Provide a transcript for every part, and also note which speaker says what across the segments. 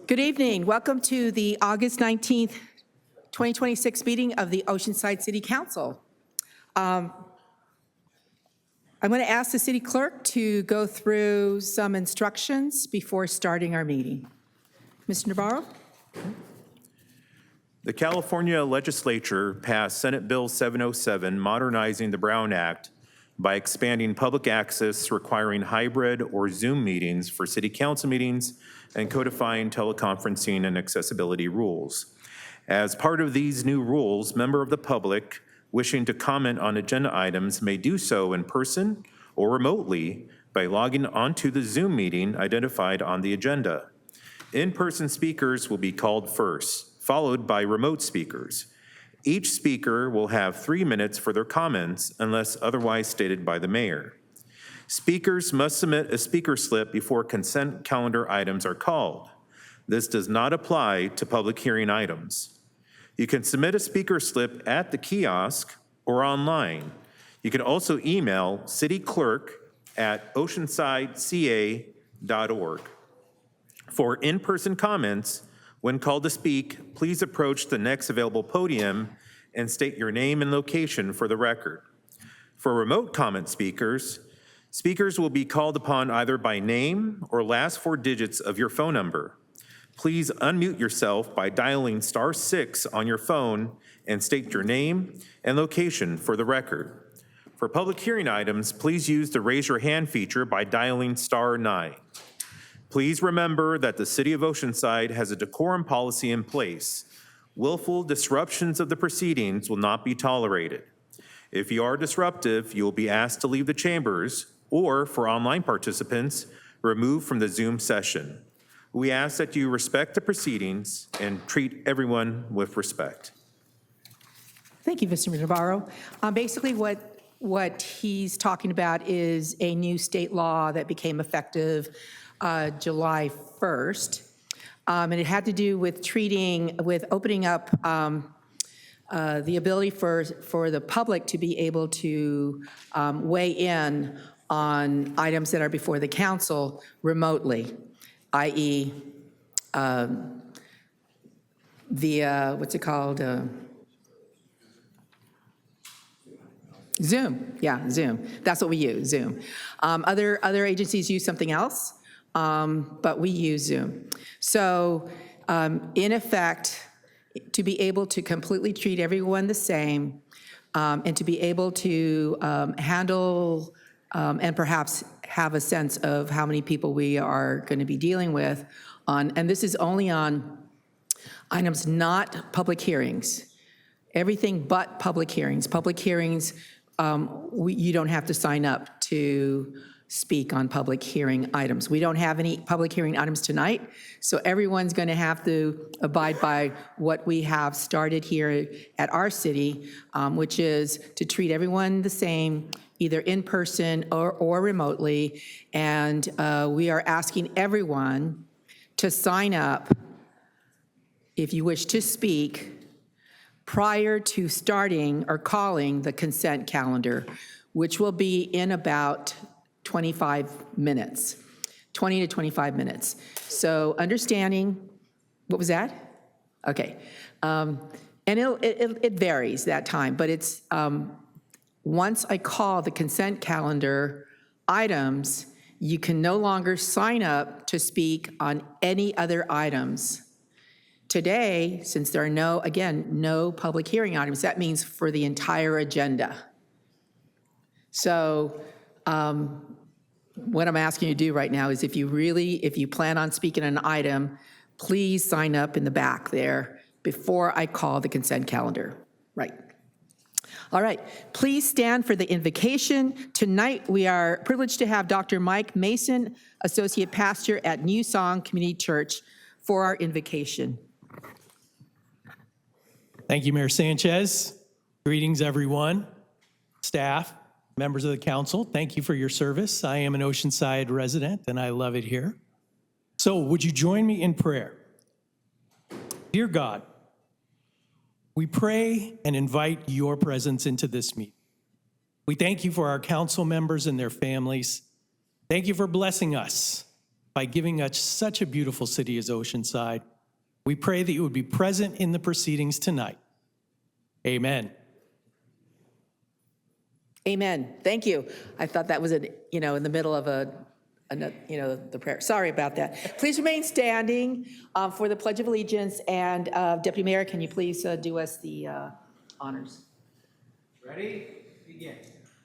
Speaker 1: Good evening. Welcome to the August 19th, 2026 meeting of the Oceanside City Council. I'm going to ask the city clerk to go through some instructions before starting our meeting. Mr. Navarro?
Speaker 2: The California legislature passed Senate Bill 707, modernizing the Brown Act by expanding public access requiring hybrid or Zoom meetings for city council meetings and codifying teleconferencing and accessibility rules. As part of these new rules, members of the public wishing to comment on agenda items may do so in person or remotely by logging onto the Zoom meeting identified on the agenda. In-person speakers will be called first, followed by remote speakers. Each speaker will have 3 minutes for their comments unless otherwise stated by the mayor. Speakers must submit a speaker slip before consent calendar items are called. This does not apply to public hearing items. You can submit a speaker slip at the kiosk or online. You can also email cityclerk@oceansideca.org. For in-person comments, when called to speak, please approach the next available podium and state your name and location for the record. For remote comment speakers, speakers will be called upon either by name or last 4 digits of your phone number. Please unmute yourself by dialing *6 on your phone and state your name and location for the record. For public hearing items, please use the raise your hand feature by dialing *9. Please remember that the City of Oceanside has a decorum policy in place. Willful disruptions of the proceedings will not be tolerated. If you are disruptive, you will be asked to leave the chambers, or for online participants, removed from the Zoom session. We ask that you respect the proceedings and treat everyone with respect.
Speaker 1: Thank you, Mr. Navarro. Basically, what he's talking about is a new state law that became effective July 1st, and it had to do with opening up the ability for the public to be able to weigh in on items that are before the council remotely, i.e. via, what's it called? Zoom. Yeah, Zoom. That's what we use, Zoom. Other agencies use something else. But we use Zoom. So in effect, to be able to completely treat everyone the same and to be able to handle and perhaps have a sense of how many people we are going to be dealing with and this is only on items not public hearings, everything but public hearings. Public hearings, you don't have to sign up to speak on public hearing items. We don't have any public hearing items tonight, so everyone's going to have to abide by what we have started here at our city, which is to treat everyone the same, either in person or remotely, and we are asking everyone to sign up if you wish to speak prior to starting or calling the consent calendar, which will be in about 25 minutes, 20 to 25 minutes. So understanding, what was that? Okay. And it varies that time, but it's once I call the consent calendar items, you can no longer sign up to speak on any other items. Today, since there are no public hearing items, that means for the entire agenda. So, what I'm asking you to do right now is if you plan on speaking on an item, please sign up in the back there before I call the consent calendar. Right. All right. Please stand for the invocation. Tonight, we are privileged to have Dr. Mike Mason, Associate Pastor at New Song Community Church, for our invocation.
Speaker 3: Thank you, Mayor Sanchez. Greetings, everyone, staff, members of the council. Thank you for your service. I am an Oceanside resident, and I love it here. So would you join me in prayer? Dear God, we pray and invite your presence into this meeting. We thank you for our council members and their families. Thank you for blessing us by giving us such a beautiful city as Oceanside. We pray that you would be present in the proceedings tonight. Amen.
Speaker 1: Amen. Thank you. I thought that was, in the middle of the prayer. Sorry about that. Please remain standing for the Pledge of Allegiance. And Deputy Mayor, can you please do us the honors?
Speaker 4: Ready? Begin.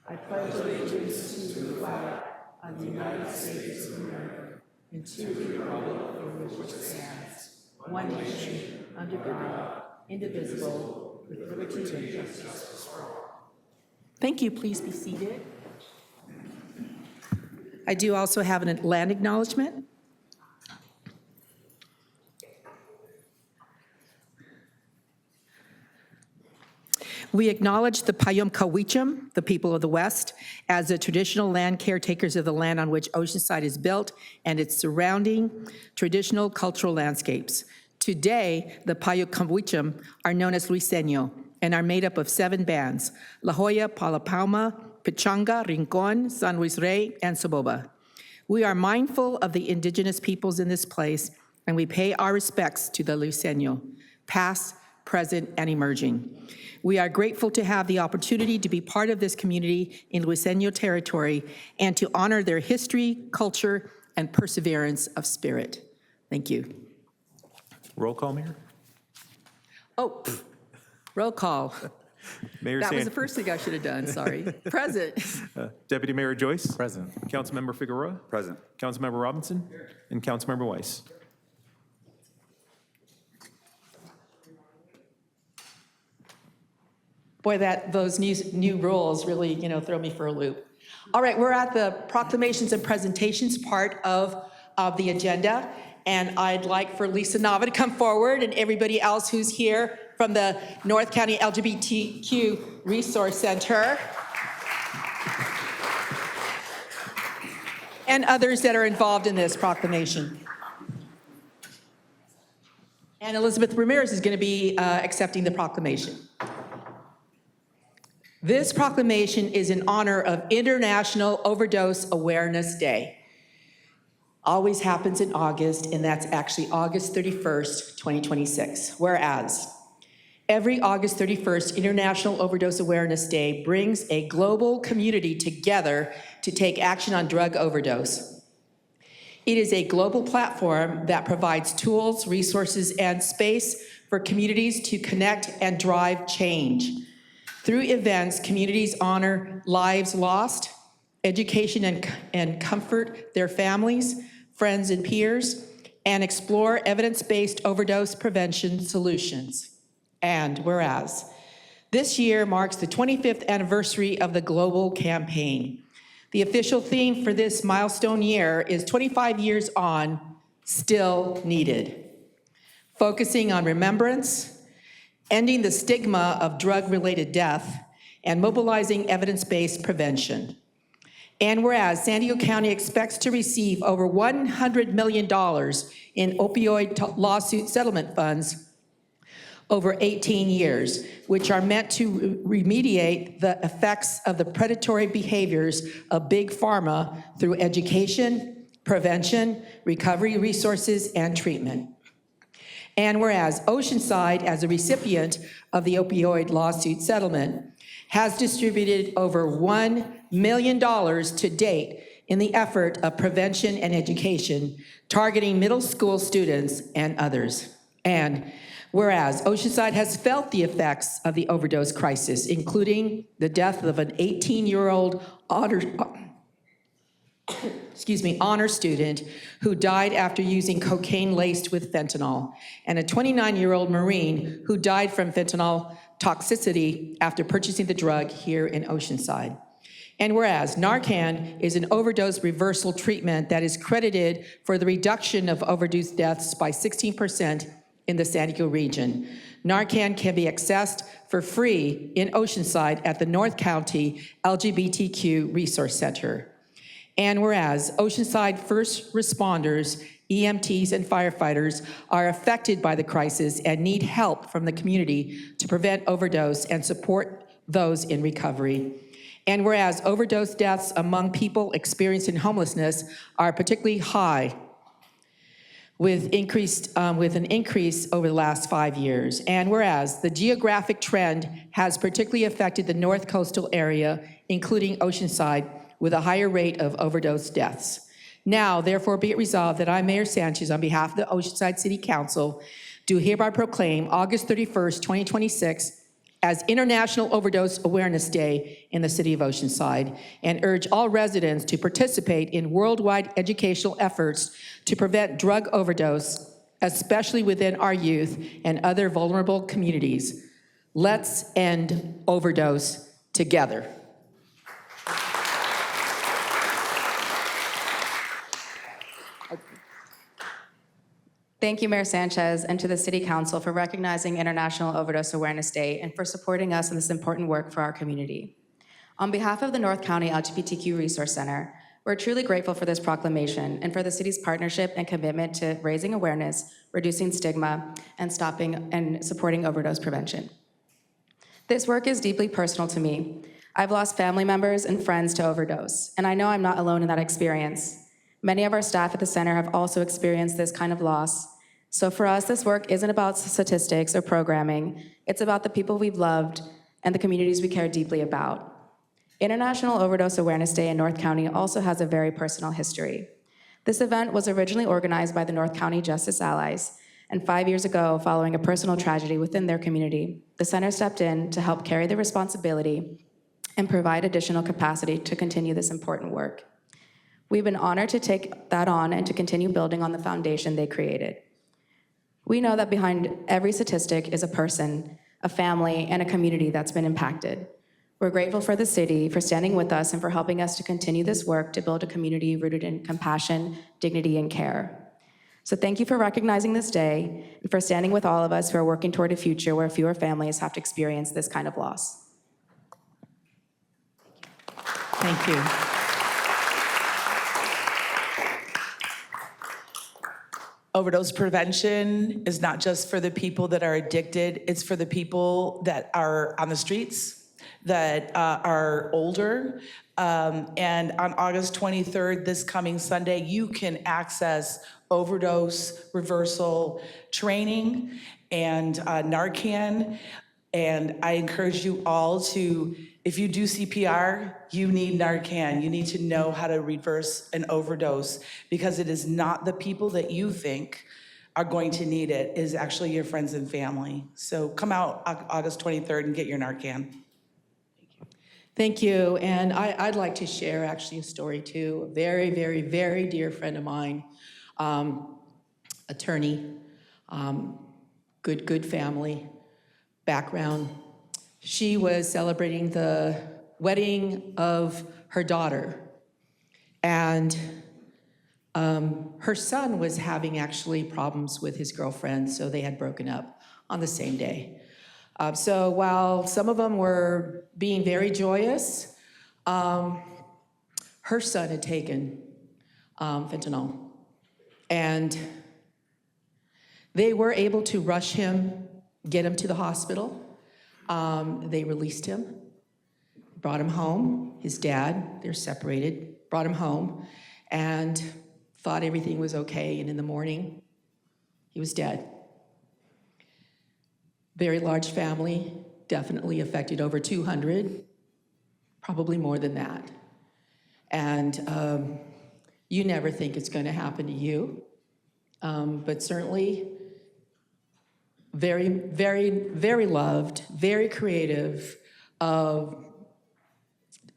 Speaker 1: I pledge allegiance to the flag of the United States of America and to the republic for which it stands, one nation, under God, indivisible, with liberty and justice for all. Thank you. Please be seated. I do also have an land acknowledgement. We acknowledge the Payum Kawicham, the people of the West, as the traditional land caretakers of the land on which Oceanside is built and its surrounding traditional cultural landscapes. Today, the Payum Kawicham are known as Luiseño and are made up of 7 bands: La Jolla, Palapalma, Pichanga, Rincon, San Luis Rey, and Soboba. We are mindful of the indigenous peoples in this place, and we pay our respects to the Luiseño, past, present, and emerging. We are grateful to have the opportunity to be part of this community in Luiseño territory and to honor their history, culture, and perseverance of spirit. Thank you.
Speaker 2: Roll call, Mayor?
Speaker 1: Oh, roll call.
Speaker 2: Mayor
Speaker 1: That was the
Speaker 2: San-
Speaker 1: first thing I should have done, sorry. Present.
Speaker 2: Deputy Mayor Joyce?
Speaker 4: Present.
Speaker 2: Councilmember Figueroa?
Speaker 4: Present.
Speaker 2: Councilmember Robinson? And Councilmember Weiss.
Speaker 1: Boy, those new rules really, throw me for a loop. All right, we're at the proclamations and presentations part of the agenda, and I'd like for Lisa Nava to come forward and everybody else who's here from the North County LGBTQ Resource Center and others that are involved in this proclamation. And Elizabeth Ramirez is going to be accepting the proclamation. This proclamation is in honor of International Overdose Awareness Day. Always happens in August, and that's actually August 31st, 2026. Whereas, every August 31st, International Overdose Awareness Day brings a global community together to take action on drug overdose. It is a global platform that provides tools, resources, and space for communities to connect and drive change. Through events, communities honor lives lost, education and comfort their families, friends, and peers, and explore evidence-based overdose prevention solutions. And whereas, this year marks the 25th anniversary of the global campaign. The official theme for this milestone year is 25 years on, still needed, focusing on remembrance, ending the stigma of drug-related death, and mobilizing evidence-based prevention. And whereas San Diego County expects to receive over $100 million in opioid lawsuit settlement funds over 18 years, which are meant to remediate the effects of the predatory behaviors of big pharma through education, prevention, recovery resources, and treatment. And whereas Oceanside, as a recipient of the opioid lawsuit settlement, has distributed over $1 million to date in the effort of prevention and education, targeting middle school students and others. And whereas Oceanside has felt the effects of the overdose crisis, including the death of an 18-year-old honor student who died after using cocaine laced with fentanyl, and a 29-year-old Marine who died from fentanyl toxicity after purchasing the drug here in Oceanside. And whereas Narcan is an overdose reversal treatment that is credited for the reduction of overdose deaths by 16% in the San Diego region. Narcan can be accessed for free in Oceanside at the North County LGBTQ Resource Center. And whereas Oceanside first responders, EMTs, and firefighters are affected by the crisis and need help from the community to prevent overdose and support those in recovery. And whereas overdose deaths among people experiencing homelessness are particularly high with an increase over the last 5 years. And whereas the geographic trend has particularly affected the North Coastal area, including Oceanside, with a higher rate of overdose deaths. Now, therefore, be it resolved that I, Mayor Sanchez, on behalf of the Oceanside City Council, do hereby proclaim August 31st, 2026 as International Overdose Awareness Day in the City of Oceanside, and urge all residents to participate in worldwide educational efforts to prevent drug overdose, especially within our youth and other vulnerable communities. Let's end overdose together.
Speaker 5: Thank you, Mayor Sanchez, and to the City Council for recognizing International Overdose Awareness Day and for supporting us in this important work for our community. On behalf of the North County LGBTQ Resource Center, we're truly grateful for this proclamation and for the city's partnership and commitment to raising awareness, reducing stigma, and stopping and supporting overdose prevention. This work is deeply personal to me. I've lost family members and friends to overdose, and I know I'm not alone in that experience. Many of our staff at the center have also experienced this kind of loss. So for us, this work isn't about statistics or programming. It's about the people we've loved and the communities we care deeply about. International Overdose Awareness Day in North County also has a very personal history. This event was originally organized by the North County Justice Allies, and 5 years ago, following a personal tragedy within their community, the center stepped in to help carry the responsibility and provide additional capacity to continue this important work. We've been honored to take that on and to continue building on the foundation they created. We know that behind every statistic is a person, a family, and a community that's been impacted. We're grateful for the city for standing with us and for helping us to continue this work to build a community rooted in compassion, dignity, and care. So thank you for recognizing this day and for standing with all of us who are working toward a future where fewer families have to experience this kind of loss.
Speaker 1: Thank you.
Speaker 6: Overdose prevention is not just for the people that are addicted, it's for the people that are on the streets, that are older. And on August 23rd, this coming Sunday, you can access overdose reversal training and Narcan. And I encourage you all to, if you do CPR, you need Narcan. You need to know how to reverse an overdose because it is not the people that you think are going to need it. It is actually your friends and family. So come out August 23rd and get your Narcan.
Speaker 1: Thank you. And I'd like to share actually a story too. A very, very, very dear friend of mine, attorney, good family background. She was celebrating the wedding of her daughter. And her son was having actually problems with his girlfriend, so they had broken up on the same day. So while some of them were being very joyous, her son had taken fentanyl. And they were able to rush him, get him to the hospital. They released him, brought him home. His dad, they're separated, brought him home and thought everything was okay. And in the morning, he was dead. Very large family, definitely affected over 200, probably more than that. And you never think it's going to happen to you, but certainly very, very, very loved, very creative,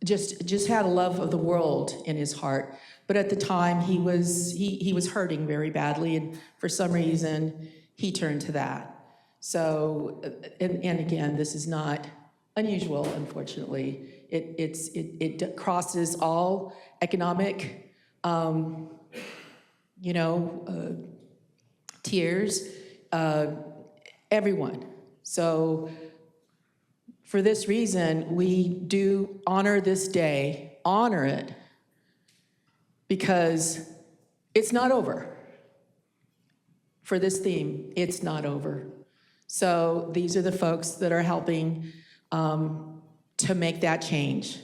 Speaker 1: just had a love of the world in his heart. But at the time, he was hurting very badly, and for some reason, he turned to that. So, and again, this is not unusual, unfortunately. It crosses all economic, tiers, everyone. So for this reason, we do honor this day, honor it, because it's not over. For this theme, it's not over. So these are the folks that are helping to make that change.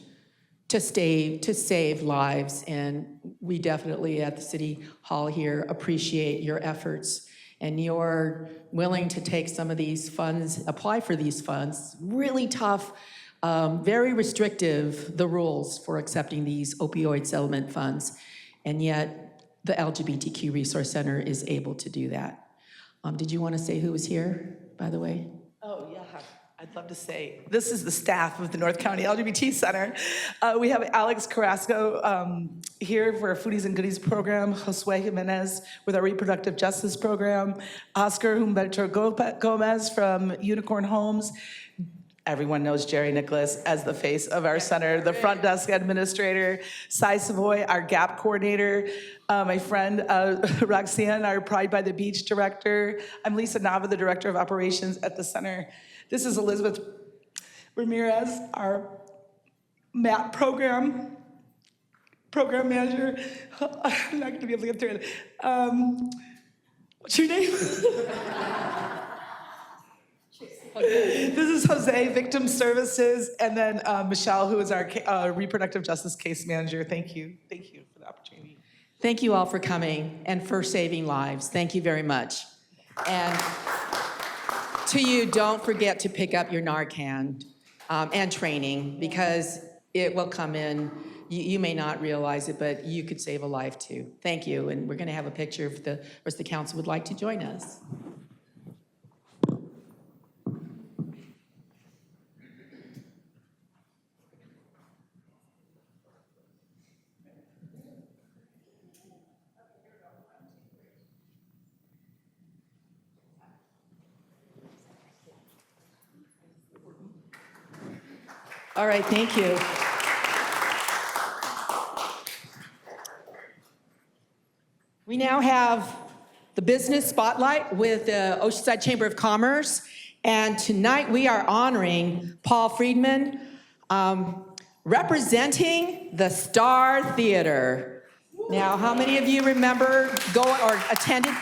Speaker 1: to save lives. And we definitely at the City Hall here appreciate your efforts and you're willing to take some of these funds, apply for these funds. Really tough, very restrictive, the rules for accepting these opioid settlement funds. And yet the LGBTQ Resource Center is able to do that. Did you want to say who was here, by the way?
Speaker 6: Oh, yeah. I'd love to say, this is the staff of the North County LGBT Center. We have Alex Carrasco here for our Foodies and Goodies program, Josue Jimenez with our reproductive justice program, Oscar Humberto Gomez from Unicorn Homes. Everyone knows Jerry Nicholas as the face of our center, the front desk administrator, Cy Savoy, our GAP coordinator, my friend Roxanne, our Pride by the Beach director. I'm Lisa Nava, the director of operations at the center. This is Elizabeth Ramirez, our MAP program manager. I'm not gonna be able to get through it. What's your name? This is Jose, Victim Services, and then Michelle, who is our reproductive justice case manager. Thank you for the opportunity.
Speaker 1: Thank you all for coming and for saving lives. Thank you very much. And to you, don't forget to pick up your Narcan and training because it will come in. You may not realize it, but you could save a life too. Thank you, and we're gonna have a picture if the rest of the council would like to join us. All right, thank you. We now have the business spotlight with the Oceanside Chamber of Commerce. And tonight we are honoring Paul Friedman, representing the Star Theater. Now, how many of you remember going or attended?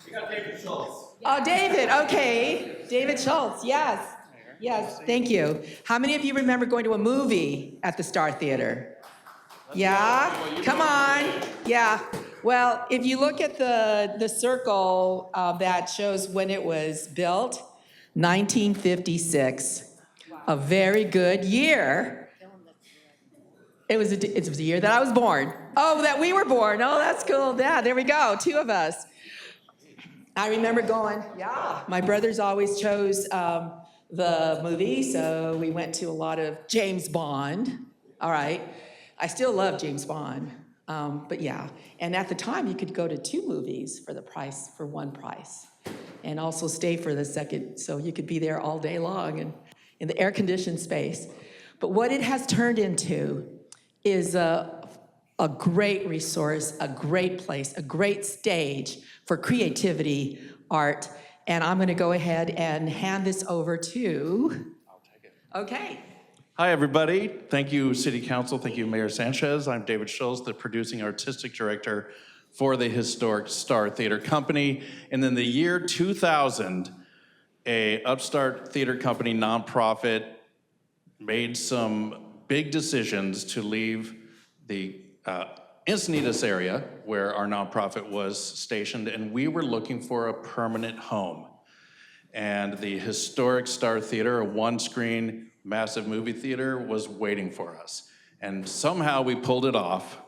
Speaker 4: We got David Schultz.
Speaker 1: Oh, David, okay. David Schultz, yes. Yes, thank you. How many of you remember going to a movie at the Star Theater? Yeah, come on, yeah. Well, if you look at the circle that shows when it was built, 1956, a very good year. It was a year that I was born. Oh, that we were born. Oh, that's cool. Yeah, there we go, two of us. I remember going, yeah. My brothers always chose the movie, so we went to a lot of James Bond. All right. I still love James Bond, but yeah. And at the time, you could go to 2 movies for one price, and also stay for the second, so you could be there all day long and in the air-conditioned space. But what it has turned into is a great resource, a great place, a great stage for creativity, art, and I'm gonna go ahead and hand this over to...
Speaker 7: I'll take it.
Speaker 1: Okay.
Speaker 7: Hi, everybody. Thank you, City Council. Thank you, Mayor Sanchez. I'm David Schultz, the producing artistic director for the historic Star Theater Company. And in the year 2000, a upstart theater company nonprofit made some big decisions to leave the Encinitas area where our nonprofit was stationed, and we were looking for a permanent home. And the historic Star Theater, a one-screen, massive movie theater, was waiting for us. And somehow we pulled it off,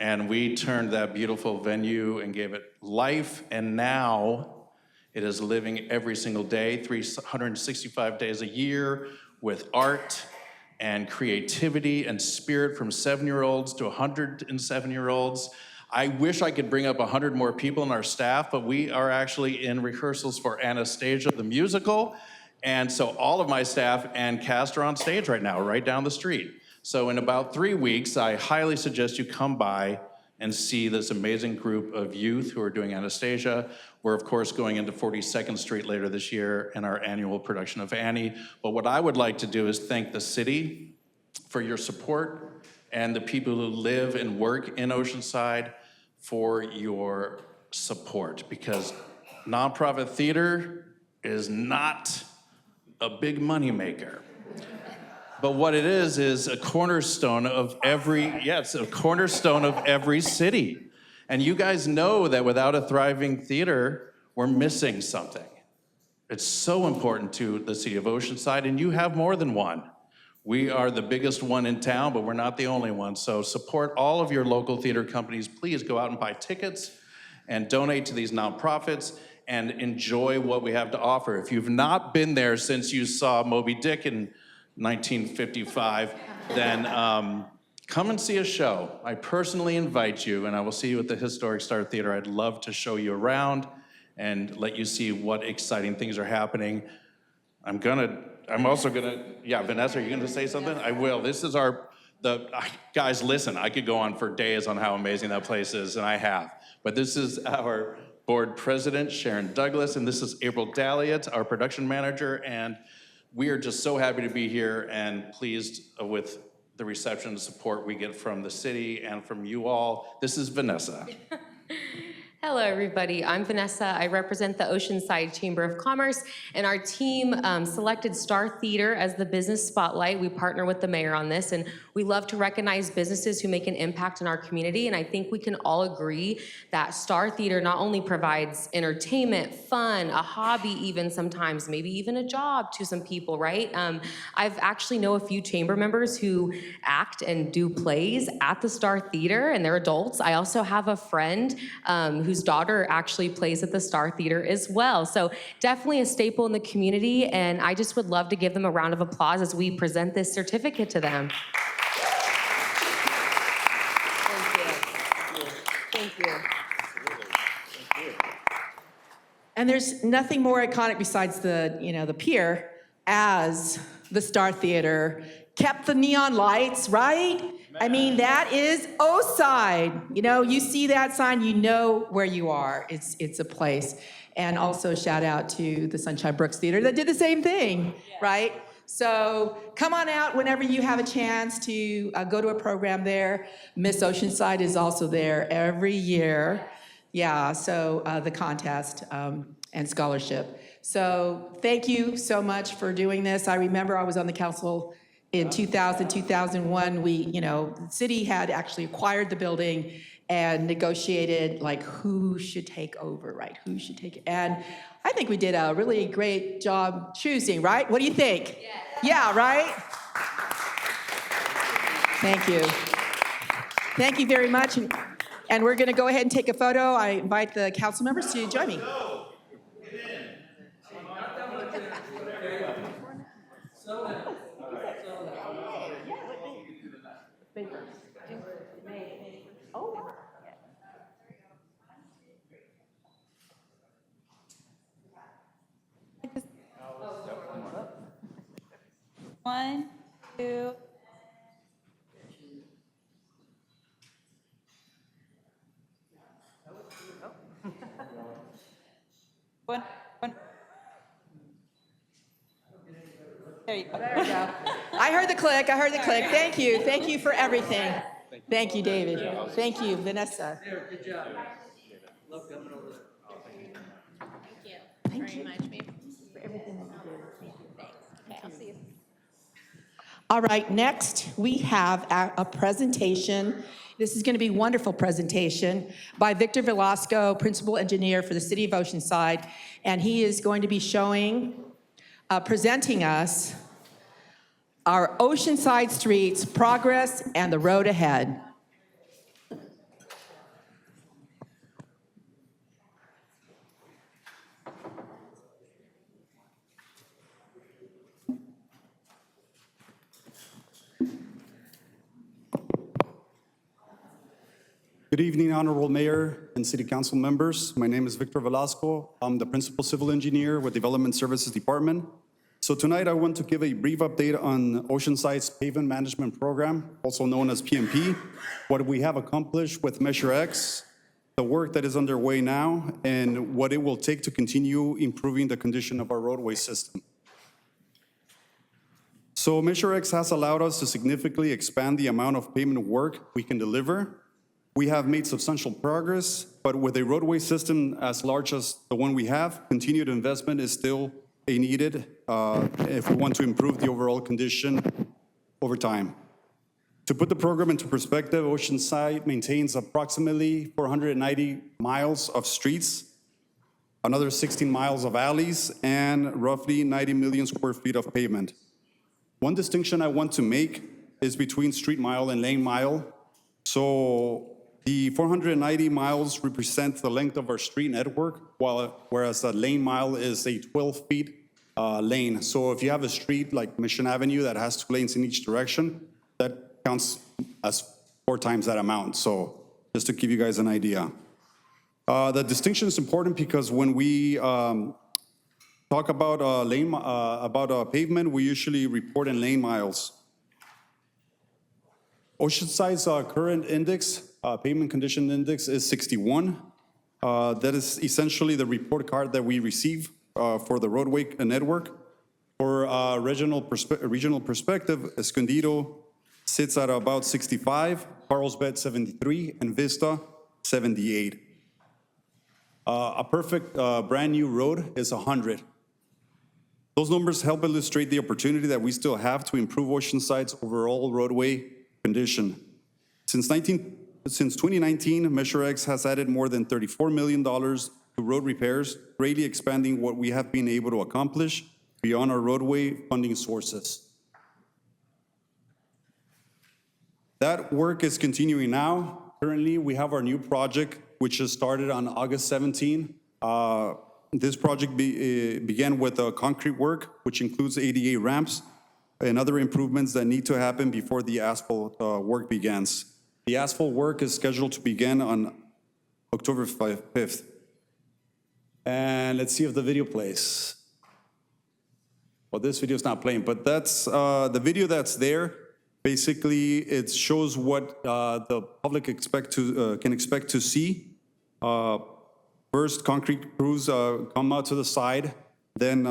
Speaker 7: and we turned that beautiful venue and gave it life, and now it is living every single day, 365 days a year, with art and creativity and spirit from 7-year-olds to 107-year-olds. I wish I could bring up 100 more people in our staff, but we are actually in rehearsals for Anastasia the musical. And so all of my staff and cast are on stage right now, right down the street. So in about 3 weeks, I highly suggest you come by and see this amazing group of youth who are doing Anastasia. We're of course going into 42nd Street later this year in our annual production of Annie. But what I would like to do is thank the city for your support and the people who live and work in Oceanside for your support, because nonprofit theater is not a big moneymaker. But what it is a cornerstone of every, yeah, it's a cornerstone of every city. And you guys know that without a thriving theater, we're missing something. It's so important to the City of Oceanside, and you have more than one. We are the biggest one in town, but we're not the only one. So support all of your local theater companies. Please go out and buy tickets and donate to these nonprofits and enjoy what we have to offer. If you've not been there since you saw Moby Dick in 1955, then come and see a show. I personally invite you, and I will see you at the Historic Star Theater. I'd love to show you around and let you see what exciting things are happening. I'm also gonna, yeah, Vanessa, are you gonna say something? I will. This is guys, listen, I could go on for days on how amazing that place is, and I have. But this is our board president, Sharon Douglas, and this is April Dalliot, our production manager, and we are just so happy to be here and pleased with the reception and support we get from the city and from you all. This is Vanessa.
Speaker 8: Hello, everybody. I'm Vanessa. I represent the Oceanside Chamber of Commerce, and our team selected Star Theater as the business spotlight. We partner with the mayor on this, and we love to recognize businesses who make an impact in our community, and I think we can all agree that Star Theater not only provides entertainment, fun, a hobby even sometimes, maybe even a job to some people, right? I've actually know a few chamber members who act and do plays at the Star Theater, and they're adults. I also have a friend whose daughter actually plays at the Star Theater as well. So definitely a staple in the community, and I just would love to give them a round of applause as we present this certificate to them. Thank you.
Speaker 1: And there's nothing more iconic besides the pier as the Star Theater kept the neon lights, right? I mean, that is O-side. You see that sign, you know where you are. It's a place. And also shout out to the Sunshine Brooks Theater that did the same thing, right? So come on out whenever you have a chance to go to a program there. Miss Oceanside is also there every year. Yeah, so the contest and scholarship. So thank you so much for doing this. I remember I was on the council in 2000, 2001. The city had actually acquired the building and negotiated like who should take over, right? Who should take it? And I think we did a really great job choosing, right? What do you think? Yeah, right? Thank you. Thank you very much. And we're going to go ahead and take a photo. I invite the council members to join me.
Speaker 9: One, two. One. There you go.
Speaker 1: There we go. I heard the click. Thank you. Thank you for everything. Thank you, David. Thank you, Vanessa.
Speaker 4: Good job. Love coming over there.
Speaker 1: Thank you
Speaker 9: Very much, babe.
Speaker 1: for everything that you did.
Speaker 9: Thanks. Okay, I'll see you.
Speaker 1: All right, next we have a presentation. This is going to be a wonderful presentation by Victor Velasco, Principal Engineer for the City of Oceanside, and he is going to be presenting us our Oceanside streets, progress, and the road ahead.
Speaker 10: Good evening, Honorable Mayor and City Council members. My name is Victor Velasco. I'm the Principal Civil Engineer with Development Services Department. So tonight I want to give a brief update on Oceanside's Pavement Management Program, also known as PMP, what we have accomplished with Measure X, the work that is underway now, and what it will take to continue improving the condition of our roadway system. So Measure X has allowed us to significantly expand the amount of pavement work we can deliver. We have made substantial progress, but with a roadway system as large as the one we have, continued investment is still needed if we want to improve the overall condition over time. To put the program into perspective, Oceanside maintains approximately 490 miles of streets, another 16 miles of alleys, and roughly 90 million square feet of pavement. One distinction I want to make is between street mile and lane mile. So the 490 miles represent the length of our street network, whereas a lane mile is a 12-feet lane. So if you have a street like Mission Avenue that has 2 lanes in each direction, that counts as 4 times that amount. So just to give you guys an idea. The distinction is important because when we talk about pavement, we usually report in lane miles. Oceanside's current index, pavement condition index, is 61. That is essentially the report card that we receive for the roadway network. For regional perspective, Escondido sits at about 65, Carlsbad 73, and Vista 78. A perfect brand new road is 100. Those numbers help illustrate the opportunity that we still have to improve Oceanside's overall roadway condition. Since 2019, Measure X has added more than $34 million to road repairs, greatly expanding what we have been able to accomplish beyond our roadway funding sources. That work is continuing now. Currently, we have our new project, which has started on August 17. This project began with concrete work, which includes ADA ramps and other improvements that need to happen before the asphalt work begins. The asphalt work is scheduled to begin on October 5th. And let's see if the video plays. Well, this video is not playing, but that's the video that's there. Basically, it shows what the public can expect to see. First, concrete crews come out to the side, then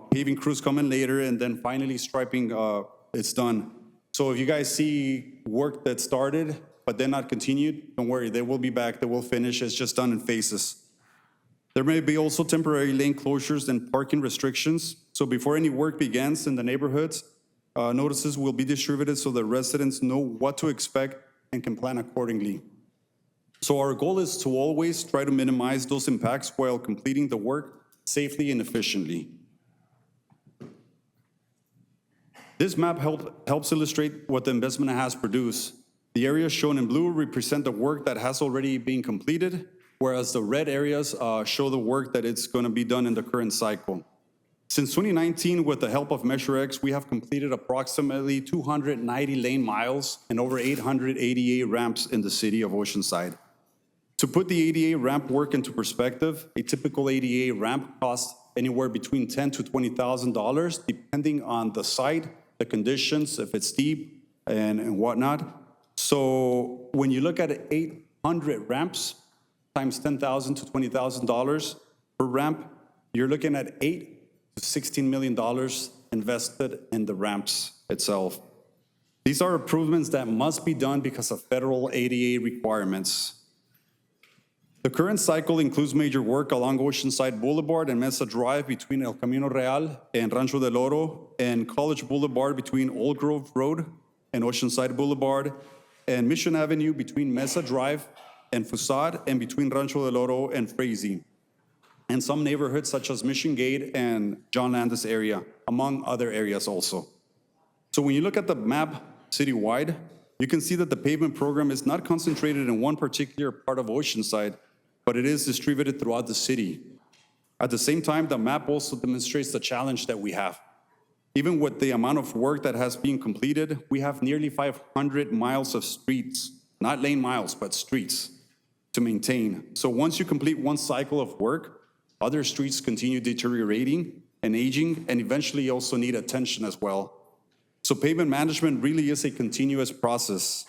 Speaker 10: paving crews come in later, and then finally striping is done. So if you guys see work that started but then not continued, don't worry, they will be back, they will finish, it's just done in phases. There may be also temporary lane closures and parking restrictions. So before any work begins in the neighborhoods, notices will be distributed so that residents know what to expect and can plan accordingly. So our goal is to always try to minimize those impacts while completing the work safely and efficiently. This map helps illustrate what the investment has produced. The areas shown in blue represent the work that has already been completed, whereas the red areas show the work that it's going to be done in the current cycle. Since 2019, with the help of Measure X, we have completed approximately 290 lane miles and over 800 ADA ramps in the city of Oceanside. To put the ADA ramp work into perspective, a typical ADA ramp costs anywhere between $10,000 to $20,000, depending on the site, the conditions, if it's steep and whatnot. So when you look at 800 ramps times $10,000 to $20,000 per ramp, you're looking at $8 to $16 million invested in the ramps itself. These are improvements that must be done because of federal ADA requirements. The current cycle includes major work along Oceanside Boulevard and Mesa Drive between El Camino Real and Rancho del Oro, and College Boulevard between Old Grove Road and Oceanside Boulevard, and Mission Avenue between Mesa Drive and Fusad, and between Rancho del Oro and Frazee, and some neighborhoods such as Mission Gate and John Landis area, among other areas also. So when you look at the map citywide, you can see that the pavement program is not concentrated in one particular part of Oceanside, but it is distributed throughout the city. At the same time, the map also demonstrates the challenge that we have. Even with the amount of work that has been completed, we have nearly 500 miles of streets, not lane miles, but streets to maintain. So once you complete one cycle of work, other streets continue deteriorating and aging, and eventually also need attention as well. So pavement management really is a continuous process.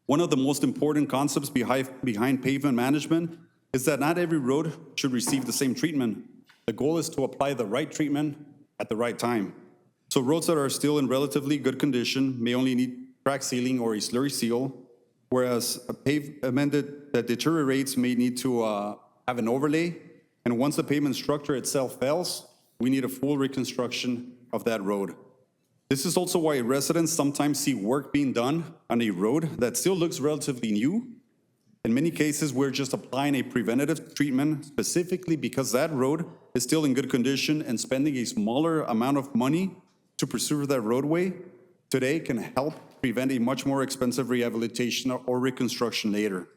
Speaker 10: One of the most important concepts behind pavement management is that not every road should receive the same treatment. The goal is to apply the right treatment at the right time. So roads that are still in relatively good condition may only need crack sealing or a slurry seal, whereas a pavement that deteriorates may need to have an overlay. And once the pavement structure itself fails, we need a full reconstruction of that road. This is also why residents sometimes see work being done on a road that still looks relatively new. In many cases, we're just applying a preventative treatment specifically because that road is still in good condition, and spending a smaller amount of money to preserve that roadway today can help prevent a much more expensive rehabilitation or reconstruction later.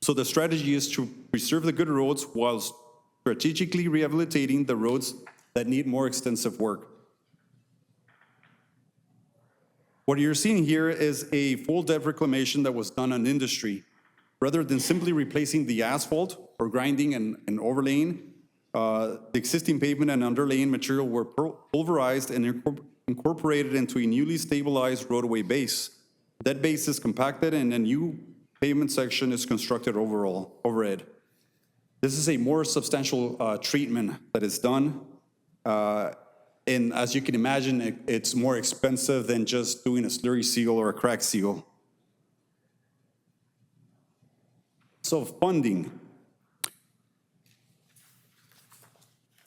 Speaker 10: So the strategy is to preserve the good roads while strategically rehabilitating the roads that need more extensive work. What you're seeing here is a full depth reclamation that was done on industry. Rather than simply replacing the asphalt or grinding and overlaying, the existing pavement and underlaying material were pulverized and incorporated into a newly stabilized roadway base. That base is compacted and a new pavement section is constructed overhead. This is a more substantial treatment that is done. And as you can imagine, it's more expensive than just doing a slurry seal or a crack seal. So funding.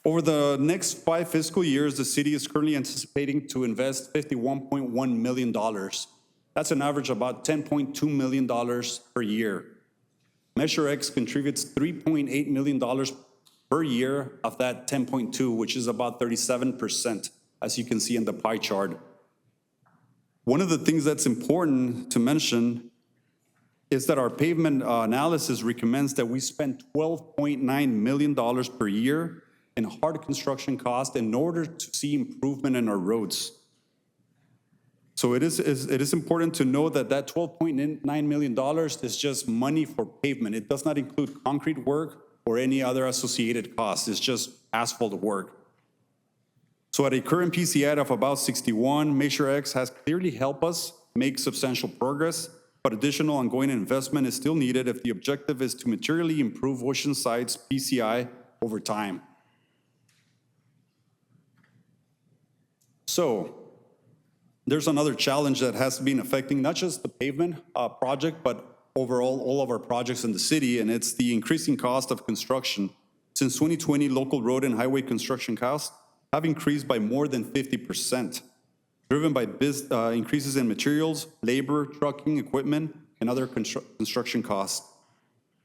Speaker 10: Over the next 5 fiscal years, the city is currently anticipating to invest $51.1 million. That's an average of about $10.2 million per year. Measure X contributes $3.8 million per year of that 10.2, which is about 37%, as you can see in the pie chart. One of the things that's important to mention is that our pavement analysis recommends that we spend $12.9 million per year in hard construction costs in order to see improvement in our roads. So it is important to know that that $12.9 million is just money for pavement. It does not include concrete work or any other associated costs. It's just asphalt work. So at a current PCI of about 61, Measure X has clearly helped us make substantial progress, but additional ongoing investment is still needed if the objective is to materially improve Oceanside's PCI over time. So there's another challenge that has been affecting not just the pavement project, but overall all of our projects in the city, and it's the increasing cost of construction. Since 2020, local road and highway construction costs have increased by more than 50%. Driven by increases in materials, labor, trucking, equipment, and other construction costs.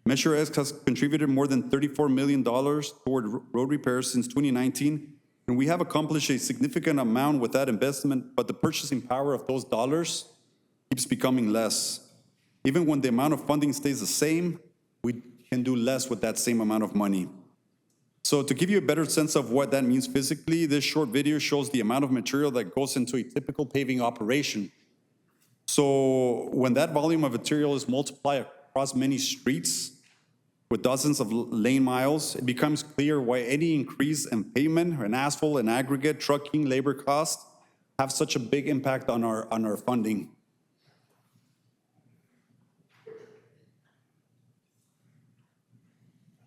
Speaker 10: Measure X has contributed more than $34 million toward road repairs since 2019, and we have accomplished a significant amount with that investment, but the purchasing power of those dollars keeps becoming less. Even when the amount of funding stays the same, we can do less with that same amount of money. So to give you a better sense of what that means physically, this short video shows the amount of material that goes into a typical paving operation. So when that volume of material is multiplied across many streets with dozens of lane miles, it becomes clear why any increase in pavement and asphalt and aggregate trucking labor costs have such a big impact on our funding.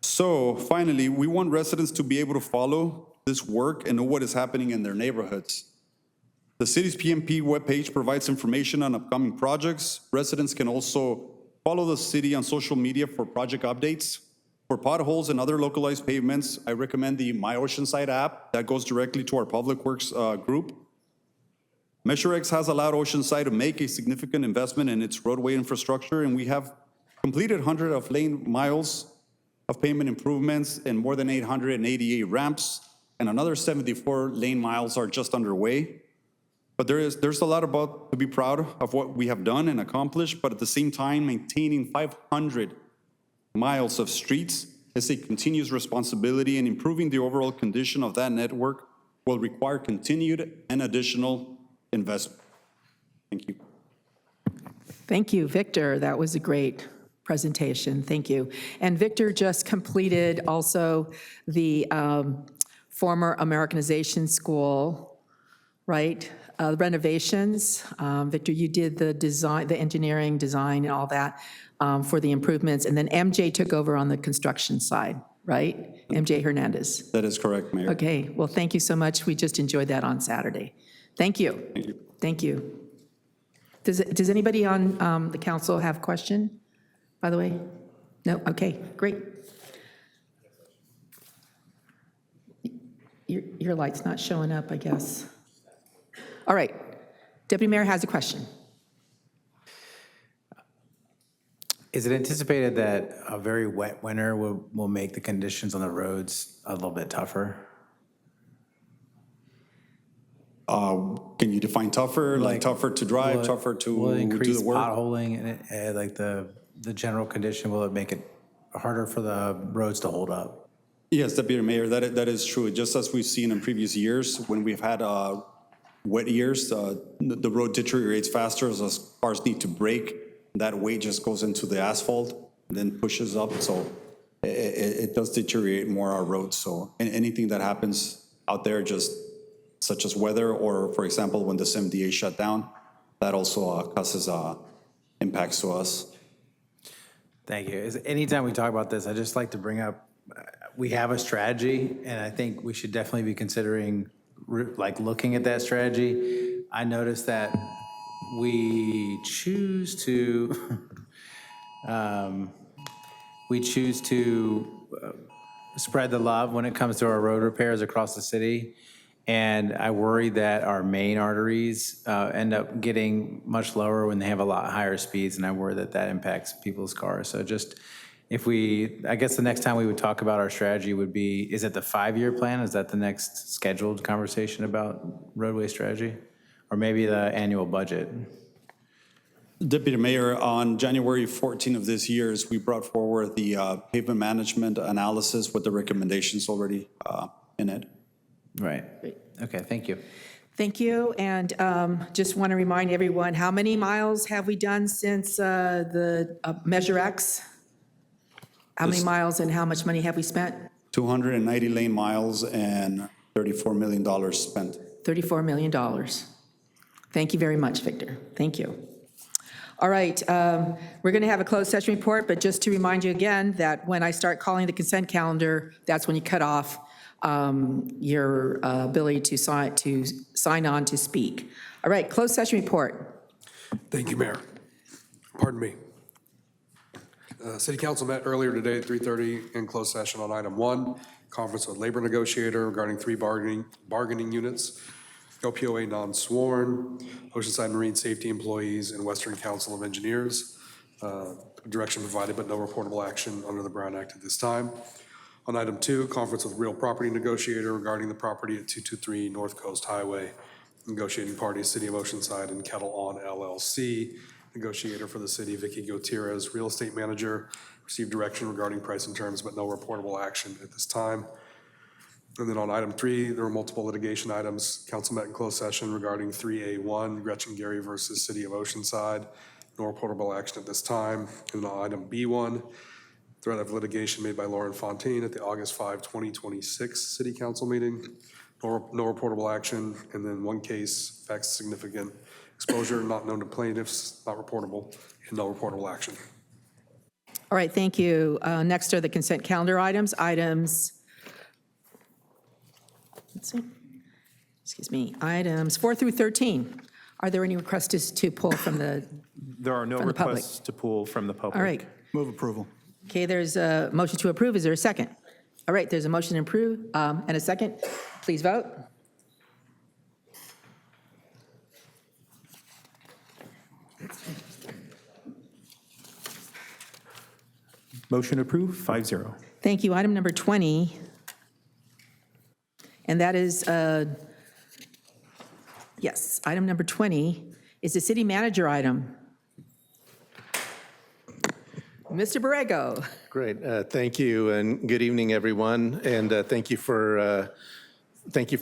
Speaker 10: So finally, we want residents to be able to follow this work and know what is happening in their neighborhoods. The city's PMP webpage provides information on upcoming projects. Residents can also follow the city on social media for project updates. For potholes and other localized pavements, I recommend the My Oceanside app that goes directly to our Public Works group. Measure X has allowed Oceanside to make a significant investment in its roadway infrastructure, and we have completed 100 of lane miles of pavement improvements and more than 888 ramps, and another 74 lane miles are just underway. But there's a lot to be proud of what we have done and accomplished, but at the same time, maintaining 500 miles of streets is a continuous responsibility, and improving the overall condition of that network will require continued and additional investment. Thank you.
Speaker 1: Thank you, Victor. That was a great presentation. Thank you. And Victor just completed also the former Americanization School, right? Renovations. Victor, you did the design, the engineering design and all that for the improvements. And then MJ took over on the construction side, right? MJ Hernandez.
Speaker 10: That is correct, Mayor.
Speaker 1: Okay, well, thank you so much. We just enjoyed that on Saturday. Thank you.
Speaker 10: Thank you.
Speaker 1: Thank you. Does anybody on the council have a question, by the way? No? Okay, great. Your light's not showing up, I guess. All right. Deputy Mayor has a question.
Speaker 11: Is it anticipated that a very wet winter will make the conditions on the roads a little bit tougher?
Speaker 10: Can you define tougher, like tougher to drive, tougher to
Speaker 11: Will it
Speaker 10: do
Speaker 11: increase
Speaker 10: the work?
Speaker 11: potholing and like the general condition? Will it make it harder for the roads to hold up?
Speaker 10: Yes, Deputy Mayor, that is true. Just as we've seen in previous years, when we've had wet years, the road deteriorates faster as cars need to brake. That weight just goes into the asphalt and then pushes up. So it does deteriorate more our roads. So anything that happens out there, just such as weather, or for example, when the SMDA shut down, that also causes impacts to us.
Speaker 11: Thank you. Anytime we talk about this, I just like to bring up, we have a strategy, and I think we should definitely be considering like looking at that strategy. I noticed that we choose to spread the love when it comes to our road repairs across the city. And I worry that our main arteries end up getting much lower when they have a lot higher speeds, and I worry that that impacts people's cars. So just I guess the next time we would talk about our strategy would be, is it the 5-year plan? Is that the next scheduled conversation about roadway strategy? Or maybe the annual budget?
Speaker 10: Deputy Mayor, on January 14 of this year, we brought forward the pavement management analysis with the recommendations already in it.
Speaker 11: Right. Okay, thank you.
Speaker 1: Thank you, and just want to remind everyone, how many miles have we done since the Measure X? How many miles and how much money have we spent?
Speaker 10: 290 lane miles and $34 million spent.
Speaker 1: $34 million. Thank you very much, Victor. Thank you. All right, we're going to have a closed session report, but just to remind you again that when I start calling the consent calendar, that's when you cut off your ability to sign on to speak. All right, closed session report.
Speaker 12: Thank you, Mayor. Pardon me. City Council met earlier today at 3:30 in closed session on item 1, conference with labor negotiator regarding 3 bargaining units, OPOA non-sworn, Oceanside Marine Safety employees, and Western Council of Engineers. Direction provided, but no reportable action under the Brown Act at this time. On item 2, conference with real property negotiator regarding the property at 223 North Coast Highway. Negotiating parties, City of Oceanside and Kettle On LLC. Negotiator for the city, Vicky Gutierrez, real estate manager. Received direction regarding price and terms, but no reportable action at this time. And then on item 3, there were multiple litigation items. Council met in closed session regarding 3A1, Gretchen Gary versus City of Oceanside. No reportable action at this time. And on item B1, threat of litigation made by Lauren Fontaine at the August 5, 2026 City Council meeting. No reportable action. And then 1 case, facts significant exposure not known to plaintiffs, not reportable, and no reportable action.
Speaker 1: All right, thank you. Next are the consent calendar items. Let's see. Excuse me. Items 4 through 13. Are there any requests to pull from the?
Speaker 2: There are no
Speaker 1: From the public.
Speaker 2: requests to pull from the public.
Speaker 1: All right.
Speaker 10: Move approval.
Speaker 1: Okay, there's a motion to approve. Is there a second? All right, there's a motion to approve and a second. Please vote.
Speaker 2: Motion approved, 5-0.
Speaker 1: Thank you. Item number 20, and that is, yes, item number 20 is the city manager item. Mr. Borrego.
Speaker 13: Great, thank you, and good evening, everyone, and thank you for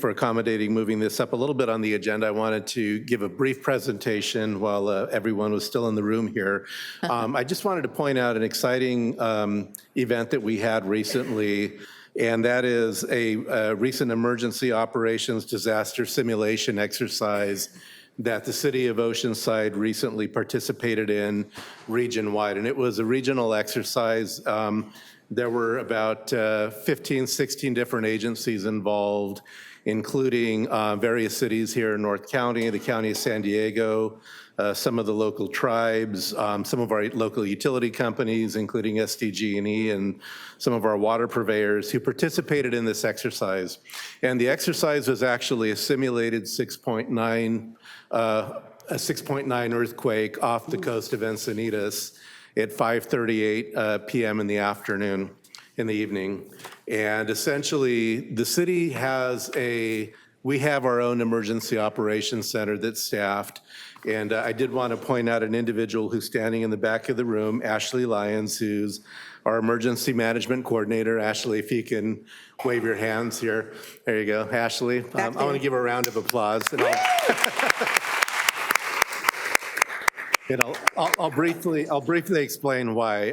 Speaker 13: accommodating moving this up a little bit on the agenda. I wanted to give a brief presentation while everyone was still in the room here. I just wanted to point out an exciting event that we had recently, and that is a recent emergency operations disaster simulation exercise that the City of Oceanside recently participated in region-wide. And it was a regional exercise. There were about 15, 16 different agencies involved, including various cities here in North County, the County of San Diego, some of the local tribes, some of our local utility companies, including SDG&E, and some of our water purveyors who participated in this exercise. And the exercise was actually a simulated 6.9 a 6.9 earthquake off the coast of Encinitas at 5:38 p.m. in the afternoon, in the evening. And essentially, the city we have our own emergency operations center that's staffed. And I did want to point out an individual who's standing in the back of the room, Ashley Lyons, who's our emergency management coordinator. Ashley, if you can wave your hands here. There you go, Ashley. I want to give her a round of applause. And I'll briefly explain why.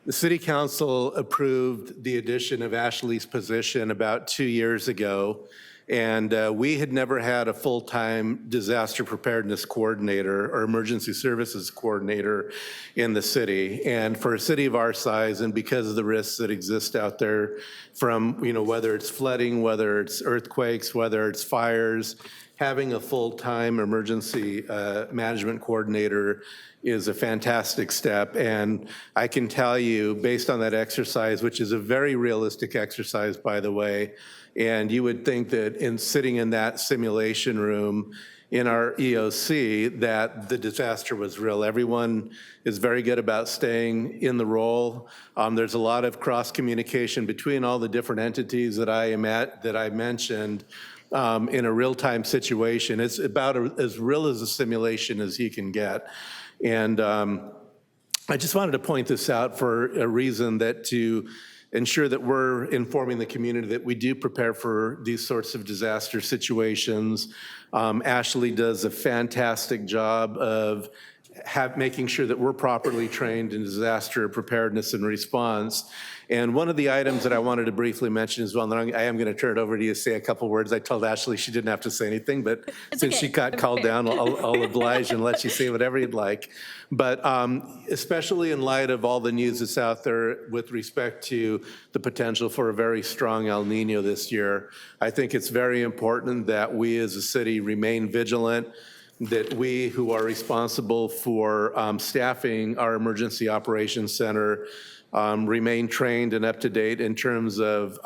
Speaker 13: The City Council approved the addition of Ashley's position about 2 years ago, and we had never had a full-time disaster preparedness coordinator or emergency services coordinator in the city. And for a city of our size, and because of the risks that exist out there from, whether it's flooding, whether it's earthquakes, whether it's fires, having a full-time emergency management coordinator is a fantastic step. And I can tell you, based on that exercise, which is a very realistic exercise, by the way, and you would think that in sitting in that simulation room in our EOC, that the disaster was real. Everyone is very good about staying in the role. There's a lot of cross-communication between all the different entities that I mentioned. In a real-time situation. It's about as real as a simulation as you can get. And I just wanted to point this out for a reason, that to ensure that we're informing the community that we do prepare for these sorts of disaster situations. Ashley does a fantastic job of making sure that we're properly trained in disaster preparedness and response. And one of the items that I wanted to briefly mention as well, and I am going to turn it over to you to say a couple words. I told Ashley she didn't have to say anything, but since she got called down, I'll oblige and let you say whatever you'd like. But especially in light of all the news that's out there with respect to the potential for a very strong El Nino this year, I think it's very important that we as a city remain vigilant, that we who are responsible for staffing our emergency operations center remain trained and up to date in terms of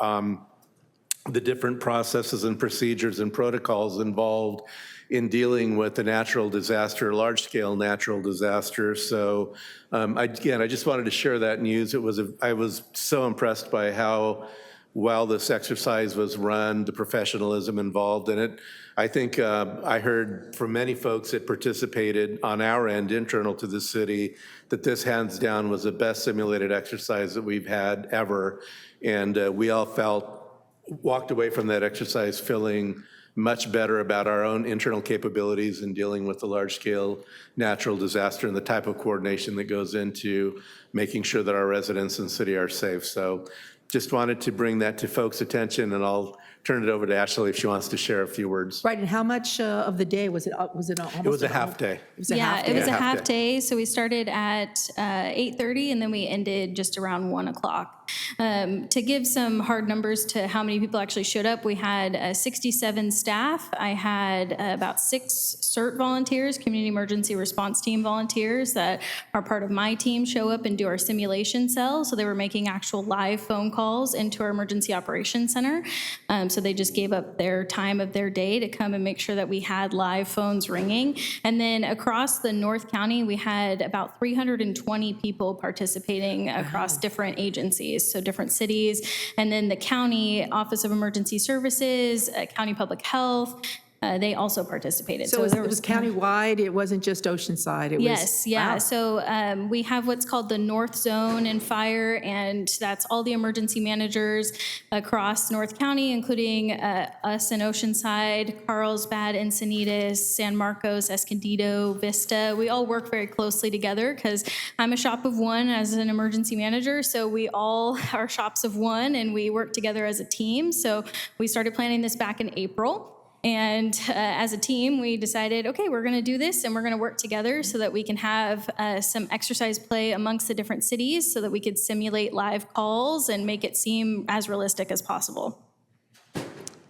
Speaker 13: the different processes and procedures and protocols involved in dealing with a natural disaster, large-scale natural disaster. So I just wanted to share that news. I was so impressed by how well this exercise was run, the professionalism involved in it. I think I heard from many folks that participated on our end, internal to the city, that this hands down was the best simulated exercise that we've had ever. And we all walked away from that exercise feeling much better about our own internal capabilities in dealing with the large-scale natural disaster and the type of coordination that goes into making sure that our residents and city are safe. So just wanted to bring that to folks' attention, and I'll turn it over to Ashley if she wants to share a few words.
Speaker 1: Right, and how much of the day was it? Was it almost?
Speaker 13: It was a half day.
Speaker 1: It was a half day.
Speaker 14: It was a half day. So we started at 8:30 and then we ended just around 1 o'clock. To give some hard numbers to how many people actually showed up, we had 67 staff. I had about 6 CERT volunteers, Community Emergency Response Team volunteers, that are part of my team, show up and do our simulation cell. So they were making actual live phone calls into our Emergency Operations Center. So they just gave up their time of their day to come and make sure that we had live phones ringing. And then across the North County, we had about 320 people participating across different agencies, so different cities. And then the County Office of Emergency Services, County Public Health, they also participated.
Speaker 1: So it was countywide, it wasn't just Oceanside?
Speaker 14: Yes, yeah.
Speaker 1: Wow.
Speaker 14: So we have what's called the North Zone and Fire, and that's all the emergency managers across North County, including us in Oceanside, Carlsbad, Encinitas, San Marcos, Escondido, Vista. We all work very closely together because I'm a shop of one as an emergency manager, so we all are shops of one, and we work together as a team. So we started planning this back in April. And as a team, we decided, okay, we're going to do this and we're going to work together so that we can have some exercise play amongst the different cities so that we could simulate live calls and make it seem as realistic as possible.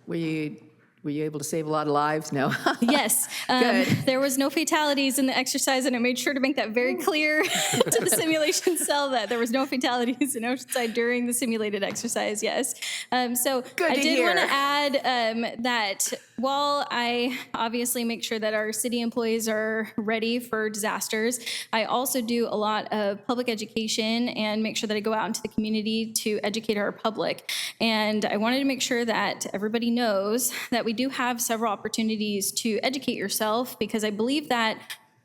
Speaker 1: Were you Were you able to save a lot of lives? No.
Speaker 14: Yes,
Speaker 1: Good.
Speaker 14: there was no fatalities in the exercise, and I made sure to make that very clear to the simulation cell that there was no fatalities in Oceanside during the simulated exercise, yes. So
Speaker 1: Good
Speaker 14: I
Speaker 1: to
Speaker 14: did want to
Speaker 1: hear.
Speaker 14: add that while I obviously make sure that our city employees are ready for disasters, I also do a lot of public education and make sure that I go out into the community to educate our public. And I wanted to make sure that everybody knows that we do have several opportunities to educate yourself, because I believe that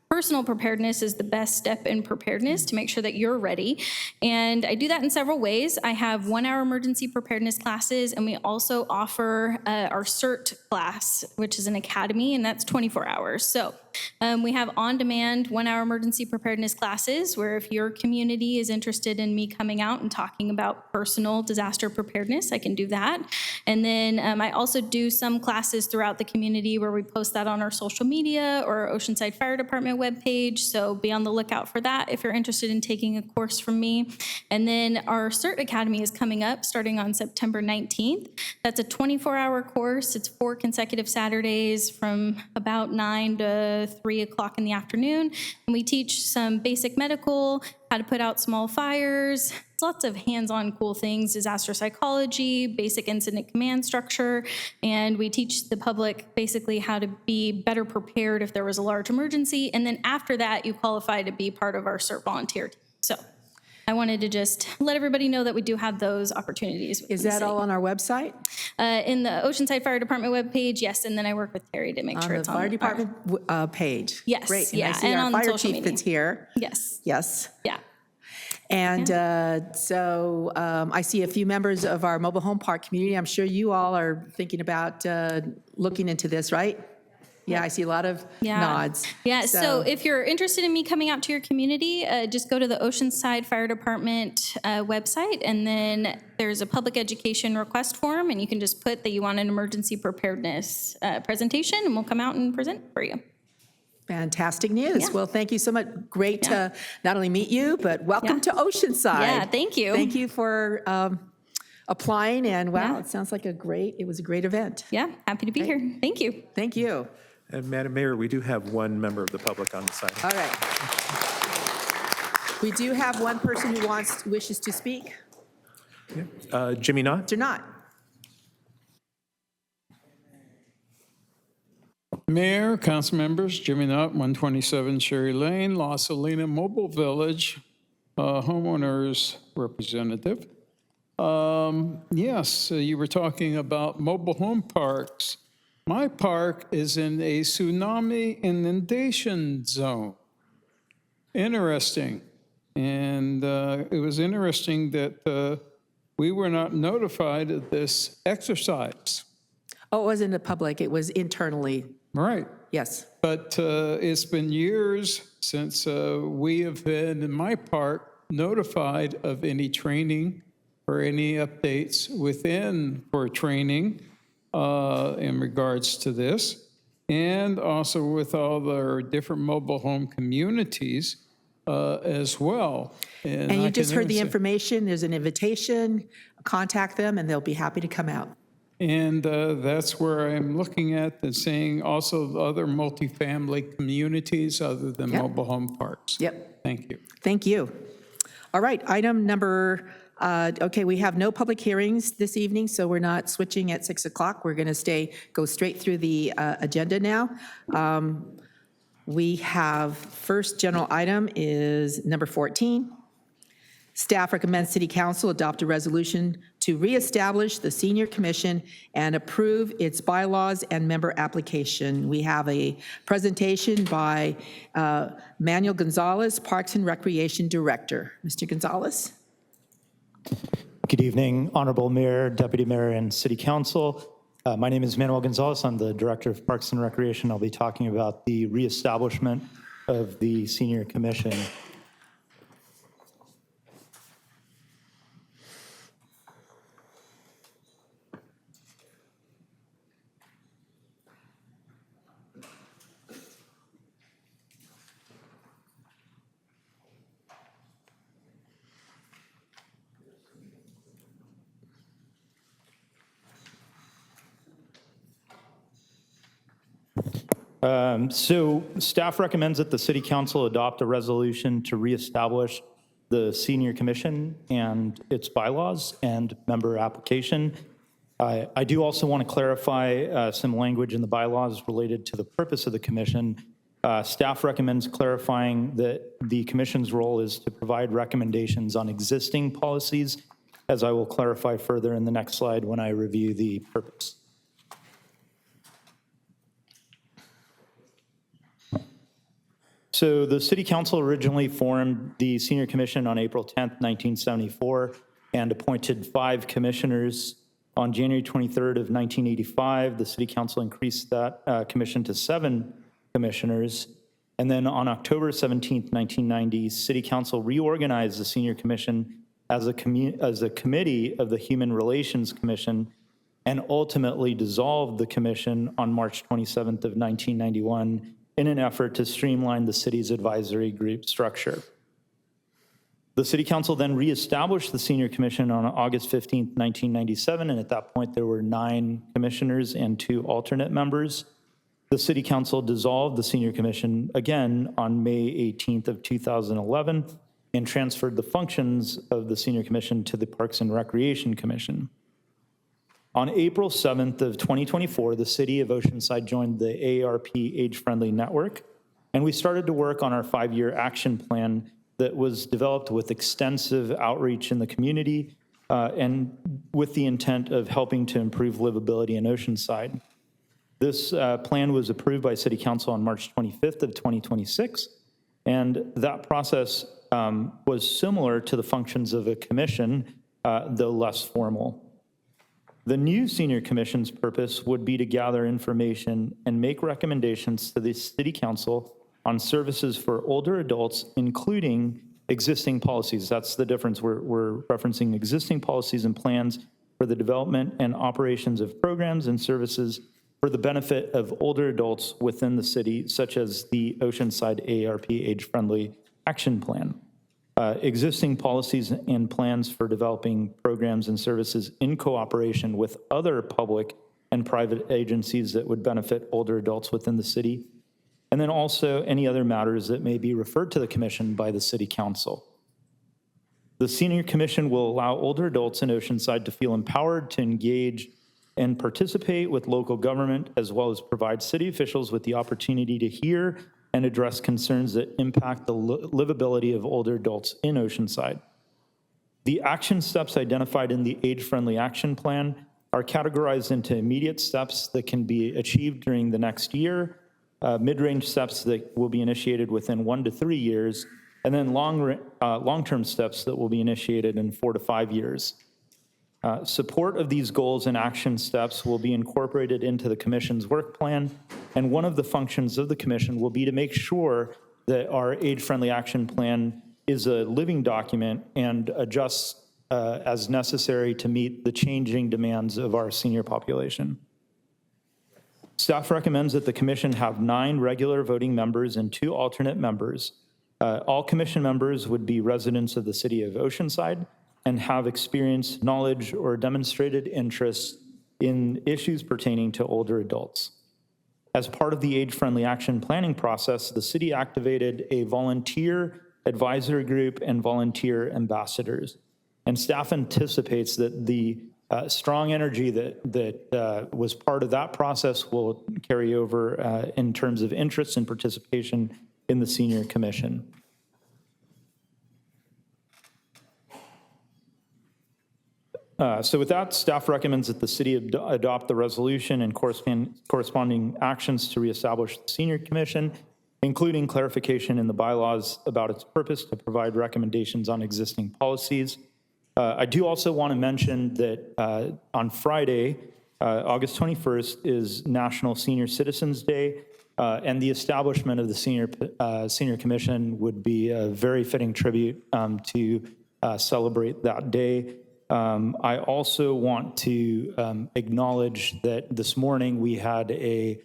Speaker 14: personal preparedness is the best step in preparedness to make sure that you're ready. And I do that in several ways. I have 1-hour emergency preparedness classes, and we also offer our CERT class, which is an academy, and that's 24 hours. So we have on-demand 1-hour emergency preparedness classes, where if your community is interested in me coming out and talking about personal disaster preparedness, I can do that. And then I also do some classes throughout the community where we post that on our social media or our Oceanside Fire Department webpage. So be on the lookout for that if you're interested in taking a course from me. And then our CERT Academy is coming up starting on September 19th. That's a 24-hour course. It's 4 consecutive Saturdays from about 9 to 3 o'clock in the afternoon. And we teach some basic medical, how to put out small fires, lots of hands-on cool things, disaster psychology, basic incident command structure, and we teach the public basically how to be better prepared if there was a large emergency. And then after that, you qualify to be part of our CERT volunteer team. So I wanted to just let everybody know that we do have those opportunities.
Speaker 1: Is that all on our website?
Speaker 14: In the Oceanside Fire Department webpage, yes, and then I work with Terry to make sure it's on
Speaker 1: the fire
Speaker 14: the
Speaker 1: department page?
Speaker 14: Yes,
Speaker 1: Great.
Speaker 14: yeah,
Speaker 1: And I see
Speaker 14: and
Speaker 1: our
Speaker 14: on
Speaker 1: fire
Speaker 14: social
Speaker 1: chief
Speaker 14: media.
Speaker 1: that's here.
Speaker 14: Yes,
Speaker 1: Yes.
Speaker 14: yeah.
Speaker 1: And so I see a few members of our mobile home park community. I'm sure you all are thinking about looking into this, right? Yeah, I see a lot of nods.
Speaker 14: Yeah, so if you're interested in me coming out to your community, just go to the Oceanside Fire Department website, and then there's a public education request form, and you can just put that you want an emergency preparedness presentation, and we'll come out and present for you.
Speaker 1: Fantastic news.
Speaker 14: Yeah.
Speaker 1: Well, thank you so much. Great to not only meet you, but welcome to Oceanside.
Speaker 14: Yeah, thank you.
Speaker 1: Thank you for applying, and wow,
Speaker 14: Yeah.
Speaker 1: it sounds like it was a great event.
Speaker 14: Yeah, happy to be here. Thank you.
Speaker 1: Thank you.
Speaker 2: And Madam Mayor, we do have one member of the public on the side.
Speaker 1: All right. We do have one person who wishes to speak.
Speaker 2: Jimmy Knott?
Speaker 1: Mr. Knott.
Speaker 15: Mayor, council members, Jimmy Knott, 127 Sherry Lane, La Salina Mobile Village, homeowners representative. Yes, you were talking about mobile home parks. My park is in a tsunami inundation zone. Interesting. And it was interesting that we were not notified of this exercise.
Speaker 1: Oh, it wasn't the public, it was internally.
Speaker 15: Right.
Speaker 1: Yes.
Speaker 15: But it's been years since we have been, in my park, notified of any training or any updates for training in regards to this, and also with all the different mobile home communities as well.
Speaker 1: And you just heard the information, there's an invitation, contact them, and they'll be happy to come out.
Speaker 15: And that's where I'm looking at and saying also the other multifamily communities other than mobile home parks.
Speaker 1: Yep.
Speaker 15: Thank you.
Speaker 1: Thank you. All right, item number, okay, we have no public hearings this evening, so we're not switching at 6 o'clock. We're going to go straight through the agenda now. We have first general item is number 14. Staff recommends City Council adopt a resolution to reestablish the Senior Commission and approve its bylaws and member application. We have a presentation by Manuel Gonzalez, Parks and Recreation Director. Mr. Gonzalez.
Speaker 16: Good evening, Honorable Mayor, Deputy Mayor, and City Council. My name is Manuel Gonzalez. I'm the Director of Parks and Recreation. I'll be talking about the reestablishment of the Senior Commission. So staff recommends that the City Council adopt a resolution to reestablish the Senior Commission and its bylaws and member application. I do also want to clarify some language in the bylaws related to the purpose of the commission. Staff recommends clarifying that the commission's role is to provide recommendations on existing policies, as I will clarify further in the next slide when I review the purpose. So the City Council originally formed the Senior Commission on April 10th, 1974, and appointed 5 commissioners. On January 23rd of 1985, the City Council increased that commission to 7 commissioners. And then on October 17th, 1990, City Council reorganized the Senior Commission as a committee of the Human Relations Commission, and ultimately dissolved the commission on March 27th of 1991 in an effort to streamline the city's advisory group structure. The City Council then reestablished the Senior Commission on August 15th, 1997, and at that point there were 9 commissioners and 2 alternate members. The City Council dissolved the Senior Commission again on May 18th of 2011 and transferred the functions of the Senior Commission to the Parks and Recreation Commission. On April 7th of 2024, the City of Oceanside joined the AARP Age-Friendly Network, and we started to work on our 5-year action plan that was developed with extensive outreach in the community and with the intent of helping to improve livability in Oceanside. This plan was approved by City Council on March 25th of 2026, and that process was similar to the functions of a commission, though less formal. The new Senior Commission's purpose would be to gather information and make recommendations to the City Council on services for older adults, including existing policies. That's the difference. We're referencing existing policies and plans for the development and operations of programs and services for the benefit of older adults within the city, such as the Oceanside AARP Age-Friendly Action Plan. Existing policies and plans for developing programs and services in cooperation with other public and private agencies that would benefit older adults within the city, and then also any other matters that may be referred to the commission by the City Council. The Senior Commission will allow older adults in Oceanside to feel empowered to engage and participate with local government, as well as provide city officials with the opportunity to hear and address concerns that impact the livability of older adults in Oceanside. The action steps identified in the Age-Friendly Action Plan are categorized into immediate steps that can be achieved during the next year, mid-range steps that will be initiated within 1 to 3 years, and then long-term steps that will be initiated in 4 to 5 years. Support of these goals and action steps will be incorporated into the Commission's work plan, and one of the functions of the Commission will be to make sure that our Age-Friendly Action Plan is a living document and adjusts as necessary to meet the changing demands of our senior population. Staff recommends that the Commission have 9 regular voting members and 2 alternate members. All Commission members would be residents of the City of Oceanside and have experience, knowledge, or demonstrated interest in issues pertaining to older adults. As part of the Age-Friendly Action planning process, the city activated a volunteer advisory group and volunteer ambassadors. And staff anticipates that the strong energy that was part of that process will carry over in terms of interest and participation in the Senior Commission. So with that, staff recommends that the city adopt the resolution and corresponding actions to reestablish the Senior Commission, including clarification in the bylaws about its purpose to provide recommendations on existing policies. I do also want to mention that on Friday, August 21st, is National Senior Citizens Day, and the establishment of the Senior Commission would be a very fitting tribute to celebrate that day. I also want to acknowledge that this morning we had a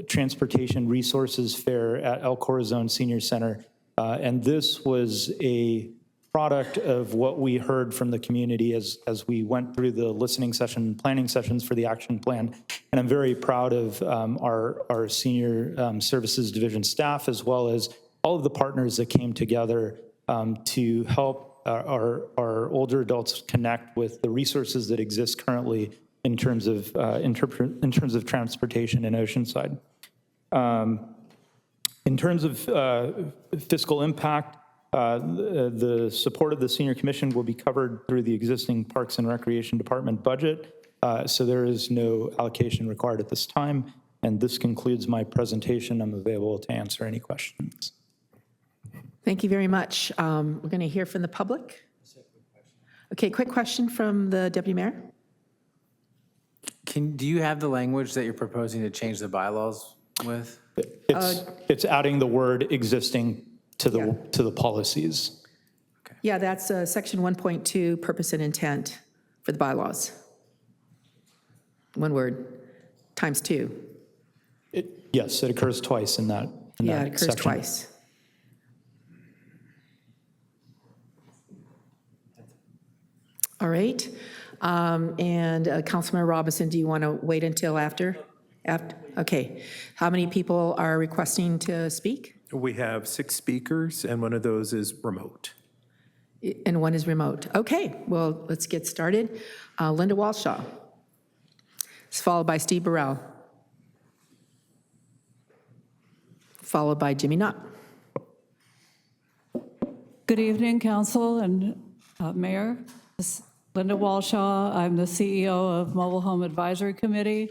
Speaker 16: transportation resources fair at El Corazon Senior Center, and this was a product of what we heard from the community as we went through the listening session, planning sessions for the action plan. And I'm very proud of our senior services division staff, as well as all of the partners that came together to help our older adults connect with the resources that exist currently in terms of transportation in Oceanside. In terms of fiscal impact, the support of the Senior Commission will be covered through the existing Parks and Recreation Department budget, so there is no allocation required at this time. And this concludes my presentation. I'm available to answer any questions.
Speaker 1: Thank you very much. We're going to hear from the public. Okay, quick question from the Deputy Mayor.
Speaker 11: Do you have the language that you're proposing to change the bylaws with?
Speaker 16: It's adding the word existing to the policies.
Speaker 1: Yeah, that's section 1.2, purpose and intent for the bylaws. One word, times two.
Speaker 16: Yes, it occurs twice in that.
Speaker 1: Yeah, it occurs
Speaker 16: section.
Speaker 1: twice. All right. And Councilman Robinson, do you want to wait until after? Okay. How many people are requesting to speak?
Speaker 2: We have 6 speakers, and one of those is remote.
Speaker 1: And one is remote. Okay, well, let's get started. Linda Walshaw. It's followed by Steve Burrell. Followed by Jimmy Knott.
Speaker 17: Good evening, Council and Mayor. This is Linda Walshaw. I'm the CEO of Mobile Home Advisory Committee.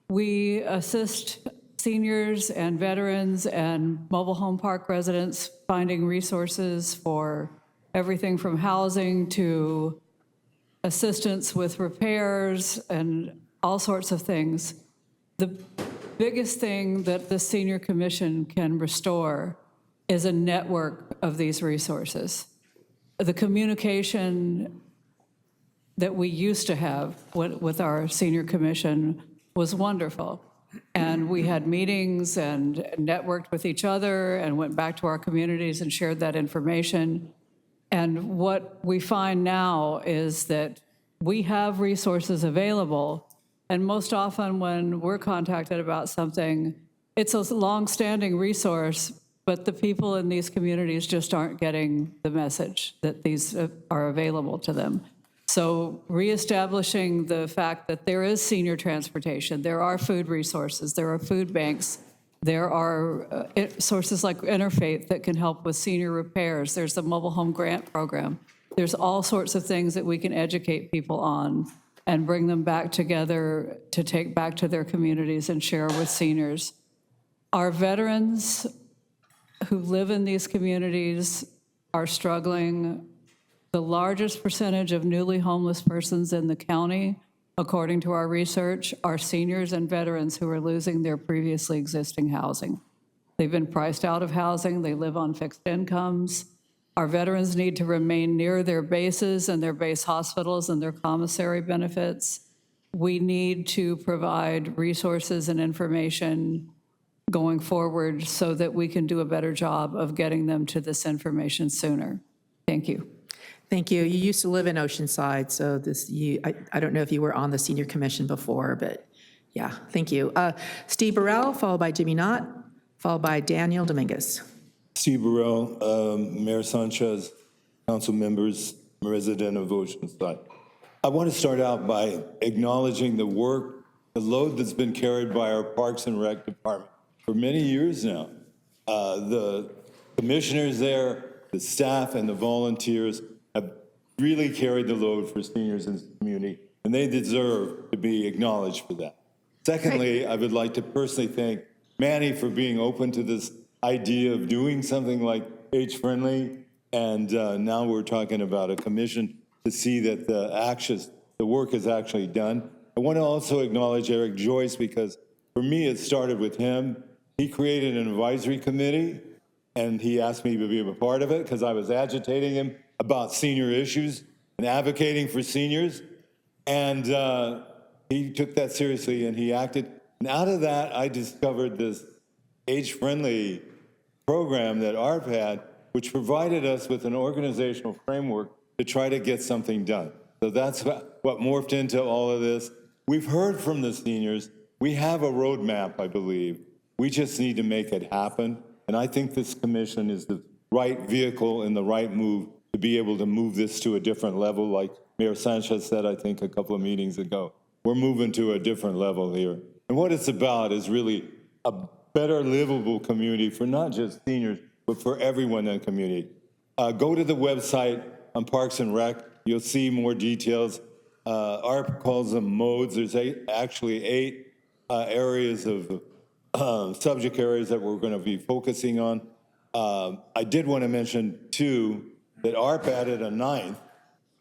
Speaker 17: We assist seniors and veterans and mobile home park residents finding resources for everything from housing to assistance with repairs and all sorts of things. The biggest thing that the Senior Commission can restore is a network of these resources. The communication that we used to have with our Senior Commission was wonderful. And we had meetings and networked with each other and went back to our communities and shared that information. And what we find now is that we have resources available. And most often when we're contacted about something, it's a long-standing resource, but the people in these communities just aren't getting the message that these are available to them. So reestablishing the fact that there is senior transportation, there are food resources, there are food banks, there are sources like Interfaith that can help with senior repairs, there's the mobile home grant program. There's all sorts of things that we can educate people on and bring them back together to take back to their communities and share with seniors. Our veterans who live in these communities are struggling. The largest percentage of newly homeless persons in the county, according to our research, are seniors and veterans who are losing their previously existing housing. They've been priced out of housing, they live on fixed incomes. Our veterans need to remain near their bases and their base hospitals and their commissary benefits. We need to provide resources and information going forward so that we can do a better job of getting them to this information sooner. Thank you.
Speaker 1: Thank you. You used to live in Oceanside, so I don't know if you were on the Senior Commission before, but yeah, thank you. Steve Burrell, followed by Jimmy Knott, followed by Daniel Dominguez.
Speaker 18: Steve Burrell, Mayor Sanchez, council members, resident of Oceanside. I want to start out by acknowledging the work, the load that's been carried by our Parks and Rec Department for many years now. The commissioners there, the staff, and the volunteers have really carried the load for seniors in the community, and they deserve to be acknowledged for that. Secondly, I would like to personally thank Manny for being open to this idea of doing something like age-friendly, and now we're talking about a commission to see that the work is actually done. I want to also acknowledge Eric Joyce, because for me it started with him. He created an advisory committee, and he asked me to be a part of it because I was agitating him about senior issues and advocating for seniors. And he took that seriously and he acted. And out of that, I discovered this age-friendly program that ARP had, which provided us with an organizational framework to try to get something done. So that's what morphed into all of this. We've heard from the seniors. We have a roadmap, I believe. We just need to make it happen. And I think this commission is the right vehicle and the right move to be able to move this to a different level. Like Mayor Sanchez said, I think a couple of meetings ago, we're moving to a different level here. And what it's about is really a better livable community for not just seniors, but for everyone in the community. Go to the website on Parks and Rec. You'll see more details. ARP calls them modes. There's actually 8 areas of subject areas that we're going to be focusing on. I did want to mention, too, that ARP added a 9th,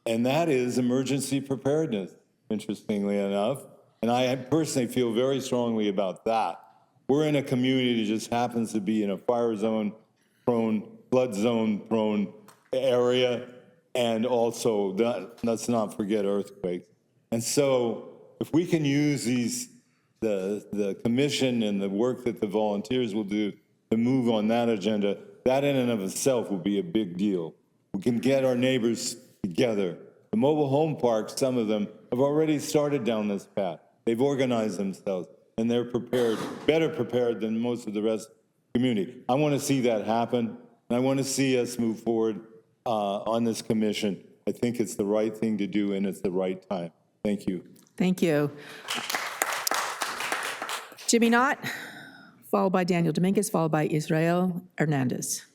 Speaker 18: and that is emergency preparedness, interestingly enough. And I personally feel very strongly about that. We're in a community that just happens to be in a fire zone prone, flood zone prone area, and also, let's not forget earthquakes. And so if we can use the commission and the work that the volunteers will do to move on that agenda, that in and of itself will be a big deal. We can get our neighbors together. The mobile home parks, some of them, have already started down this path. They've organized themselves, and they're prepared, better prepared than most of the rest of the community. I want to see that happen, and I want to see us move forward on this commission. I think it's the right thing to do, and it's the right time. Thank you.
Speaker 1: Thank you. Jimmy Knott, followed by Daniel Dominguez, followed by Israel Hernandez.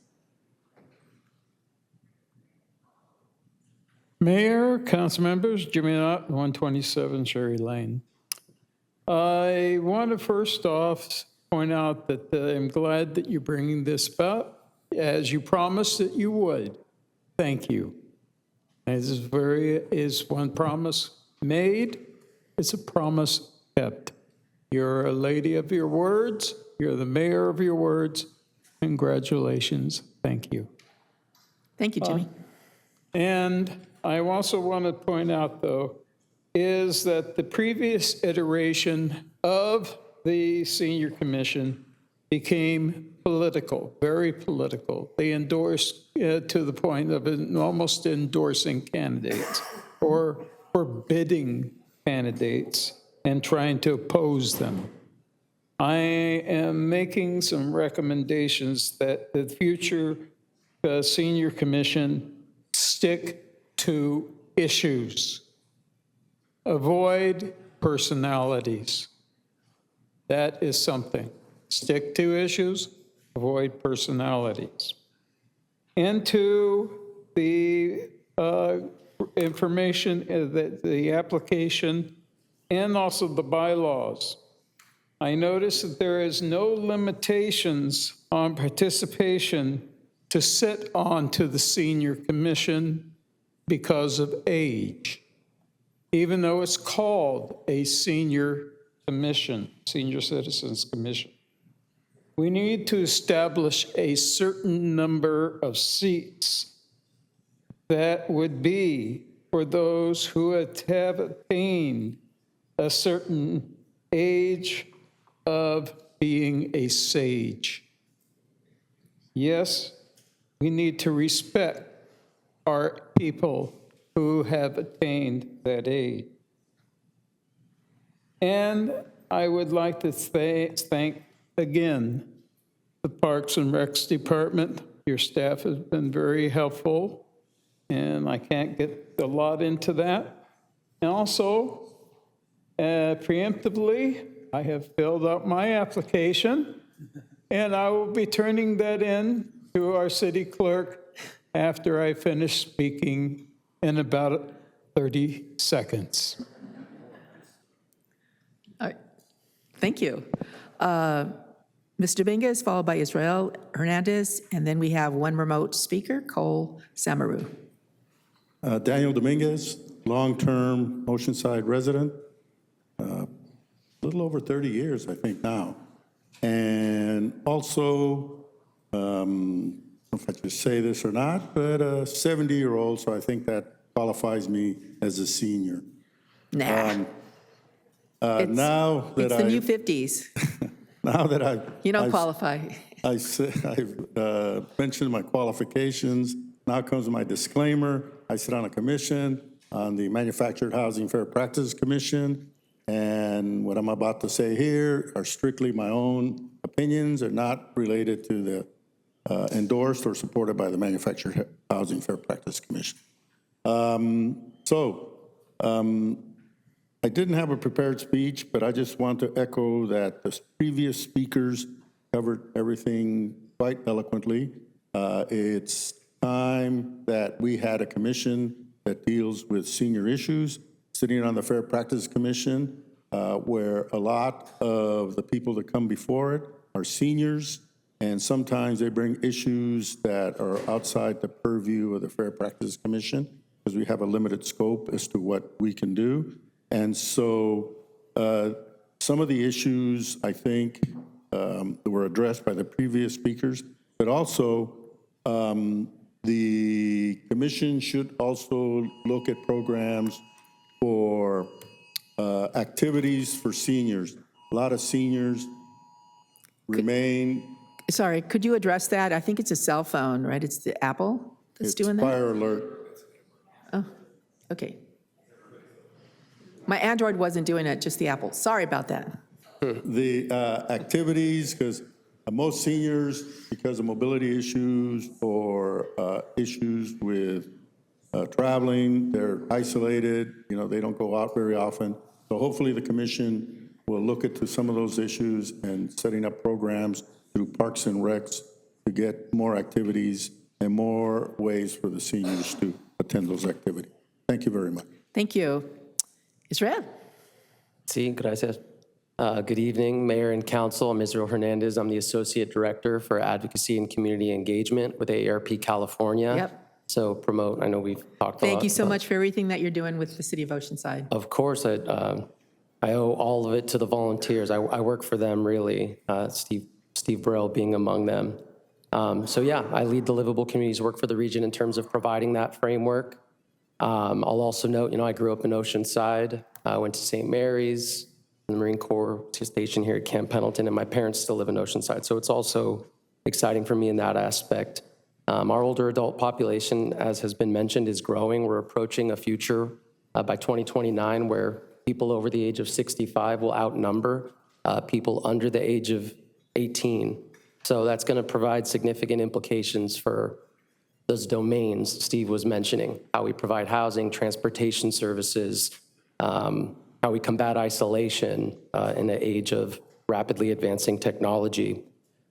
Speaker 15: Mayor, council members, Jimmy Knott, 127 Sherry Lane. I want to first off point out that I'm glad that you're bringing this about, as you promised that you would. Thank you. This is one promise made, it's a promise kept. You're a lady of your words, you're the mayor of your words. Congratulations, thank you.
Speaker 1: Thank you, Jimmy.
Speaker 15: And I also want to point out, though, is that the previous iteration of the senior commission became political, very political. They endorsed to the point of almost endorsing candidates or forbidding candidates and trying to oppose them. I am making some recommendations that the future senior commission stick to issues. Avoid personalities. That is something. Stick to issues, avoid personalities. And to the information, the application, and also the bylaws. I notice that there is no limitations on participation to sit on to the senior commission because of age, even though it's called a senior commission, senior citizens commission. We need to establish a certain number of seats that would be for those who have attained a certain age of being a sage. Yes, we need to respect our people who have attained that age. And I would like to thank again the Parks and Recs Department. Your staff has been very helpful, and I can't get a lot into that. And also, preemptively, I have filled out my application, and I will be turning that in to our city clerk after I finish speaking in about 30 seconds.
Speaker 1: Thank you. Mr. Dominguez, followed by Israel Hernandez, and then we have one remote speaker, Cole Samaru.
Speaker 19: Daniel Dominguez, long-term Oceanside resident, a little over 30 years, I think now. And also, I don't know if I should say this or not, but a 70-year-old, so I think that qualifies me as a senior.
Speaker 1: Nah.
Speaker 19: Now that
Speaker 1: it's the new 50s.
Speaker 19: Now that
Speaker 1: You don't qualify.
Speaker 19: I've mentioned my qualifications. Now comes my disclaimer. I sit on a commission, on the Manufactured Housing Fair Practices Commission, and what I'm about to say here are strictly my own opinions, are not related to the endorsed or supported by the Manufactured Housing Fair Practice Commission. I didn't have a prepared speech, but I just want to echo that the previous speakers covered everything quite eloquently. It's time that we had a commission that deals with senior issues, sitting on the Fair Practice Commission, where a lot of the people that come before it are seniors, and sometimes they bring issues that are outside the purview of the Fair Practice Commission, because we have a limited scope as to what we can do. And so some of the issues, I think, were addressed by the previous speakers, but also the commission should also look at programs for activities for seniors. A lot of seniors remain.
Speaker 1: Sorry, could you address that? I think it's a cell phone, right? It's the Apple that's doing that?
Speaker 19: Fire alert.
Speaker 1: Oh, okay. My Android wasn't doing it, just the Apple. Sorry about that.
Speaker 19: The activities, because most seniors, because of mobility issues or issues with traveling, they're isolated, they don't go out very often. So hopefully the commission will look into some of those issues and setting up programs through Parks and Recs to get more activities and more ways for the seniors to attend those activities. Thank you very much.
Speaker 1: Thank you. Israel.
Speaker 20: Sí, gracias. Good evening, Mayor and Council. I'm Israel Hernandez. I'm the Associate Director for Advocacy and Community Engagement with AARP California.
Speaker 1: Yep.
Speaker 20: So promote, I know we've talked a lot.
Speaker 1: Thank you so much for everything that you're doing with the City of Oceanside.
Speaker 20: Of course, I owe all of it to the volunteers. I work for them, really, Steve Burrell being among them. So yeah, I lead the Livable Communities work for the region in terms of providing that framework. I'll also note, I grew up in Oceanside. I went to St. Mary's, the Marine Corps station here at Camp Pendleton, and my parents still live in Oceanside. So it's also exciting for me in that aspect. Our older adult population, as has been mentioned, is growing. We're approaching a future by 2029 where people over the age of 65 will outnumber people under the age of 18. So that's going to provide significant implications for those domains Steve was mentioning, how we provide housing, transportation services, how we combat isolation in the age of rapidly advancing technology.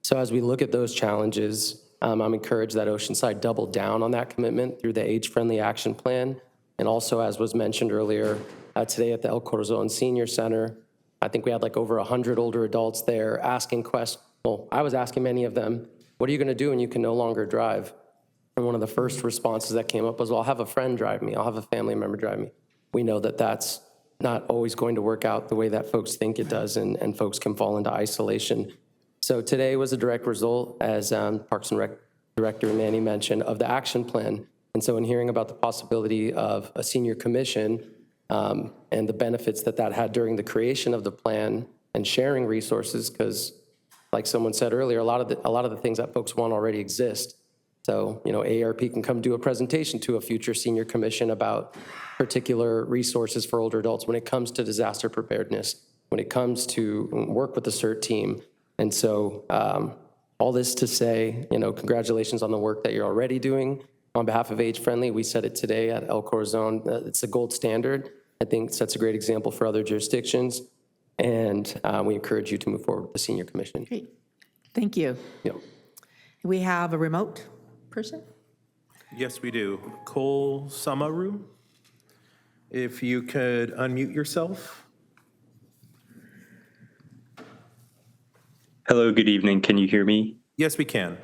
Speaker 20: So as we look at those challenges, I'm encouraged that Oceanside doubled down on that commitment through the age-friendly action plan. And also, as was mentioned earlier, today at the El Corazon Senior Center, I think we had like over 100 older adults there asking questions. Well, I was asking many of them, what are you going to do when you can no longer drive? And one of the first responses that came up was, well, I'll have a friend drive me. I'll have a family member drive me. We know that that's not always going to work out the way that folks think it does, and folks can fall into isolation. So today was a direct result, as Parks and Rec Director Manny mentioned, of the action plan. And so in hearing about the possibility of a senior commission and the benefits that that had during the creation of the plan and sharing resources, because like someone said earlier, a lot of the things that folks want already exist. So, AARP can come do a presentation to a future senior commission about particular resources for older adults when it comes to disaster preparedness, when it comes to work with the CERT team. And so all this to say, congratulations on the work that you're already doing. On behalf of Age Friendly, we said it today at El Corazon. It's a gold standard. I think sets a great example for other jurisdictions. And we encourage you to move forward with the senior commission.
Speaker 1: Great. Thank you.
Speaker 20: Yep.
Speaker 1: We have a remote person?
Speaker 2: Yes, we do. Cole Samaru, if you could unmute yourself.
Speaker 21: Hello, good evening. Can you hear me?
Speaker 2: Yes, we can.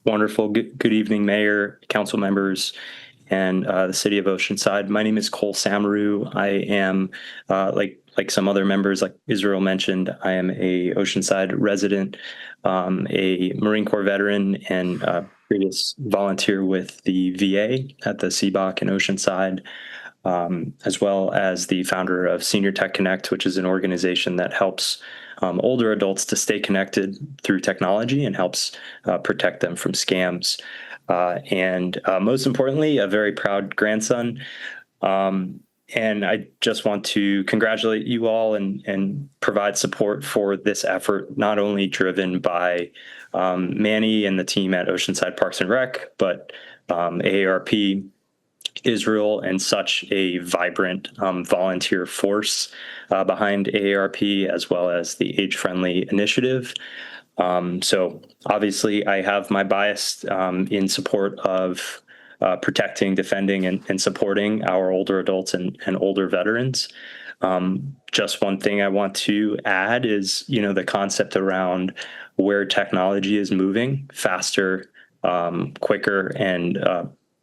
Speaker 21: Wonderful. Good evening, Mayor, council members, and the City of Oceanside. My name is Cole Samaru. I am, like some other members, like Israel mentioned, I am a Oceanside resident, a Marine Corps veteran, and previous volunteer with the VA at the CBOC in Oceanside. as well as the founder of Senior Tech Connect, which is an organization that helps older adults to stay connected through technology and helps protect them from scams. And most importantly, a very proud grandson. And I just want to congratulate you all and provide support for this effort, not only driven by Manny and the team at Oceanside Parks and Rec, but AARP, Israel, and such a vibrant volunteer force behind AARP, as well as the Age Friendly Initiative. So obviously I have my bias in support of protecting, defending, and supporting our older adults and older veterans. Just one thing I want to add is, the concept around where technology is moving faster, quicker, and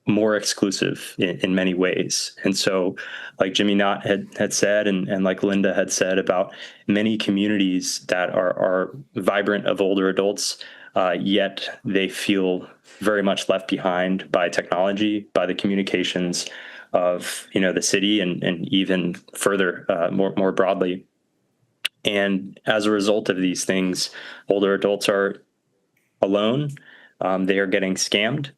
Speaker 21: more exclusive in many ways. And so, like Jimmy Knott had said, and like Linda had said about many communities that are vibrant of older adults, yet they feel very much left behind by technology, by the communications of the city, and even further, more broadly. And as a result of these things, older adults are alone. They are getting scammed.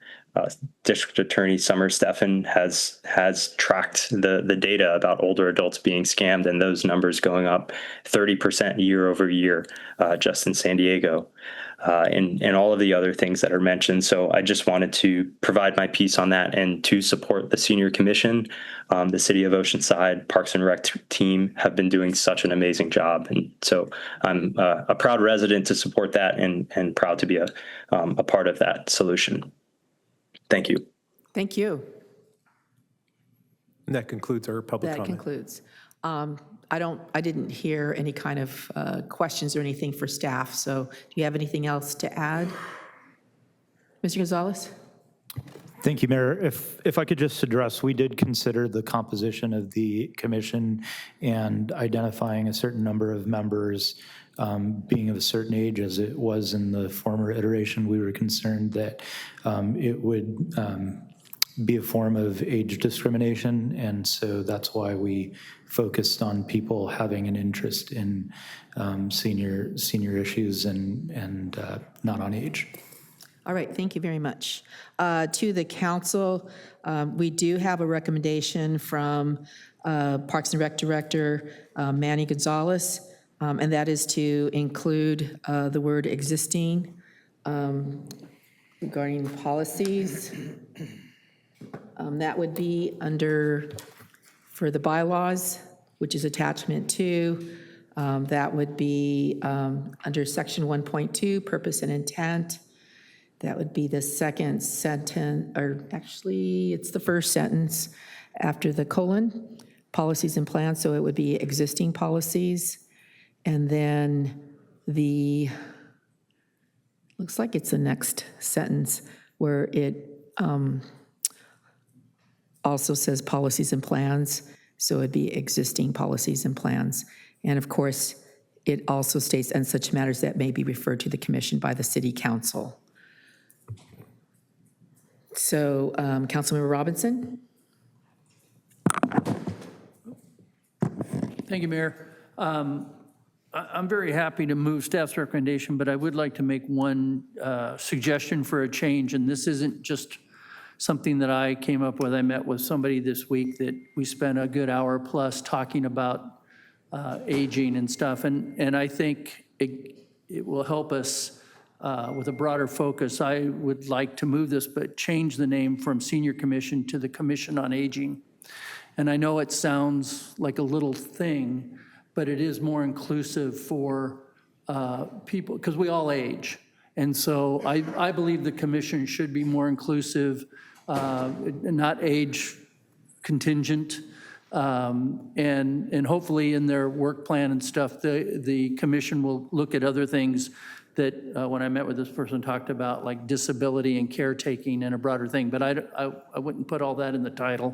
Speaker 21: District Attorney Summer Steffen has tracked the data about older adults being scammed, and those numbers going up 30% year over year just in San Diego, and all of the other things that are mentioned. So I just wanted to provide my piece on that and to support the Senior Commission. The City of Oceanside Parks and Rec team have been doing such an amazing job, and so I'm a proud resident to support that and proud to be a part of that solution. Thank you.
Speaker 1: Thank you.
Speaker 2: And that concludes our public comment.
Speaker 1: That concludes. I didn't hear any kind of questions or anything for staff, so do you have anything else to add? Mr. Gonzalez?
Speaker 16: Thank you, Mayor. If I could just address, we did consider the composition of the commission and identifying a certain number of members being of a certain age, as it was in the former iteration. We were concerned that it would be a form of age discrimination, and so that's why we focused on people having an interest in senior issues and not on age.
Speaker 1: All right, thank you very much. To the council, we do have a recommendation from Parks and Rec Director Manny Gonzalez, and that is to include the word existing regarding policies. That would be for the bylaws, which is attachment 2. That would be under section 1.2, purpose and intent. That would be the second sentence, or actually, it's the first sentence after the colon, policies and plans, so it would be existing policies. And then looks like it's the next sentence where it also says policies and plans, so it'd be existing policies and plans. And of course, it also states, and such matters that may be referred to the commission by the city council. So, Councilmember Robinson?
Speaker 15: Thank you, Mayor. I'm very happy to move staff's recommendation, but I would like to make one suggestion for a change, and this isn't just something that I came up with. I met with somebody this week that we spent a good hour plus talking about aging and stuff, and I think it will help us with a broader focus. I would like to move this, but change the name from Senior Commission to the Commission on Aging. And I know it sounds like a little thing, but it is more inclusive for people, because we all age. And so I believe the commission should be more inclusive, not age contingent. And hopefully in their work plan and stuff, the commission will look at other things that when I met with this person talked about, like disability and caretaking and a broader thing. But I wouldn't put all that in the title.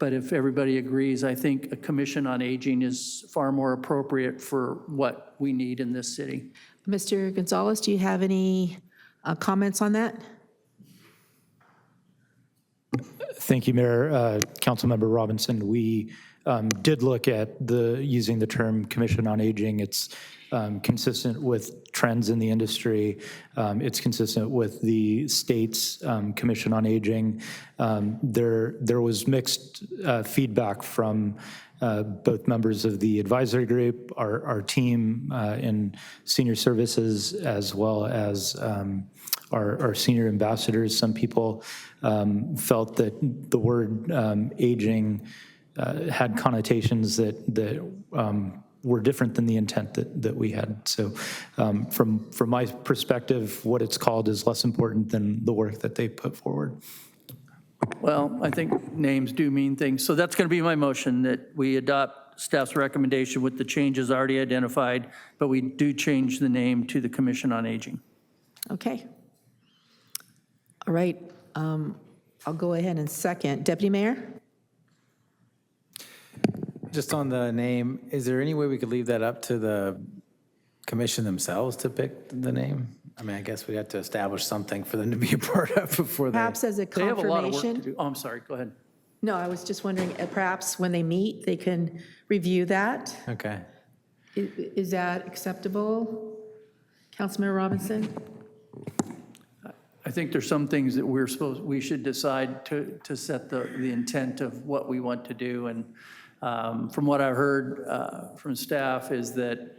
Speaker 15: But if everybody agrees, I think a commission on aging is far more appropriate for what we need in this city.
Speaker 1: Mr. Gonzalez, do you have any comments on that?
Speaker 16: Thank you, Mayor. Councilmember Robinson, we did look at using the term Commission on Aging. It's consistent with trends in the industry. It's consistent with the state's Commission on Aging. There was mixed feedback from both members of the advisory group, our team in senior services, as well as our senior ambassadors. Some people felt that the word aging had connotations that were different than the intent that we had. So from my perspective, what it's called is less important than the work that they put forward.
Speaker 4: Well, I think names do mean things. So that's going to be my motion, that we adopt staff's recommendation with the changes already identified, but we do change the name to the Commission on Aging.
Speaker 1: Okay. All right. I'll go ahead and second. Deputy Mayor?
Speaker 11: Just on the name, is there any way we could leave that up to the commission themselves to pick the name? I mean, I guess we have to establish something for them to be a part of before they.
Speaker 1: Perhaps as a
Speaker 4: They have a lot of work to
Speaker 1: confirmation?
Speaker 4: do. Oh, I'm sorry, go ahead.
Speaker 1: No, I was just wondering, perhaps when they meet, they can review that.
Speaker 11: Okay.
Speaker 1: Is that acceptable? Councilmember Robinson?
Speaker 4: I think there's some things that we should decide to set the intent of what we want to do. And from what I've heard from staff is that,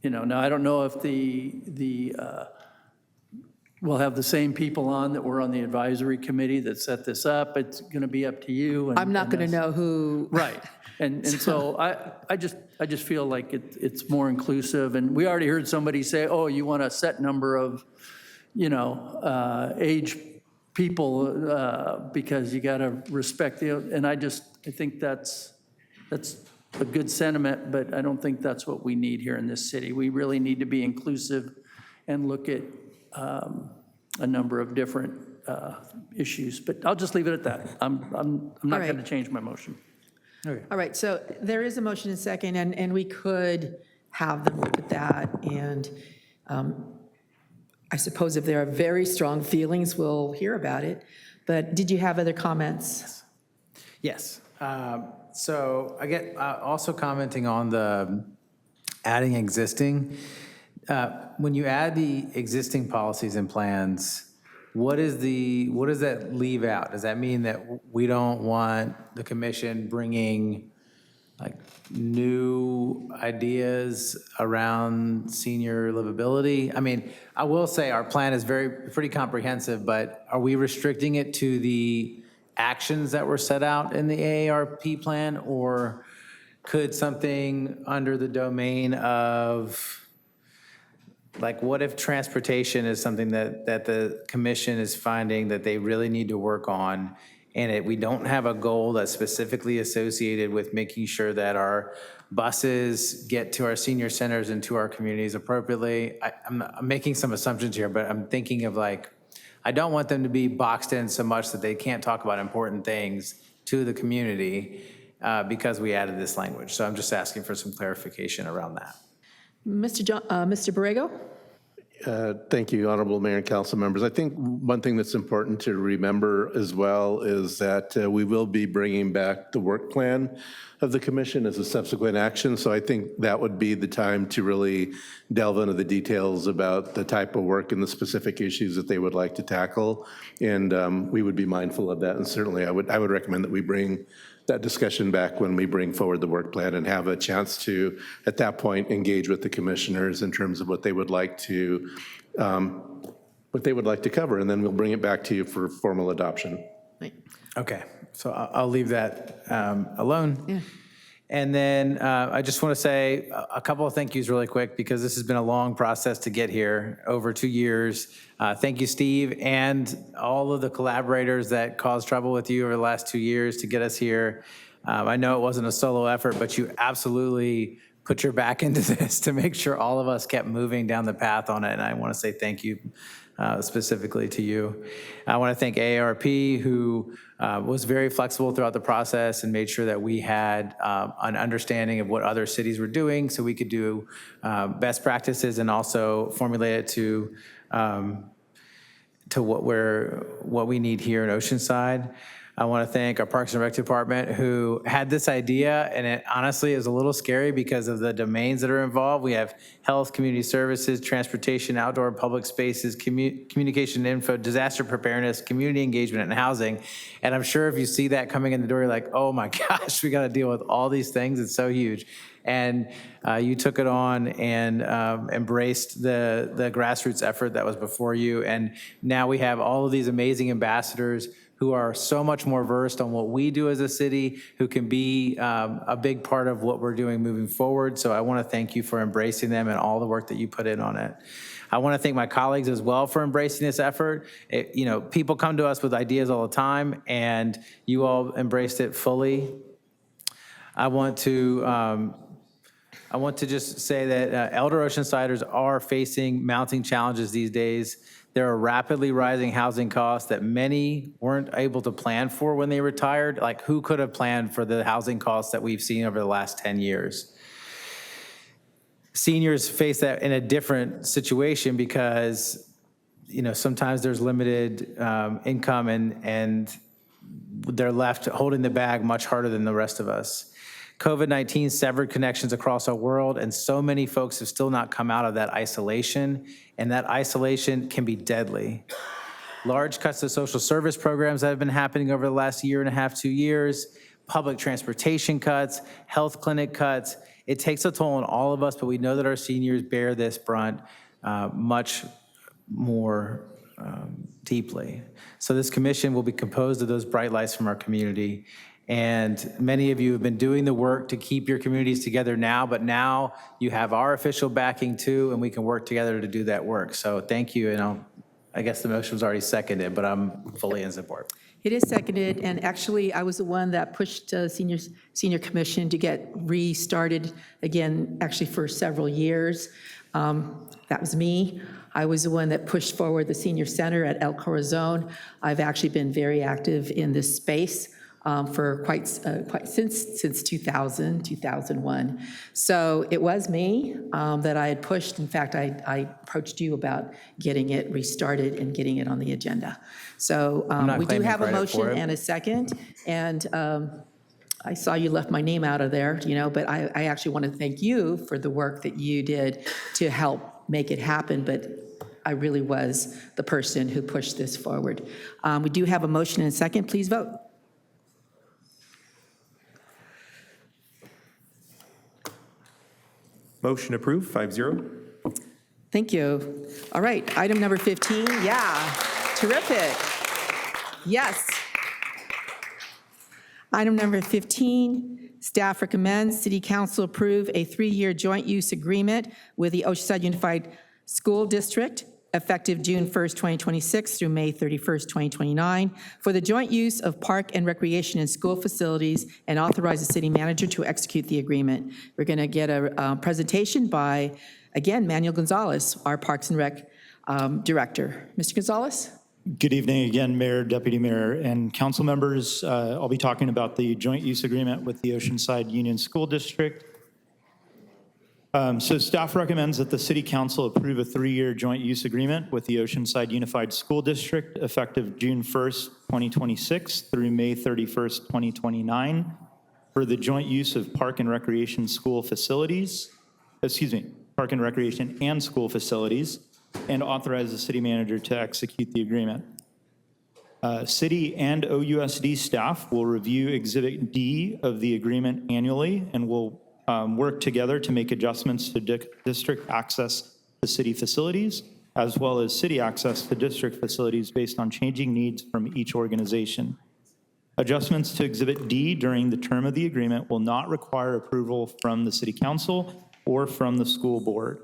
Speaker 4: now I don't know if we'll have the same people on that were on the advisory committee that set this up. It's going to be up to you.
Speaker 1: I'm not going to know who.
Speaker 4: Right. And so I just feel like it's more inclusive. And we already heard somebody say, oh, you want a set number of, age people because you got to respect and I think that's a good sentiment, but I don't think that's what we need here in this city. We really need to be inclusive and look at a number of different issues, but I'll just leave it at that. I'm not going to change my motion.
Speaker 1: All right, so there is a motion and second, and we could have them look at that, and I suppose if there are very strong feelings, we'll hear about it. But did you have other comments?
Speaker 11: Yes. So I get also commenting on the adding existing. When you add the existing policies and plans, what does that leave out? Does that mean that we don't want the commission bringing like new ideas around senior livability? I mean, I will say our plan is pretty comprehensive, but are we restricting it to the actions that were set out in the AARP plan, or could something under the domain of, like, what if transportation is something that the commission is finding that they really need to work on, and we don't have a goal that's specifically associated with making sure that our buses get to our senior centers and to our communities appropriately? I'm making some assumptions here, but I'm thinking of like, I don't want them to be boxed in so much that they can't talk about important things to the community because we added this language. So I'm just asking for some clarification around that.
Speaker 1: Mr. Borrego?
Speaker 13: Thank you, Honorable Mayor and Council members. I think one thing that's important to remember as well is that we will be bringing back the work plan of the commission as a subsequent action. So I think that would be the time to really delve into the details about the type of work and the specific issues that they would like to tackle. And we would be mindful of that. And certainly I would recommend that we bring that discussion back when we bring forward the work plan and have a chance to, at that point, engage with the commissioners in terms of what they would like to cover, and then we'll bring it back to you for formal adoption.
Speaker 11: Okay, so I'll leave that alone. Yeah. And then I just want to say a couple of thank yous really quick, because this has been a long process to get here, over 2 years. Thank you, Steve, and all of the collaborators that caused trouble with you over the last 2 years to get us here. I know it wasn't a solo effort, but you absolutely put your back into this to make sure all of us kept moving down the path on it, and I want to say thank you specifically to you. I want to thank AARP, who was very flexible throughout the process and made sure that we had an understanding of what other cities were doing so we could do best practices and also formulate it to to what we need here in Oceanside. I want to thank our Parks and Rec department who had this idea, and it honestly is a little scary because of the domains that are involved. We have health, community services, transportation, outdoor and public spaces, communication info, disaster preparedness, community engagement, and housing. And I'm sure if you see that coming in the door, you're like, oh my gosh, we got to deal with all these things. It's so huge. And you took it on and embraced the grassroots effort that was before you. And now we have all of these amazing ambassadors who are so much more versed on what we do as a city, who can be a big part of what we're doing moving forward. So I want to thank you for embracing them and all the work that you put in on it. I want to thank my colleagues as well for embracing this effort. People come to us with ideas all the time, and you all embraced it fully. I want to just say that elder Oceansiders are facing mounting challenges these days. There are rapidly rising housing costs that many weren't able to plan for when they retired. Like, who could have planned for the housing costs that we've seen over the last 10 years? Seniors face that in a different situation because, sometimes there's limited income and they're left holding the bag much harder than the rest of us. COVID-19 severed connections across our world, and so many folks have still not come out of that isolation, and that isolation can be deadly. Large cuts to social service programs that have been happening over the last year and a half, 2 years, public transportation cuts, health clinic cuts. It takes a toll on all of us, but we know that our seniors bear this brunt much more deeply. So this commission will be composed of those bright lights from our community. And many of you have been doing the work to keep your communities together now, but now you have our official backing too, and we can work together to do that work. So thank you, and I guess the motion was already seconded, but I'm fully in support.
Speaker 1: It is seconded, and actually, I was the one that pushed Senior Commission to get restarted again, actually for several years. That was me. I was the one that pushed forward the Senior Center at El Corazon. I've actually been very active in this space for quite since 2000, 2001. So it was me that I had pushed. In fact, I approached you about getting it restarted and getting it on the agenda. So we do have a motion and a second, and I saw you left my name out of there, but I actually want to thank you for the work that you did to help make it happen, but I really was the person who pushed this forward. We do have a motion and a second. Please vote.
Speaker 2: Motion approved, 5-0.
Speaker 1: Thank you. All right, item number 15. Yeah, terrific. Yes. Item number 15, staff recommends City Council approve a 3-year joint use agreement with the Oceanside Unified School District effective June 1st, 2026 through May 31st, 2029 for the joint use of park and recreation and school facilities, and authorize the city manager to execute the agreement. We're going to get a presentation by, again, Manuel Gonzalez, our Parks and Rec Director. Mr. Gonzalez?
Speaker 16: Good evening again, Mayor, Deputy Mayor, and council members. I'll be talking about the joint use agreement with the Oceanside Union School District. So staff recommends that the City Council approve a 3-year joint use agreement with the Oceanside Unified School District effective June 1st, 2026 through May 31st, 2029 for the joint use of park and recreation school facilities, park and recreation and school facilities, and authorize the city manager to execute the agreement. City and OUSD staff will review Exhibit D of the agreement annually and will work together to make adjustments to district access to city facilities, as well as city access to district facilities based on changing needs from each organization. Adjustments to Exhibit D during the term of the agreement will not require approval from the City Council or from the school board.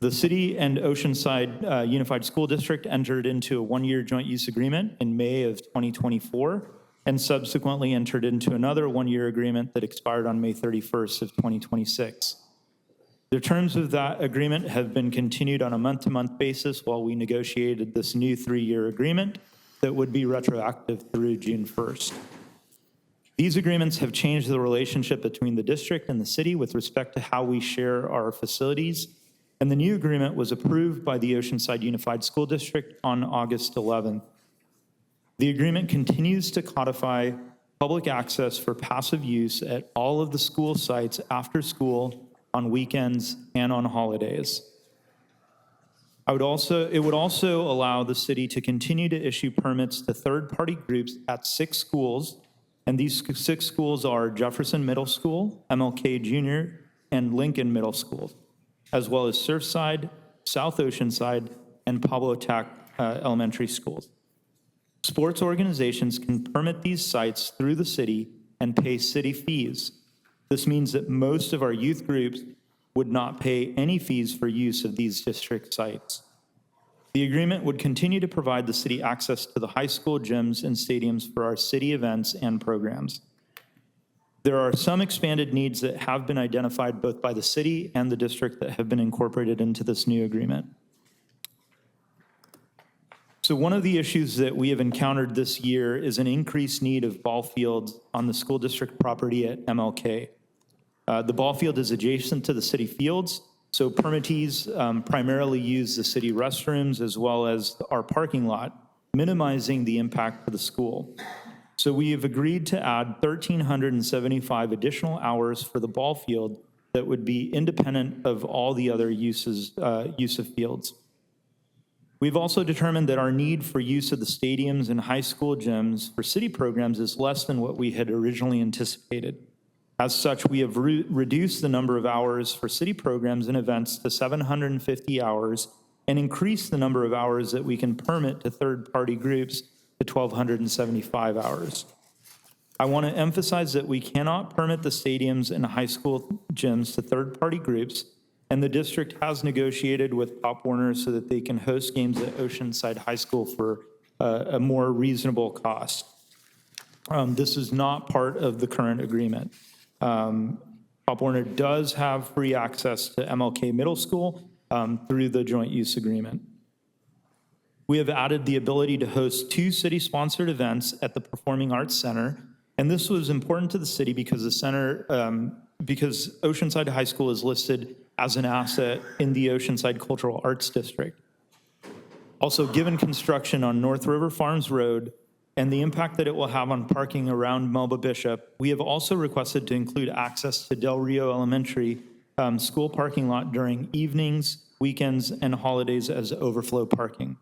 Speaker 16: The City and Oceanside Unified School District entered into a 1-year joint use agreement in May of 2024 and subsequently entered into another 1-year agreement that expired on May 31st of 2026. The terms of that agreement have been continued on a month-to-month basis while we negotiated this new 3-year agreement that would be retroactive through June 1st. These agreements have changed the relationship between the district and the city with respect to how we share our facilities and the new agreement was approved by the Oceanside Unified School District on August 11th. The agreement continues to codify public access for passive use at all of the school sites after school, on weekends, and on holidays. It would also allow the city to continue to issue permits to third-party groups at 6 schools, and these 6 schools are Jefferson Middle School, MLK Junior, and Lincoln Middle School, as well as Surfside, South Oceanside, and Pablo Tac Elementary Schools. Sports organizations can permit these sites through the city and pay city fees. This means that most of our youth groups would not pay any fees for use of these district sites. The agreement would continue to provide the city access to the high school gyms and stadiums for our city events and programs. There are some expanded needs that have been identified both by the city and the district that have been incorporated into this new agreement. So one of the issues that we have encountered this year is an increased need of ball fields on the school district property at MLK. The ball field is adjacent to the city fields, so permittees primarily use the city restrooms as well as our parking lot, minimizing the impact for the school. So we have agreed to add 1,375 additional hours for the ball field that would be independent of all the other use of fields. We've also determined that our need for use of the stadiums and high school gyms for city programs is less than what we had originally anticipated. As such, we have reduced the number of hours for city programs and events to 750 hours and increased the number of hours that we can permit to third-party groups to 1,275 hours. I want to emphasize that we cannot permit the stadiums and high school gyms to third-party groups, and the district has negotiated with Pop Warner so that they can host games at Oceanside High School for a more reasonable cost. This is not part of the current agreement. Pop Warner does have free access to MLK Middle School through the joint use agreement. We have added the ability to host 2 city-sponsored events at the Performing Arts Center, and this was important to the city because the center, because Oceanside High School is listed as an asset in the Oceanside Cultural Arts District. Also, given construction on North River Farms Road and the impact that it will have on parking around Melba Bishop, we have also requested to include access to Del Rio Elementary school parking lot during evenings, weekends, and holidays as overflow parking.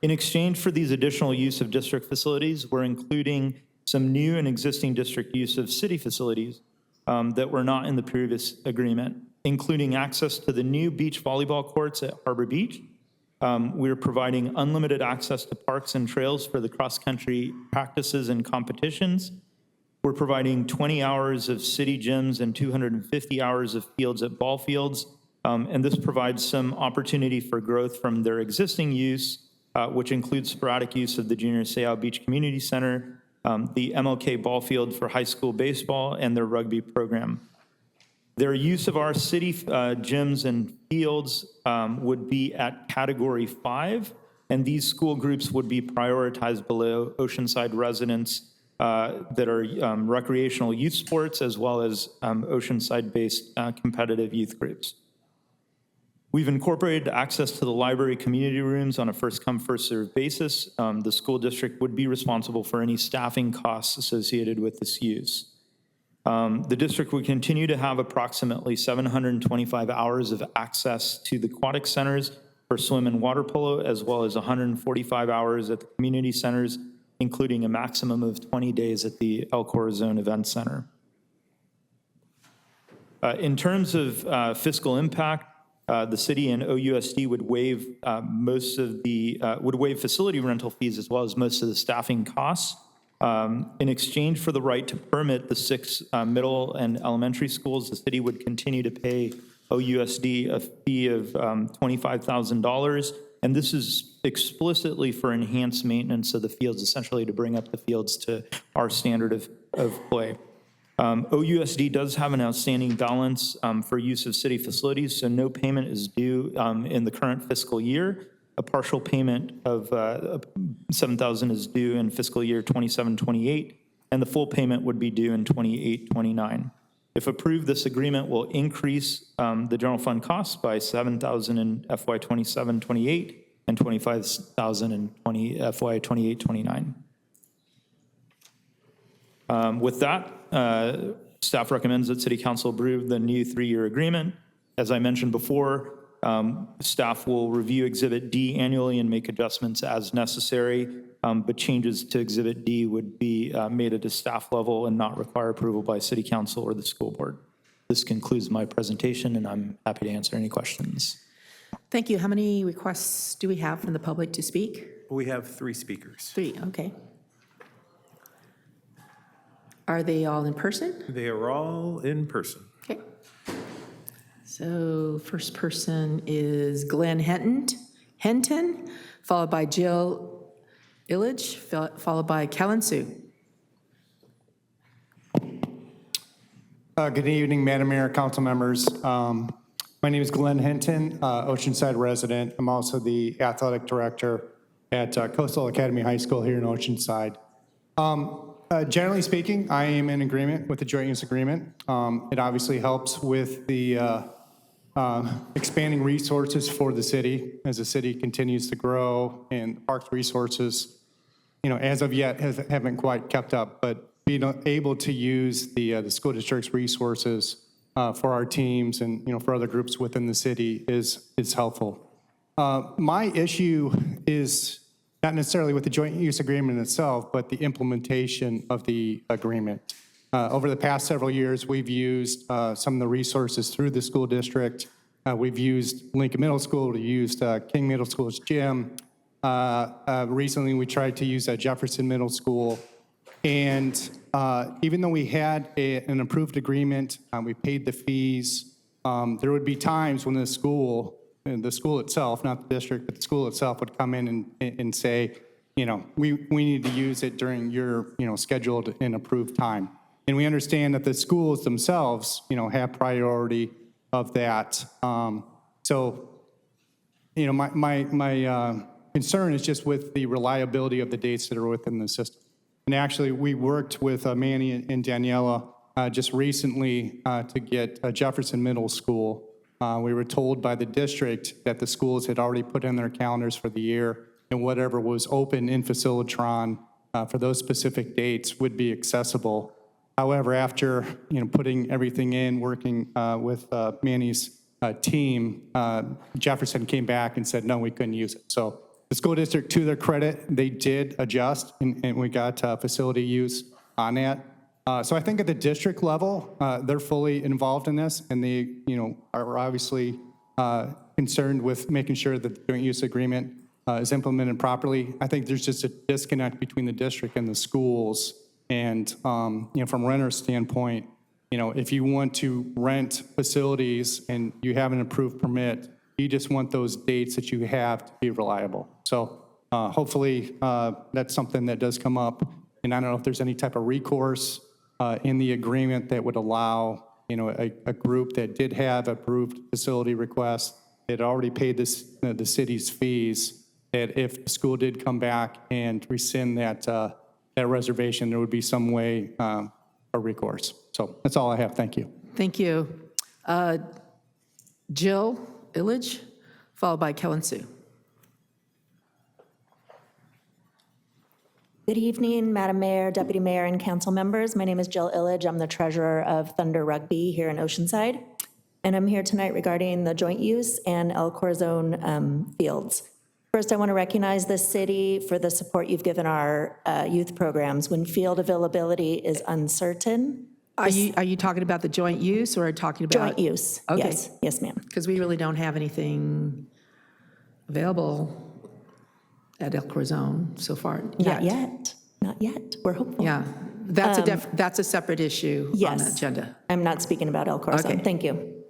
Speaker 16: In exchange for these additional use of district facilities, we're including some new and existing district use of city facilities that were not in the previous agreement, including access to the new beach volleyball courts at Harbor Beach. We're providing unlimited access to parks and trails for the cross-country practices and competitions. We're providing 20 hours of city gyms and 250 hours of fields at ball fields. And this provides some opportunity for growth from their existing use, which includes sporadic use of the Junior Seau Beach Community Center, the MLK ball field for high school baseball, and their rugby program. Their use of our city gyms and fields would be at Category 5, and these school groups would be prioritized below Oceanside residents that are recreational youth sports as well as Oceanside-based competitive youth groups. We've incorporated access to the library community rooms on a first-come, first-served basis. The school district would be responsible for any staffing costs associated with this use. The district would continue to have approximately 725 hours of access to the aquatic centers for swim and water polo, as well as 145 hours at the community centers, including a maximum of 20 days at the El Corazon Event Center. In terms of fiscal impact, the city and OUSD would waive would waive facility rental fees as well as most of the staffing costs. In exchange for the right to permit the 6 middle and elementary schools, the city would continue to pay OUSD a fee of $25,000, and this is explicitly for enhanced maintenance of the fields, essentially to bring up the fields to our standard of play. OUSD does have an outstanding balance for use of city facilities, so no payment is due in the current fiscal year. A partial payment of $7,000 is due in fiscal year 27-28, and the full payment would be due in 28-29. If approved, this agreement will increase the general fund costs by $7,000 in FY '27-28 and $25,000 in FY '28-29. With that, staff recommends that City Council approve the new 3-year agreement. As I mentioned before, staff will review Exhibit D annually and make adjustments as necessary, but changes to Exhibit D would be made at a staff level and not require approval by City Council or the school board. This concludes my presentation, and I'm happy to answer any questions.
Speaker 1: Thank you. How many requests do we have from the public to speak?
Speaker 2: We have 3 speakers.
Speaker 1: 3, okay. Are they all in person?
Speaker 2: They are all in person.
Speaker 1: Okay. So first person is Glenn Henton, followed by Jill Illich, followed by Kellen Sue.
Speaker 3: Good evening, Madam Mayor, council members. My name is Glenn Hinton, Oceanside resident. I'm also the athletic director at Coastal Academy High School here in Oceanside. Generally speaking, I am in agreement with the joint use agreement. It obviously helps with the expanding resources for the city as the city continues to grow, and parks resources, as of yet haven't quite kept up, but being able to use the school district's resources for our teams and for other groups within the city is helpful. My issue is not necessarily with the joint use agreement itself, but the implementation of the agreement. Over the past several years, we've used some of the resources through the school district. We've used Lincoln Middle School, we used King Middle School's gym. Recently, we tried to use Jefferson Middle School. And even though we had an approved agreement, we paid the fees, there would be times when the school itself, not the district, but the school itself would come in and say, we need to use it during your, scheduled and approved time. And we understand that the schools themselves, have priority of that. So, my concern is just with the reliability of the dates that are within the system. And actually, we worked with Manny and Daniela just recently to get Jefferson Middle School. We were told by the district that the schools had already put in their calendars for the year, and whatever was open in Facilitron for those specific dates would be accessible. However, after putting everything in, working with Manny's team, Jefferson came back and said, no, we couldn't use it. So the school district, to their credit, they did adjust, and we got facility use on that. So I think at the district level, they're fully involved in this, and they, are obviously concerned with making sure that the joint use agreement is implemented properly. I think there's just a disconnect between the district and the schools. And, from a renter's standpoint, if you want to rent facilities and you have an approved permit, you just want those dates that you have to be reliable. So hopefully that's something that does come up. And I don't know if there's any type of recourse in the agreement that would allow, a group that did have approved facility requests, that already paid the city's fees, that if the school did come back and rescind that reservation, there would be some way for recourse. So that's all I have. Thank you.
Speaker 1: Thank you. Jill Illich, followed by Kellen Sue.
Speaker 22: Good evening, Madam Mayor, Deputy Mayor, and council members. My name is Jill Illich. I'm the treasurer of Thunder Rugby here in Oceanside. And I'm here tonight regarding the joint use and El Corazon fields. First, I want to recognize the city for the support you've given our youth programs. When field availability is uncertain.
Speaker 1: Are you talking about the joint use, or are you talking about?
Speaker 22: Joint use,
Speaker 1: Okay.
Speaker 22: Yes, ma'am.
Speaker 1: Because we really don't have anything available at El Corazon so far.
Speaker 22: Not yet. We're hopeful.
Speaker 1: Yeah, that's a separate issue on the agenda.
Speaker 22: I'm not speaking about El Corazon.
Speaker 1: Okay.
Speaker 22: Thank you.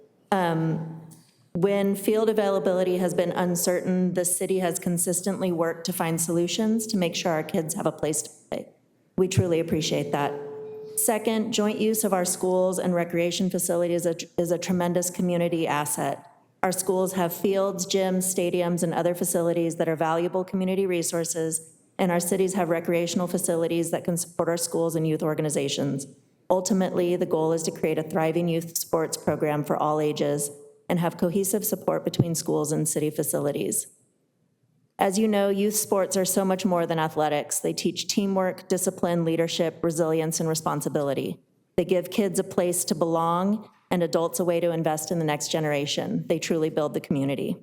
Speaker 22: When field availability has been uncertain, the city has consistently worked to find solutions to make sure our kids have a place to play. We truly appreciate that. Second, joint use of our schools and recreation facilities is a tremendous community asset. Our schools have fields, gyms, stadiums, and other facilities that are valuable community resources, and our cities have recreational facilities that can support our schools and youth organizations. Ultimately, the goal is to create a thriving youth sports program for all ages and have cohesive support between schools and city facilities. As you know, youth sports are so much more than athletics. They teach teamwork, discipline, leadership, resilience, and responsibility. They give kids a place to belong and adults a way to invest in the next generation. They truly build the community.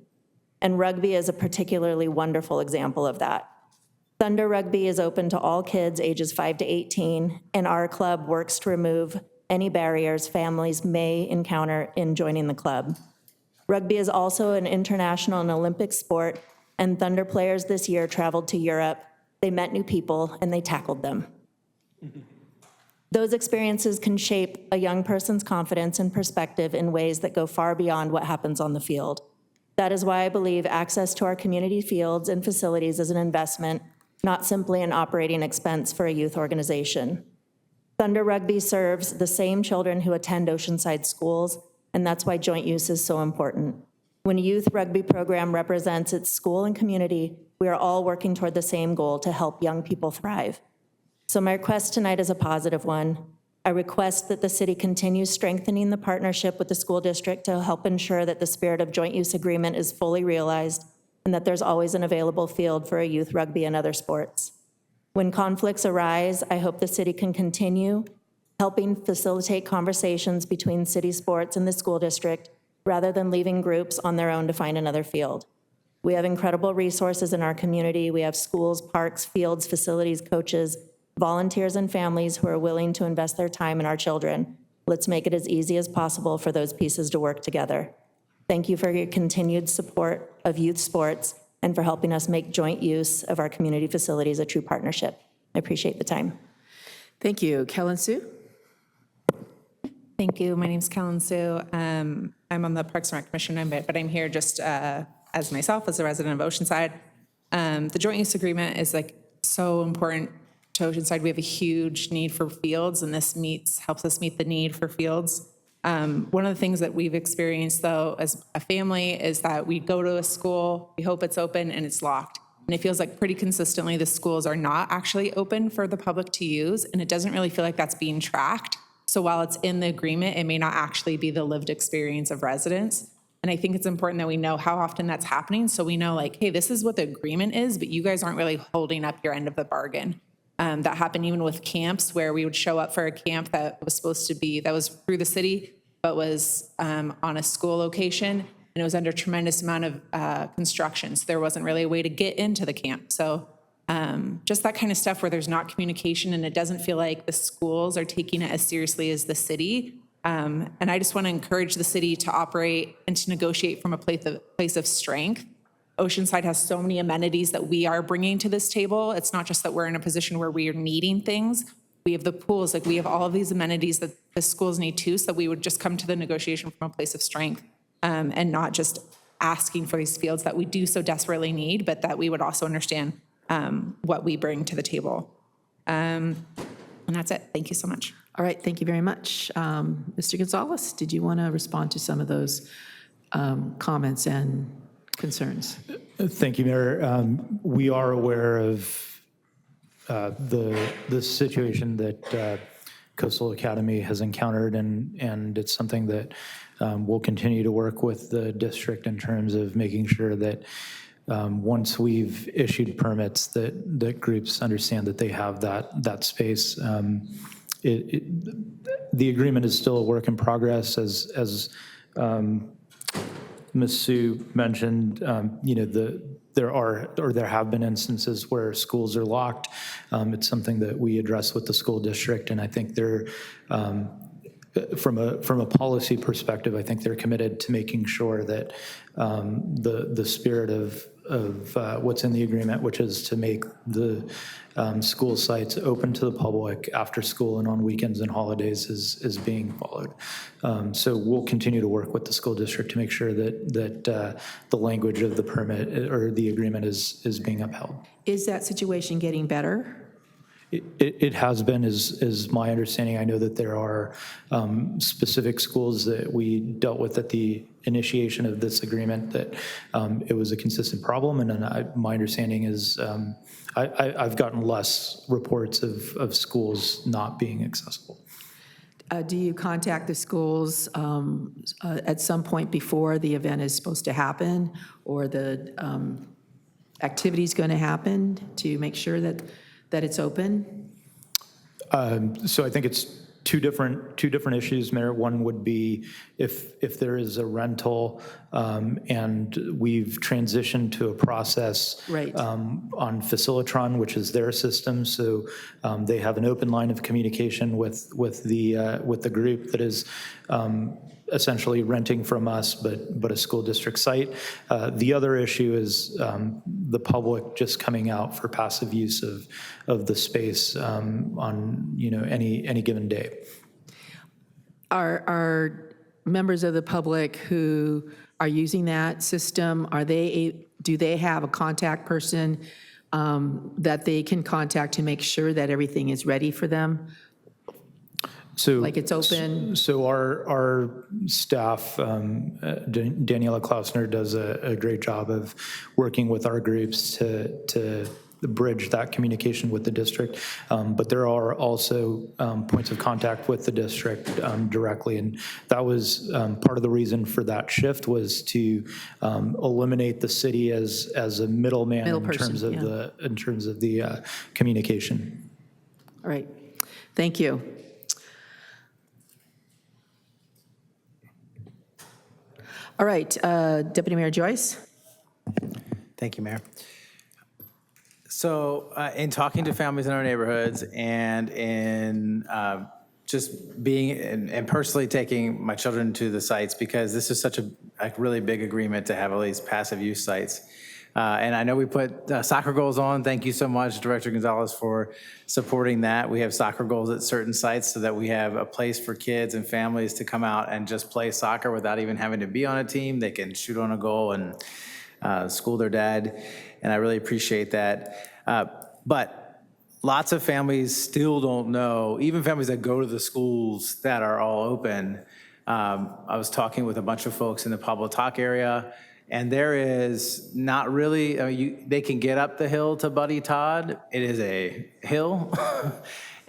Speaker 22: And rugby is a particularly wonderful example of that. Thunder Rugby is open to all kids ages 5 to 18, and our club works to remove any barriers families may encounter in joining the club. Rugby is also an international and Olympic sport, and Thunder players this year traveled to Europe. They met new people, and they tackled them. Those experiences can shape a young person's confidence and perspective in ways that go far beyond what happens on the field. That is why I believe access to our community fields and facilities is an investment, not simply an operating expense for a youth organization. Thunder Rugby serves the same children who attend Oceanside schools, and that's why joint use is so important. When a youth rugby program represents its school and community, we are all working toward the same goal to help young people thrive. So my request tonight is a positive one. I request that the city continues strengthening the partnership with the school district to help ensure that the spirit of joint use agreement is fully realized and that there's always an available field for a youth rugby and other sports. When conflicts arise, I hope the city can continue helping facilitate conversations between city sports and the school district rather than leaving groups on their own to find another field. We have incredible resources in our community. We have schools, parks, fields, facilities, coaches, volunteers, and families who are willing to invest their time in our children. Let's make it as easy as possible for those pieces to work together. Thank you for your continued support of youth sports and for helping us make joint use of our community facilities a true partnership. I appreciate the time.
Speaker 1: Thank you. Kellen Sue?
Speaker 5: Thank you. My name's Kellen Sue. I'm on the Parks and Rec Commission, but I'm here just as myself, as a resident of Oceanside. The joint use agreement is like so important to Oceanside. We have a huge need for fields, and this helps us meet the need for fields. One of the things that we've experienced, though, as a family is that we go to a school, we hope it's open, and it's locked. And it feels like pretty consistently the schools are not actually open for the public to use, and it doesn't really feel like that's being tracked. So while it's in the agreement, it may not actually be the lived experience of residents. And I think it's important that we know how often that's happening, so we know, like, hey, this is what the agreement is, but you guys aren't really holding up your end of the bargain. That happened even with camps, where we would show up for a camp that was supposed to be, that was through the city, but was on a school location, and it was under a tremendous amount of construction, so there wasn't really a way to get into the camp. So just that kind of stuff where there's not communication and it doesn't feel like the schools are taking it as seriously as the city. And I just want to encourage the city to operate and to negotiate from a place of strength. Oceanside has so many amenities that we are bringing to this table. It's not just that we're in a position where we are needing things. We have the pools, like we have all of these amenities that the schools need too, so that we would just come to the negotiation from a place of strength and not just asking for these fields that we do so desperately need, but that we would also understand what we bring to the table. And that's it. Thank you so much.
Speaker 1: All right, thank you very much. Mr. Gonzalez, did you want to respond to some of those comments and concerns?
Speaker 16: Thank you, Mayor. We are aware of the situation that Coastal Academy has encountered, and it's something that we'll continue to work with the district in terms of making sure that once we've issued permits, that groups understand that they have that space. The agreement is still a work in progress, as Ms. Sue mentioned. There have been instances where schools are locked. It's something that we address with the school district, and I think they're from a policy perspective, I think they're committed to making sure that the spirit of what's in the agreement, which is to make the school sites open to the public after school and on weekends and holidays, is being followed. So we'll continue to work with the school district to make sure that the language of the permit or the agreement is being upheld.
Speaker 1: Is that situation getting better?
Speaker 16: It has been, is my understanding. I know that there are specific schools that we dealt with at the initiation of this agreement that it was a consistent problem, and then my understanding is I've gotten less reports of schools not being accessible.
Speaker 1: Do you contact the schools at some point before the event is supposed to happen, or the activity's going to happen, to make sure that it's open?
Speaker 16: So I think it's two different issues, Mayor. One would be if there is a rental and we've transitioned to a process
Speaker 1: Right.
Speaker 16: on Facilitron, which is their system. So they have an open line of communication with the group that is essentially renting from us, but a school district site. The other issue is the public just coming out for passive use of the space on any given day.
Speaker 1: Are members of the public who are using that system, do they have a contact person that they can contact to make sure that everything is ready for them?
Speaker 16: So,
Speaker 1: like it's open?
Speaker 16: So our staff, Daniela Klausner, does a great job of working with our groups to bridge that communication with the district. But there are also points of contact with the district directly. And that was part of the reason for that shift, was to eliminate the city as a middleman in terms of the communication.
Speaker 1: All right. Thank you. All right, Deputy Mayor Joyce.
Speaker 11: Thank you, Mayor. So in talking to families in our neighborhoods and in just being and personally taking my children to the sites, because this is such a really big agreement to have all these passive use sites. And I know we put soccer goals on. Thank you so much, Director Gonzalez, for supporting that. We have soccer goals at certain sites so that we have a place for kids and families to come out and just play soccer without even having to be on a team. They can shoot on a goal and school their dad, and I really appreciate that. But lots of families still don't know, even families that go to the schools that are all open. I was talking with a bunch of folks in the Pablo Talk area, and there is not really, they can get up the hill to Buddy Todd. It is a hill,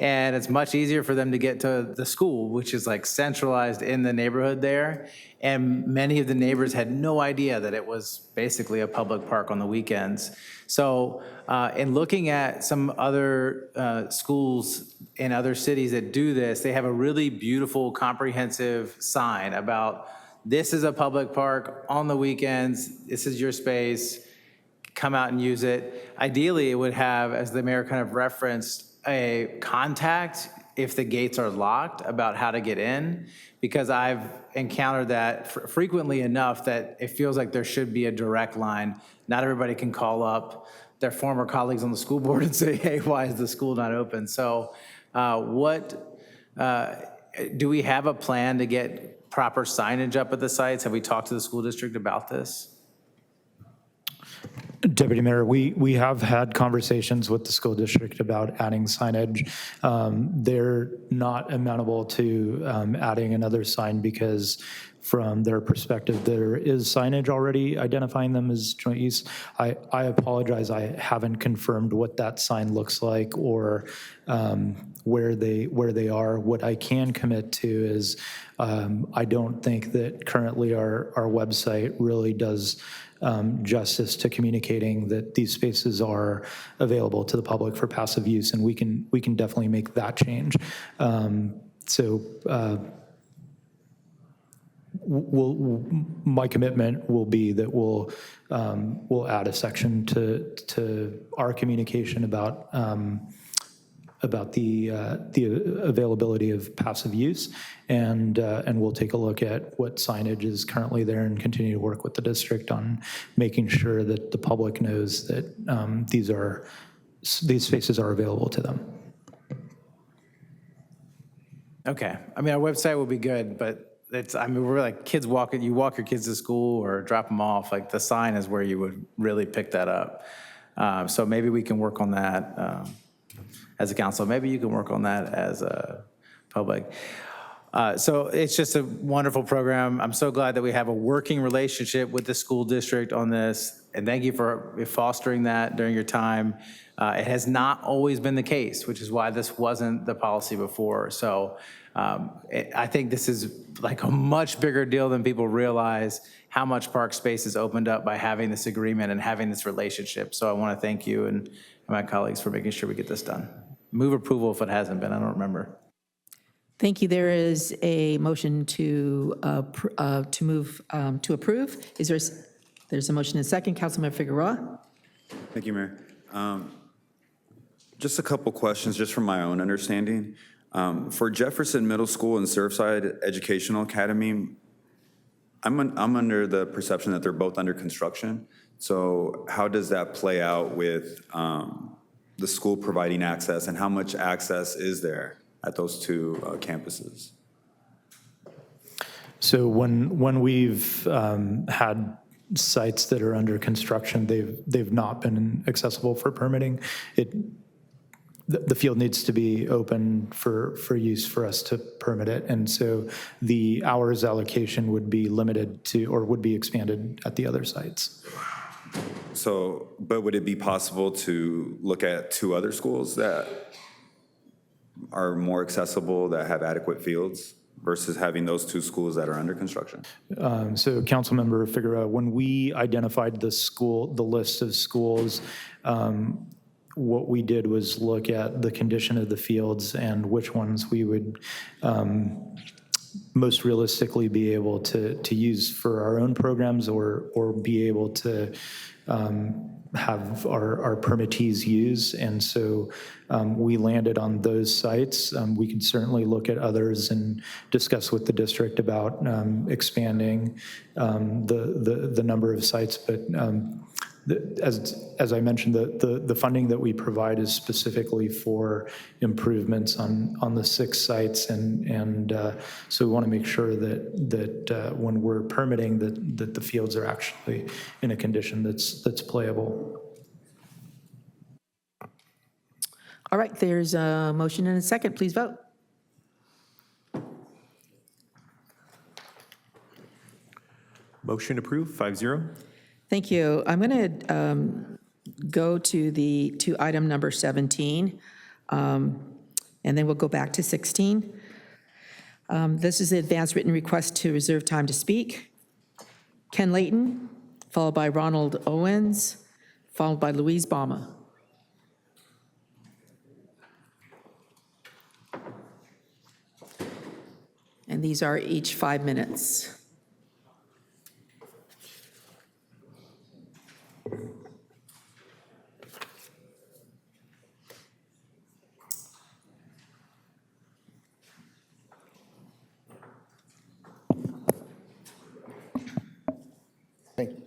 Speaker 11: and it's much easier for them to get to the school, which is like centralized in the neighborhood there. And many of the neighbors had no idea that it was basically a public park on the weekends. So in looking at some other schools in other cities that do this, they have a really beautiful, comprehensive sign about, this is a public park on the weekends, this is your space, come out and use it. Ideally, it would have, as the mayor kind of referenced, a contact if the gates are locked about how to get in, because I've encountered that frequently enough that it feels like there should be a direct line. Not everybody can call up their former colleagues on the school board and say, hey, why is the school not open? So do we have a plan to get proper signage up at the sites? Have we talked to the school district about this?
Speaker 16: Deputy Mayor, we have had conversations with the school district about adding signage. They're not amenable to adding another sign because from their perspective, there is signage already identifying them as joint use. I apologize, I haven't confirmed what that sign looks like or where they are. What I can commit to is I don't think that currently our website really does justice to communicating that these spaces are available to the public for passive use, and we can definitely make that change. My commitment will be that we'll add a section to our communication about the availability of passive use, and we'll take a look at what signage is currently there and continue to work with the district on making sure that the public knows that these spaces are available to them.
Speaker 11: Okay, I mean, our website will be good, but we're like kids walking, you walk your kids to school or drop them off, like the sign is where you would really pick that up. So maybe we can work on that as a council. Maybe you can work on that as a public. So it's just a wonderful program. I'm so glad that we have a working relationship with the school district on this, and thank you for fostering that during your time. It has not always been the case, which is why this wasn't the policy before. So I think this is like a much bigger deal than people realize, how much park space is opened up by having this agreement and having this relationship. So I want to thank you and my colleagues for making sure we get this done. Move approval if it hasn't been, I don't remember.
Speaker 1: Thank you. There is a motion to move to approve. There's a motion and a second. Councilmember Figueroa.
Speaker 6: Thank you, Mayor. Just a couple questions, just from my own understanding. For Jefferson Middle School and Surfside Educational Academy, I'm under the perception that they're both under construction. So how does that play out with the school providing access, and how much access is there at those two campuses?
Speaker 16: So when we've had sites that are under construction, they've not been accessible for permitting. The field needs to be open for use for us to permit it. And so the hours allocation would be limited to, or would be expanded at the other sites.
Speaker 6: So, but would it be possible to look at two other schools that are more accessible, that have adequate fields, versus having those two schools that are under construction?
Speaker 16: So Councilmember Figueroa, when we identified the list of schools, what we did was look at the condition of the fields and which ones we would most realistically be able to use for our own programs or be able to have our permittees use. And so we landed on those sites. We could certainly look at others and discuss with the district about expanding the number of sites. But as I mentioned, the funding that we provide is specifically for improvements on the 6 sites, and so we want to make sure that when we're permitting that the fields are actually in a condition that's playable.
Speaker 1: All right, there's a motion and a second. Please vote.
Speaker 2: Motion approved, 5-0.
Speaker 1: Thank you. I'm going to go to item number 17, and then we'll go back to 16. This is the advance written request to reserve time to speak. Ken Layton, followed by Ronald Owens, followed by Louise Bama. And these are each 5 minutes.
Speaker 7: Thank you.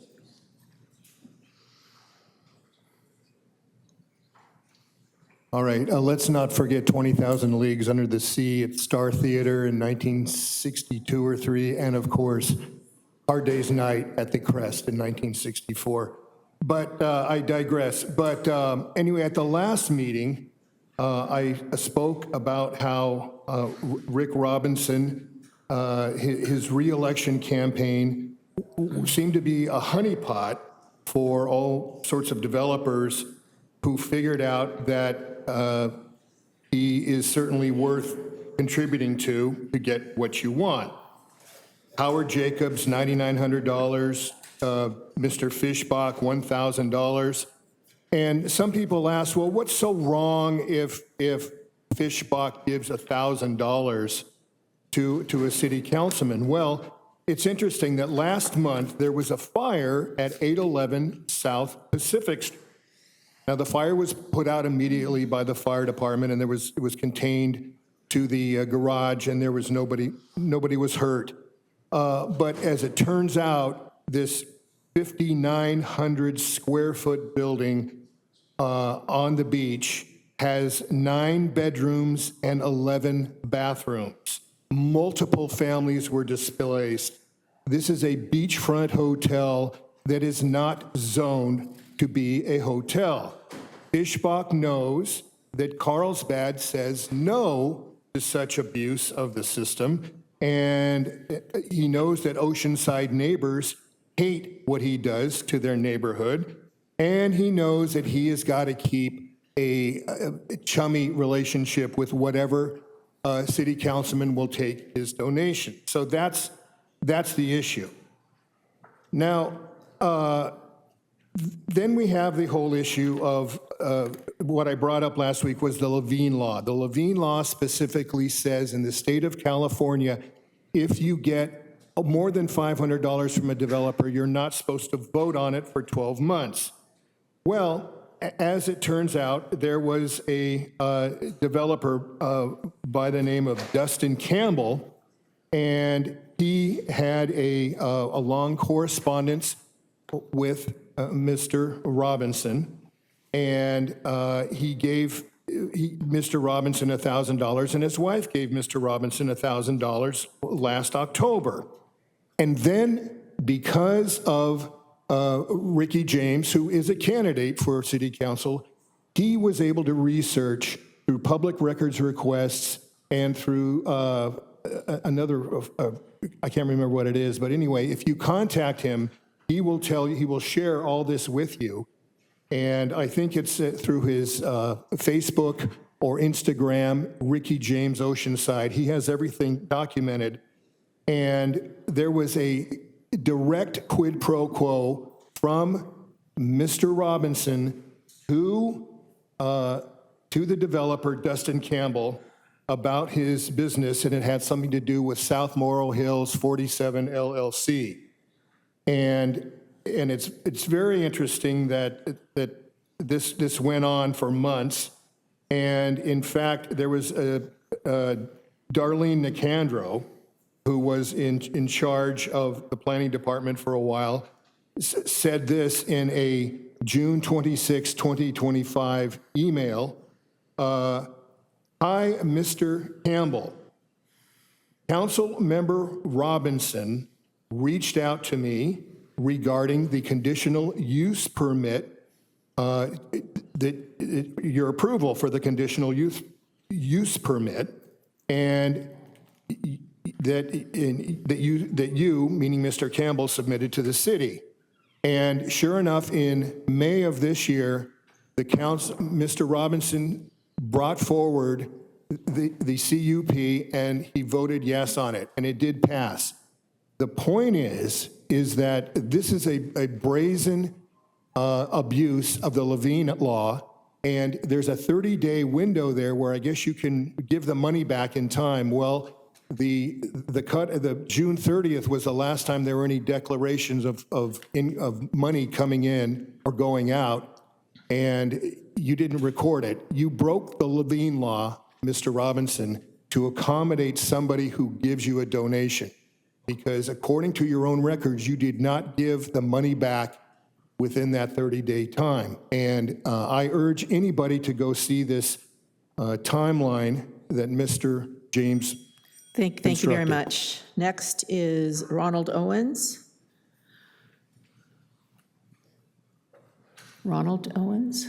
Speaker 7: All right, let's not forget 20,000 Leagues Under the Sea at Star Theater in 1962 or 3, and of course, Hard Day's Night at the Crest in 1964. But I digress. But anyway, at the last meeting, I spoke about how Rick Robinson, his reelection campaign seemed to be a honeypot for all sorts of developers who figured out that he is certainly worth contributing to get what you want. Howard Jacobs, $9,900, Mr. Fishbach, $1,000. And some people ask, well, what's so wrong if Fishbach gives $1,000 to a city councilman? Well, it's interesting that last month there was a fire at 811 South Pacific Street. Now, the fire was put out immediately by the fire department, and it was contained to the garage, and there was nobody was hurt. But as it turns out, this 5,900 square foot building on the beach has 9 bedrooms and 11 bathrooms. Multiple families were displaced. This is a beachfront hotel that is not zoned to be a hotel. Fishbach knows that Carlsbad says no to such abuse of the system. And he knows that Oceanside neighbors hate what he does to their neighborhood. And he knows that he has got to keep a chummy relationship with whatever city councilman will take his donation. So that's the issue. Now, then we have the whole issue of what I brought up last week was the Levine Law. The Levine Law specifically says in the state of California, if you get more than $500 from a developer, you're not supposed to vote on it for 12 months. Well, as it turns out, there was a developer by the name of Dustin Campbell, and he had a long correspondence with Mr. Robinson, and he gave Mr. Robinson $1,000, and his wife gave Mr. Robinson $1,000 last October. And then, because of Ricky James, who is a candidate for city council, he was able to research through public records requests and through another, I can't remember what it is, but anyway, if you contact him, he will tell you, he will share all this with you. And I think it's through his Facebook or Instagram, Ricky James Oceanside. He has everything documented. And there was a direct quid pro quo from Mr. Robinson to the developer, Dustin Campbell, about his business, and it had something to do with South Morro Hills 47 LLC. And it's very interesting that this went on for months. And in fact, there was Darlene Nicandro, who was in charge of the planning department for a while, said this in a June 26, 2025 email. Hi, Mr. Campbell. Council member Robinson reached out to me regarding the conditional use permit, your approval for the conditional use permit, and that you, meaning Mr. Campbell, submitted to the city. And sure enough, in May of this year, the council, Mr. Robinson brought forward the CUP, and he voted yes on it, and it did pass. The point is that this is a brazen abuse of the Levine Law, and there's a 30-day window there where I guess you can give the money back in time. Well, the June 30th was the last time there were any declarations of money coming in or going out, and you didn't record it. You broke the Levine Law, Mr. Robinson, to accommodate somebody who gives you a donation, because according to your own records, you did not give the money back within that 30-day time. And I urge anybody to go see this timeline that Mr. James
Speaker 1: Thank you very much. Next is Ronald Owens. Ronald Owens.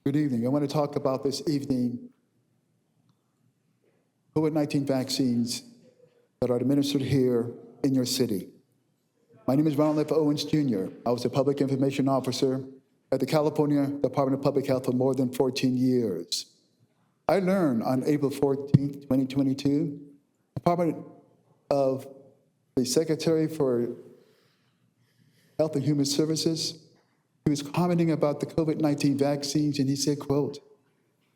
Speaker 8: Good evening. I want to talk about this evening COVID-19 vaccines that are administered here in your city. My name is Ronald F. Owens, Jr. I was a public information officer at the California Department of Public Health for more than 14 years. I learned on April 14, 2022, Department of the Secretary for Health and Human Services, he was commenting about the COVID-19 vaccines, and he said, quote,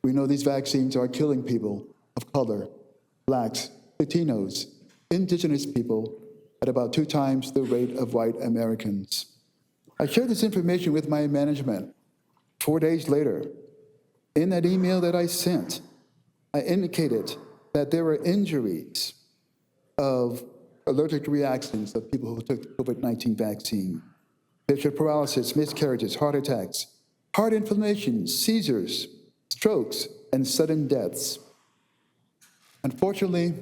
Speaker 8: "We know these vaccines are killing people of color, Blacks, Latinos, indigenous people at about 2 times the rate of white Americans." I shared this information with my management. 4 days later, in that email that I sent, I indicated that there were injuries of allergic reactions of people who took the COVID-19 vaccine. Visual paralysis, miscarriages, heart attacks, heart inflammation, seizures, strokes, and sudden deaths. Unfortunately,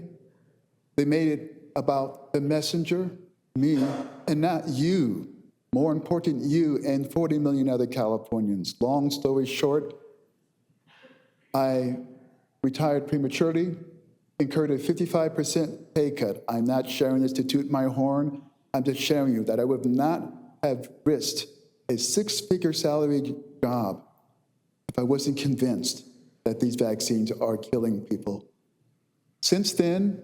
Speaker 8: they made it about the messenger, me, and not you. More important, you and 40 million other Californians. Long story short, I retired prematurely, incurred a 55% pay cut. I'm not sharing this to toot my horn. I'm just sharing you that I would not have risked a six-figure salary job if I wasn't convinced that these vaccines are killing people. Since then,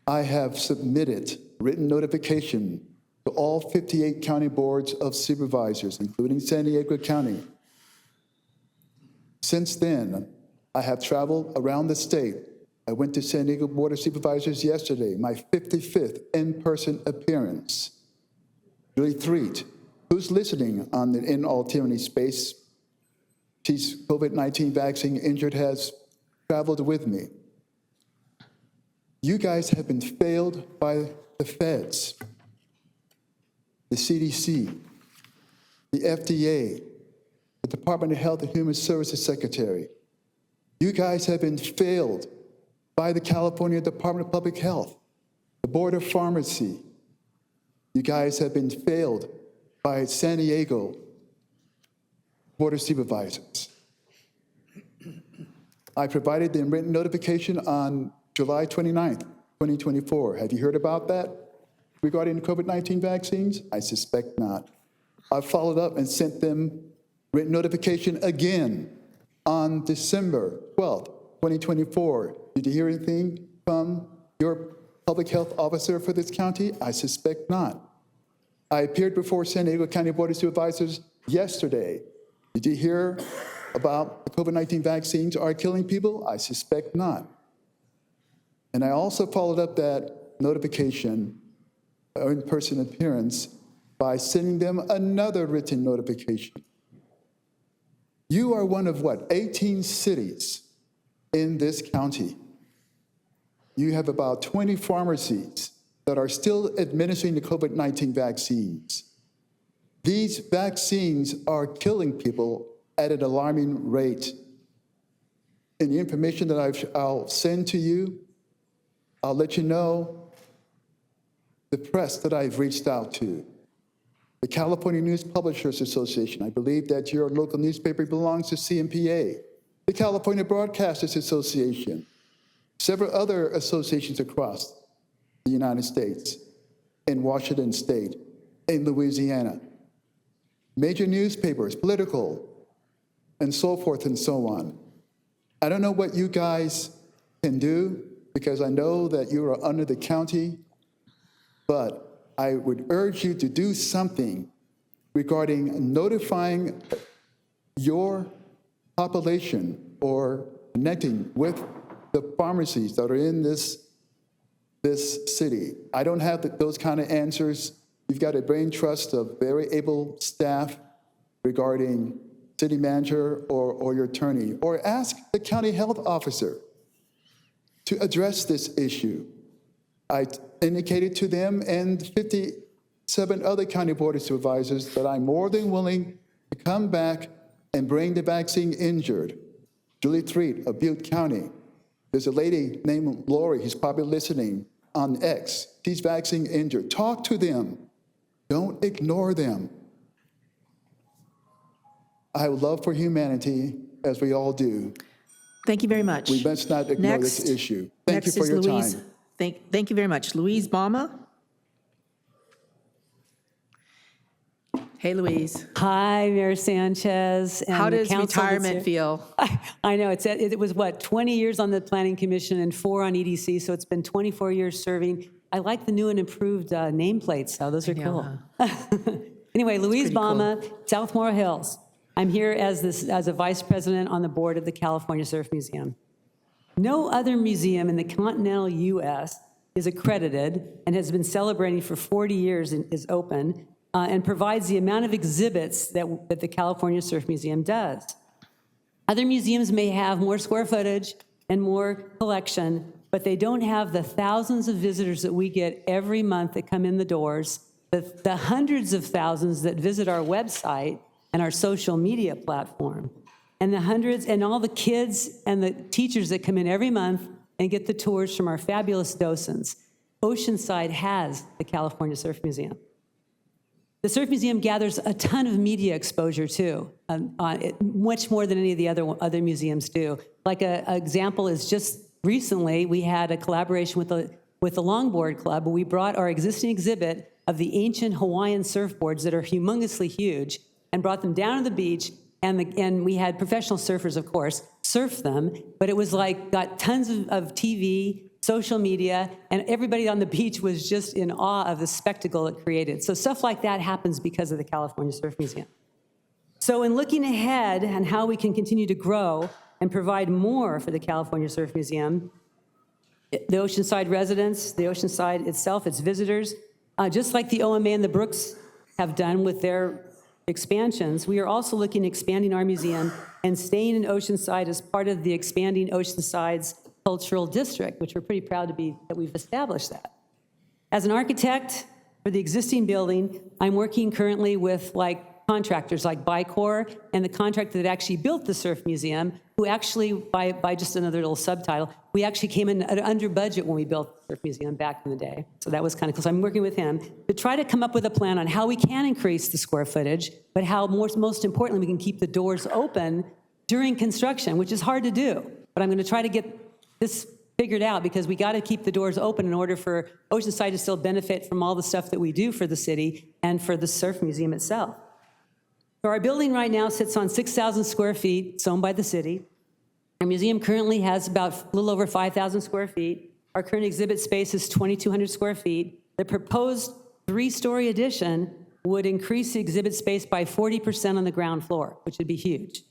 Speaker 8: I have submitted written notification to all 58 county boards of supervisors, including San Diego County. Since then, I have traveled around the state. I went to San Diego Board of Supervisors yesterday, my 55th in-person appearance. Julie Threet, who's listening on the In All Tyranny space, she's COVID-19 vaccine injured, has traveled with me. You guys have been failed by the feds, the CDC, the FDA, the Department of Health and Human Services Secretary. You guys have been failed by the California Department of Public Health, the Board of Pharmacy. You guys have been failed by San Diego Board of Supervisors. I provided them written notification on July 29th, 2024. Have you heard about that regarding the COVID-19 vaccines? I suspect not. I followed up and sent them written notification again on December 12th, 2024. Did you hear anything from your public health officer for this county? I suspect not. I appeared before San Diego County Board of Supervisors yesterday. Did you hear about the COVID-19 vaccines are killing people? I suspect not. And I also followed up that notification, or in-person appearance, by sending them another written notification. You are one of what, 18 cities in this county. You have about 20 pharmacies that are still administering the COVID-19 vaccines. These vaccines are killing people at an alarming rate. And the information that I'll send to you, I'll let you know the press that I've reached out to. The California News Publishers Association, I believe that your local newspaper belongs to CMPA. The California Broadcasters Association, several other associations across the United States, in Washington State, in Louisiana. Major newspapers, political, and so forth and so on. I don't know what you guys can do, because I know that you are under the county, but I would urge you to do something regarding notifying your population or connecting with the pharmacies that are in this city. I don't have those kind of answers. You've got a brain trust of very able staff regarding city manager or your attorney, or ask the county health officer to address this issue. I indicated to them and 57 other county board of supervisors that I'm more than willing to come back and bring the vaccine injured. Julie Threet of Butte County. There's a lady named Lori who's probably listening on X. She's vaccine injured. Talk to them. Don't ignore them. I would love for humanity, as we all do.
Speaker 1: Thank you very much.
Speaker 8: We must not ignore this issue. Thank you for your time.
Speaker 1: Thank you very much. Louise Bama. Hey, Louise.
Speaker 9: Hi, Mayor Sanchez. And
Speaker 1: How
Speaker 9: the
Speaker 1: does
Speaker 9: council that's
Speaker 1: retirement
Speaker 9: here.
Speaker 1: feel?
Speaker 9: I know, it was what, 20 years on the Planning Commission and 4 on EDC, so it's been 24 years serving. I like the new and improved nameplates, though. Those are cool. Anyway, Louise Bama, South Moral Hills. I'm here as a vice president on the board of the California Surf Museum. No other museum in the continental U.S. is accredited and has been celebrating for 40 years and is open and provides the amount of exhibits that the California Surf Museum does. Other museums may have more square footage and more collection, but they don't have the thousands of visitors that we get every month that come in the doors, the hundreds of thousands that visit our website and our social media platform, and the hundreds and all the kids and the teachers that come in every month and get the tours from our fabulous docents. Oceanside has the California Surf Museum. The Surf Museum gathers a ton of media exposure too, much more than any of the other museums do. Like an example is just recently we had a collaboration with the Longboard Club, where we brought our existing exhibit of the ancient Hawaiian surfboards that are humongously huge and brought them down to the beach, and we had professional surfers, of course, surf them, but it was like got tons of TV, social media, and everybody on the beach was just in awe of the spectacle it created. So stuff like that happens because of the California Surf Museum. So in looking ahead and how we can continue to grow and provide more for the California Surf Museum, the Oceanside residents, the Oceanside itself, its visitors, just like the OMA and the Brooks have done with their expansions, we are also looking at expanding our museum and staying in Oceanside as part of the expanding Oceanside's cultural district, which we're pretty proud to be that we've established that. As an architect for the existing building, I'm working currently with contractors like Bicor and the contractor that actually built the Surf Museum, who actually, by just another little subtitle, we actually came in under budget when we built the Surf Museum back in the day. So that was kind of cool. So I'm working with him to try to come up with a plan on how we can increase the square footage, but how most importantly, we can keep the doors open during construction, which is hard to do. But I'm going to try to get this figured out, because we got to keep the doors open in order for Oceanside to still benefit from all the stuff that we do for the city and for the Surf Museum itself. So our building right now sits on 6,000 square feet. It's owned by the city. Our museum currently has about a little over 5,000 square feet. Our current exhibit space is 2,200 square feet. The proposed 3-story addition would increase the exhibit space by 40% on the ground floor, which would be huge.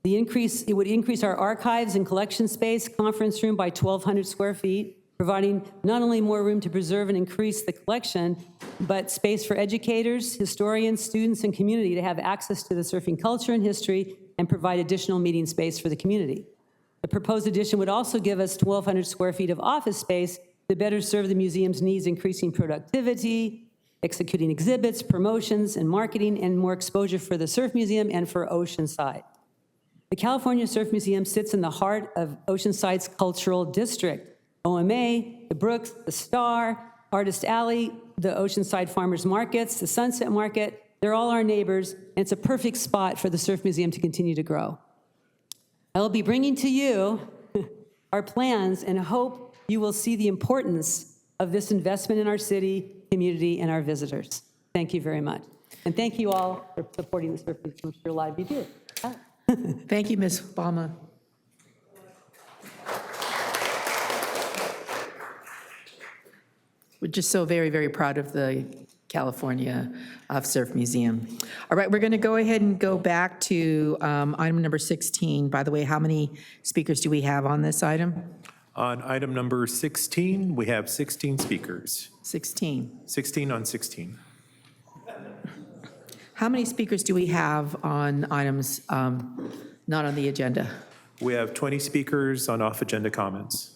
Speaker 9: It would increase our archives and collection space, conference room by 1,200 square feet, providing not only more room to preserve and increase the collection, but space for educators, historians, students, and community to have access to the surfing culture and history and provide additional meeting space for the community. The proposed addition would also give us 1,200 square feet of office space to better serve the museum's needs, increasing productivity, executing exhibits, promotions, and marketing, and more exposure for the Surf Museum and for Oceanside. The California Surf Museum sits in the heart of Oceanside's cultural district. OMA, the Brooks, the Star, Artist Alley, the Oceanside Farmers Markets, the Sunset Market, they're all our neighbors, and it's a perfect spot for the Surf Museum to continue to grow. I will be bringing to you our plans and hope you will see the importance of this investment in our city, community, and our visitors. Thank you very much. And thank you all for supporting the Surf Museum. I'm sure live you do.
Speaker 1: Thank you, Ms. Obama. We're just so very, very proud of the California Surf Museum. All right, we're going to go ahead and go back to item number 16. By the way, how many speakers do we have on this item?
Speaker 2: On item number 16, we have 16 speakers.
Speaker 1: 16.
Speaker 2: 16 on 16.
Speaker 1: How many speakers do we have on items not on the agenda?
Speaker 2: We have 20 speakers on off-agenda comments.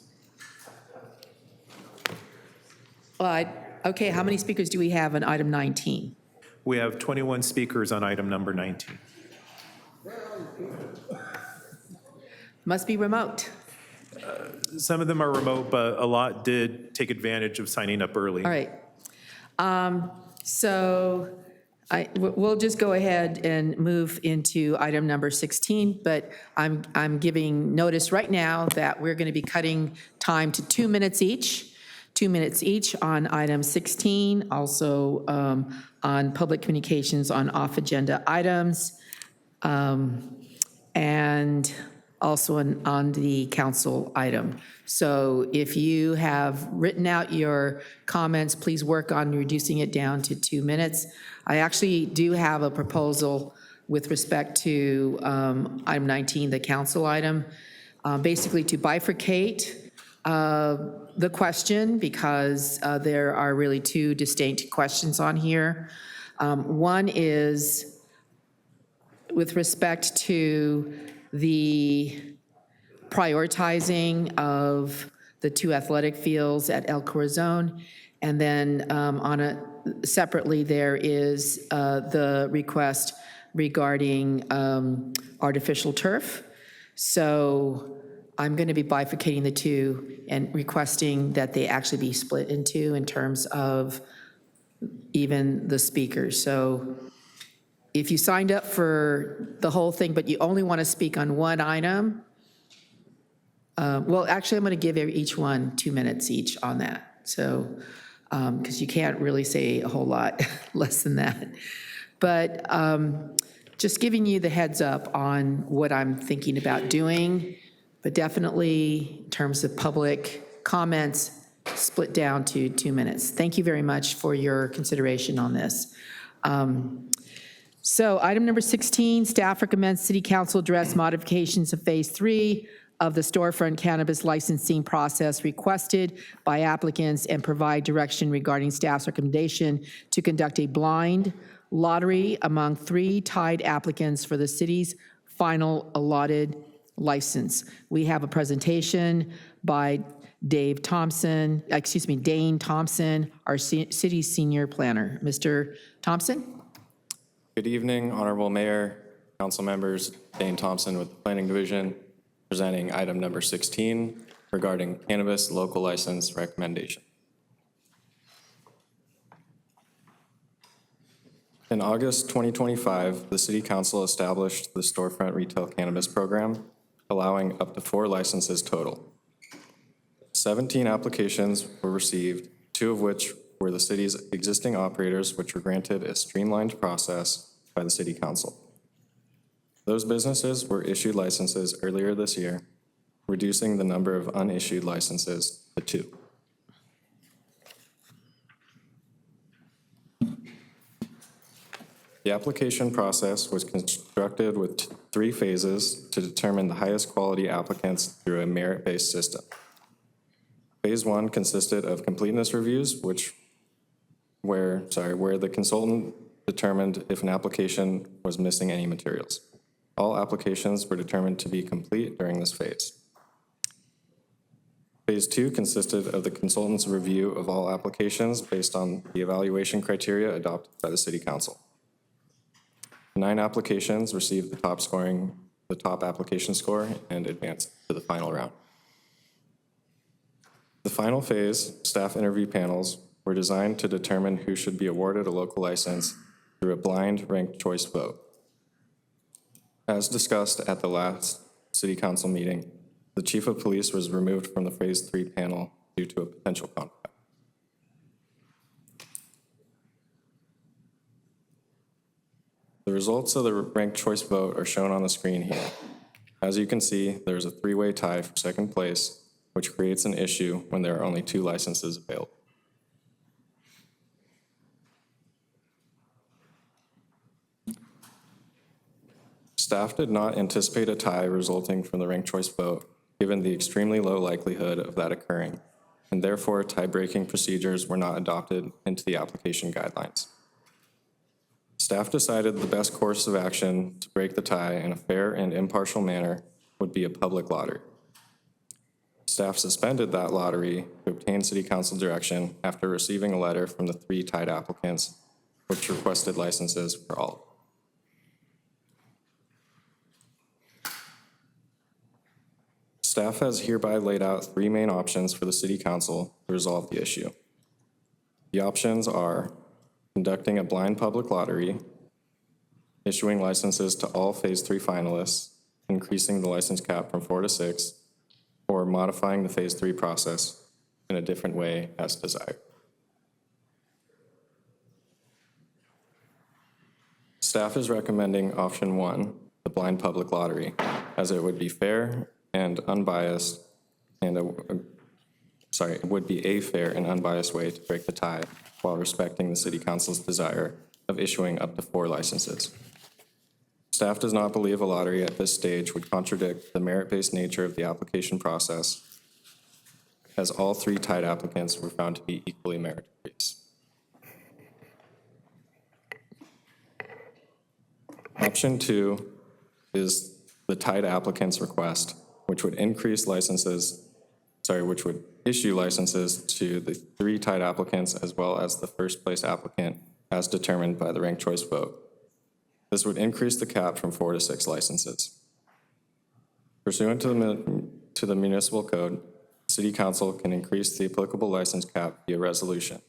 Speaker 1: Okay, how many speakers do we have on item 19?
Speaker 2: We have 21 speakers on item number 19.
Speaker 1: Must be remote.
Speaker 2: Some of them are remote, but a lot did take advantage of signing up early.
Speaker 1: All right. We'll just go ahead and move into item number 16, but I'm giving notice right now that we're going to be cutting time to 2 minutes each. 2 minutes each on item 16, also on public communications on off-agenda items, and also on the council item. So if you have written out your comments, please work on reducing it down to 2 minutes. I actually do have a proposal with respect to item 19, the council item, basically to bifurcate the question, because there are really two distinct questions on here. One is with respect to the prioritizing of the 2 athletic fields at El Corazon, and then separately there is the request regarding artificial turf. So I'm going to be bifurcating the two and requesting that they actually be split in two in terms of even the speakers. So if you signed up for the whole thing, but you only want to speak on one item, well, actually, I'm going to give each one 2 minutes each on that. So, because you can't really say a whole lot less than that. But just giving you the heads up on what I'm thinking about doing, but definitely in terms of public comments, split down to 2 minutes. Thank you very much for your consideration on this. So item number 16, staff recommends City Council address modifications of Phase 3 of the storefront cannabis licensing process requested by applicants and provide direction regarding staff's recommendation to conduct a blind lottery among 3 tied applicants for the city's final allotted license. We have a presentation by Dane Thompson, our city senior planner. Mr. Thompson?
Speaker 10: Good evening, Honorable Mayor, council members. Dane Thompson with the Planning Division, presenting item number 16 regarding cannabis local license recommendation. In August 2025, the City Council established the storefront retail cannabis program, allowing up to 4 licenses total. 17 applications were received, 2 of which were the city's existing operators, which were granted a streamlined process by the City Council. Those businesses were issued licenses earlier this year, reducing the number of unissued licenses to 2. The application process was constructed with 3 phases to determine the highest quality applicants through a merit-based system. Phase 1 consisted of completeness reviews, where the consultant determined if an application was missing any materials. All applications were determined to be complete during this phase. Phase 2 consisted of the consultant's review of all applications based on the evaluation criteria adopted by the City Council. 9 applications received the top application score and advanced to the final round. The final phase, staff interview panels, were designed to determine who should be awarded a local license through a blind ranked choice vote. As discussed at the last City Council meeting, the Chief of Police was removed from the Phase 3 panel due to a potential conflict. The results of the ranked choice vote are shown on the screen here. As you can see, there's a 3-way tie for second place, which creates an issue when there are only 2 licenses available. Staff did not anticipate a tie resulting from the ranked choice vote, given the extremely low likelihood of that occurring, and therefore tie-breaking procedures were not adopted into the application guidelines. Staff decided the best course of action to break the tie in a fair and impartial manner would be a public lottery. Staff suspended that lottery to obtain City Council direction after receiving a letter from the 3 tied applicants, which requested licenses for all. Staff has hereby laid out 3 main options for the City Council to resolve the issue. The options are conducting a blind public lottery, issuing licenses to all Phase 3 finalists, increasing the license cap from 4 to 6, or modifying the Phase 3 process in a different way as desired. Staff is recommending option 1, the blind public lottery, as it would be fair and unbiased, and it would be a fair and unbiased way to break the tie while respecting the City Council's desire of issuing up to 4 licenses. Staff does not believe a lottery at this stage would contradict the merit-based nature of the application process, as all 3 tied applicants were found to be equally meritorious. Option 2 is the tied applicant's request, which would issue licenses to the 3 tied applicants as well as the first place applicant as determined by the ranked choice vote. This would increase the cap from 4 to 6 licenses. Pursuant to the municipal code, City Council can increase the applicable license cap via resolution.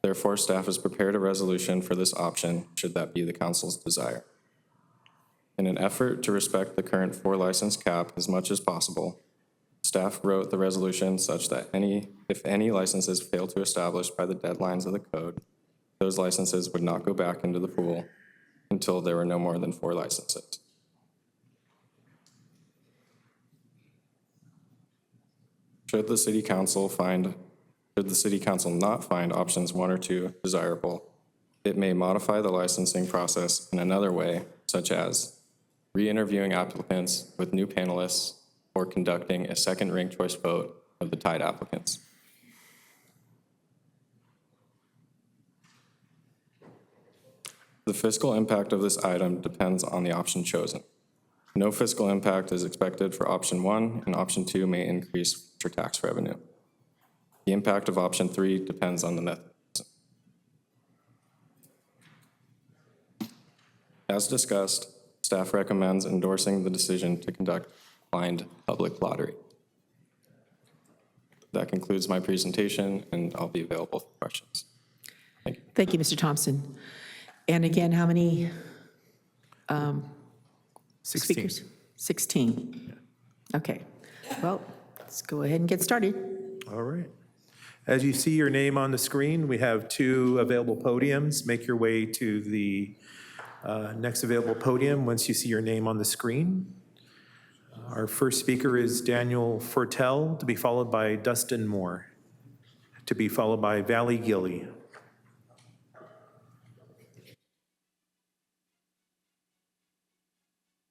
Speaker 10: Therefore, staff has prepared a resolution for this option, should that be the council's desire. In an effort to respect the current 4 license cap as much as possible, staff wrote the resolution such that if any licenses fail to establish by the deadlines of the code, those licenses would not go back into the pool until there were no more than 4 licenses. Should the City Council not find options 1 or 2 desirable, it may modify the licensing process in another way, such as re-interviewing applicants with new panelists or conducting a second ranked choice vote of the tied applicants. The fiscal impact of this item depends on the option chosen. No fiscal impact is expected for option 1, and option 2 may increase future tax revenue. The impact of option 3 depends on the method. As discussed, staff recommends endorsing the decision to conduct a blind public lottery. That concludes my presentation, and I'll be available for questions. Thank you.
Speaker 1: Thank you, Mr. Thompson. And again, how many
Speaker 2: 16.
Speaker 1: speakers? 16. Okay. Well, let's go ahead and get started.
Speaker 2: All right. As you see your name on the screen, we have 2 available podiums. Make your way to the next available podium once you see your name on the screen. Our first speaker is Daniel Fortel, to be followed by Dustin Moore, to be followed by Valley Gilly.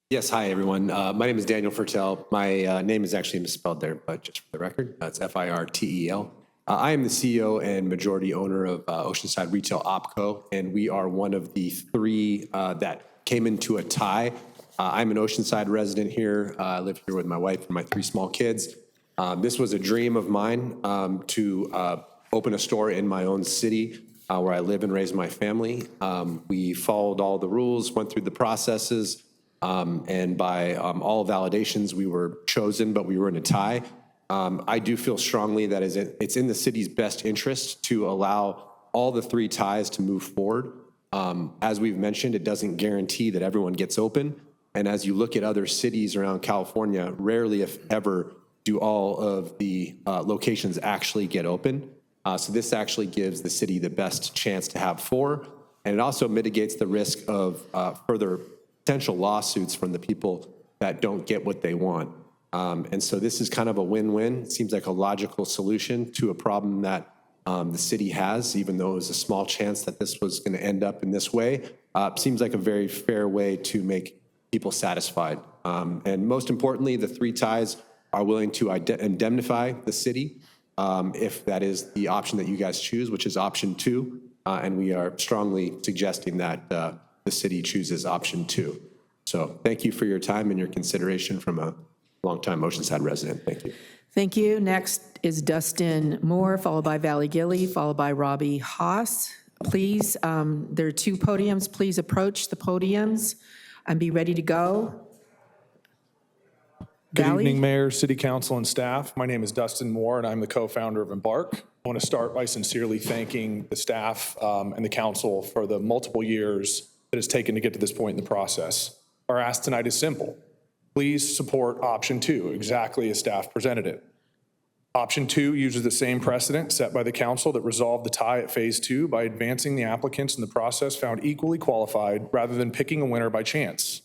Speaker 12: Yes, hi, everyone. My name is Daniel Fortel. My name is actually misspelled there, but just for the record, it's Firtel. I am the CEO and majority owner of Oceanside Retail OpCo, and we are one of the 3 that came into a tie. I'm an Oceanside resident here. I live here with my wife and my 3 small kids. This was a dream of mine to open a store in my own city where I live and raise my family. We followed all the rules, went through the processes, and by all validations, we were chosen, but we were in a tie. I do feel strongly that it's in the city's best interest to allow all the 3 ties to move forward. As we've mentioned, it doesn't guarantee that everyone gets open. And as you look at other cities around California, rarely, if ever, do all of the locations actually get open. So this actually gives the city the best chance to have 4. And it also mitigates the risk of further potential lawsuits from the people that don't get what they want. And so this is kind of a win-win. It seems like a logical solution to a problem that the city has, even though it was a small chance that this was going to end up in this way. Seems like a very fair way to make people satisfied. And most importantly, the 3 ties are willing to indemnify the city if that is the option that you guys choose, which is option 2. And we are strongly suggesting that the city chooses option 2. So thank you for your time and your consideration from a longtime Oceanside resident. Thank you.
Speaker 1: Thank you. Next is Dustin Moore, followed by Valley Gilly, followed by Robbie Haas. Please, there are 2 podiums. Please approach the podiums and be ready to go.
Speaker 14: Good
Speaker 1: Valley?
Speaker 14: evening, Mayor, City Council, and staff. My name is Dustin Moore, and I'm the co-founder of Embark. I want to start by sincerely thanking the staff and the council for the multiple years that it's taken to get to this point in the process. Our ask tonight is simple. Please support option 2, exactly as staff presented it. Option 2 uses the same precedent set by the council that resolved the tie at phase 2 by advancing the applicants in the process found equally qualified rather than picking a winner by chance.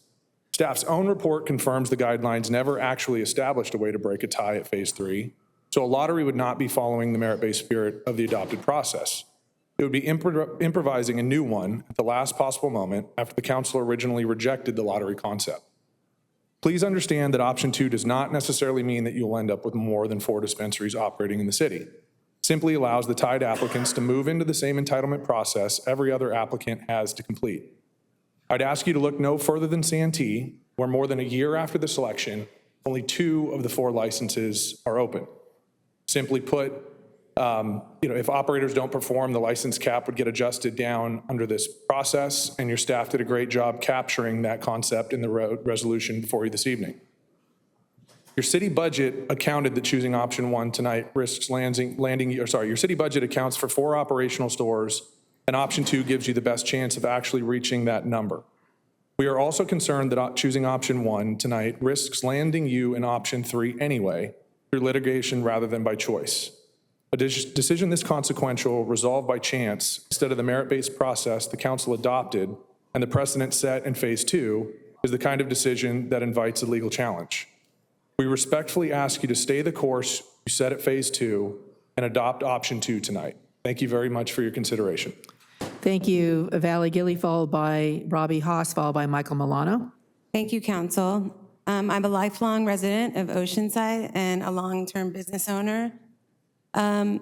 Speaker 14: Staff's own report confirms the guidelines never actually established a way to break a tie at phase 3, so a lottery would not be following the merit-based spirit of the adopted process. It would be improvising a new one at the last possible moment after the council originally rejected the lottery concept. Please understand that option 2 does not necessarily mean that you'll end up with more than 4 dispensaries operating in the city. It simply allows the tied applicants to move into the same entitlement process every other applicant has to complete. I'd ask you to look no further than Santee, where more than a year after the selection, only 2 of the 4 licenses are open. Simply put, if operators don't perform, the license cap would get adjusted down under this process, and your staff did a great job capturing that concept in the resolution before you this evening. Your city budget accounted that choosing option 1 tonight risks your city budget accounts for 4 operational stores, and option 2 gives you the best chance of actually reaching that number. We are also concerned that choosing option 1 tonight risks landing you in option 3 anyway, through litigation rather than by choice. A decision this consequential, resolved by chance, instead of the merit-based process the council adopted and the precedent set in phase 2, is the kind of decision that invites a legal challenge. We respectfully ask you to stay the course you set at phase 2 and adopt option 2 tonight. Thank you very much for your consideration.
Speaker 1: Thank you, Valley Gilly, followed by Robbie Haas, followed by Michael Milano.
Speaker 17: Thank you, Council. I'm a lifelong resident of Oceanside and a long-term business owner. I'm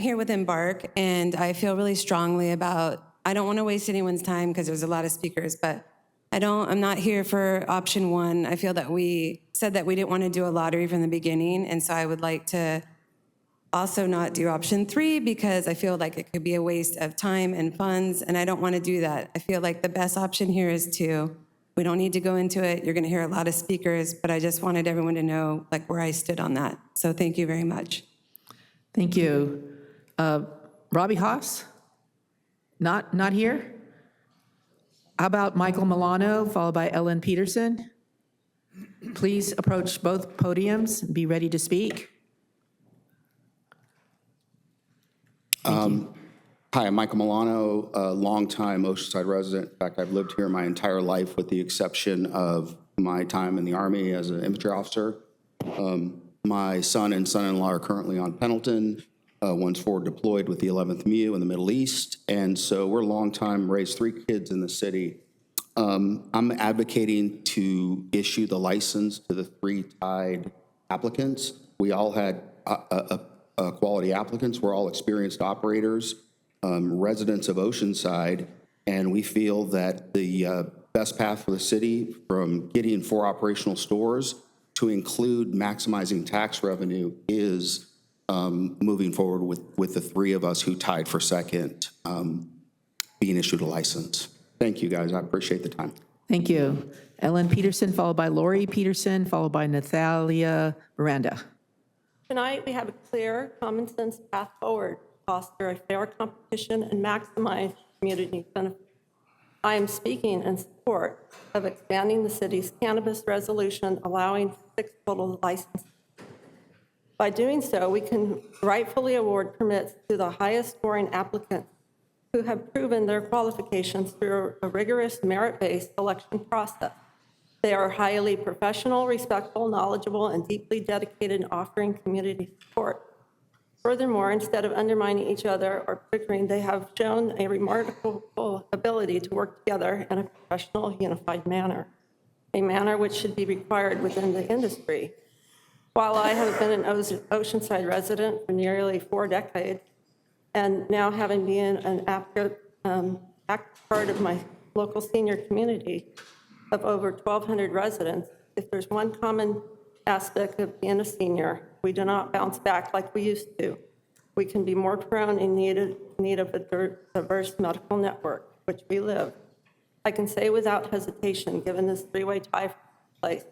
Speaker 17: here with Embark, and I feel really strongly about, I don't want to waste anyone's time because there's a lot of speakers, but I'm not here for option 1. I feel that we said that we didn't want to do a lottery from the beginning, and so I would like to also not do option 3 because I feel like it could be a waste of time and funds, and I don't want to do that. I feel like the best option here is 2. We don't need to go into it. You're going to hear a lot of speakers, but I just wanted everyone to know like where I stood on that. So thank you very much.
Speaker 1: Thank you. Robbie Haas? Not here? How about Michael Milano, followed by Ellen Peterson? Please approach both podiums and be ready to speak.
Speaker 18: Hi, I'm Michael Milano, a longtime Oceanside resident. In fact, I've lived here my entire life with the exception of my time in the Army as an infantry officer. My son and son-in-law are currently on Pendleton. One's forward deployed with the 11th MU in the Middle East. And so we're long time, raised 3 kids in the city. I'm advocating to issue the license to the 3 tied applicants. We all had quality applicants. We're all experienced operators, residents of Oceanside, and we feel that the best path for the city from getting 4 operational stores to include maximizing tax revenue is moving forward with the 3 of us who tied for second being issued a license. Thank you, guys. I appreciate the time.
Speaker 1: Thank you. Ellen Peterson, followed by Lori Peterson, followed by Natalia Miranda.
Speaker 23: Tonight, we have a clear, common sense path forward to foster a fair competition and maximize community benefits. I am speaking in support of expanding the city's cannabis resolution, allowing 6 total licenses. By doing so, we can rightfully award permits to the highest scoring applicants who have proven their qualifications through a rigorous merit-based selection process. They are highly professional, respectful, knowledgeable, and deeply dedicated in offering community support. Furthermore, instead of undermining each other or bickering, they have shown a remarkable ability to work together in a professional, unified manner, a manner which should be required within the industry. While I have been an Oceanside resident for nearly 4 decades, and now having been an active part of my local senior community of over 1,200 residents, if there's one common aspect of being a senior, we do not bounce back like we used to. We can be more prone in need of a diverse medical network, which we live. I can say without hesitation, given this 3-way tie place,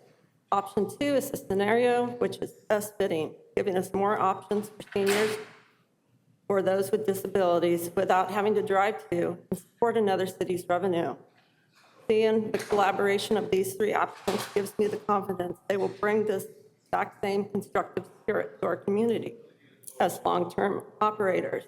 Speaker 23: option 2 is a scenario which is best fitting, giving us more options for seniors or those with disabilities without having to drive to and support another city's revenue. Seeing the collaboration of these 3 applicants gives me the confidence they will bring this exact same constructive spirit to our community as long-term operators.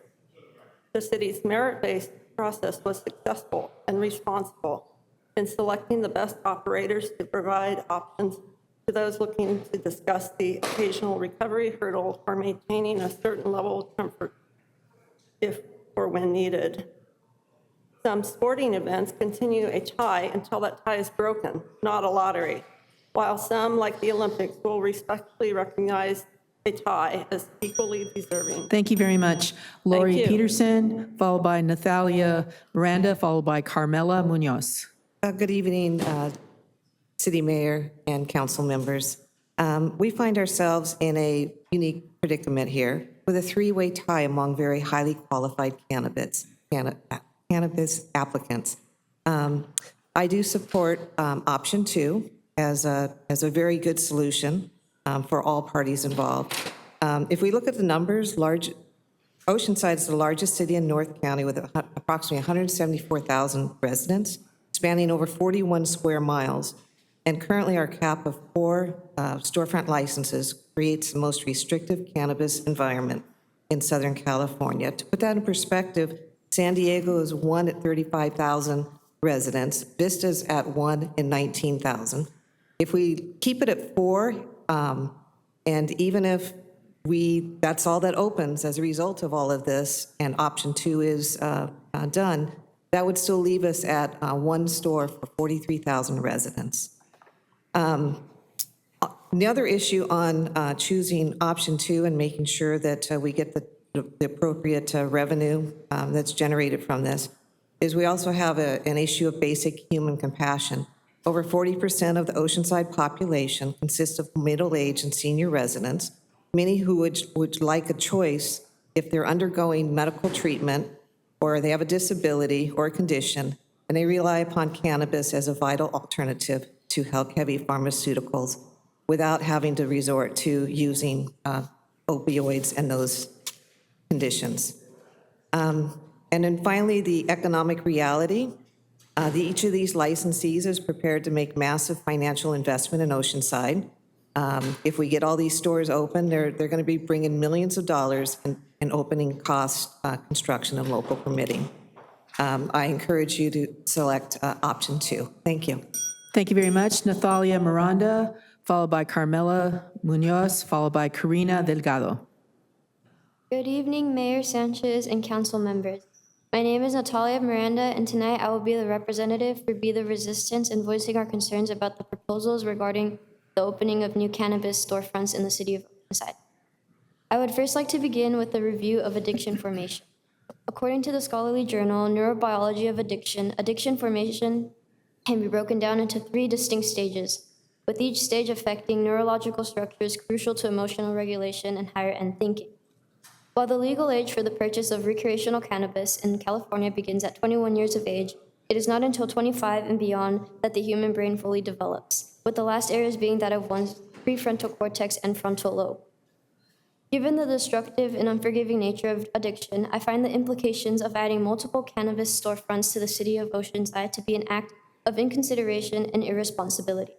Speaker 23: The city's merit-based process was successful and responsible in selecting the best operators to provide options to those looking to discuss the occasional recovery hurdle or maintaining a certain level of comfort if or when needed. Some sporting events continue a tie until that tie is broken, not a lottery, while some, like the Olympics, will respectfully recognize a tie as equally deserving.
Speaker 1: Thank you very much. Lori Peterson, followed by Natalia Miranda, followed by Carmela Munoz.
Speaker 24: Good evening, City Mayor and council members. We find ourselves in a unique predicament here with a 3-way tie among very highly qualified cannabis applicants. I do support option 2, as a very good solution for all parties involved. If we look at the numbers, Oceanside is the largest city in North County with approximately 174,000 residents, spanning over 41 square miles. And currently our cap of 4 storefront licenses creates the most restrictive cannabis environment in Southern California. To put that in perspective, San Diego is 1 at 35,000 residents. Vista's at 1 in 19,000. If we keep it at 4, and even if that's all that opens as a result of all of this, and option 2 is done, that would still leave us at 1 store for 43,000 residents. The other issue on choosing option 2 and making sure that we get the appropriate revenue that's generated from this is we also have an issue of basic human compassion. Over 40% of the Oceanside population consists of middle-aged and senior residents, many who would like a choice if they're undergoing medical treatment or they have a disability or a condition, and they rely upon cannabis as a vital alternative to heavy pharmaceuticals without having to resort to using opioids and those conditions. And then finally, the economic reality. Each of these licensees is prepared to make massive financial investment in Oceanside. If we get all these stores open, they're going to be bringing millions of dollars in opening costs, construction, and local permitting. I encourage you to select option 2. Thank you.
Speaker 1: Thank you very much. Natalia Miranda, followed by Carmela Munoz, followed by Karina Delgado.
Speaker 15: Good evening, Mayor Sanchez and council members. My name is Natalia Miranda, and tonight I will be the representative for Be the Resistance and voicing our concerns about the proposals regarding the opening of new cannabis storefronts in the city of Oceanside. I would first like to begin with a review of addiction formation. According to the scholarly journal Neurobiology of Addiction, addiction formation can be broken down into 3 distinct stages, with each stage affecting neurological structures crucial to emotional regulation and higher-end thinking. While the legal age for the purchase of recreational cannabis in California begins at 21 years of age, it is not until 25 and beyond that the human brain fully develops, with the last areas being that of one's prefrontal cortex and frontal lobe. Given the destructive and unforgiving nature of addiction, I find the implications of adding multiple cannabis storefronts to the city of Oceanside to be an act of inconsideration and irresponsibility.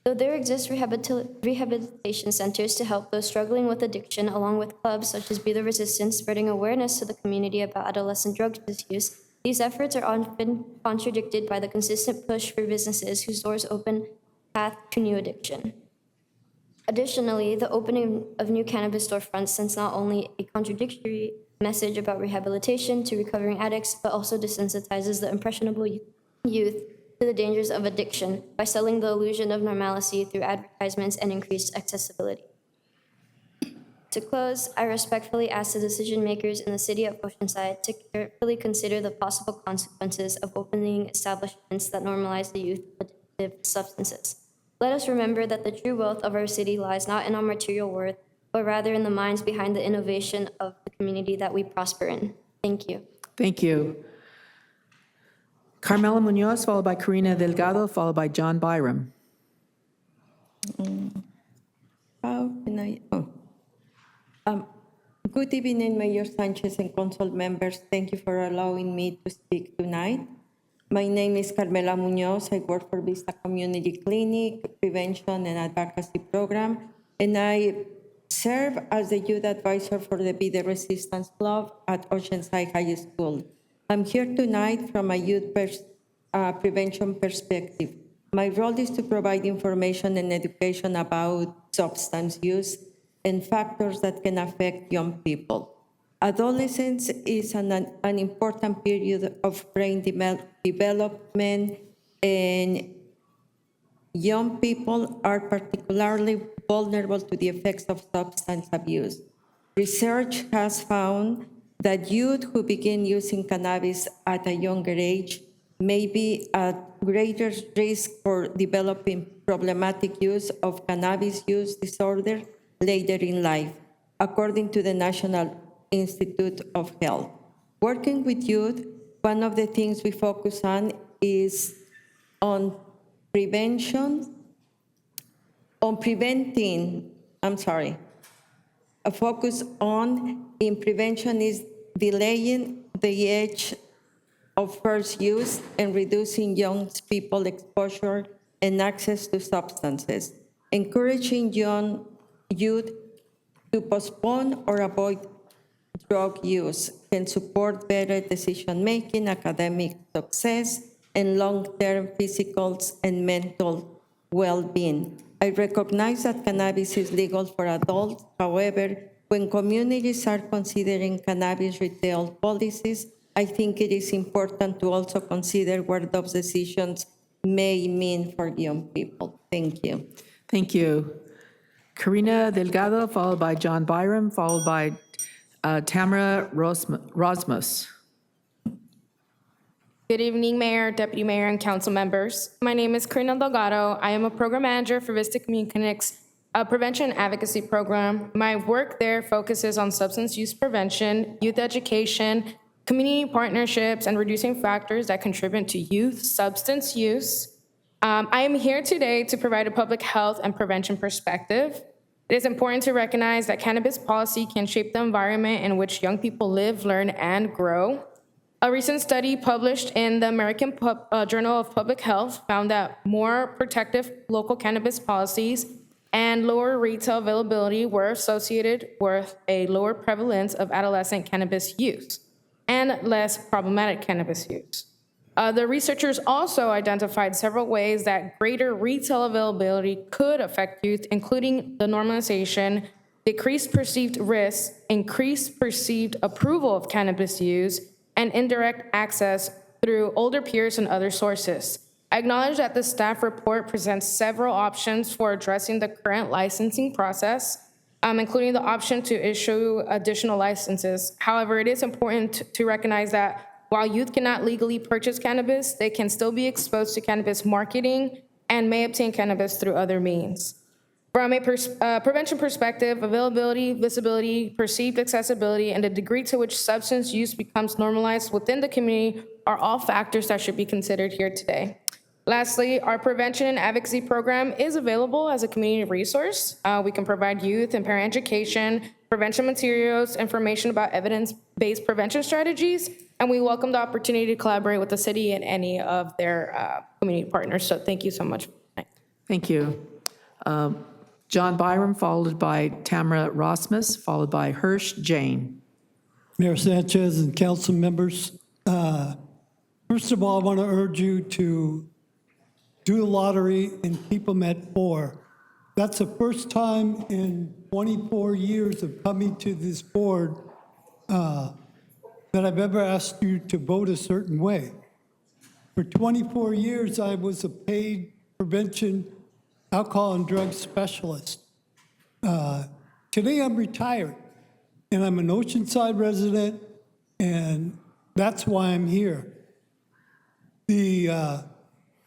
Speaker 15: Though there exist rehabilitation centers to help those struggling with addiction, along with clubs such as Be the Resistance, spreading awareness to the community about adolescent drug misuse, these efforts are often contradicted by the consistent push for businesses whose doors open path to new addiction. Additionally, the opening of new cannabis storefronts sends not only a contradictory message about rehabilitation to recovering addicts, but also desensitizes the impressionable youth to the dangers of addiction by selling the illusion of normalcy through advertisements and increased accessibility. To close, I respectfully ask the decision makers in the city of Oceanside to carefully consider the possible consequences of opening establishments that normalize the use of addictive substances. Let us remember that the true wealth of our city lies not in our material worth, but rather in the minds behind the innovation of the community that we prosper in. Thank you.
Speaker 1: Thank you. Carmela Munoz, followed by Karina Delgado, followed by John Byram.
Speaker 19: How can I? Good evening, Mayor Sanchez and council members. Thank you for allowing me to speak tonight. My name is Carmela Munoz. I work for Vista Community Clinic, Prevention and Advocacy Program, and I serve as the youth advisor for the Be the Resistance Club at Oceanside High School. I'm here tonight from a youth prevention perspective. My role is to provide information and education about substance use and factors that can affect young people. Adolescence is an important period of brain development, and young people are particularly vulnerable to the effects of substance abuse. Research has found that youth who begin using cannabis at a younger age may be at greater risk for developing problematic use of cannabis use disorder later in life, according to the National Institute of Health. Working with youth, one of the things we focus on is on prevention on preventing, I'm sorry, a focus on in prevention is delaying the age of first use and reducing young people exposure and access to substances, encouraging young youth to postpone or avoid drug use can support better decision-making, academic success, and long-term physical and mental well-being. I recognize that cannabis is legal for adults. However, when communities are considering cannabis retail policies, I think it is important to also consider what those decisions may mean for young people. Thank you.
Speaker 1: Thank you. Karina Delgado, followed by John Byram, followed by Tamara Rosmus.
Speaker 4: Good evening, Mayor, Deputy Mayor, and council members. My name is Karina Delgado. I am a program manager for Vista Community Clinic's prevention and advocacy program. My work there focuses on substance use prevention, youth education, community partnerships, and reducing factors that contribute to youth substance use. I am here today to provide a public health and prevention perspective. It is important to recognize that cannabis policy can shape the environment in which young people live, learn, and grow. A recent study published in the American Journal of Public Health found that more protective local cannabis policies and lower retail availability were associated with a lower prevalence of adolescent cannabis use and less problematic cannabis use. The researchers also identified several ways that greater retail availability could affect youth, including the normalization, decreased perceived risk, increased perceived approval of cannabis use, and indirect access through older peers and other sources. I acknowledge that the staff report presents several options for addressing the current licensing process, including the option to issue additional licenses. However, it is important to recognize that while youth cannot legally purchase cannabis, they can still be exposed to cannabis marketing and may obtain cannabis through other means. From a prevention perspective, availability, visibility, perceived accessibility, and the degree to which substance use becomes normalized within the community are all factors that should be considered here today. Lastly, our prevention and advocacy program is available as a community resource. We can provide youth and parent education, prevention materials, information about evidence-based prevention strategies, and we welcome the opportunity to collaborate with the city and any of their community partners. So thank you so much.
Speaker 1: Thank you. John Byram, followed by Tamara Rosmus, followed by Hirsch Jane.
Speaker 13: Mayor Sanchez and council members, first of all, I want to urge you to do the lottery and keep them at 4. That's the first time in 24 years of coming to this board that I've ever asked you to vote a certain way. For 24 years, I was a paid prevention alcohol and drug specialist. Today I'm retired and I'm an Oceanside resident, and that's why I'm here. The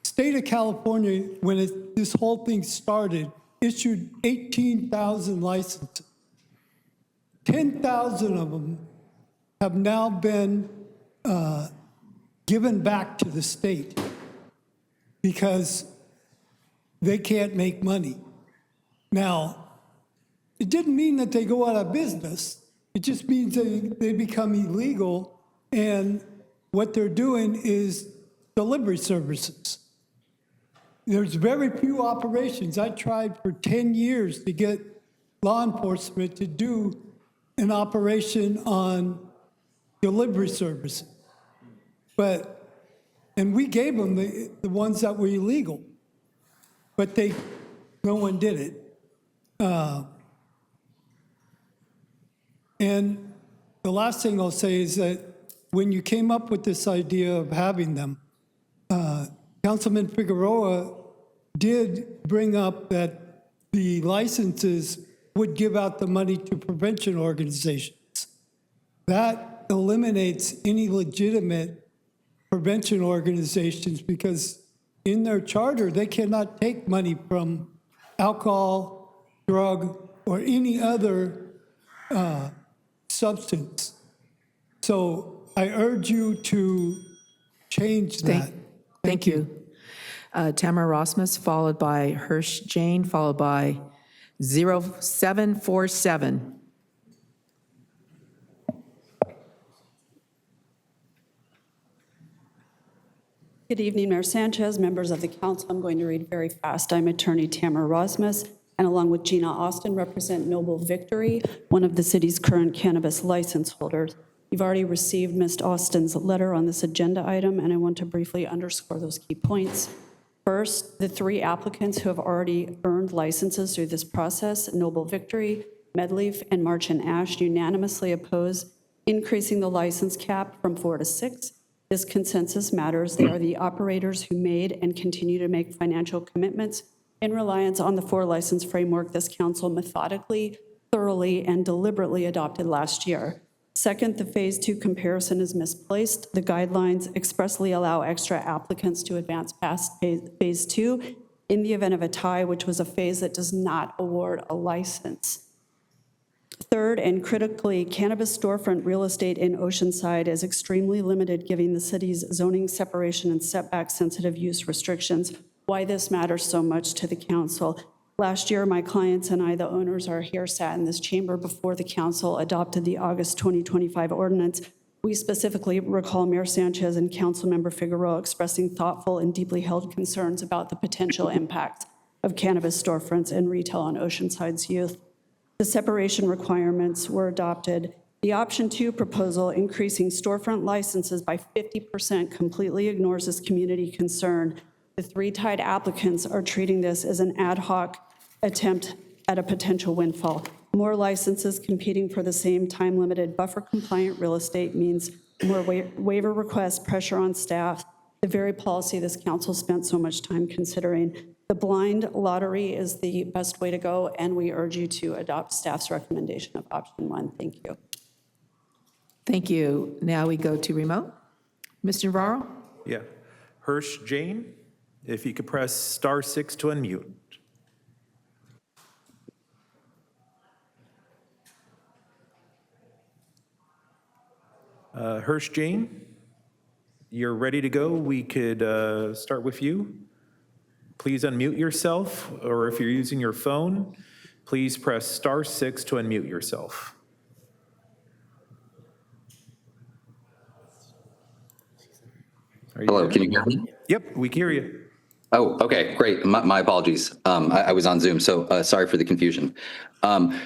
Speaker 13: state of California, when this whole thing started, issued 18,000 licenses. 10,000 of them have now been given back to the state because they can't make money. Now, it didn't mean that they go out of business. It just means they become illegal, and what they're doing is delivery services. There's very few operations. I tried for 10 years to get law enforcement to do an operation on delivery services. And we gave them the ones that were illegal, but no one did it. And the last thing I'll say is that when you came up with this idea of having them, Councilman Figueroa did bring up that the licenses would give out the money to prevention organizations. That eliminates any legitimate prevention organizations because in their charter, they cannot take money from alcohol, drug, or any other substance. So I urge you to change that.
Speaker 1: Thank you. Tamara Rosmus, followed by Hirsch Jane, followed by 0747.
Speaker 3: Good evening, Mayor Sanchez, members of the council. I'm going to read very fast. I'm attorney Tamara Rosmus, and along with Gina Austin, represent Noble Victory, one of the city's current cannabis license holders. You've already received Ms. Austin's letter on this agenda item, and I want to briefly underscore those key points. First, the 3 applicants who have already earned licenses through this process, Noble Victory, Medleaf, and March and Ash, unanimously oppose increasing the license cap from 4 to 6. This consensus matters. They are the operators who made and continue to make financial commitments in reliance on the 4 license framework this council methodically, thoroughly, and deliberately adopted last year. Second, the phase 2 comparison is misplaced. The guidelines expressly allow extra applicants to advance past phase 2 in the event of a tie, which was a phase that does not award a license. Third, and critically, cannabis storefront real estate in Oceanside is extremely limited given the city's zoning separation and setback sensitive use restrictions. Why this matters so much to the council. Last year, my clients and I, the owners, are here, sat in this chamber before the council adopted the August 2025 ordinance. We specifically recall Mayor Sanchez and Councilmember Figueroa expressing thoughtful and deeply held concerns about the potential impact of cannabis storefronts and retail on Oceanside's youth. The separation requirements were adopted. The option 2 proposal increasing storefront licenses by 50% completely ignores this community concern. The 3 tied applicants are treating this as an ad hoc attempt at a potential windfall. More licenses competing for the same time-limited buffer-compliant real estate means more waiver requests, pressure on staff, the very policy this council spent so much time considering. The blind lottery is the best way to go, and we urge you to adopt staff's recommendation of option 1. Thank you.
Speaker 1: Thank you. Now we go to remote. Mr. Navarro?
Speaker 2: Yeah. Hirsch Jane, if you could press *6 to unmute. Hirsch Jane, you're ready to go. We could start with you. Please unmute yourself, or if you're using your phone, please press *6 to unmute yourself.
Speaker 20: Hello, can you hear me?
Speaker 2: Yep, we can hear you.
Speaker 20: Oh, okay, great. My apologies. I was on Zoom, so sorry for the confusion.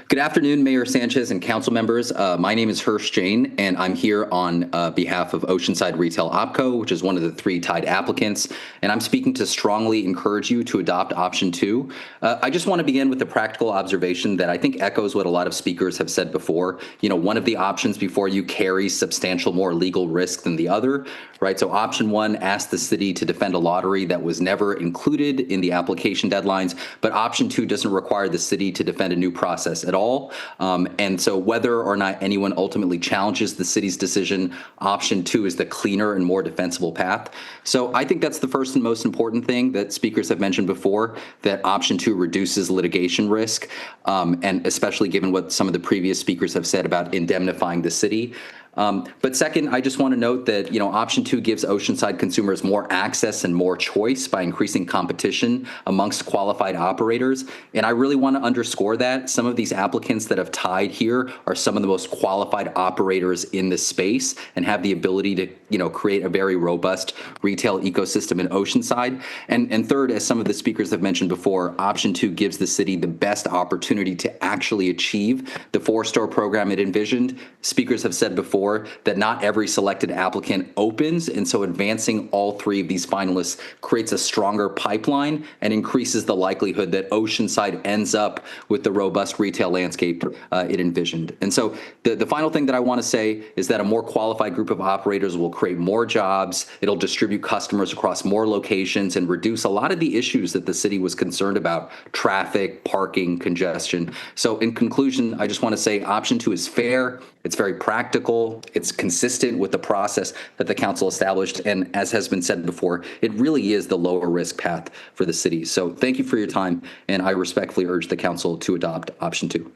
Speaker 20: Good afternoon, Mayor Sanchez and council members. My name is Hirsch Jane, and I'm here on behalf of Oceanside Retail OpCo, which is one of the 3 tied applicants, and I'm speaking to strongly encourage you to adopt option 2. I just want to begin with a practical observation that I think echoes what a lot of speakers have said before. You know, one of the options before you carries substantial more legal risk than the other, right? So option 1 asked the city to defend a lottery that was never included in the application deadlines, but option 2 doesn't require the city to defend a new process at all. And so whether or not anyone ultimately challenges the city's decision, option 2 is the cleaner and more defensible path. So I think that's the first and most important thing that speakers have mentioned before, that option 2 reduces litigation risk, and especially given what some of the previous speakers have said about indemnifying the city. But second, I just want to note that, option 2 gives Oceanside consumers more access and more choice by increasing competition amongst qualified operators. And I really want to underscore that some of these applicants that have tied here are some of the most qualified operators in this space and have the ability to, create a very robust retail ecosystem in Oceanside. And third, as some of the speakers have mentioned before, option 2 gives the city the best opportunity to actually achieve the 4-store program it envisioned. Speakers have said before that not every selected applicant opens, and so advancing all 3 of these finalists creates a stronger pipeline and increases the likelihood that Oceanside ends up with the robust retail landscape it envisioned. And so the final thing that I want to say is that a more qualified group of operators will create more jobs, it'll distribute customers across more locations and reduce a lot of the issues that the city was concerned about: traffic, parking, congestion. So in conclusion, I just want to say option 2 is fair, it's very practical, it's consistent with the process that the council established, and as has been said before, it really is the lower risk path for the city. So thank you for your time, and I respectfully urge the council to adopt option 2.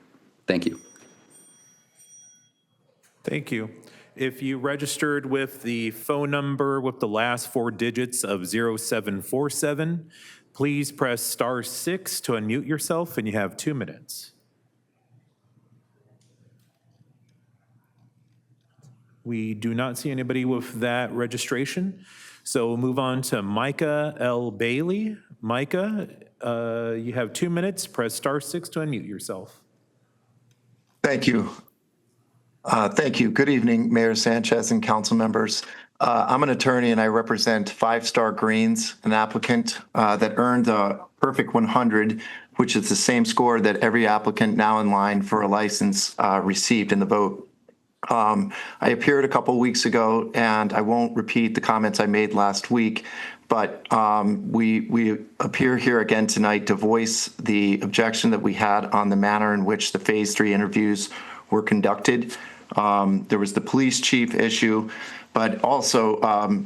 Speaker 20: Thank you.
Speaker 2: Thank you. If you registered with the phone number with the last 4 digits of 0747, please press *6 to unmute yourself, and you have 2 minutes. We do not see anybody with that registration, so we'll move on to Micah L. Bailey. Micah, you have 2 minutes. Press *6 to unmute yourself.
Speaker 5: Thank you. Thank you. Good evening, Mayor Sanchez and council members. I'm an attorney and I represent 5 Star Greens, an applicant that earned a perfect 100, which is the same score that every applicant now in line for a license received in the vote. I appeared a couple weeks ago, and I won't repeat the comments I made last week, but we appear here again tonight to voice the objection that we had on the manner in which the Phase 3 interviews were conducted. There was the police chief issue, but also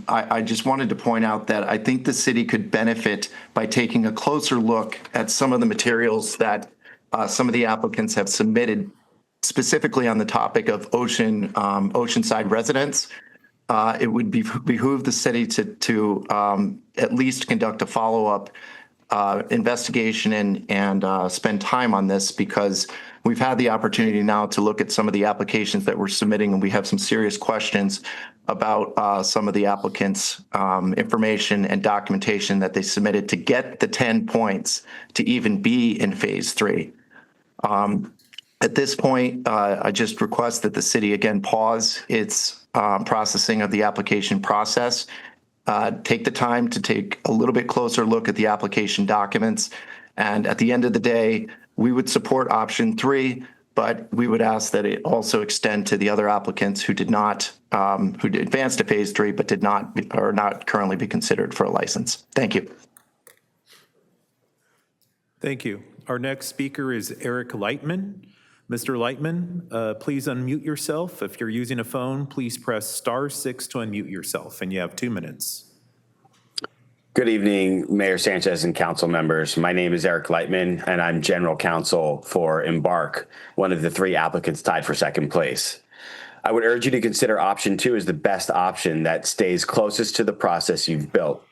Speaker 5: I just wanted to point out that I think the city could benefit by taking a closer look at some of the materials that some of the applicants have submitted, specifically on the topic of Oceanside residents. It would behoove the city to at least conduct a follow-up investigation and spend time on this, because we've had the opportunity now to look at some of the applications that we're submitting, and we have some serious questions about some of the applicants' information and documentation that they submitted to get the 10 points to even be in Phase 3. At this point, I just request that the city again pause its processing of the application process, take the time to take a little bit closer look at the application documents, and at the end of the day, we would support option 3, but we would ask that it also extend to the other applicants who did not, who advanced to Phase 3 but did not or not currently be considered for a license. Thank you.
Speaker 2: Thank you. Our next speaker is Eric Lightman. Mr. Lightman, please unmute yourself. If you're using a phone, please press *6 to unmute yourself, and you have 2 minutes.
Speaker 11: Good evening, Mayor Sanchez and council members. My name is Eric Lightman, and I'm general counsel for Embark, one of the 3 applicants tied for second place. I would urge you to consider option 2 as the best option that stays closest to the process you've built.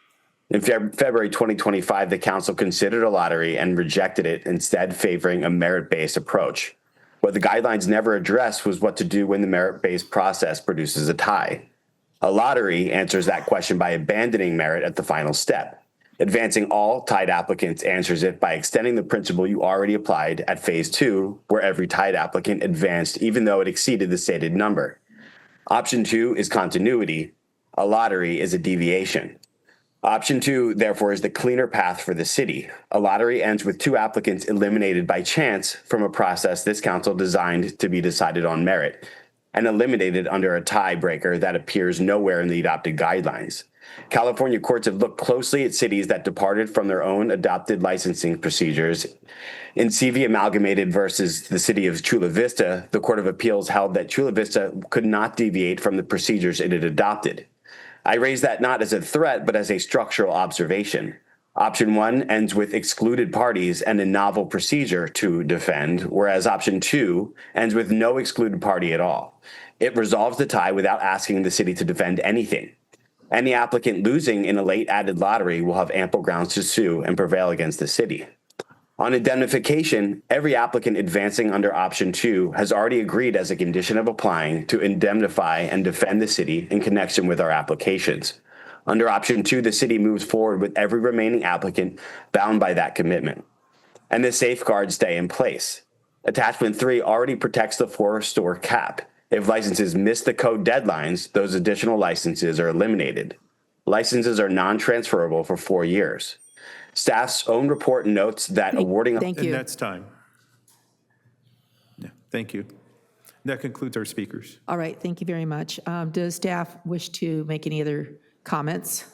Speaker 11: In February 2025, the council considered a lottery and rejected it, instead favoring a merit-based approach. What the guidelines never addressed was what to do when the merit-based process produces a tie. A lottery answers that question by abandoning merit at the final step. Advancing all tied applicants answers it by extending the principle you already applied at Phase 2, where every tied applicant advanced even though it exceeded the stated number. Option 2 is continuity. A lottery is a deviation. Option 2, therefore, is the cleaner path for the city. A lottery ends with 2 applicants eliminated by chance from a process this council designed to be decided on merit, and eliminated under a tiebreaker that appears nowhere in the adopted guidelines. California courts have looked closely at cities that departed from their own adopted licensing procedures. In CV Amalgamated versus the city of Chula Vista, the Court of Appeals held that Chula Vista could not deviate from the procedures it had adopted. I raise that not as a threat, but as a structural observation. Option 1 ends with excluded parties and a novel procedure to defend, whereas option 2 ends with no excluded party at all. It resolves the tie without asking the city to defend anything. Any applicant losing in a late added lottery will have ample grounds to sue and prevail against the city. On indemnification, every applicant advancing under option 2 has already agreed as a condition of applying to indemnify and defend the city in connection with our applications. Under option 2, the city moves forward with every remaining applicant bound by that commitment, and the safeguards stay in place. Attachment 3 already protects the 4-store cap. If licenses miss the code deadlines, those additional licenses are eliminated. Licenses are non-transferable for 4 years. Staff's own report notes that awarding...
Speaker 1: Thank you.
Speaker 2: And that's time. Yeah, thank you. That concludes our speakers.
Speaker 1: All right, thank you very much. Does staff wish to make any other comments?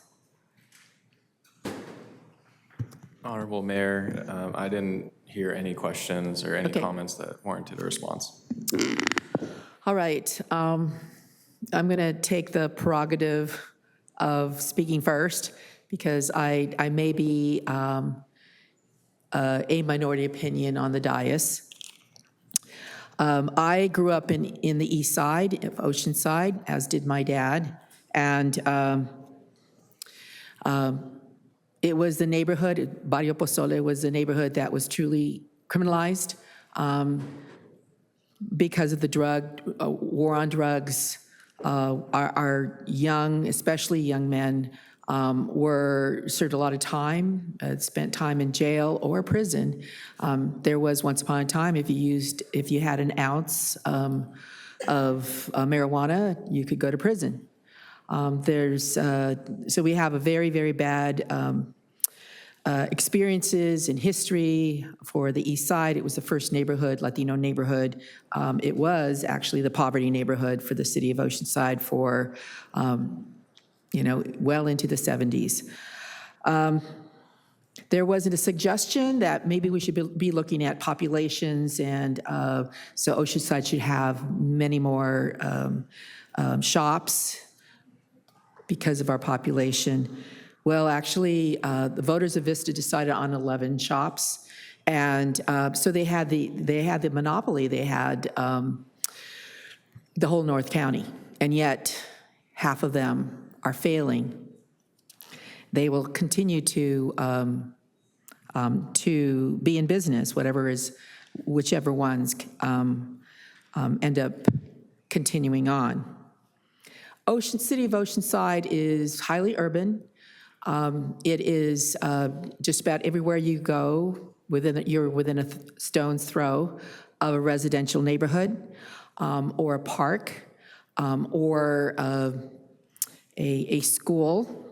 Speaker 10: Honorable Mayor, I didn't hear any questions or any comments that warranted a response.
Speaker 1: All right, I'm going to take the prerogative of speaking first, because I may be a minority opinion on the dais. I grew up in the east side of Oceanside, as did my dad, and it was the neighborhood, Barrio Pozole was the neighborhood that was truly criminalized because of the war on drugs. Our young, especially young men, were served a lot of time, spent time in jail or prison. There was once upon a time, if you had an ounce of marijuana, you could go to prison. So we have a very, very bad experiences in history for the East Side. It was the first neighborhood, Latino neighborhood. It was actually the poverty neighborhood for the city of Oceanside for, well into the 70s. There wasn't a suggestion that maybe we should be looking at populations, and so Oceanside should have many more shops because of our population. Well, actually, the voters of Vista decided on 11 shops, and so they had the monopoly. They had the whole North County, and yet half of them are failing. They will continue to be in business, whichever ones end up continuing on. City of Oceanside is highly urban. It is just about everywhere you go, you're within a stone's throw of a residential neighborhood, or a park, or a school.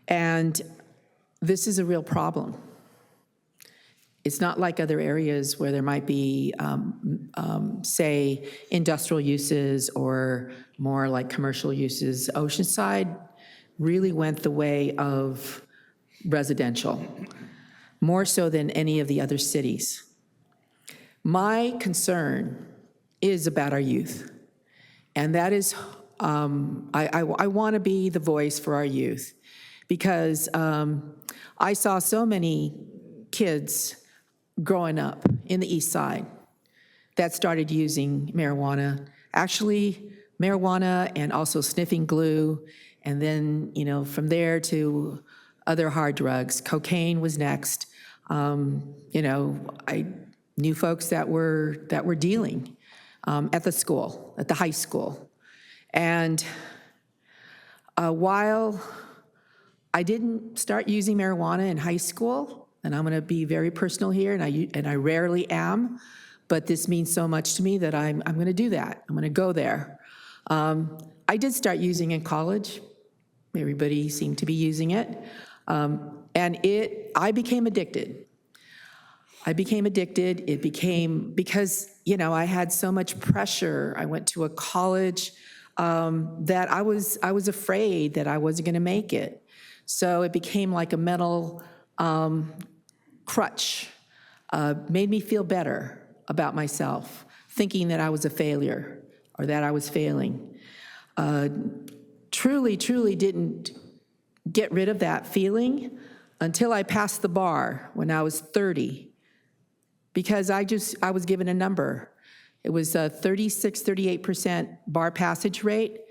Speaker 1: And this is a real problem. It's not like other areas where there might be, say, industrial uses or more like commercial uses. Oceanside really went the way of residential, more so than any of the other cities. My concern is about our youth, and that is, I want to be the voice for our youth, because I saw so many kids growing up in the East Side that started using marijuana. Actually, marijuana and also sniffing glue, and then, from there to other hard drugs. Cocaine was next. I knew folks that were dealing at the school, at the high school. And while I didn't start using marijuana in high school, and I'm going to be very personal here, and I rarely am, but this means so much to me that I'm going to do that. I'm going to go there. I did start using in college. Everybody seemed to be using it. I became addicted. It became, because, I had so much pressure. I went to a college that I was afraid that I wasn't going to make it. So it became like a mental crutch, made me feel better about myself, thinking that I was a failure or that I was failing. Truly didn't get rid of that feeling until I passed the bar when I was 30, because I was given a number. It was a 38% bar passage rate,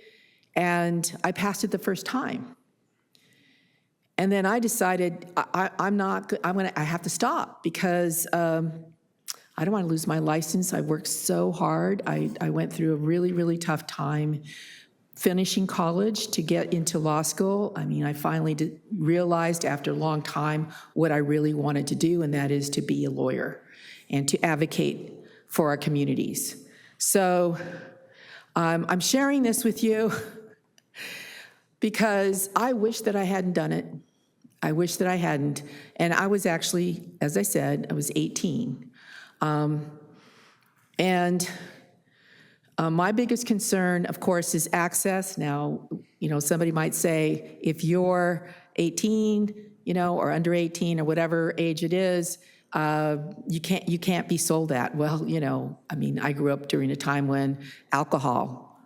Speaker 1: and I passed it the first time. And then I decided I have to stop, because I don't want to lose my license. I worked so hard. I went through a really, really tough time finishing college to get into law school. I finally realized after a long time what I really wanted to do, and that is to be a lawyer and to advocate for our communities. So I'm sharing this with you because I wish that I hadn't done it. I wish that I hadn't. And I was actually, as I said, I was 18. My biggest concern, of course, is access. Now, somebody might say, if you're 18, or under 18 or whatever age it is, you can't be sold that. Well, I grew up during a time when alcohol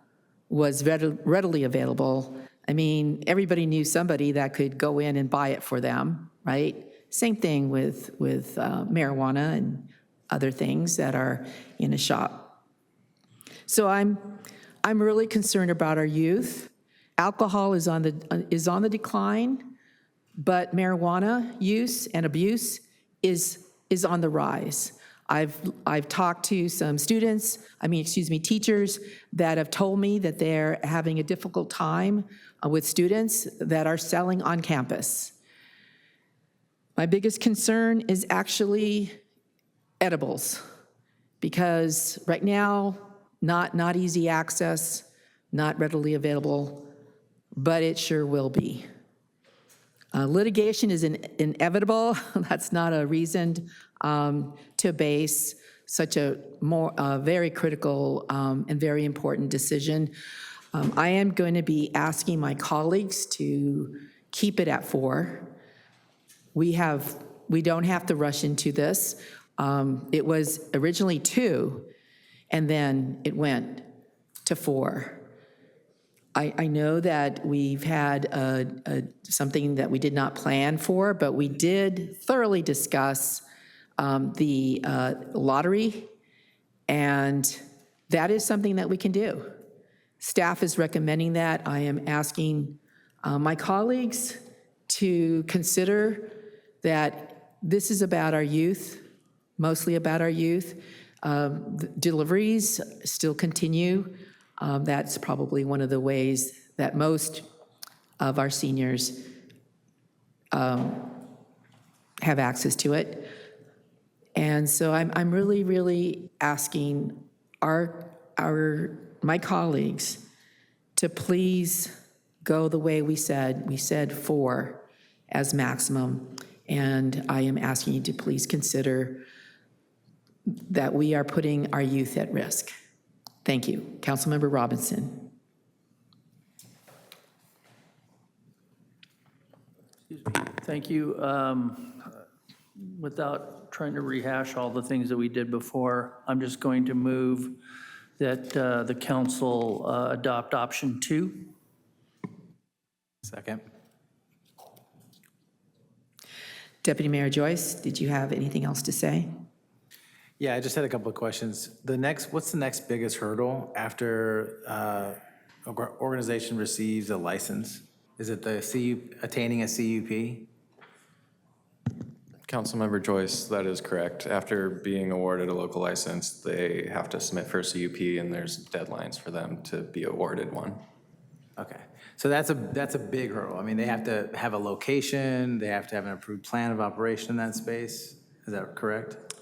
Speaker 1: was readily available. Everybody knew somebody that could go in and buy it for them, right? Same thing with marijuana and other things that are in a shop. So I'm really concerned about our youth. Alcohol is on the decline, but marijuana use and abuse is on the rise. I've talked to some teachers that have told me that they're having a difficult time with students that are selling on campus. My biggest concern is actually edibles, because right now, not easy access, not readily available, but it sure will be. Litigation is inevitable. That's not a reason to base such a very critical and very important decision. I am going to be asking my colleagues to keep it at 4. We don't have to rush into this. It was originally 2, and then it went to 4. I know that we've had something that we did not plan for, but we did thoroughly discuss the lottery, and that is something that we can do. Staff is recommending that. I am asking my colleagues to consider that this is about our youth, mostly about our youth. Deliveries still continue. That's probably one of the ways that most of our seniors have access to it. And so I'm really, really asking my colleagues to please go the way we said. We said 4 as maximum. And I am asking you to please consider that we are putting our youth at risk. Thank you. Councilmember Robinson.
Speaker 6: Thank you. Without trying to rehash all the things that we did before, I'm just going to move that the council adopt option 2.
Speaker 16: Second.
Speaker 1: Deputy Mayor Joyce, did you have anything else to say?
Speaker 16: Yeah, I just had a couple of questions. What's the next biggest hurdle after an organization receives a license? Is it attaining a CUP?
Speaker 10: Councilmember Joyce, that is correct. After being awarded a local license, they have to submit for a CUP, and there's deadlines for them to be awarded one.
Speaker 16: Okay, so that's a big hurdle. I mean, they have to have a location, they have to have an approved plan of operation in that space. Is that correct?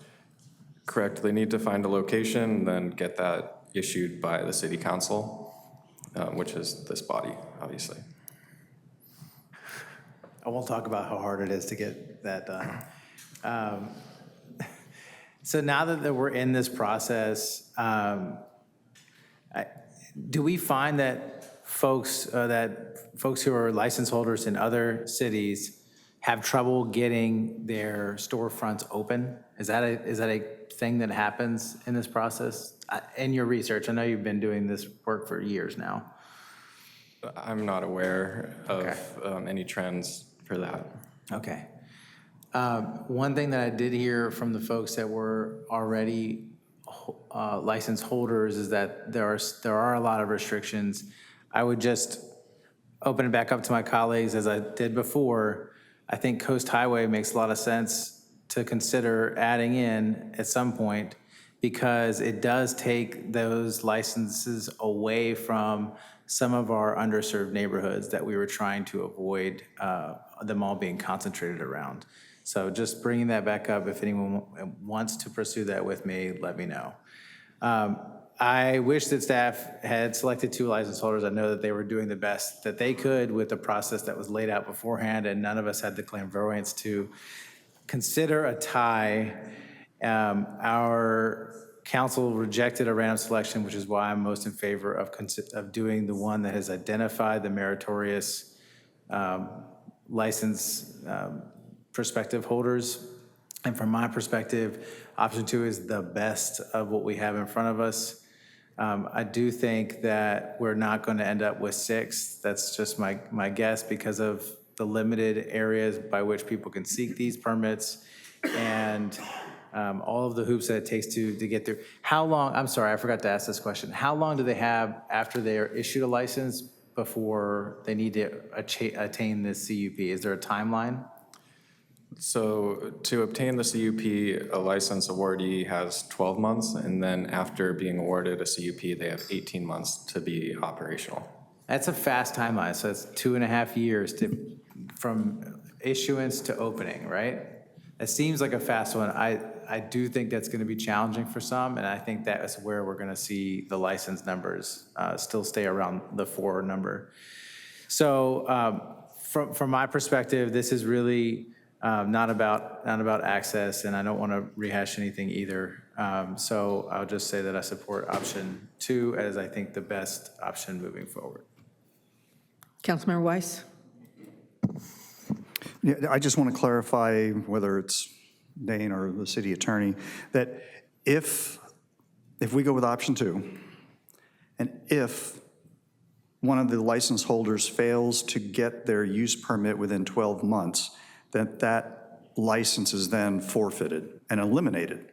Speaker 10: Correct. They need to find a location, then get that issued by the city council, which is this body, obviously.
Speaker 16: I won't talk about how hard it is to get that done. So now that we're in this process, do we find that folks who are license holders in other cities have trouble getting their storefronts open? Is that a thing that happens in this process? In your research, I know you've been doing this work for years now.
Speaker 10: I'm not aware of any trends for that.
Speaker 16: Okay. One thing that I did hear from the folks that were already license holders is that there are a lot of restrictions. I would just open it back up to my colleagues as I did before. I think Coast Highway makes a lot of sense to consider adding in at some point, because it does take those licenses away from some of our underserved neighborhoods that we were trying to avoid them all being concentrated around. So just bringing that back up, if anyone wants to pursue that with me, let me know. I wish that staff had selected 2 license holders. I know that they were doing the best that they could with the process that was laid out beforehand, and none of us had the clairvoyance to consider a tie. Our council rejected a random selection, which is why I'm most in favor of doing the one that has identified the meritorious license prospective holders. And from my perspective, option 2 is the best of what we have in front of us. I do think that we're not going to end up with 6. That's just my guess, because of the limited areas by which people can seek these permits, and all of the hoops that it takes to get through. How long, I'm sorry, I forgot to ask this question. How long do they have after they're issued a license before they need to attain this CUP? Is there a timeline?
Speaker 10: So to obtain the CUP, a license awardee has 12 months, and then after being awarded a CUP, they have 18 months to be operational.
Speaker 16: That's a fast timeline, so it's 2.5 years from issuance to opening, right? It seems like a fast one. I do think that's going to be challenging for some, and I think that is where we're going to see the license numbers still stay around the 4 number. So from my perspective, this is really not about access, and I don't want to rehash anything either. So I'll just say that I support option 2 as I think the best option moving forward.
Speaker 1: Councilmember Weiss?
Speaker 7: Yeah, I just want to clarify, whether it's Dane or the city attorney, that if we go with option 2, and if one of the license holders fails to get their use permit within 12 months, that license is then forfeited and eliminated.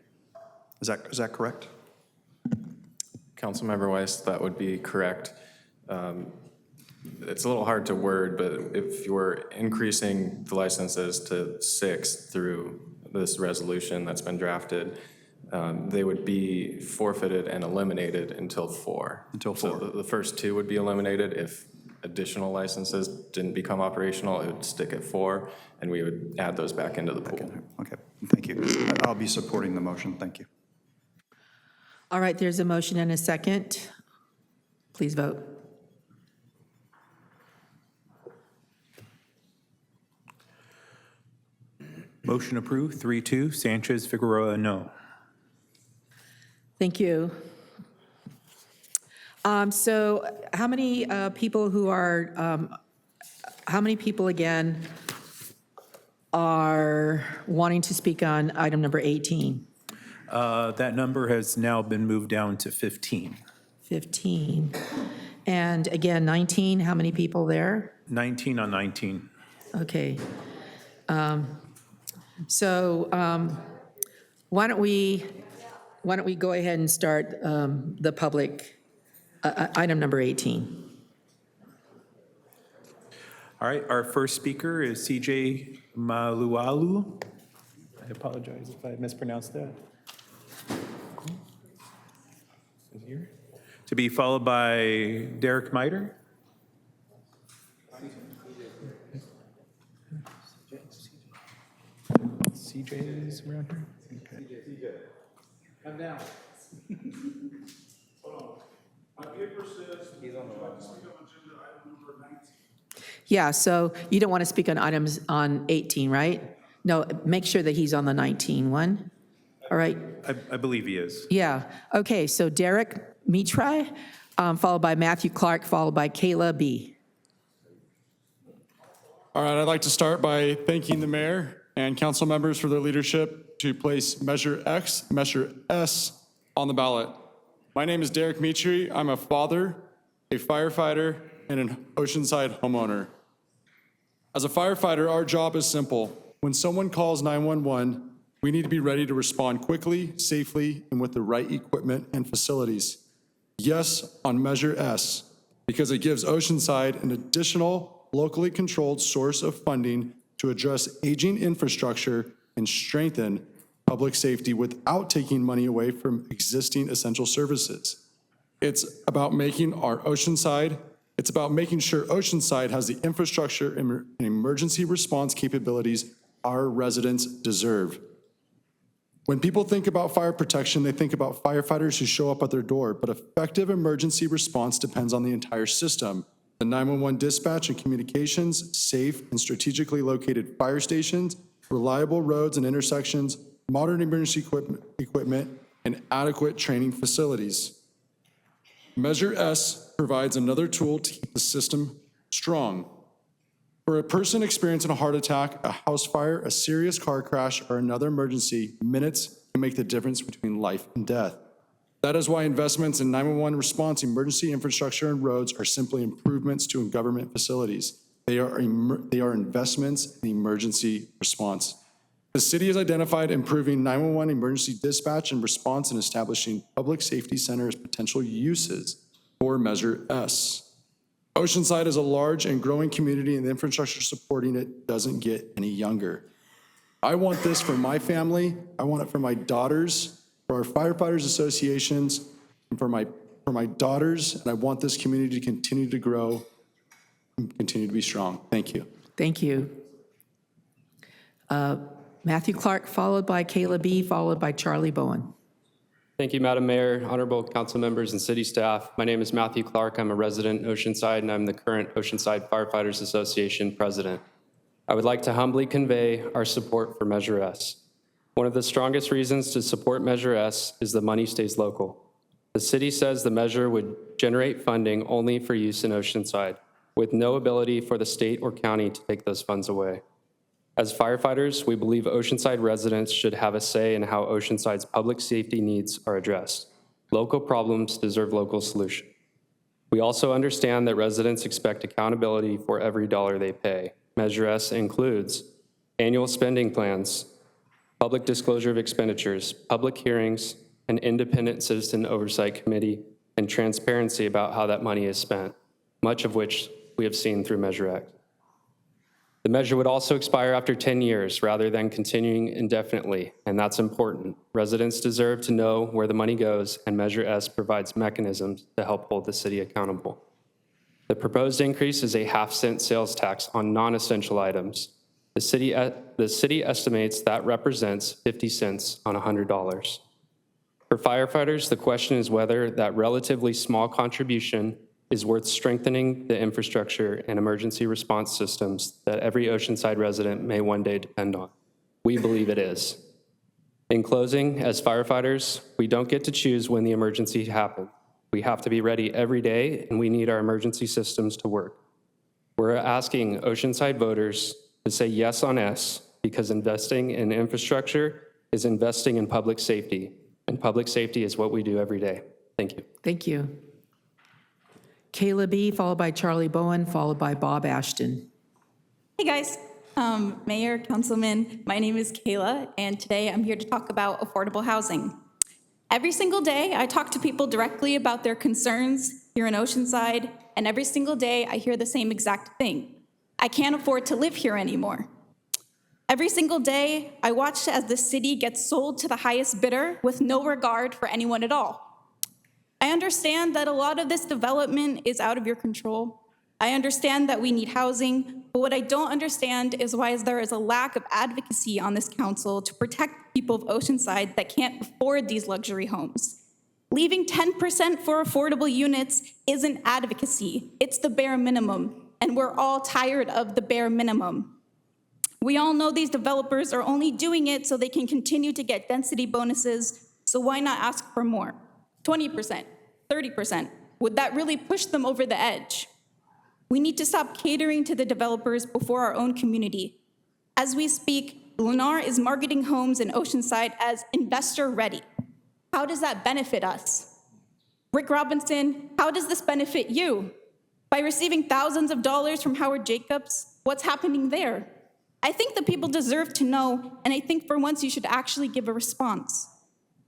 Speaker 7: Is that correct?
Speaker 10: Councilmember Weiss, that would be correct. It's a little hard to word, but if you're increasing the licenses to 6 through this resolution that's been drafted, they would be forfeited and eliminated until 4.
Speaker 7: Until 4.
Speaker 10: So the first 2 would be eliminated. If additional licenses didn't become operational, it would stick at 4, and we would add those back into the pool.
Speaker 7: Okay, thank you. I'll be supporting the motion. Thank you.
Speaker 1: All right, there's a motion and a second. Please vote.
Speaker 2: Motion approved, 3-2. Sanchez, Figueroa, no.
Speaker 1: Thank you. So how many people how many people again are wanting to speak on item number 18?
Speaker 2: That number has now been moved down to 15.
Speaker 1: 15. And again, 19, how many people there?
Speaker 2: 19 on 19.
Speaker 1: Okay. So why don't we go ahead and start the public, item number 18.
Speaker 2: All right, our first speaker is CJ Malualu. I apologize if I mispronounced that. Here. To be followed by Derek Miter. CJ is around here? Okay.
Speaker 8: Come down. Hold on. My paper says he's on the right side.
Speaker 1: Yeah, so you don't want to speak on items on 18, right? No, make sure that he's on the 19 one. All right.
Speaker 2: I believe he is.
Speaker 1: Yeah. Okay, so Derek Mitri, followed by Matthew Clark, followed by Kayla B.
Speaker 21: All right, I'd like to start by thanking the mayor and council members for their leadership to place Measure X, Measure S on the ballot. My name is Derek Mitri. I'm a father, a firefighter, and an Oceanside homeowner. As a firefighter, our job is simple. When someone calls 911, we need to be ready to respond quickly, safely, and with the right equipment and facilities. Yes on Measure S, because it gives Oceanside an additional locally controlled source of funding to address aging infrastructure and strengthen public safety without taking money away from existing essential services. It's about making sure Oceanside has the infrastructure and emergency response capabilities our residents deserve. When people think about fire protection, they think about firefighters who show up at their door, but effective emergency response depends on the entire system. The 911 dispatch and communications, safe and strategically located fire stations, reliable roads and intersections, modern emergency equipment, and adequate training facilities. Measure S provides another tool to keep the system strong. For a person experiencing a heart attack, a house fire, a serious car crash, or another emergency, minutes can make the difference between life and death. That is why investments in 911 response, emergency infrastructure, and roads are simply improvements to government facilities. They are investments in emergency response. The city has identified improving 911 emergency dispatch and response and establishing public safety center as potential uses for Measure S. Oceanside is a large and growing community, and the infrastructure supporting it doesn't get any younger. I want this for my family. I want it for my daughters, for our firefighters associations, and for my daughters, and I want this community to continue to grow and continue to be strong. Thank you.
Speaker 1: Thank you. Matthew Clark, followed by Kayla B., followed by Charlie Bowen.
Speaker 9: Thank you, Madam Mayor, honorable council members and city staff. My name is Matthew Clark. I'm a resident in Oceanside, and I'm the current Oceanside Firefighters Association president. I would like to humbly convey our support for Measure S. One of the strongest reasons to support Measure S is the money stays local. The city says the measure would generate funding only for use in Oceanside, with no ability for the state or county to take those funds away. As firefighters, we believe Oceanside residents should have a say in how Oceanside's public safety needs are addressed. Local problems deserve local solution. We also understand that residents expect accountability for every dollar they pay. Measure S includes annual spending plans, public disclosure of expenditures, public hearings, an independent citizen oversight committee, and transparency about how that money is spent, much of which we have seen through Measure X. The measure would also expire after 10 years rather than continuing indefinitely, and that's important. Residents deserve to know where the money goes, and Measure S provides mechanisms to help hold the city accountable. The proposed increase is a half-cent sales tax on non-essential items. The city estimates that represents 50 cents on $100. For firefighters, the question is whether that relatively small contribution is worth strengthening the infrastructure and emergency response systems that every Oceanside resident may one day depend on. We believe it is. In closing, as firefighters, we don't get to choose when the emergency happens. We have to be ready every day, and we need our emergency systems to work. We're asking Oceanside voters to say yes on S, because investing in infrastructure is investing in public safety, and public safety is what we do every day. Thank you.
Speaker 1: Thank you. Kayla B., followed by Charlie Bowen, followed by Bob Ashton.
Speaker 12: Hey guys, Mayor, Councilman, my name is Kayla, and today I'm here to talk about affordable housing. Every single day, I talk to people directly about their concerns here in Oceanside, and every single day I hear the same exact thing. I can't afford to live here anymore. Every single day, I watch as the city gets sold to the highest bidder with no regard for anyone at all. I understand that a lot of this development is out of your control. I understand that we need housing, but what I don't understand is why there is a lack of advocacy on this council to protect people of Oceanside that can't afford these luxury homes. Leaving 10% for affordable units isn't advocacy, it's the bare minimum, and we're all tired of the bare minimum. We all know these developers are only doing it so they can continue to get density bonuses, so why not ask for more? 20%, 30%, would that really push them over the edge? We need to stop catering to the developers before our own community. As we speak, Lennar is marketing homes in Oceanside as investor ready. How does that benefit us? Rick Robinson, how does this benefit you? By receiving thousands of dollars from Howard Jacobs, what's happening there? I think the people deserve to know, and I think for once you should actually give a response.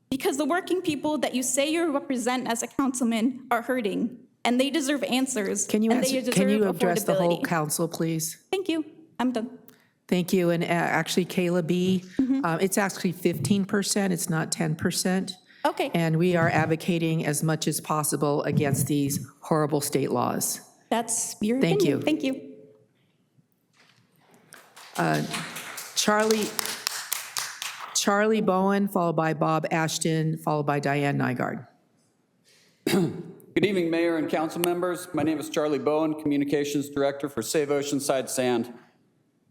Speaker 12: Because the working people that you say you represent as a councilman are hurting, and they deserve answers.
Speaker 1: Can you address the whole council, please?
Speaker 12: Thank you. I'm done.
Speaker 1: Thank you. And actually, Kayla B., it's actually 15%. It's not 10%.
Speaker 12: Okay.
Speaker 1: And we are advocating as much as possible against these horrible state laws.
Speaker 12: That's your
Speaker 1: Thank
Speaker 12: opinion.
Speaker 1: you.
Speaker 12: Thank you.
Speaker 1: Charlie Bowen, followed by Bob Ashton, followed by Diane Nygaard.
Speaker 14: Good evening, Mayor and council members. My name is Charlie Bowen, Communications Director for Save Oceanside Sand.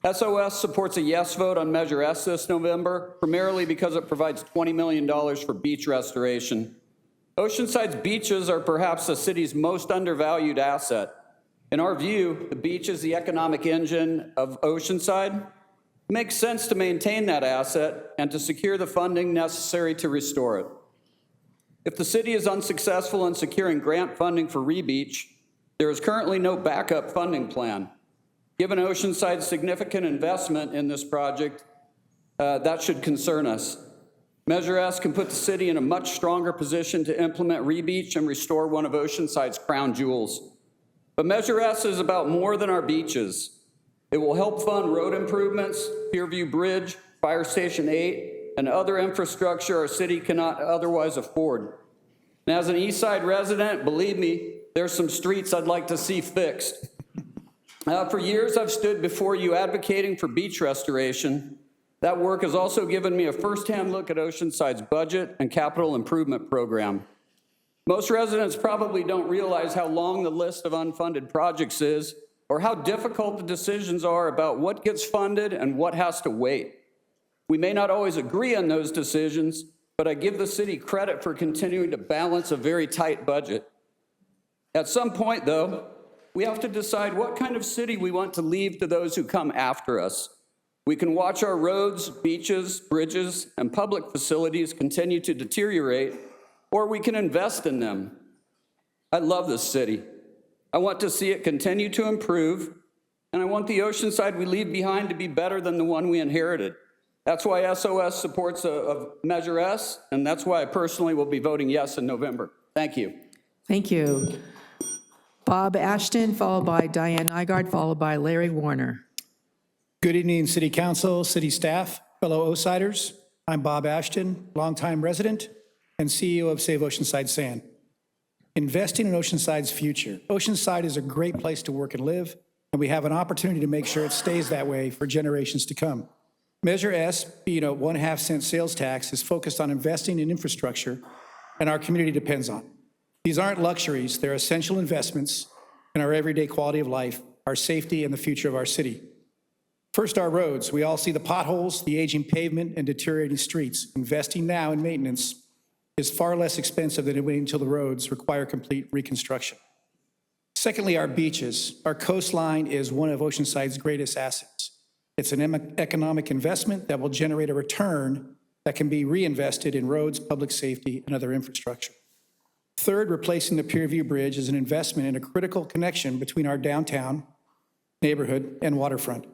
Speaker 14: SOS supports a yes vote on Measure S this November, primarily because it provides $20 million for beach restoration. Oceanside's beaches are perhaps the city's most undervalued asset. In our view, the beach is the economic engine of Oceanside. It makes sense to maintain that asset and to secure the funding necessary to restore it. If the city is unsuccessful in securing grant funding for Rebeach, there is currently no backup funding plan. Given Oceanside's significant investment in this project, that should concern us. Measure S can put the city in a much stronger position to implement Rebeach and restore one of Oceanside's crown jewels. But Measure S is about more than our beaches. It will help fund road improvements, Pierview Bridge, Fire Station 8, and other infrastructure our city cannot otherwise afford. And as an Eastside resident, believe me, there's some streets I'd like to see fixed. For years, I've stood before you advocating for beach restoration. That work has also given me a firsthand look at Oceanside's budget and capital improvement program. Most residents probably don't realize how long the list of unfunded projects is, or how difficult the decisions are about what gets funded and what has to wait. We may not always agree on those decisions, but I give the city credit for continuing to balance a very tight budget. At some point, though, we have to decide what kind of city we want to leave to those who come after us. We can watch our roads, beaches, bridges, and public facilities continue to deteriorate, or we can invest in them. I love this city. I want to see it continue to improve, and I want the Oceanside we leave behind to be better than the one we inherited. That's why SOS supports a Measure S, and that's why I personally will be voting yes in November. Thank you.
Speaker 1: Thank you. Bob Ashton, followed by Diane Nygaard, followed by Larry Warner.
Speaker 8: Good evening, City Council, city staff, fellow Osiders. I'm Bob Ashton, longtime resident and CEO of Save Oceanside Sand. Investing in Oceanside's future. Oceanside is a great place to work and live, and we have an opportunity to make sure it stays that way for generations to come. Measure S, being a 1.5 cent sales tax, is focused on investing in infrastructure, and our community depends on. These aren't luxuries, they're essential investments in our everyday quality of life, our safety, and the future of our city. First, our roads. We all see the potholes, the aging pavement, and deteriorating streets. Investing now in maintenance is far less expensive than waiting until the roads require complete reconstruction. Secondly, our beaches. Our coastline is one of Oceanside's greatest assets. It's an economic investment that will generate a return that can be reinvested in roads, public safety, and other infrastructure. Third, replacing the Pierview Bridge is an investment in a critical connection between our downtown neighborhood and waterfront.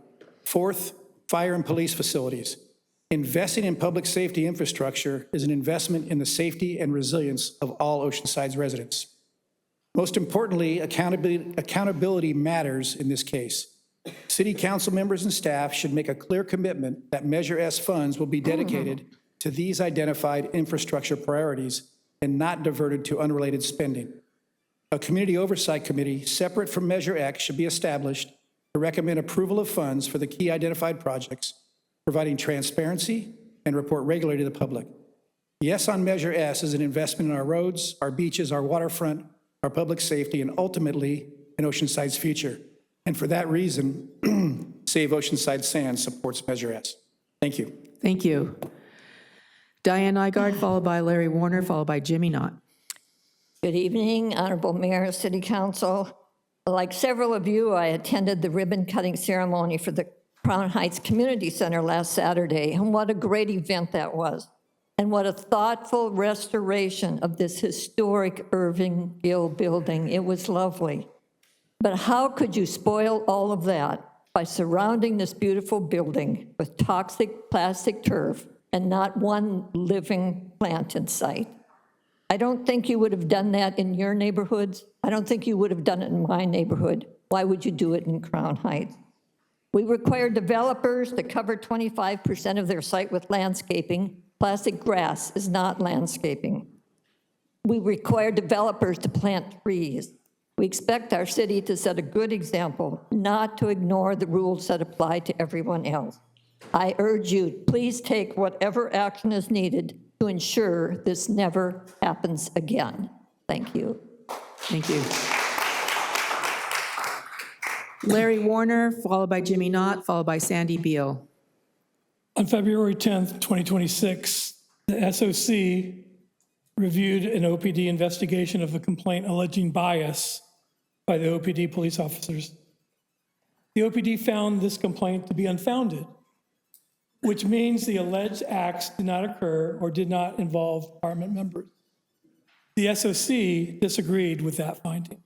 Speaker 8: Fourth, fire and police facilities. Investing in public safety infrastructure is an investment in the safety and resilience of all Oceanside's residents. Most importantly, accountability matters in this case. City council members and staff should make a clear commitment that Measure S funds will be dedicated to these identified infrastructure priorities and not diverted to unrelated spending. A community oversight committee separate from Measure X should be established to recommend approval of funds for the key identified projects, providing transparency and report regularly to the public. Yes on Measure S is an investment in our roads, our beaches, our waterfront, our public safety, and ultimately in Oceanside's future. And for that reason, Save Oceanside Sand supports Measure S. Thank you.
Speaker 1: Thank you. Diane Nygaard, followed by Larry Warner, followed by Jimmy Knott.
Speaker 17: Good evening, Honorable Mayor, City Council. Like several of you, I attended the ribbon-cutting ceremony for the Crown Heights Community Center last Saturday, and what a great event that was. And what a thoughtful restoration of this historic Irving Gill building. It was lovely. But how could you spoil all of that by surrounding this beautiful building with toxic plastic turf and not one living plant in sight? I don't think you would have done that in your neighborhoods. I don't think you would have done it in my neighborhood. Why would you do it in Crown Heights? We require developers to cover 25% of their site with landscaping. Plastic grass is not landscaping. We require developers to plant trees. We expect our city to set a good example, not to ignore the rules that apply to everyone else. I urge you, please take whatever action is needed to ensure this never happens again. Thank you.
Speaker 1: Thank you. Larry Warner, followed by Jimmy Knott, followed by Sandy Beal.
Speaker 18: On February 10th, 2026, the SOC reviewed an OPD investigation of a complaint alleging bias by the OPD police officers. The OPD found this complaint to be unfounded, which means the alleged acts did not occur or did not involve department members. The SOC disagreed with that finding.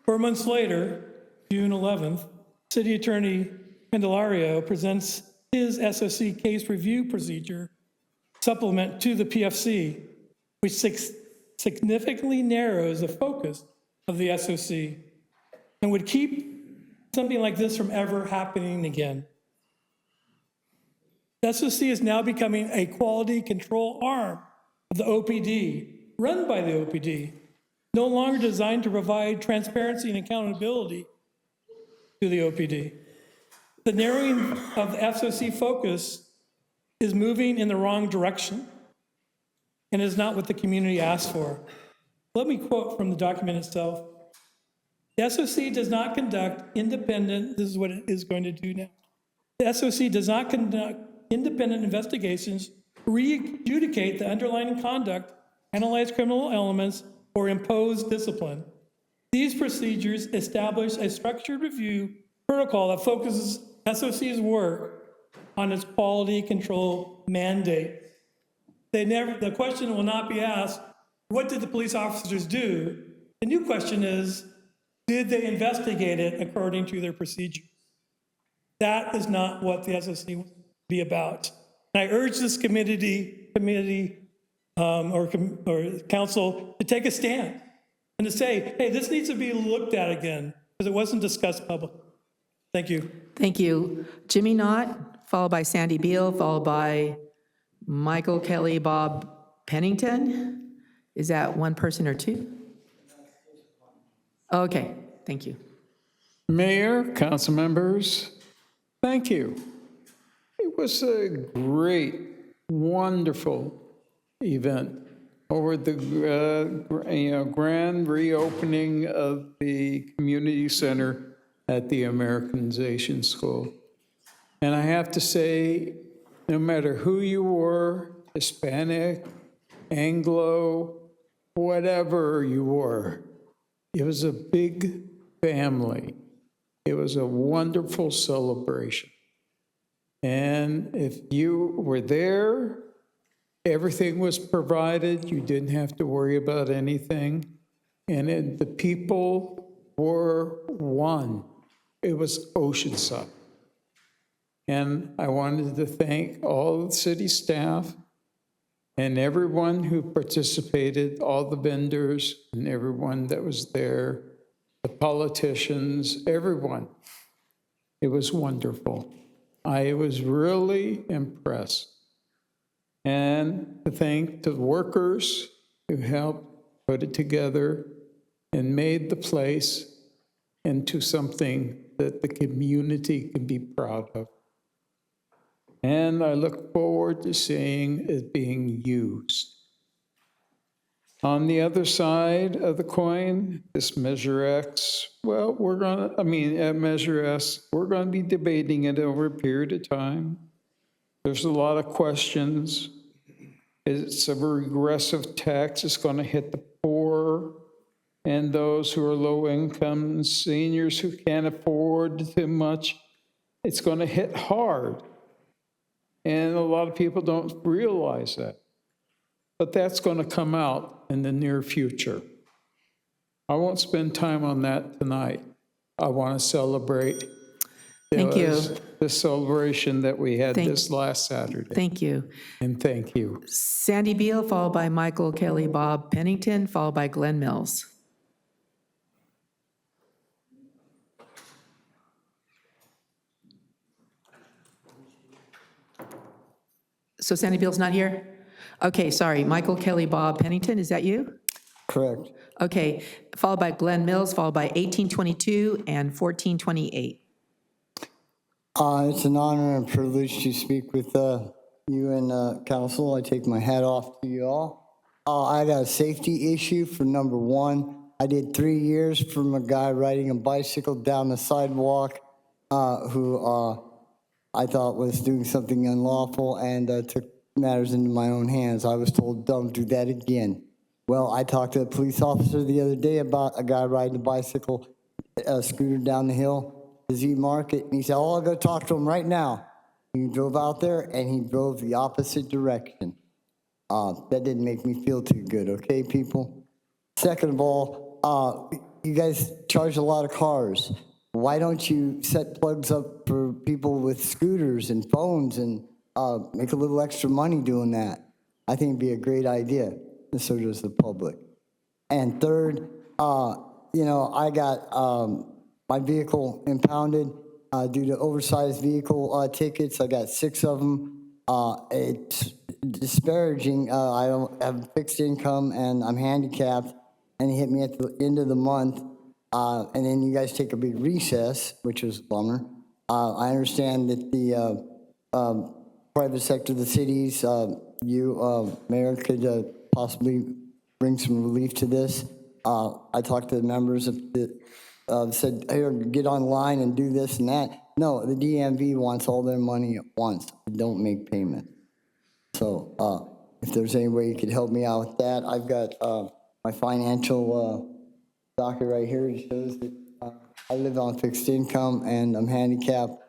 Speaker 18: 4 months later, June 11th, City Attorney Candelario presents his SOC case review procedure supplement to the PFC, which significantly narrows the focus of the SOC and would keep something like this from ever happening again. The SOC is now becoming a quality control arm of the OPD, run by the OPD, no longer designed to provide transparency and accountability to the OPD. The narrowing of the SOC focus is moving in the wrong direction and is not what the community asked for. Let me quote from the document itself. The SOC does not conduct independent, this is what it is going to do now. The SOC does not conduct independent investigations, re-adjudicate the underlying conduct, analyze criminal elements, or impose discipline. These procedures establish a structured review protocol that focuses SOC's work on its quality control mandate. The question will not be asked, what did the police officers do? The new question is, did they investigate it according to their procedures? That is not what the SOC will be about. And I urge this committee or council to take a stand and to say, hey, this needs to be looked at again because it wasn't discussed publicly. Thank you.
Speaker 1: Thank you. Jimmy Knott, followed by Sandy Beal, followed by Michael Kelly, Bob Pennington. Is that one person or two? Okay, thank you.
Speaker 15: Mayor, council members, thank you. It was a great, wonderful event over the grand reopening of the community center at the Americanization School. And I have to say, no matter who you were, Hispanic, Anglo, whatever you were, it was a big family. It was a wonderful celebration. And if you were there, everything was provided. You didn't have to worry about anything. And the people were one. It was Oceanside. And I wanted to thank all the city staff and everyone who participated, all the vendors and everyone that was there, the politicians, everyone. It was wonderful. I was really impressed. And to thank the workers who helped put it together and made the place into something that the community can be proud of. And I look forward to seeing it being used. On the other side of the coin, this Measure X, well, at Measure S, we're going to be debating it over a period of time. There's a lot of questions. It's a regressive tax. It's going to hit the poor and those who are low income, seniors who can't afford too much. It's going to hit hard. And a lot of people don't realize that. But that's going to come out in the near future. I won't spend time on that tonight. I want to celebrate the celebration that we had this last Saturday.
Speaker 1: Thank you.
Speaker 15: And thank you.
Speaker 1: Sandy Beal, followed by Michael Kelly, Bob Pennington, followed by Glenn Mills. So Sandy Beal's not here? Okay, sorry. Michael Kelly, Bob Pennington, is that you?
Speaker 22: Correct.
Speaker 1: Okay, followed by Glenn Mills, followed by 1822 and 1428.
Speaker 22: It's an honor and privilege to speak with you and council. I take my hat off to you all. I got a safety issue for number one. I did 3 years from a guy riding a bicycle down the sidewalk who I thought was doing something unlawful and took matters into my own hands. I was told, don't do that again. Well, I talked to a police officer the other day about a guy riding a bicycle, scooter down the hill, the Z Market, and he said, oh, I'll go talk to him right now. He drove out there and he drove the opposite direction. That didn't make me feel too good, okay, people? Second of all, you guys charge a lot of cars. why don't you set plugs up for people with scooters and phones and make a little extra money doing that? I think it'd be a great idea, and so does the public. And third, I got my vehicle impounded due to oversized vehicle tickets. I got 6 of them. It's disparaging. I don't have fixed income and I'm handicapped, and it hit me at the end of the month. And then you guys take a big recess, which was a bummer. I understand that the private sector, the cities, Mayor, could possibly bring some relief to this. I talked to the members of the, said, here, get online and do this and that. No, the DMV wants all their money at once. Don't make payment. So if there's any way you could help me out with that, I've got my financial docket right here. It shows that I live on fixed income and I'm handicapped.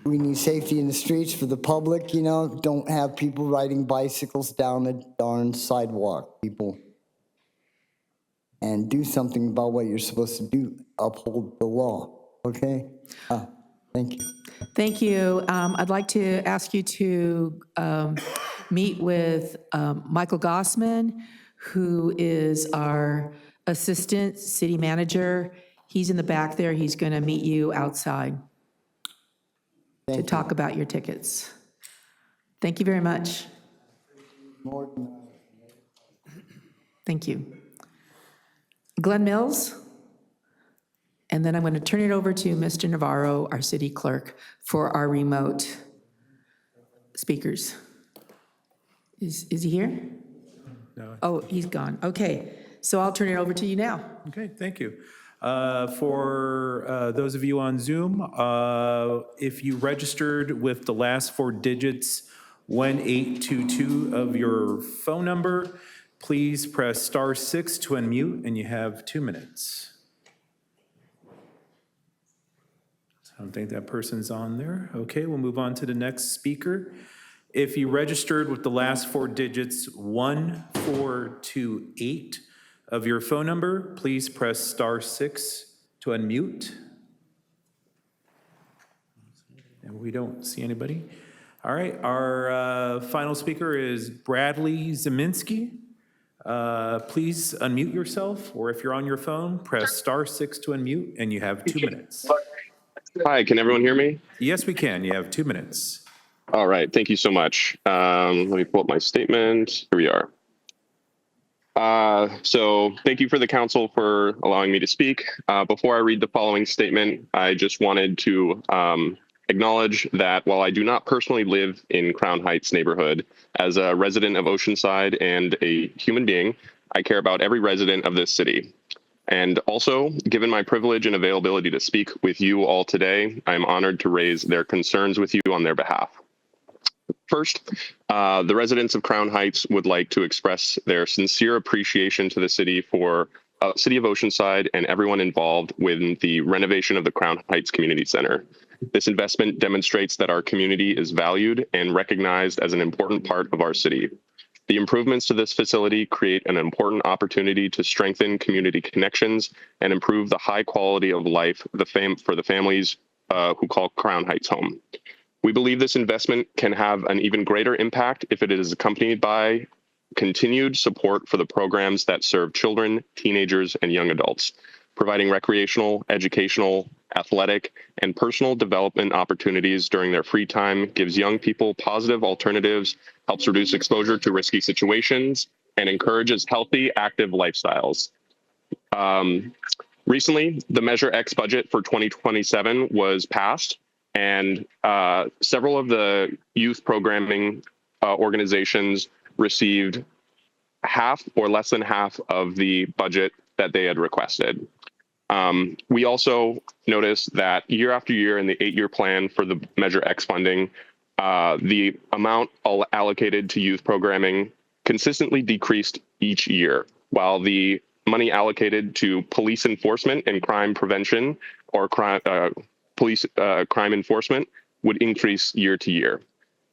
Speaker 22: We need safety in the streets for the public, Don't have people riding bicycles down the darn sidewalk, people. And do something about what you're supposed to do, uphold the law, okay? Thank you.
Speaker 1: Thank you. I'd like to ask you to meet with Michael Gossman, who is our Assistant City Manager. He's in the back there. He's going to meet you outside to talk about your tickets. Thank you very much. Thank you. Glenn Mills? And then I'm going to turn it over to Mr. Navarro, our city clerk, for our remote speakers. Is he here?
Speaker 2: No.
Speaker 1: Oh, he's gone. Okay, so I'll turn it over to you now.
Speaker 2: Okay, thank you. For those of you on Zoom, if you registered with the last 4 digits 1822 of your phone number, please press *6 to unmute, and you have 2 minutes. I don't think that person's on there. Okay, we'll move on to the next speaker. If you registered with the last 4 digits 1428 of your phone number, please press *6 to unmute. And we don't see anybody. All right, our final speaker is Bradley Zeminski. Please unmute yourself, or if you're on your phone, press *6 to unmute, and you have 2 minutes.
Speaker 4: Hi, can everyone hear me?
Speaker 2: Yes, we can. You have 2 minutes.
Speaker 4: All right, thank you so much. Let me pull up my statement. Here we are. So thank you for the council for allowing me to speak. Before I read the following statement, I just wanted to acknowledge that while I do not personally live in Crown Heights neighborhood, as a resident of Oceanside and a human being, I care about every resident of this city. And also, given my privilege and availability to speak with you all today, I am honored to raise their concerns with you on their behalf. First, the residents of Crown Heights would like to express their sincere appreciation to the city for City of Oceanside and everyone involved with the renovation of the Crown Heights Community Center. This investment demonstrates that our community is valued and recognized as an important part of our city. The improvements to this facility create an important opportunity to strengthen community connections and improve the high quality of life for the families who call Crown Heights home. We believe this investment can have an even greater impact if it is accompanied by continued support for the programs that serve children, teenagers, and young adults, providing recreational, educational, athletic, and personal development opportunities during their free time, gives young people positive alternatives, helps reduce exposure to risky situations, and encourages healthy, active lifestyles. Recently, the Measure X budget for 2027 was passed, and several of the youth programming organizations received half or less than half of the budget that they had requested. We also noticed that year after year in the 8-year plan for the Measure X funding, the amount allocated to youth programming consistently decreased each year, while the money allocated to police enforcement and crime prevention or crime enforcement would increase year to year.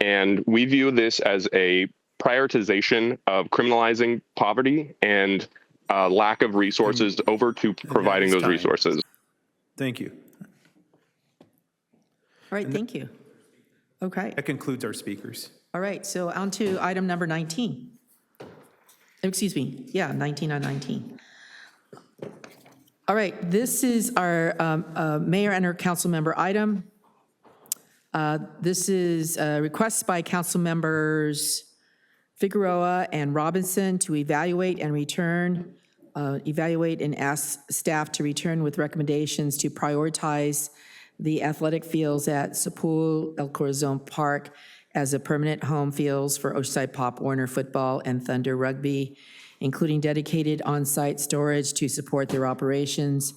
Speaker 4: And we view this as a prioritization of criminalizing poverty and lack of resources over to providing those resources.
Speaker 2: Thank you.
Speaker 1: All right, thank you. Okay,
Speaker 2: That concludes our speakers.
Speaker 1: all right, so on to item number 19. Excuse me, yeah, 19 on 19. All right, this is our mayor and her council member item. This is a request by council members Figueroa and Robinson to evaluate and ask staff to return with recommendations to prioritize the athletic fields at Sepul El Corazon Park as a permanent home fields for Oceanside Pop Warner football and Thunder rugby, including dedicated on-site storage to support their operations,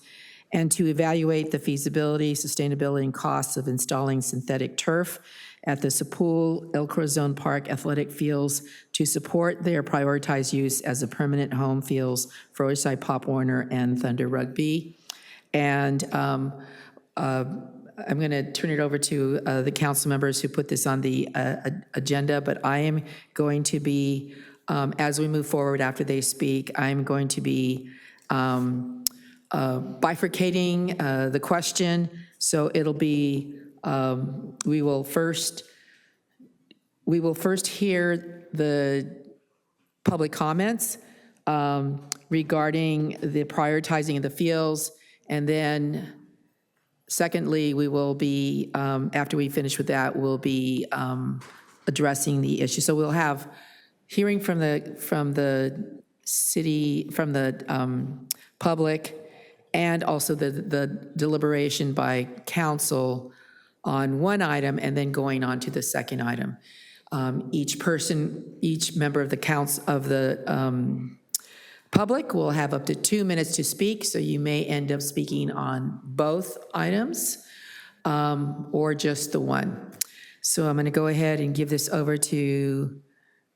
Speaker 1: and to evaluate the feasibility, sustainability, and costs of installing synthetic turf at the Sepul El Corazon Park athletic fields to support their prioritized use as a permanent home fields for Oceanside Pop Warner and Thunder rugby. And I'm going to turn it over to the council members who put this on the agenda, but I am going to be, as we move forward after they speak, I'm going to be bifurcating the question. So it'll be, we will first hear the public comments regarding the prioritizing of the fields, and then secondly, we will be, after we finish with that, we'll be addressing the issue. So we'll have hearing from the city, from the public, and also the deliberation by council on one item, and then going on to the second item. Each member of the council of the public will have up to 2 minutes to speak, so you may end up speaking on both items or just the one. So I'm going to go ahead and give this over to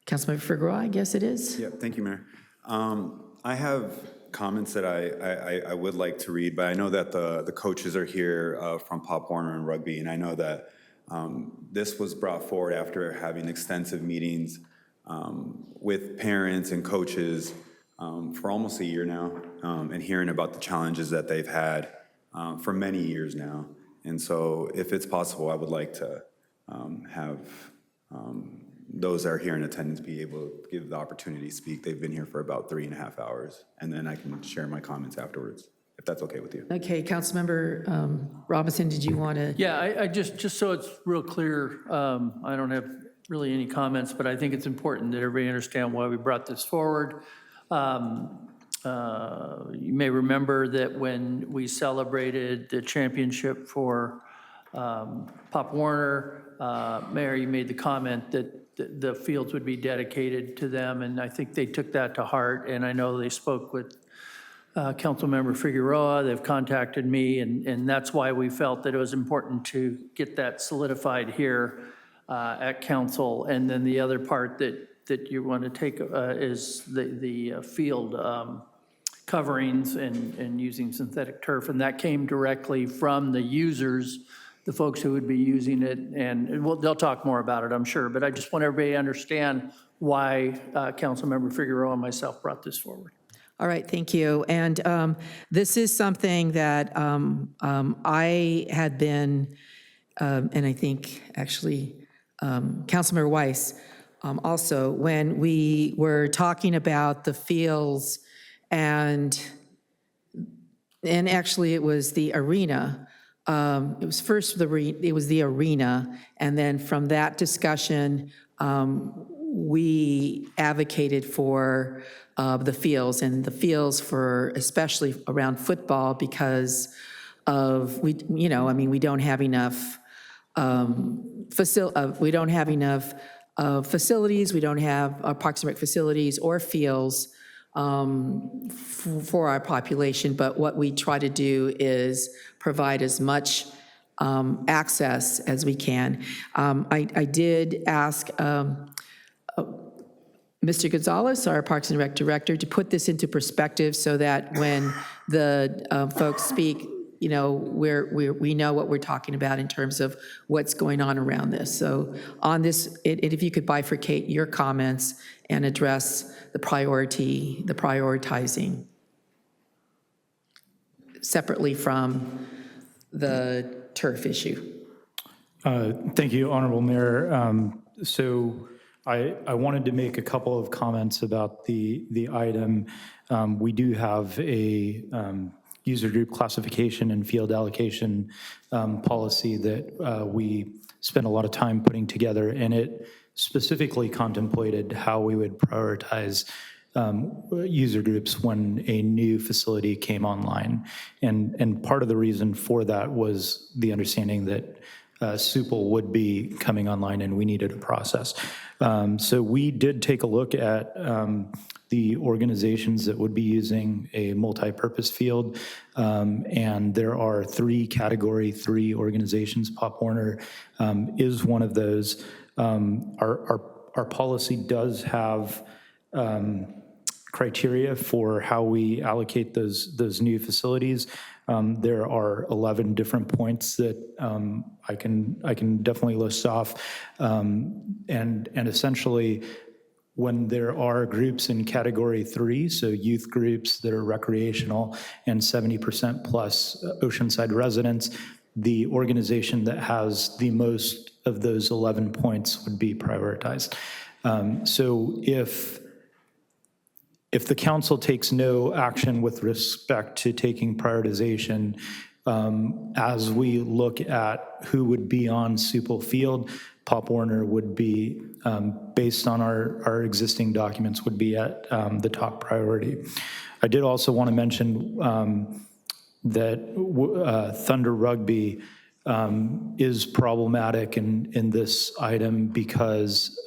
Speaker 1: Councilmember Figueroa, I guess it is.
Speaker 13: Yeah, thank you, Mayor. I have comments that I would like to read, but I know that the coaches are here from Pop Warner and Rugby, and I know that this was brought forward after having extensive meetings with parents and coaches for almost a year now, and hearing about the challenges that they've had for many years now. And so if it's possible, I would like to have those that are here in attendance be able to give the opportunity to speak. They've been here for about 3.5 hours, and then I can share my comments afterwards, if that's okay with you.
Speaker 1: Okay, Councilmember Robinson, did you want to?
Speaker 6: Yeah, I just so it's real clear, I don't have really any comments, but I think it's important that everybody understand why we brought this forward. You may remember that when we celebrated the championship for Pop Warner, Mayor, you made the comment that the fields would be dedicated to them, and I think they took that to heart, and I know they spoke with Councilmember Figueroa. They've contacted me, and that's why we felt that it was important to get that solidified here at council. And then the other part that you want to take is the field coverings and using synthetic turf, and that came directly from the users, the folks who would be using it, and they'll talk more about it, I'm sure, but I just want everybody to understand why Councilmember Figueroa and myself brought this forward.
Speaker 1: All right, thank you. And this is something that I had been, and I think actually Councilmember Weiss also, when we were talking about the fields and actually it was the arena. It was first the arena, and then from that discussion, we advocated for the fields, and the fields for especially around football because of we don't have enough facilities, we don't have Parks and Rec facilities or fields for our population, but what we try to do is provide as much access as we can. I did ask Mr. Gonzalez, our Parks and Rec Director, to put this into perspective so that when the folks speak, we know what we're talking about in terms of what's going on around this. So on this, if you could bifurcate your comments and address the prioritizing separately from the turf issue.
Speaker 3: Thank you, Honorable Mayor. So I wanted to make a couple of comments about the item. We do have a user group classification and field allocation policy that we spent a lot of time putting together, and it specifically contemplated how we would prioritize user groups when a new facility came online. And part of the reason for that was the understanding that Supel would be coming online and we needed a process. So we did take a look at the organizations that would be using a multi-purpose field, and there are 3 Category 3 organizations. Pop Warner is one of those. Our policy does have criteria for how we allocate those new facilities. There are 11 different points that I can definitely list off, and essentially, when there are groups in Category 3, so youth groups that are recreational and 70% plus Oceanside residents, the organization that has the most of those 11 points would be prioritized. So if the council takes no action with respect to taking prioritization, as we look at who would be on Supel Field, Pop Warner would be, based on our existing documents, would be at the top priority. I did also want to mention that Thunder Rugby is problematic in this item because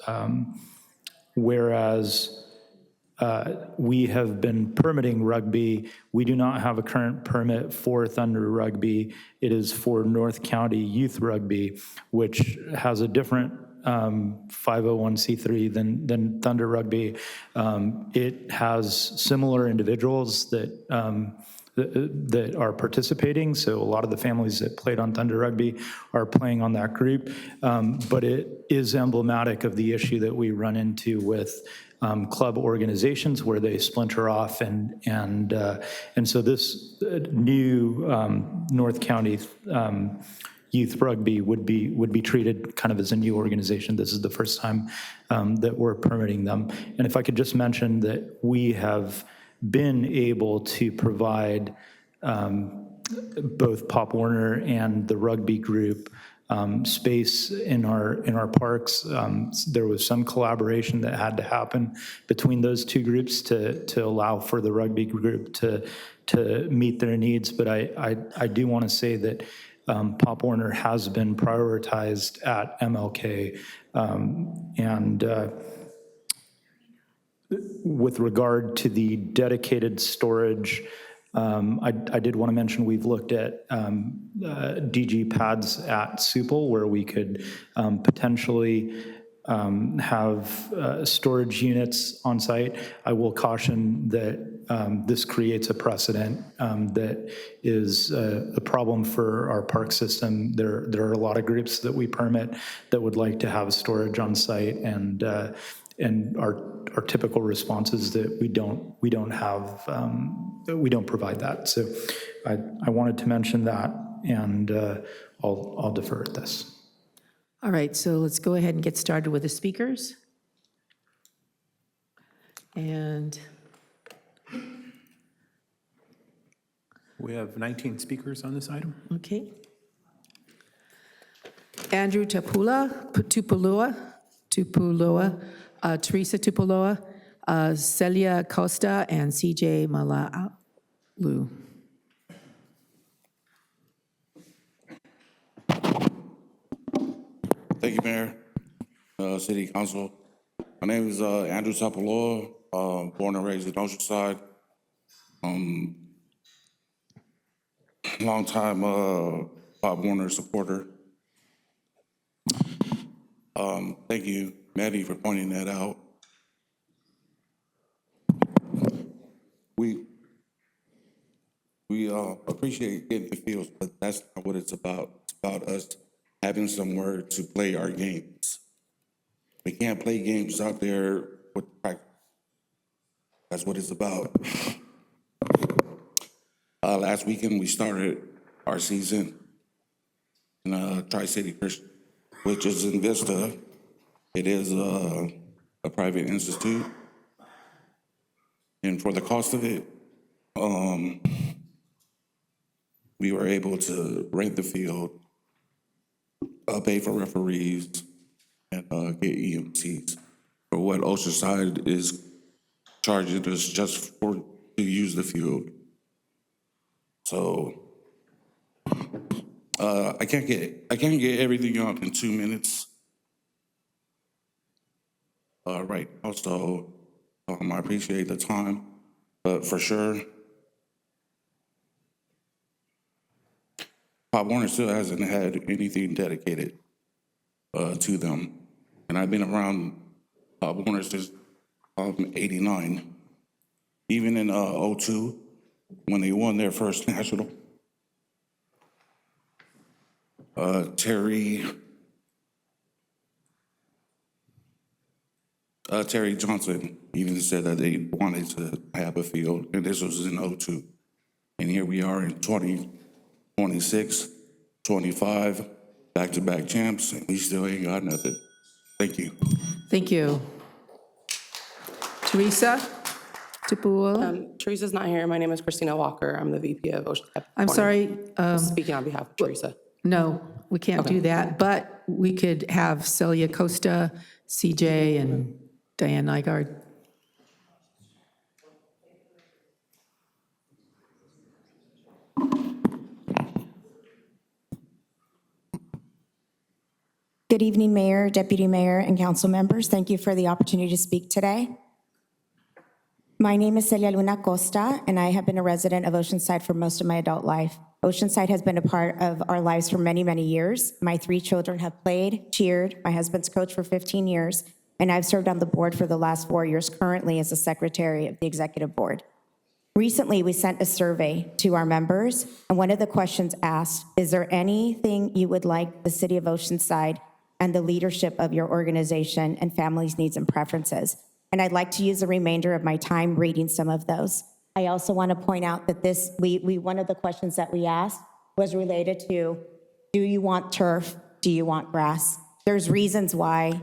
Speaker 3: whereas we have been permitting rugby, we do not have a current permit for Thunder Rugby. It is for North County Youth Rugby, which has a different 501c3 than Thunder Rugby. It has similar individuals that are participating, so a lot of the families that played on Thunder Rugby are playing on that group, but it is emblematic of the issue that we run into with club organizations where they splinter off, and so this new North County Youth Rugby would be treated kind of as a new organization. This is the first time that we're permitting them. And if I could just mention that we have been able to provide both Pop Warner and the rugby group space in our parks. There was some collaboration that had to happen between those two groups to allow for the rugby group to meet their needs. But I do want to say that Pop Warner has been prioritized at MLK, and with regard to the dedicated storage, I did want to mention we've looked at DG pads at Supel where we could potentially have storage units on site. I will caution that this creates a precedent that is a problem for our park system. There are a lot of groups that we permit that would like to have storage on site, and our typical response is that we don't provide that. So I wanted to mention that, and I'll defer at this.
Speaker 1: All right, so let's go ahead and get started with the speakers. And
Speaker 2: we have 19 speakers on this item.
Speaker 1: okay. Andrew Tupulua, Teresa Tupulua, Celia Costa, and CJ Malauulu.
Speaker 19: Thank you, Mayor, City Council. My name is Andrew Tupulua, born and raised in Oceanside. Longtime Bob Warner supporter. Thank you, Maddie, for pointing that out. We appreciate getting the fields, but that's not what it's about. It's about us having somewhere to play our games. We can't play games out there with practice. That's what it's about. Last weekend, we started our season in Tri-City Christian, which is in Vista. It is a private institute. And for the cost of it, we were able to rent the field, pay for referees, and get EMTs. For what Oceanside is charging us just for to use the field. So I can't get everything out in 2 minutes. Right. Also, I appreciate the time, but for sure, Pop Warner still hasn't had anything dedicated to them, and I've been around Pop Warner since 89. Even in 02, when they won their first national, Terry Johnson even said that they wanted to have a field, and this was in 02. And here we are in 2026, 25, back-to-back champs, and we still ain't got nothing. Thank you.
Speaker 1: Thank you. Teresa Tipul.
Speaker 5: Teresa's not here. My name is Christina Walker. I'm the VP of Oceanside.
Speaker 1: I'm sorry.
Speaker 5: Speaking on behalf of Teresa.
Speaker 1: No, we can't do that, but we could have Celia Costa, CJ, and Diane Nygaard.
Speaker 20: Good evening, Mayor, Deputy Mayor, and council members. Thank you for the opportunity to speak today. My name is Celia Luna Costa, and I have been a resident of Oceanside for most of my adult life. Oceanside has been a part of our lives for many, many years. My 3 children have played, cheered, my husband's coached for 15 years, and I've served on the board for the last 4 years, currently as the secretary of the executive board. Recently, we sent a survey to our members, and one of the questions asked, is there anything you would like the City of Oceanside and the leadership of your organization and families' needs and preferences? And I'd like to use the remainder of my time reading some of those. I also want to point out that one of the questions that we asked was related to, do you want turf? Do you want grass? There's reasons why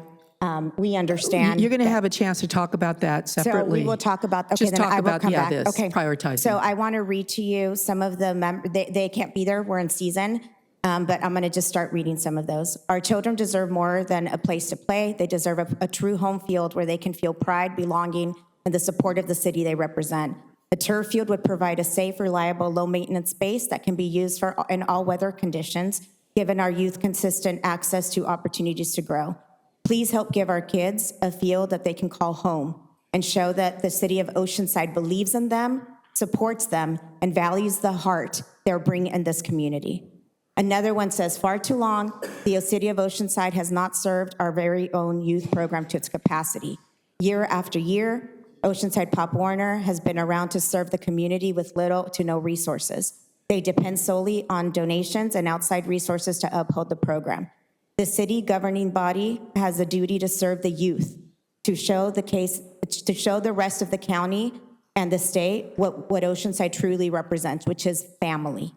Speaker 20: we understand.
Speaker 1: You're going to have a chance to talk about that separately.
Speaker 20: So we will talk about, okay,
Speaker 1: Just
Speaker 20: then
Speaker 1: talk
Speaker 20: I will
Speaker 1: about,
Speaker 20: come
Speaker 1: yeah,
Speaker 20: back.
Speaker 1: this,
Speaker 20: Okay.
Speaker 1: prioritizing.
Speaker 20: So I want to read to you some of the, they can't be there, we're in season. But I'm going to just start reading some of those. Our children deserve more than a place to play. They deserve a true home field where they can feel pride, belonging, and the support of the city they represent. A turf field would provide a safe, reliable, low-maintenance space that can be used in all weather conditions, giving our youth consistent access to opportunities to grow. Please help give our kids a field that they can call home and show that the City of Oceanside believes in them, supports them, and values the heart they're bringing in this community. Another one says, far too long, the City of Oceanside has not served our very own youth program to its capacity. Year after year, Oceanside Pop Warner has been around to serve the community with little to no resources. They depend solely on donations and outside resources to uphold the program. The city governing body has a duty to serve the youth, to show the rest of the county and the state what Oceanside truly represents, which is family.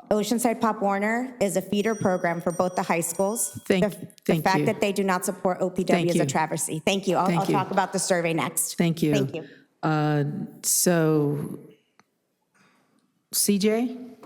Speaker 20: Oceanside Pop Warner is a feeder program for both the high schools. The fact that they do not support OPW is a travesty. Thank you. I'll talk about the survey next.
Speaker 1: Thank you.
Speaker 20: Thank you.
Speaker 1: So, CJ?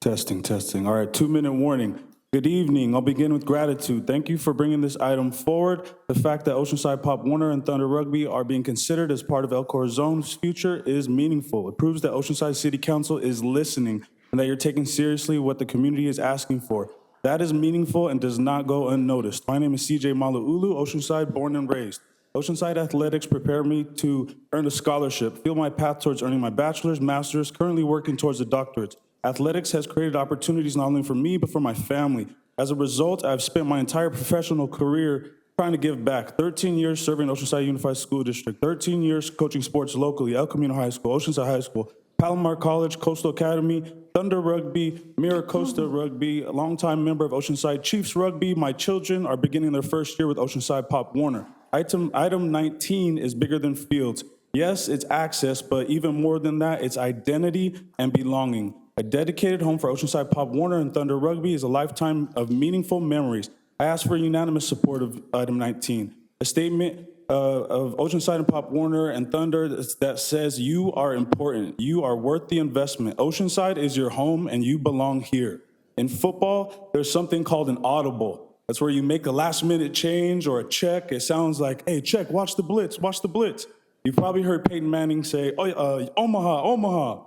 Speaker 23: Testing. All right, 2-minute warning. Good evening. I'll begin with gratitude. Thank you for bringing this item forward. The fact that Oceanside Pop Warner and Thunder Rugby are being considered as part of El Corazon's future is meaningful. It proves that Oceanside City Council is listening and that you're taking seriously what the community is asking for. That is meaningful and does not go unnoticed. My name is CJ Malauulu, Oceanside, born and raised. Oceanside athletics prepared me to earn a scholarship, feel my path towards earning my bachelor's, master's, currently working towards a doctorate. Athletics has created opportunities not only for me, but for my family. As a result, I've spent my entire professional career trying to give back. 13 years serving Oceanside Unified School District, 13 years coaching sports locally, El Camino High School, Oceanside High School, Palomar College, Coastal Academy, Thunder Rugby, Mira Costa Rugby, a longtime member of Oceanside Chiefs Rugby. My children are beginning their first year with Oceanside Pop Warner. Item 19 is bigger than fields. Yes, it's access, but even more than that, it's identity and belonging. A dedicated home for Oceanside Pop Warner and Thunder Rugby is a lifetime of meaningful memories. I ask for unanimous support of item 19. A statement of Oceanside and Pop Warner and Thunder that says you are important. You are worth the investment. Oceanside is your home and you belong here. In football, there's something called an audible. That's where you make a last minute change or a check. It sounds like, hey, check, watch the blitz, watch the blitz. You've probably heard Peyton Manning say, Omaha, Omaha.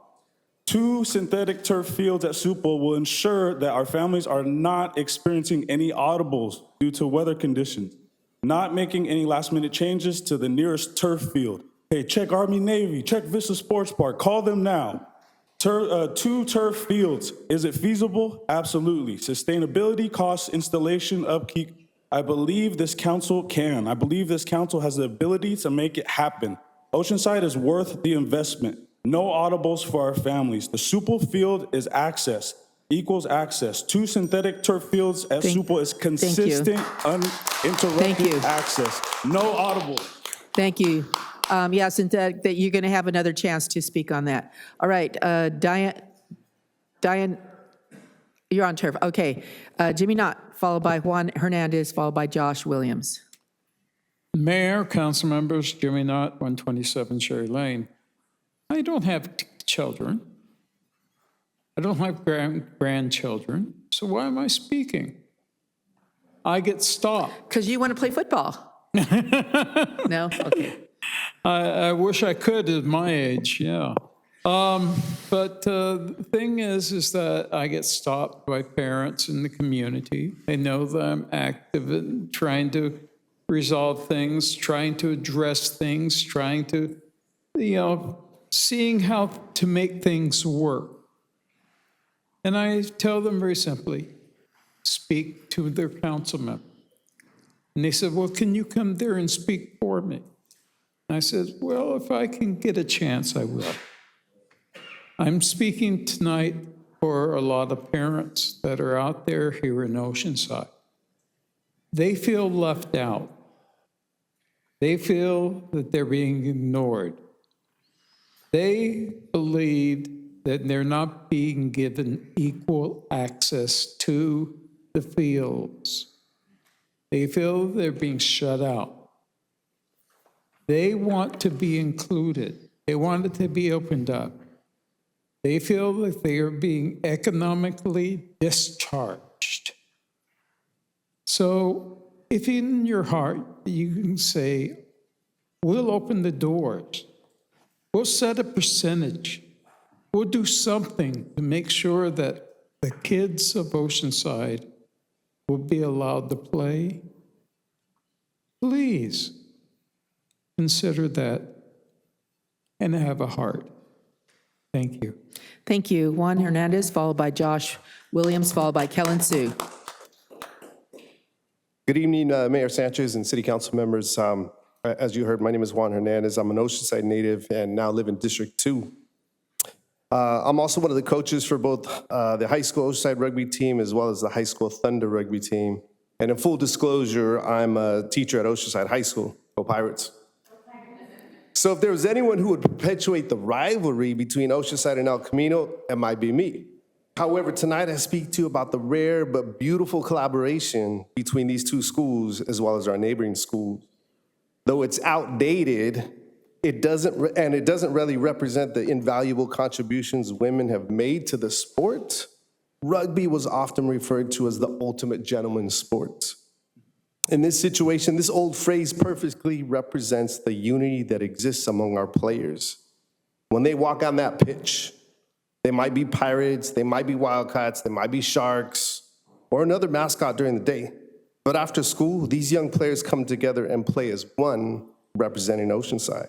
Speaker 23: 2 synthetic turf fields at Supple will ensure that our families are not experiencing any audibles due to weather conditions, not making any last-minute changes to the nearest turf field. Hey, check Army Navy, check Vista Sports Park, call them now. 2 turf fields, is it feasible? Absolutely. Sustainability, cost, installation, upkeep. I believe this council can. I believe this council has the ability to make it happen. Oceanside is worth the investment. No audibles for our families. The Supple field is access, equals access. 2 synthetic turf fields at Supple is consistent, uninterrupted access. No audible.
Speaker 1: Thank you. Yeah, synthetic, that you're going to have another chance to speak on that. All right, Diane, you're on turf. Okay, Jimmy Knott, followed by Juan Hernandez, followed by Josh Williams.
Speaker 15: Mayor, council members, Jimmy Knott, 127 Cherry Lane. I don't have children. I don't have grandchildren. So why am I speaking? I get stopped.
Speaker 1: Because you want to play football. No? Okay.
Speaker 15: I wish I could at my age, yeah. But the thing is that I get stopped by parents in the community. They know that I'm active in trying to resolve things, trying to address things, trying to, seeing how to make things work. And I tell them very simply, speak to their council member. And they said, well, can you come there and speak for me? And I said, well, if I can get a chance, I will. I'm speaking tonight for a lot of parents that are out there here in Oceanside. They feel left out. They feel that they're being ignored. They believe that they're not being given equal access to the fields. They feel they're being shut out. They want to be included. They want it to be opened up. They feel that they are being economically discharged. So if in your heart you can say, we'll open the doors, we'll set a percentage, we'll do something to make sure that the kids of Oceanside will be allowed to play, please consider that and have a heart. Thank you.
Speaker 1: Thank you. Juan Hernandez, followed by Josh Williams, followed by Kellen Sue.
Speaker 10: Good evening, Mayor Sanchez and City Council members. As you heard, my name is Juan Hernandez. I'm an Oceanside native and now live in District 2. I'm also one of the coaches for both the high school Oceanside rugby team as well as the high school Thunder rugby team. And in full disclosure, I'm a teacher at Oceanside High School. Go Pirates. So if there was anyone who would perpetuate the rivalry between Oceanside and El Camino, it might be me. However, tonight I speak to you about the rare but beautiful collaboration between these two schools as well as our neighboring schools. Though it's outdated, it doesn't really represent the invaluable contributions women have made to the sport. Rugby was often referred to as the ultimate gentleman's sport. In this situation, this old phrase perfectly represents the unity that exists among our players. When they walk on that pitch, they might be Pirates, they might be Wildcats, they might be Sharks, or another mascot during the day. But after school, these young players come together and play as one, representing Oceanside.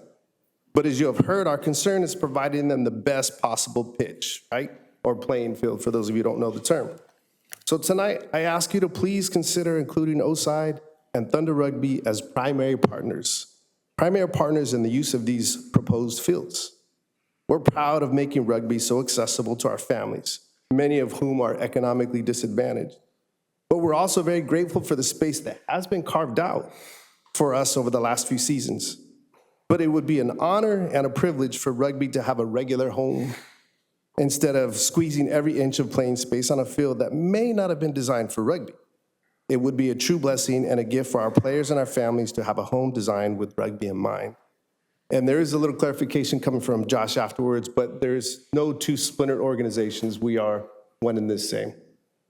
Speaker 10: But as you have heard, our concern is providing them the best possible pitch, right? Or playing field, for those of you who don't know the term. So tonight, I ask you to please consider including Oceanside and Thunder Rugby as primary partners in the use of these proposed fields. We're proud of making rugby so accessible to our families, many of whom are economically disadvantaged. But we're also very grateful for the space that has been carved out for us over the last few seasons. But it would be an honor and a privilege for rugby to have a regular home instead of squeezing every inch of playing space on a field that may not have been designed for rugby. It would be a true blessing and a gift for our players and our families to have a home designed with rugby in mind. And there is a little clarification coming from Josh afterwards, but there's no two splintered organizations. We are one in this same.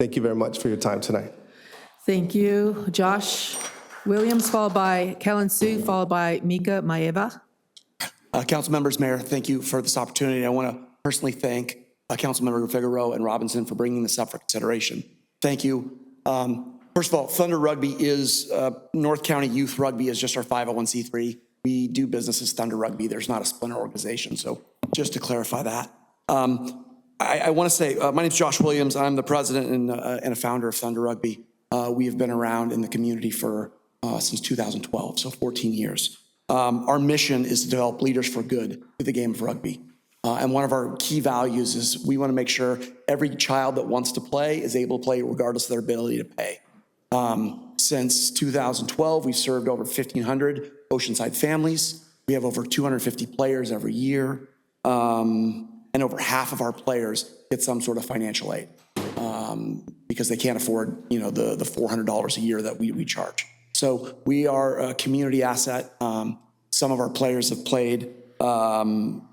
Speaker 10: Thank you very much for your time tonight.
Speaker 1: Thank you, Josh Williams, followed by Kellen Sue, followed by Mika Maeva.
Speaker 7: Council members, Mayor, thank you for this opportunity. I want to personally thank Councilmember Figueroa and Robinson for bringing this up for consideration. Thank you. First of all, Thunder Rugby is, North County Youth Rugby is just our 501c3. We do business as Thunder Rugby. There's not a splinter organization. So just to clarify that. I want to say, my name is Josh Williams. I'm the president and a founder of Thunder Rugby. We have been around in the community for since 2012, so 14 years. Our mission is to develop leaders for good through the game of rugby. And one of our key values is we want to make sure every child that wants to play is able to play regardless of their ability to pay. Since 2012, we've served over 1,500 Oceanside families. We have over 250 players every year. And over half of our players get some sort of financial aid because they can't afford, the $400 a year that we charge. So we are a community asset. Some of our players have played, have gone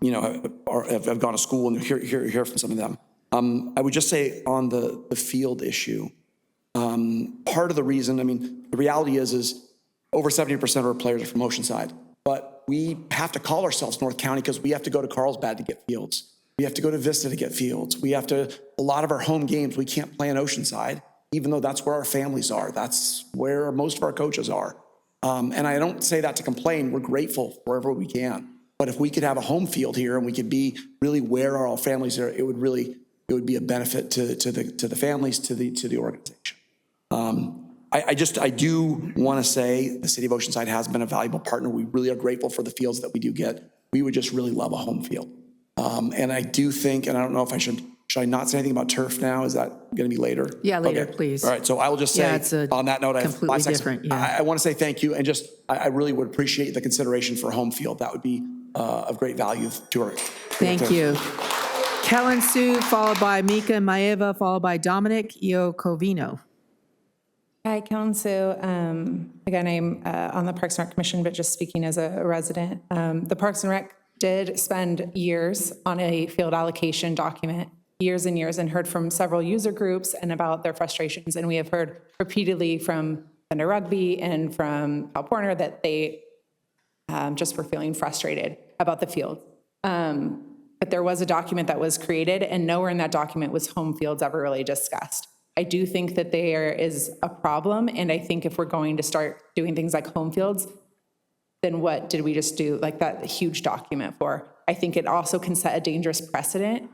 Speaker 7: to school, and hear from some of them. I would just say on the field issue, part of the reason, the reality is over 70% of our players are from Oceanside, but we have to call ourselves North County because we have to go to Carlsbad to get fields. We have to go to Vista to get fields. A lot of our home games, we can't play in Oceanside, even though that's where our families are. That's where most of our coaches are. And I don't say that to complain. We're grateful wherever we can. But if we could have a home field here and we could be really where our families are, it would be a benefit to the families, to the organization. I do want to say the City of Oceanside has been a valuable partner. We really are grateful for the fields that we do get. We would just really love a home field. And I do think, and I don't know if should I not say anything about turf now? Is that going to be later?
Speaker 1: Yeah, later,
Speaker 7: Okay.
Speaker 1: please.
Speaker 7: All right, so I will just say, on that note, I have 5 seconds.
Speaker 1: Different, yeah.
Speaker 7: I want to say thank you, and I really would appreciate the consideration for a home field. That would be of great value to our.
Speaker 1: Thank you. Kellen Sue, followed by Mika Maeva, followed by Dominic Iocovino.
Speaker 11: Hi, Kellen Sue. Again, I'm on the Parks and Rec Commission, but just speaking as a resident. The Parks and Rec did spend years on a field allocation document, years and years, and heard from several user groups and about their frustrations. And we have heard repeatedly from Thunder Rugby and from Pop Warner that they just were feeling frustrated about the field. But there was a document that was created, and nowhere in that document was home fields ever really discussed. I do think that there is a problem, and I think if we're going to start doing things like home fields, then what did we just do like that huge document for? I think it also can set a dangerous precedent,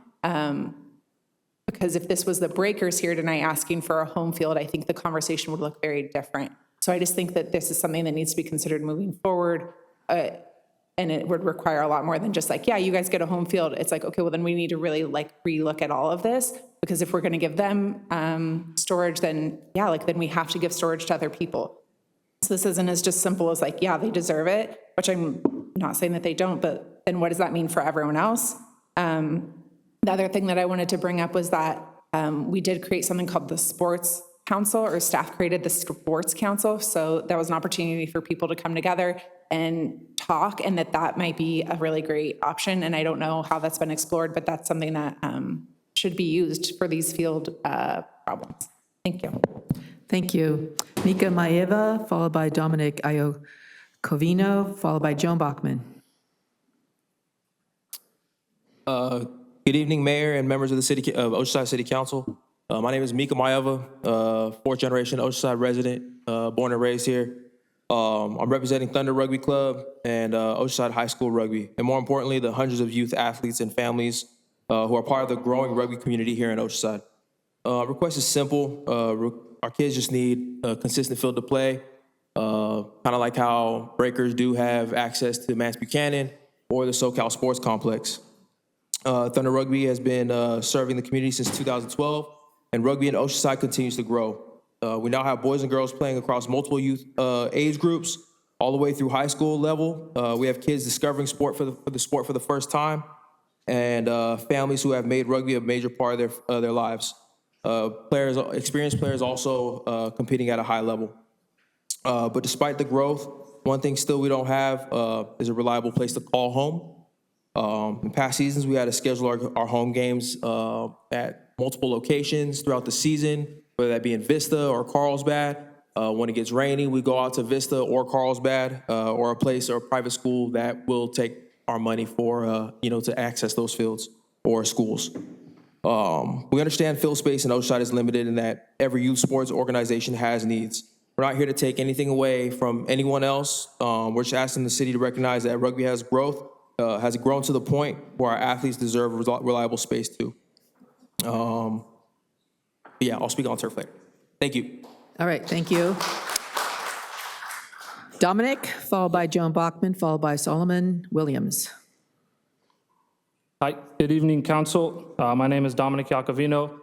Speaker 11: because if this was the Breakers here tonight asking for a home field, I think the conversation would look very different. So I just think that this is something that needs to be considered moving forward, and it would require a lot more than just like, yeah, you guys get a home field. It's like, okay, well then we need to really relook at all of this, because if we're going to give them storage, then yeah, then we have to give storage to other people. So this isn't as just simple as like, yeah, they deserve it, which I'm not saying that they don't, but then what does that mean for everyone else? The other thing that I wanted to bring up was that we did create something called the Sports Council, or staff created the Sports Council. So that was an opportunity for people to come together and talk, and that might be a really great option. And I don't know how that's been explored, but that's something that should be used for these field problems. Thank you.
Speaker 1: Thank you. Mika Maeva, followed by Dominic Iocovino, followed by Joan Bachman.
Speaker 16: Good evening, Mayor and members of the Oceanside City Council. My name is Mika Maeva, fourth generation Oceanside resident, born and raised here. I'm representing Thunder Rugby Club and Oceanside High School Rugby, and more importantly, the hundreds of youth athletes and families who are part of the growing rugby community here in Oceanside. Request is simple. Our kids just need a consistent field to play, kind of like how Breakers do have access to Mance Buchanan or the SoCal Sports Complex. Thunder Rugby has been serving the community since 2012, and rugby in Oceanside continues to grow. We now have boys and girls playing across multiple youth age groups, all the way through high school level. We have kids discovering sport for the sport for the first time. and families who have made rugby a major part of their lives. Experienced players also competing at a high level. But despite the growth, one thing still we don't have is a reliable place to call home. In past seasons, we had to schedule our home games at multiple locations throughout the season, whether that be in Vista or Carlsbad. When it gets rainy, we go out to Vista or Carlsbad or a place or a private school that will take our money for, to access those fields or schools. We understand field space in Oceanside is limited and that every youth sports organization has needs. We're not here to take anything away from anyone else. We're just asking the city to recognize that rugby has growth, has grown to the point where our athletes deserve reliable space too. I'll speak on turf later. Thank you.
Speaker 1: All right, thank you. Dominic, followed by Joan Bachman, followed by Solomon Williams.
Speaker 9: Hi, good evening, Council. My name is Dominic Iacovino.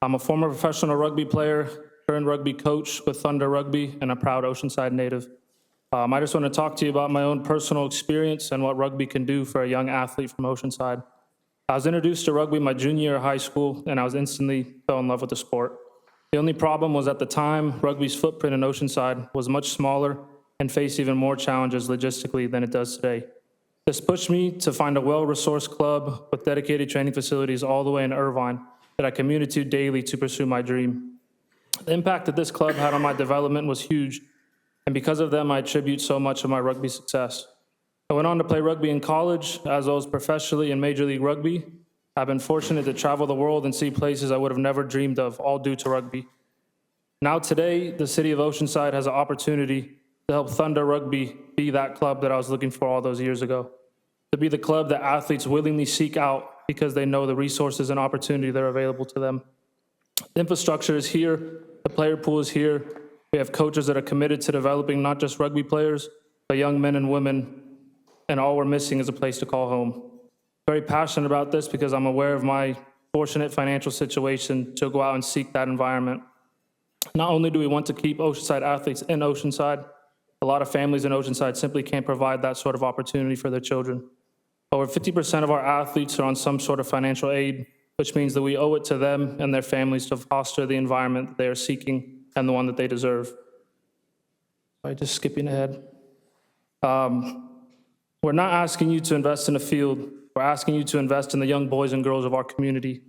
Speaker 9: I'm a former professional rugby player, current rugby coach with Thunder Rugby, and a proud Oceanside native. I just want to talk to you about my own personal experience and what rugby can do for a young athlete from Oceanside. I was introduced to rugby my junior year of high school, and I was instantly fell in love with the sport. The only problem was at the time, rugby's footprint in Oceanside was much smaller and faced even more challenges logistically than it does today. This pushed me to find a well-resourced club with dedicated training facilities all the way in Irvine that I commuted to daily to pursue my dream. The impact that this club had on my development was huge, and because of them, I attribute so much of my rugby success. I went on to play rugby in college, as well as professionally in Major League Rugby. I've been fortunate to travel the world and see places I would have never dreamed of, all due to rugby. Now today, the City of Oceanside has an opportunity to help Thunder Rugby be that club that I was looking for all those years ago. To be the club that athletes willingly seek out because they know the resources and opportunity that are available to them. The infrastructure is here, the player pool is here. We have coaches that are committed to developing not just rugby players, but young men and women, and all we're missing is a place to call home. Very passionate about this because I'm aware of my fortunate financial situation to go out and seek that environment. Not only do we want to keep Oceanside athletes in Oceanside, a lot of families in Oceanside simply can't provide that sort of opportunity for their children. Over 50% of our athletes are on some sort of financial aid, which means that we owe it to them and their families to foster the environment that they are seeking and the one that they deserve. Just skipping ahead. We're not asking you to invest in a field. We're asking you to invest in the young boys and girls of our community.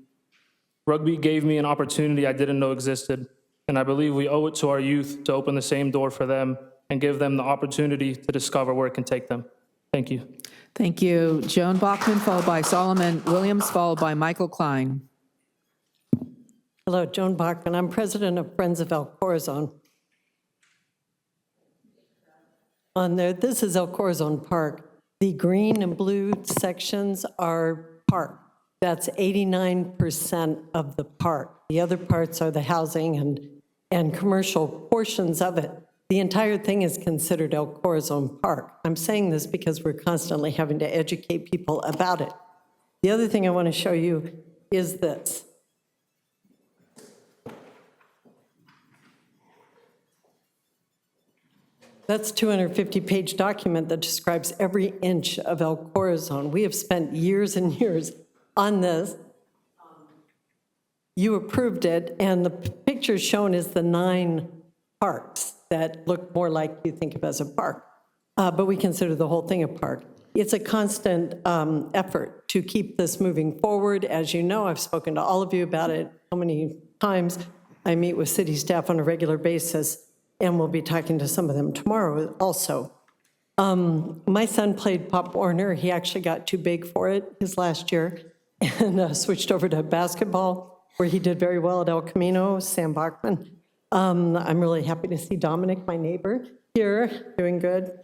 Speaker 9: Rugby gave me an opportunity I didn't know existed, and I believe we owe it to our youth to open the same door for them and give them the opportunity to discover where it can take them. Thank you.
Speaker 1: Thank you. Joan Bachman, followed by Solomon Williams, followed by Michael Klein.
Speaker 12: Hello, Joan Bachman. I'm president of Friends of El Corazon. On there, this is El Corazon Park. The green and blue sections are park. That's 89% of the park. The other parts are the housing and commercial portions of it. The entire thing is considered El Corazon Park. I'm saying this because we're constantly having to educate people about it. The other thing I want to show you is this. That's a 250-page document that describes every inch of El Corazon. We have spent years and years on this. You approved it, and the picture shown is the 9 parks that look more like you think of as a park, but we consider the whole thing a park. It's a constant effort to keep this moving forward. As you know, I've spoken to all of you about it how many times. I meet with city staff on a regular basis, and we'll be talking to some of them tomorrow also. My son played Pop Warner. He actually got too big for it his last year and switched over to basketball, where he did very well at El Camino, Sam Bachman. I'm really happy to see Dominic, my neighbor, here, doing good.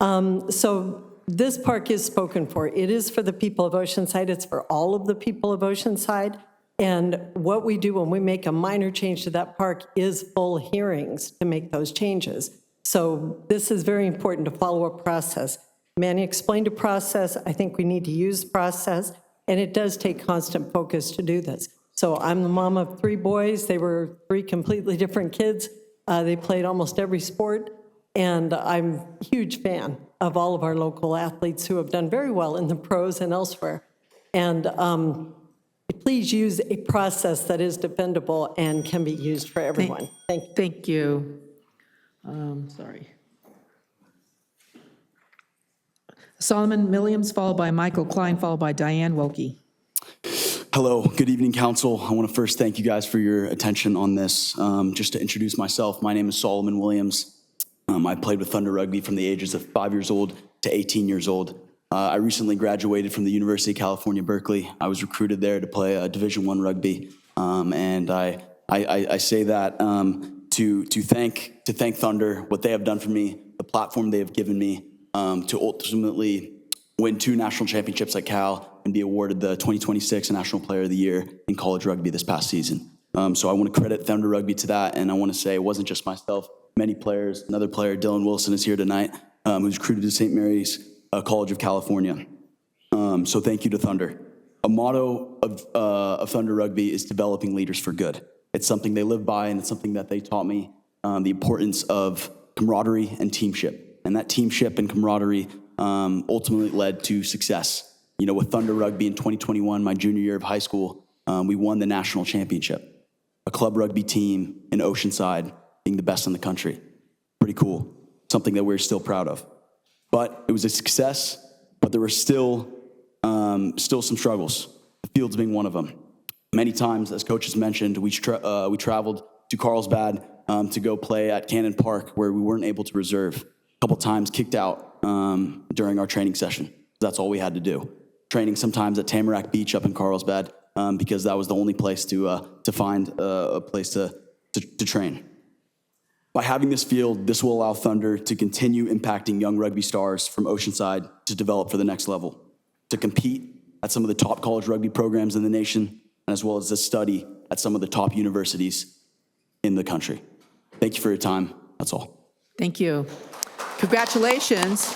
Speaker 12: So this park is spoken for. It is for the people of Oceanside. It's for all of the people of Oceanside. And what we do when we make a minor change to that park is full hearings to make those changes. So this is very important to follow a process. Manny explained a process. I think we need to use process, and it does take constant focus to do this. So I'm the mom of 3 boys. They were 3 completely different kids. They played almost every sport, and I'm a huge fan of all of our local athletes who have done very well in the pros and elsewhere. And please use a process that is defendable and can be used for everyone. Thank you.
Speaker 1: Thank you. Sorry. Solomon Williams, followed by Michael Klein, followed by Diane Wilkie.
Speaker 8: Hello, good evening, council. I want to first thank you guys for your attention on this. Just to introduce myself, my name is Solomon Williams. I played with Thunder Rugby from the ages of 5 years old to 18 years old. I recently graduated from the University of California, Berkeley. I was recruited there to play Division I rugby, and I say that to thank Thunder, what they have done for me, the platform they have given me, to ultimately win 2 national championships at Cal and be awarded the 2026 National Player of the Year in college rugby this past season. So I want to credit Thunder Rugby to that, and I want to say it wasn't just myself. Many players, another player, Dylan Wilson, is here tonight, who's recruited to St. Mary's College of California. So thank you to Thunder. A motto of Thunder Rugby is developing leaders for good. It's something they live by, and it's something that they taught me, the importance of camaraderie and teamship. And that teamship and camaraderie ultimately led to success. You know, with Thunder Rugby in 2021, my junior year of high school, we won the national championship. A club rugby team in Oceanside being the best in the country. Pretty cool. Something that we're still proud of. But it was a success, but there were still some struggles, the fields being one of them. Many times, as coaches mentioned, we traveled to Carlsbad to go play at Cannon Park, where we weren't able to reserve. A couple times kicked out during our training session. That's all we had to do. Training sometimes at Tamarack Beach up in Carlsbad because that was the only place to find a place to train. By having this field, this will allow Thunder to continue impacting young rugby stars from Oceanside to develop for the next level, to compete at some of the top college rugby programs in the nation, as well as to study at some of the top universities in the country. Thank you for your time. That's all.
Speaker 1: Thank you. Congratulations.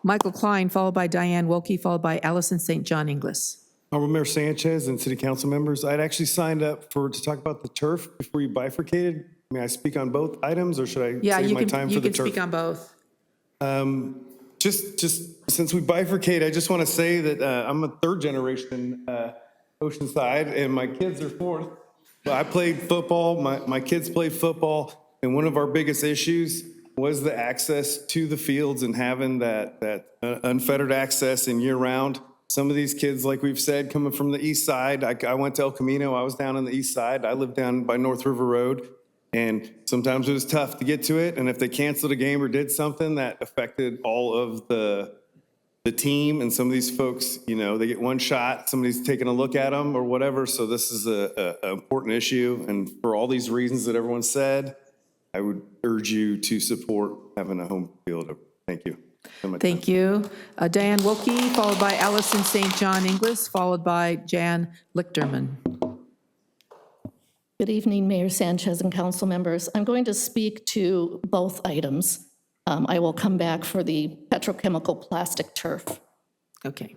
Speaker 1: Michael Klein, followed by Diane Wilkie, followed by Allison St. John Inglis.
Speaker 14: Honorable Mayor Sanchez and City Council members, I'd actually signed up to talk about the turf before you bifurcated. May I speak on both items, or should I save my time for the turf?
Speaker 1: You can speak on both.
Speaker 14: Just since we bifurcate, I just want to say that I'm a third generation Oceanside, and my kids are fourth. But I played football. My kids played football, and one of our biggest issues was the access to the fields and having that unfettered access and year-round. Some of these kids, like we've said, coming from the east side, I went to El Camino, I was down on the east side, I lived down by North River Road, and sometimes it was tough to get to it, and if they canceled a game or did something, that affected all of the team, and some of these folks, you know, they get one shot, somebody's taking a look at them or whatever, so this is an important issue, and for all these reasons that everyone said, I would urge you to support having a home field. Thank you.
Speaker 1: Thank you. Diane Wilkie, followed by Allison St. John Inglis, followed by Jan Lichterman.
Speaker 21: Good evening, Mayor Sanchez and council members. I'm going to speak to both items. I will come back for the petrochemical plastic turf.
Speaker 1: Okay.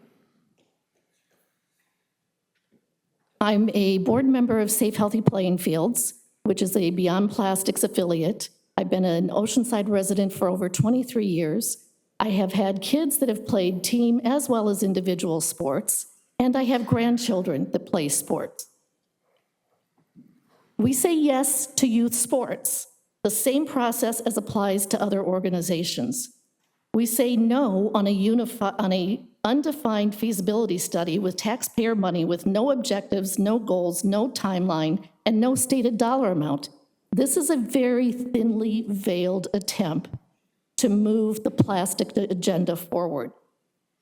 Speaker 21: I'm a board member of Safe Healthy Playing Fields, which is a Beyond Plastics affiliate. I've been an Oceanside resident for over 23 years. I have had kids that have played team as well as individual sports, and I have grandchildren that play sports. We say yes to youth sports, the same process as applies to other organizations. We say no on a undefined feasibility study with taxpayer money with no objectives, no goals, no timeline, and no stated dollar amount. This is a very thinly veiled attempt to move the plastic agenda forward.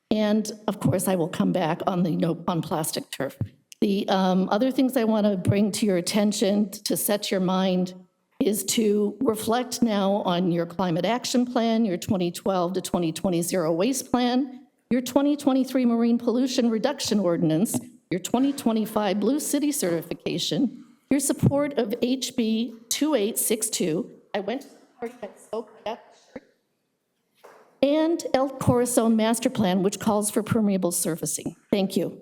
Speaker 21: And of course, I will come back on the note on plastic turf. The other things I want to bring to your attention to set your mind is to reflect now on your climate action plan, your 2012 to 2020 zero waste plan, your 2023 marine pollution reduction ordinance, your 2025 Blue City certification, your support of HB 2862. I went to the park, I spoke at and El Corazon Master Plan, which calls for permeable surfacing. Thank you.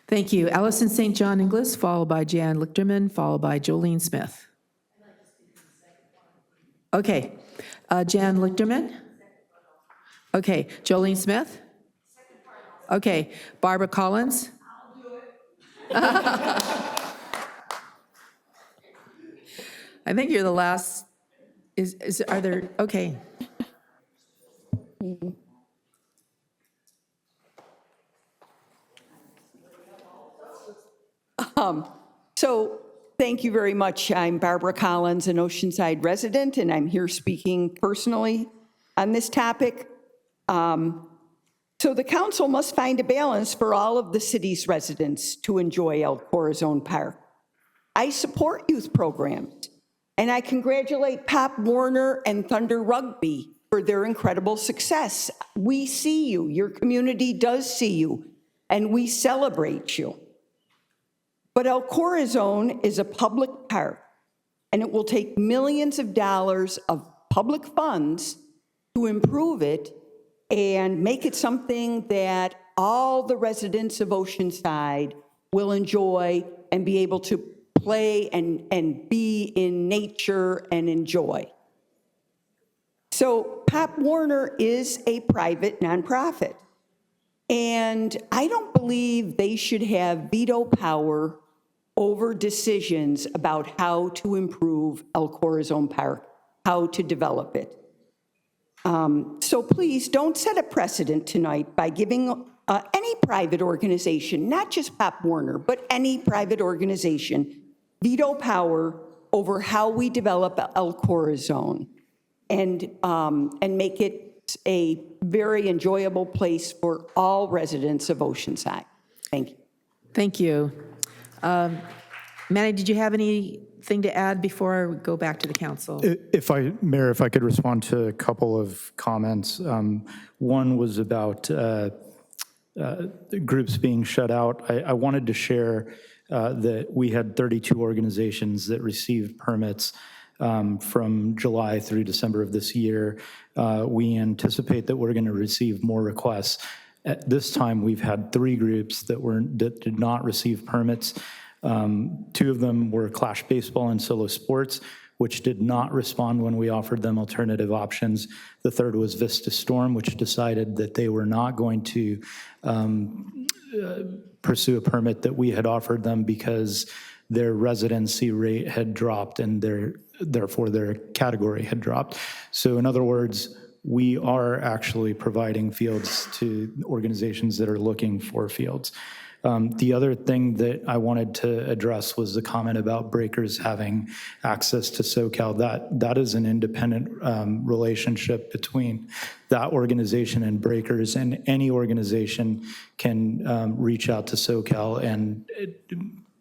Speaker 1: Thank you. Allison St. John Inglis, followed by Jan Lichterman, followed by Jolene Smith. Okay. Jan Lichterman? Okay. Jolene Smith? Okay, Barbara Collins? I'll do it. I think you're the last, are there, okay.
Speaker 17: So thank you very much. I'm Barbara Collins, an Oceanside resident, and I'm here speaking personally on this topic. So the council must find a balance for all of the city's residents to enjoy El Corazon Park. I support youth programs, and I congratulate Pop Warner and Thunder Rugby for their incredible success. We see you, your community does see you, and we celebrate you. But El Corazon is a public park, and it will take millions of dollars of public funds to improve it and make it something that all the residents of Oceanside will enjoy and be able to play and be in nature and enjoy. So Pop Warner is a private nonprofit, and I don't believe they should have veto power over decisions about how to improve El Corazon Park, how to develop it. So please don't set a precedent tonight by giving any private organization, not just Pop Warner, but any private organization, veto power over how we develop El Corazon and make it a very enjoyable place for all residents of Oceanside. Thank you.
Speaker 1: Thank you. Manny, did you have anything to add before I go back to the council?
Speaker 3: Mayor, if I could respond to a couple of comments. One was about groups being shut out. I wanted to share that we had 32 organizations that received permits from July through December of this year. We anticipate that we're going to receive more requests. At this time, we've had 3 groups that did not receive permits. 2 of them were Clash Baseball and Solo Sports, which did not respond when we offered them alternative options. The third was Vista Storm, which decided that they were not going to pursue a permit that we had offered them because their residency rate had dropped and therefore their category had dropped. So in other words, we are actually providing fields to organizations that are looking for fields. The other thing that I wanted to address was the comment about breakers having access to SoCal. That is an independent relationship between that organization and breakers, and any organization can reach out to SoCal and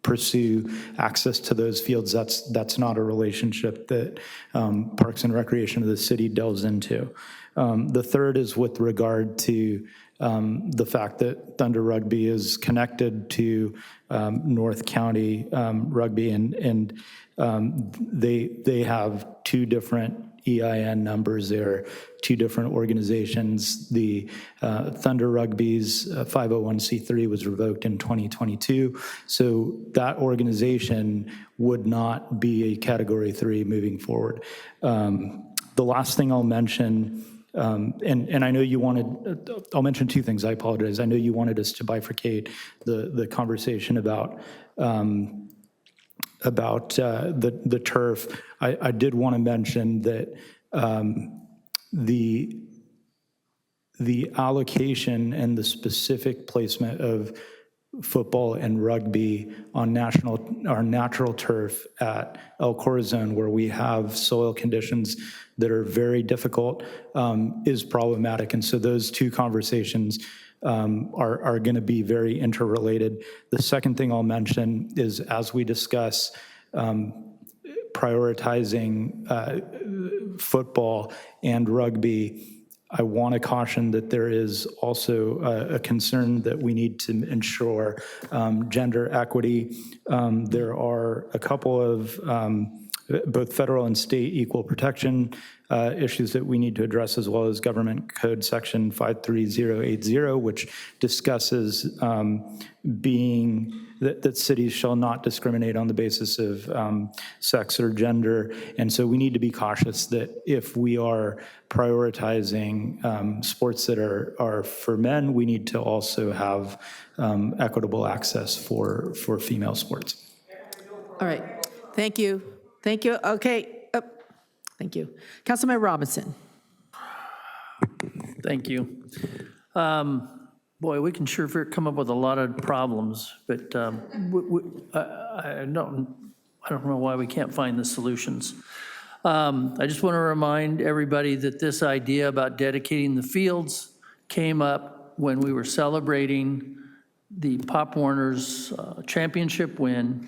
Speaker 3: pursue access to those fields. That's not a relationship that Parks and Recreation of the city delves into. The third is with regard to the fact that Thunder Rugby is connected to North County Rugby, and they have 2 different EIN numbers. They're 2 different organizations. The Thunder Rugby's 501c3 was revoked in 2022, so that organization would not be a Category 3 moving forward. The last thing I'll mention, and I know you wanted, I'll mention 2 things, I apologize. I know you wanted us to bifurcate the conversation about the turf. I did want to mention that the allocation and the specific placement of football and rugby on our natural turf at El Corazon, where we have soil conditions that are very difficult, is problematic. And so those 2 conversations are going to be very interrelated. The second thing I'll mention is, as we discuss prioritizing football and rugby, I want to caution that there is also a concern that we need to ensure gender equity. There are a couple of both federal and state equal protection issues that we need to address, as well as Government Code Section 53080, which discusses that cities shall not discriminate on the basis of sex or gender. And so we need to be cautious that if we are prioritizing sports that are for men, we need to also have equitable access for female sports.
Speaker 1: All right, thank you. Thank you, okay. Thank you. Councilmember Robinson.
Speaker 6: Thank you. Boy, we can sure come up with a lot of problems, but I don't know why we can't find the solutions. I just want to remind everybody that this idea about dedicating the fields came up when we were celebrating the Pop Warner's championship win.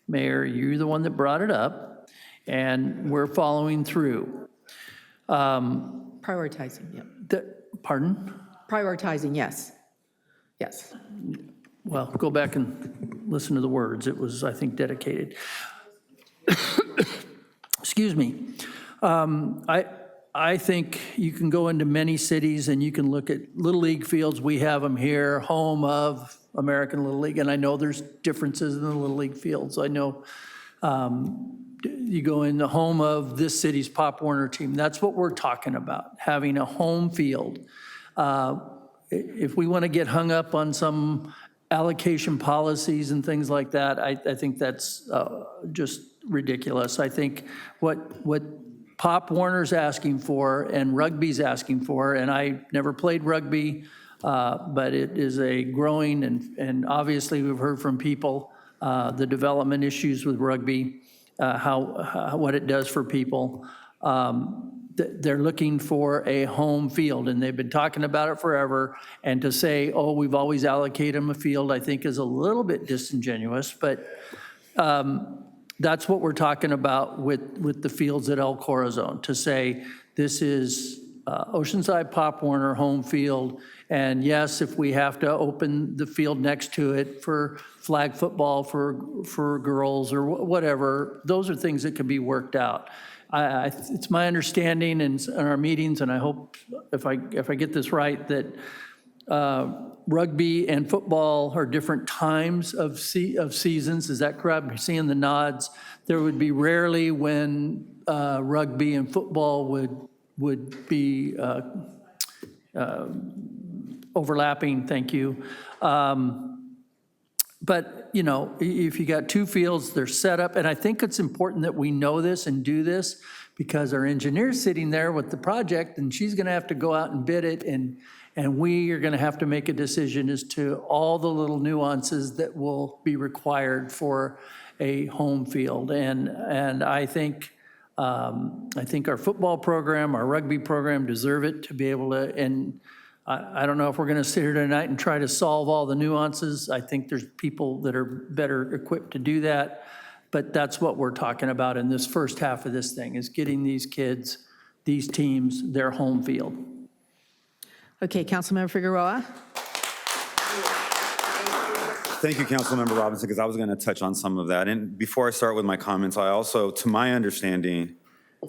Speaker 6: Mayor, you're the one that brought it up, and we're following through.
Speaker 1: Prioritizing, yep.
Speaker 6: Pardon?
Speaker 1: Prioritizing, yes. Yes.
Speaker 6: Well, go back and listen to the words. It was, I think, dedicated. Excuse me. I think you can go into many cities and you can look at Little League fields. We have them here, home of American Little League, and I know there's differences in the Little League fields. I know you go in the home of this city's Pop Warner team. That's what we're talking about, having a home field. If we want to get hung up on some allocation policies and things like that, I think that's just ridiculous. I think what Pop Warner's asking for and rugby's asking for, and I never played rugby, but it is a growing, and obviously we've heard from people the development issues with rugby, what it does for people. They're looking for a home field, and they've been talking about it forever. And to say, oh, we've always allocated them a field, I think is a little bit disingenuous, but that's what we're talking about with the fields at El Corazon, to say this is Oceanside Pop Warner home field. And yes, if we have to open the field next to it for flag football for girls or whatever, those are things that can be worked out. It's my understanding in our meetings, and I hope if I get this right, that rugby and football are different times of seasons. Is that correct? I'm seeing the nods. There would be rarely when rugby and football would be overlapping. Thank you. But, you know, if you got two fields, they're set up, and I think it's important that we know this and do this, because our engineer's sitting there with the project, and she's gonna have to go out and bid it, and we are gonna have to make a decision as to all the little nuances that will be required for a home field. And I think our football program, our rugby program deserve it to be able to, and I don't know if we're going to sit here tonight and try to solve all the nuances. I think there's people that are better equipped to do that, but that's what we're talking about in this first half of this thing, is getting these kids, these teams, their home field.
Speaker 1: Okay, Councilmember Figueroa.
Speaker 13: Thank you, Councilmember Robinson, because I was going to touch on some of that. And before I start with my comments, I also, to my understanding,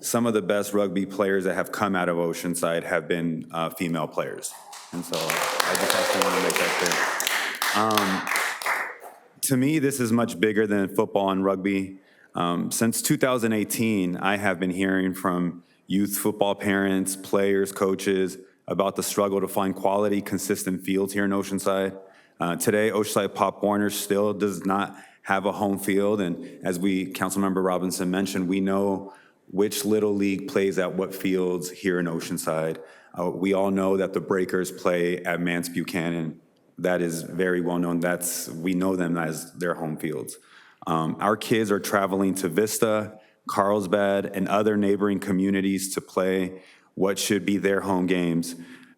Speaker 13: some of the best rugby players that have come out of Oceanside have been female players. And so I just also want to make that clear. To me, this is much bigger than football and rugby. Since 2018, I have been hearing from youth football parents, players, coaches, about the struggle to find quality, consistent fields here in Oceanside. Today, Oceanside Pop Warner still does not have a home field. And as Councilmember Robinson mentioned, we know which Little League plays at what fields here in Oceanside. We all know that the Breakers play at Mance Buchanan. That is very well known. We know them as their home fields. Our kids are traveling to Vista, Carlsbad, and other neighboring communities to play what should be their home games.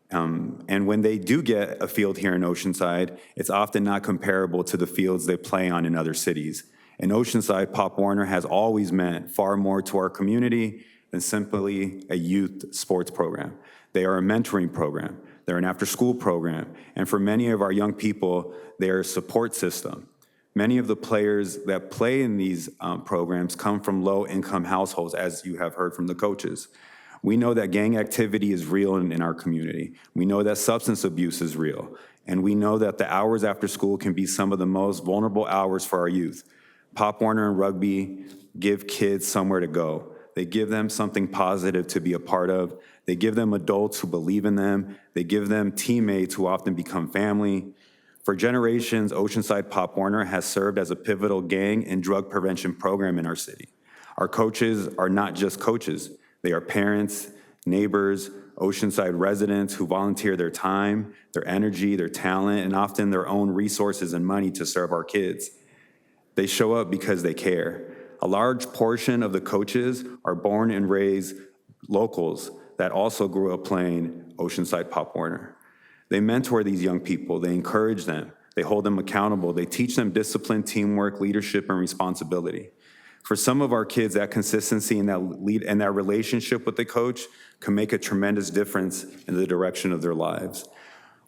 Speaker 13: And when they do get a field here in Oceanside, it's often not comparable to the fields they play on in other cities. In Oceanside, Pop Warner has always meant far more to our community than simply a youth sports program. They are a mentoring program. They're an after-school program. And for many of our young people, they're a support system. Many of the players that play in these programs come from low-income households, as you have heard from the coaches. We know that gang activity is real in our community. We know that substance abuse is real. And we know that the hours after school can be some of the most vulnerable hours for our youth. Pop Warner and rugby give kids somewhere to go. They give them something positive to be a part of. They give them adults who believe in them. They give them teammates who often become family. For generations, Oceanside Pop Warner has served as a pivotal gang and drug prevention program in our city. Our coaches are not just coaches. They are parents, neighbors, Oceanside residents who volunteer their time, their energy, their talent, and often their own resources and money to serve our kids. They show up because they care. A large portion of the coaches are born and raised locals that also grew up playing Oceanside Pop Warner. They mentor these young people, they encourage them, they hold them accountable, they teach them discipline, teamwork, leadership, and responsibility. For some of our kids, that consistency and that relationship with the coach can make a tremendous difference in the direction of their lives.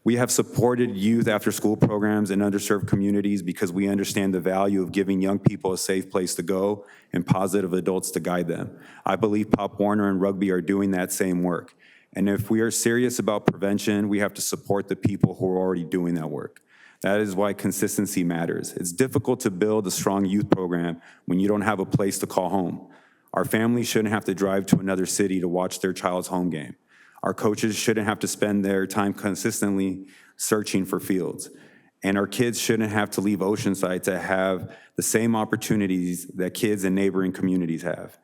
Speaker 13: We have supported youth after-school programs in underserved communities because we understand the value of giving young people a safe place to go and positive adults to guide them. I believe Pop Warner and rugby are doing that same work. And if we are serious about prevention, we have to support the people who are already doing that work. That is why consistency matters. It's difficult to build a strong youth program when you don't have a place to call home. Our families shouldn't have to drive to another city to watch their child's home game. Our coaches shouldn't have to spend their time consistently searching for fields. And our kids shouldn't have to leave Oceanside to have the same opportunities that kids in neighboring communities have.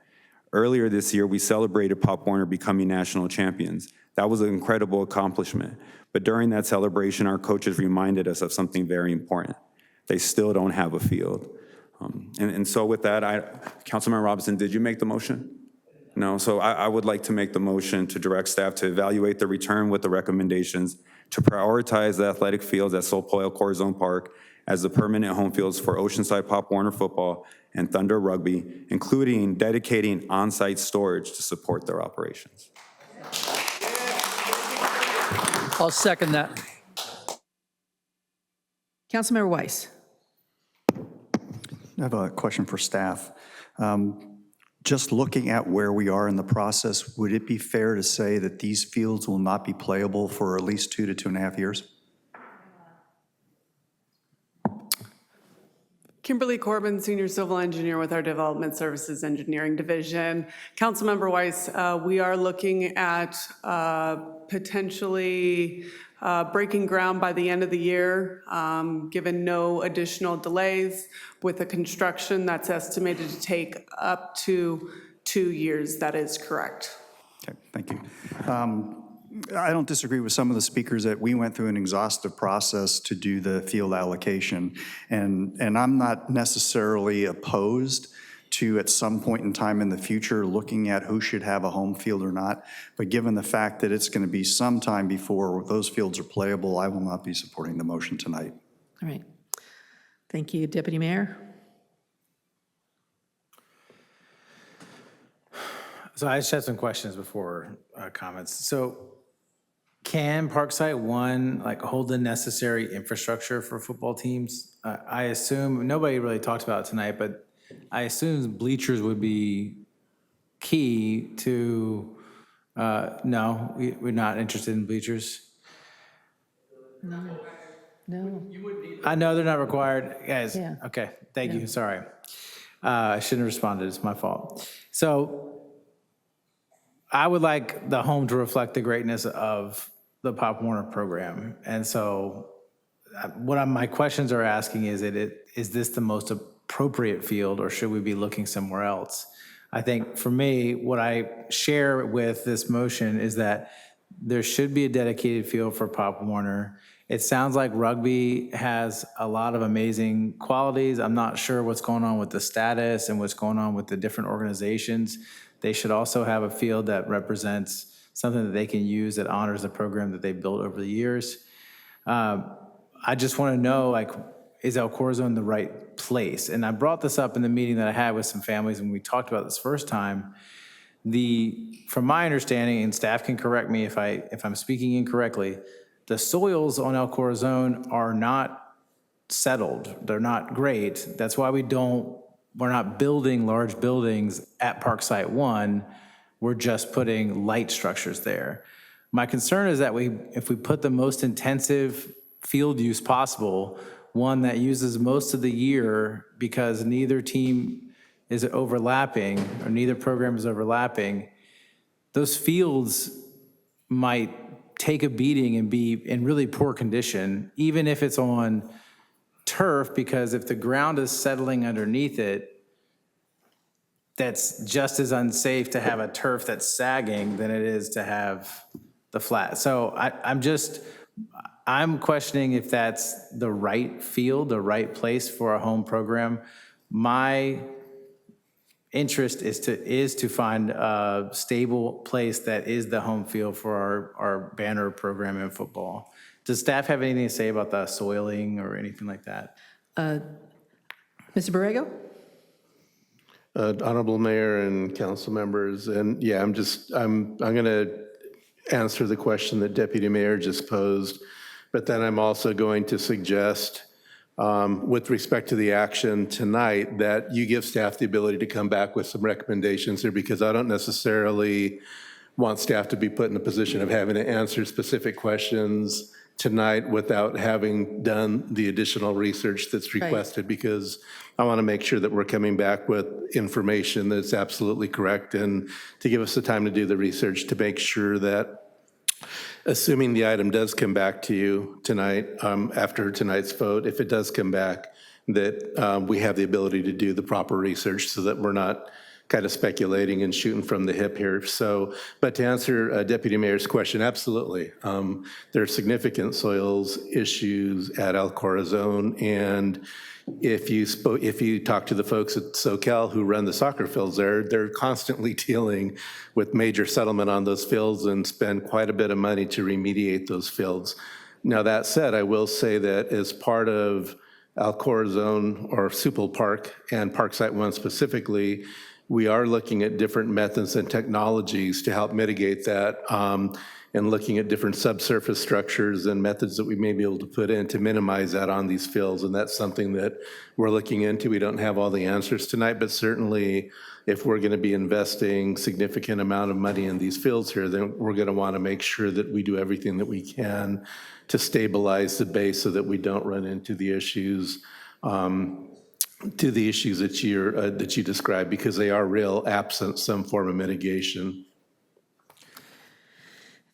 Speaker 13: Earlier this year, we celebrated Pop Warner becoming national champions. That was an incredible accomplishment. But during that celebration, our coaches reminded us of something very important. They still don't have a field. And so with that, Councilman Robinson, did you make the motion? No, so I would like to make the motion to direct staff to evaluate the return with the recommendations to prioritize the athletic fields at Soul Core Zone Park as the permanent home fields for Oceanside Pop Warner football and Thunder Rugby, including dedicating on-site storage to support their operations.
Speaker 6: I'll second that.
Speaker 1: Councilmember Weiss.
Speaker 4: I have a question for staff. Just looking at where we are in the process, would it be fair to say that these fields will not be playable for at least 2 to 2.5 years?
Speaker 18: Kimberly Corbin, Senior Civil Engineer with our Development Services Engineering Division. Councilmember Weiss, we are looking at potentially breaking ground by the end of the year, given no additional delays, with a construction that's estimated to take up to 2 years. That is correct.
Speaker 4: Okay, thank you. I don't disagree with some of the speakers that we went through an exhaustive process to do the field allocation, and I'm not necessarily opposed to, at some point in time in the future, looking at who should have a home field or not. But given the fact that it's going to be some time before those fields are playable, I will not be supporting the motion tonight.
Speaker 1: All right. Thank you, Deputy Mayor.
Speaker 22: So I just had some questions before comments. So can Parkside 1 hold the necessary infrastructure for football teams? I assume, nobody really talked about it tonight, but I assume bleachers would be key to, no, we're not interested in bleachers.
Speaker 1: No.
Speaker 22: I know they're not required. Guys,
Speaker 1: Yeah.
Speaker 22: okay, thank you, sorry. I shouldn't have responded, it's my fault. So I would like the home to reflect the greatness of the Pop Warner program. And so what my questions are asking is this the most appropriate field, or should we be looking somewhere else? I think for me, what I share with this motion is that there should be a dedicated field for Pop Warner. It sounds like rugby has a lot of amazing qualities. I'm not sure what's going on with the status and what's going on with the different organizations. They should also have a field that represents something that they can use that honors the program that they built over the years. I just want to know, is El Corazon the right place? And I brought this up in the meeting that I had with some families when we talked about this first time. From my understanding, and staff can correct me if I'm speaking incorrectly, the soils on El Corazon are not settled. They're not great. That's why we're not building large buildings at Park Site 1. we're just putting light structures there. My concern is that if we put the most intensive field use possible, one that uses most of the year because neither team is overlapping or neither program is overlapping, those fields might take a beating and be in really poor condition, even if it's on turf, because if the ground is settling underneath it, that's just as unsafe to have a turf that's sagging than it is to have the flat. So I'm questioning if that's the right field, the right place for a home program. My interest is to find a stable place that is the home field for our banner program in football. Does staff have anything to say about the soiling or anything like that?
Speaker 1: Mr. Borrego?
Speaker 10: Honorable Mayor and council members, and yeah, I'm going to answer the question that Deputy Mayor just posed, but then I'm also going to suggest, with respect to the action tonight, that you give staff the ability to come back with some recommendations here, because I don't necessarily want staff to be put in a position of having to answer specific questions tonight without having done the additional research that's requested, because I want to make sure that we're coming back with information that's absolutely correct, and to give us the time to do the research to make sure that, assuming the item does come back to you tonight, after tonight's vote, if it does come back, that we have the ability to do the proper research so that we're not kind of speculating and shooting from the hip here. So, but to answer Deputy Mayor's question, absolutely. There are significant soils issues at El Corazon, and if you talk to the folks at SoCal who run the soccer fields there, they're constantly dealing with major settlement on those fields and spend quite a bit of money to remediate those fields. Now, that said, I will say that as part of El Corazon or Supple Park and Parkside 1 specifically, we are looking at different methods and technologies to help mitigate that, and looking at different subsurface structures and methods that we may be able to put in to minimize that on these fields. And that's something that we're looking into. We don't have all the answers tonight, but certainly if we're going to be investing significant amount of money in these fields here, then we're going to want to make sure that we do everything that we can to stabilize the base so that we don't run into the issues that you described, because they are real, absent some form of mitigation.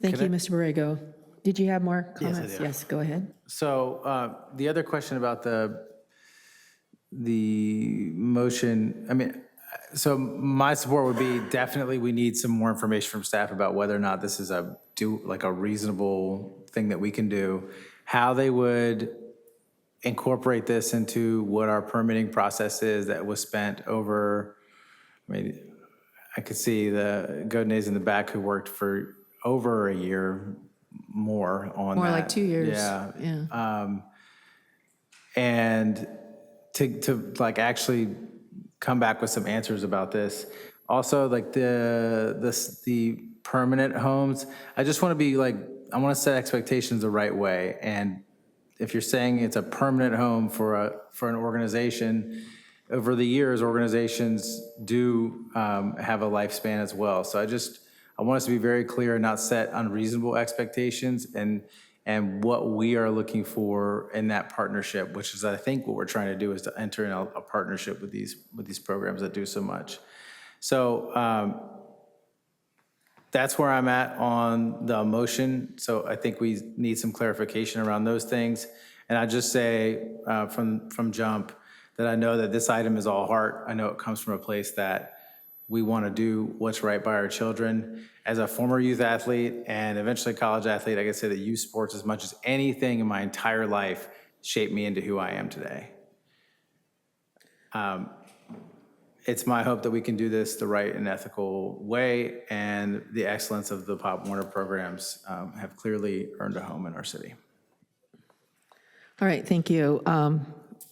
Speaker 1: Thank you, Mr. Borrego. Did you have more comments?
Speaker 22: Yes, I do.
Speaker 1: Yes, go ahead.
Speaker 22: So the other question about the motion, I mean, so my support would be definitely we need some more information from staff about whether or not this is a reasonable thing that we can do, how they would incorporate this into what our permitting process is that was spent over, I mean, I could see the Godinez in the back who worked for over a year more on that.
Speaker 1: More like 2 years.
Speaker 22: Yeah. And to like actually come back with some answers about this. Also, like the permanent homes, I just want to be like, I want to set expectations the right way. And if you're saying it's a permanent home for an organization, over the years, organizations do have a lifespan as well. So I want us to be very clear and not set unreasonable expectations, and what we are looking for in that partnership, which is, I think, what we're trying to do is to enter in a partnership with these programs that do so much. So that's where I'm at on the motion. So I think we need some clarification around those things. And I just say from jump that I know that this item is all heart. I know it comes from a place that we want to do what's right by our children. As a former youth athlete and eventually college athlete, I can say that youth sports, as much as anything in my entire life, shaped me into who I am today. It's my hope that we can do this the right and ethical way, and the excellence of the Pop Warner programs have clearly earned a home in our city.
Speaker 1: All right, thank you. I'm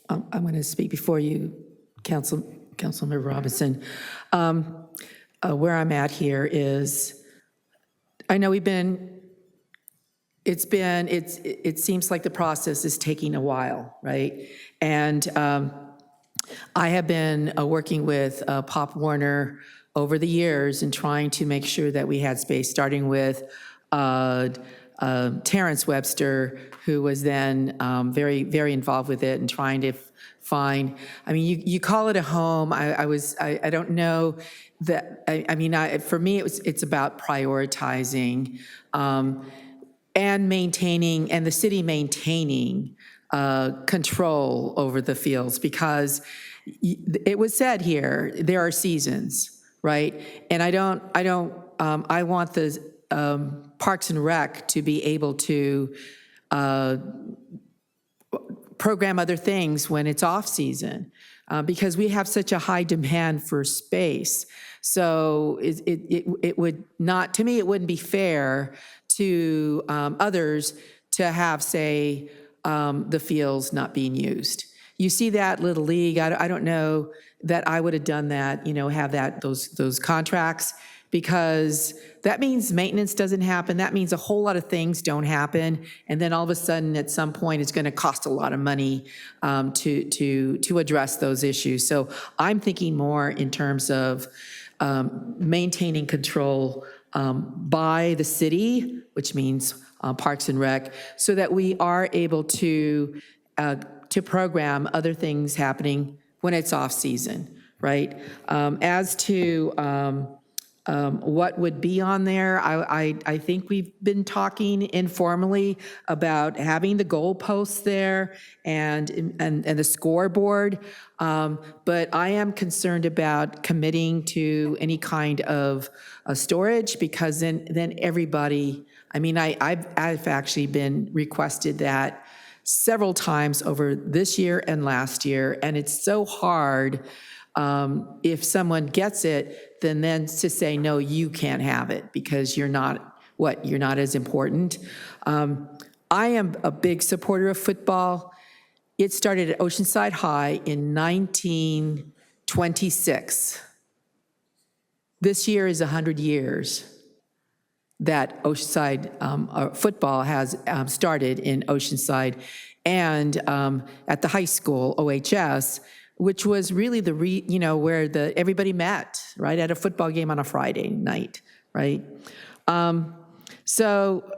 Speaker 1: going to speak before you, Councilmember Robinson. Where I'm at here is, I know it seems like the process is taking a while, right? And I have been working with Pop Warner over the years in trying to make sure that we had space, starting with Terrence Webster, who was then very, very involved with it and trying to find, I mean, you call it a home. I don't know that, for me, it's about prioritizing and maintaining, and the city maintaining control over the fields, because it was said here, there are seasons, right? And I want the Parks and Rec to be able to program other things when it's off-season, because we have such a high demand for space. So it would not, to me, it wouldn't be fair to others to have, say, the fields not being used. You see that Little League, I don't know that I would have done that, have those contracts, because that means maintenance doesn't happen. That means a whole lot of things don't happen. And then all of a sudden, at some point, it's going to cost a lot of money to address those issues. So I'm thinking more in terms of maintaining control by the city, which means Parks and Rec, so that we are able to program other things happening when it's off-season, right? As to what would be on there, I think we've been talking informally about having the goalposts there and the scoreboard, but I am concerned about committing to any kind of storage, because then everybody, I've actually been requested that several times over this year and last year, and it's so hard if someone gets it, then to say, no, you can't have it because you're not as important. I am a big supporter of football. It started at Oceanside High in 1926. This year is 100 years that Oceanside football has started in Oceanside, and at the high school, OHS, which was really where everybody met, right, at a football game on a Friday night, right? So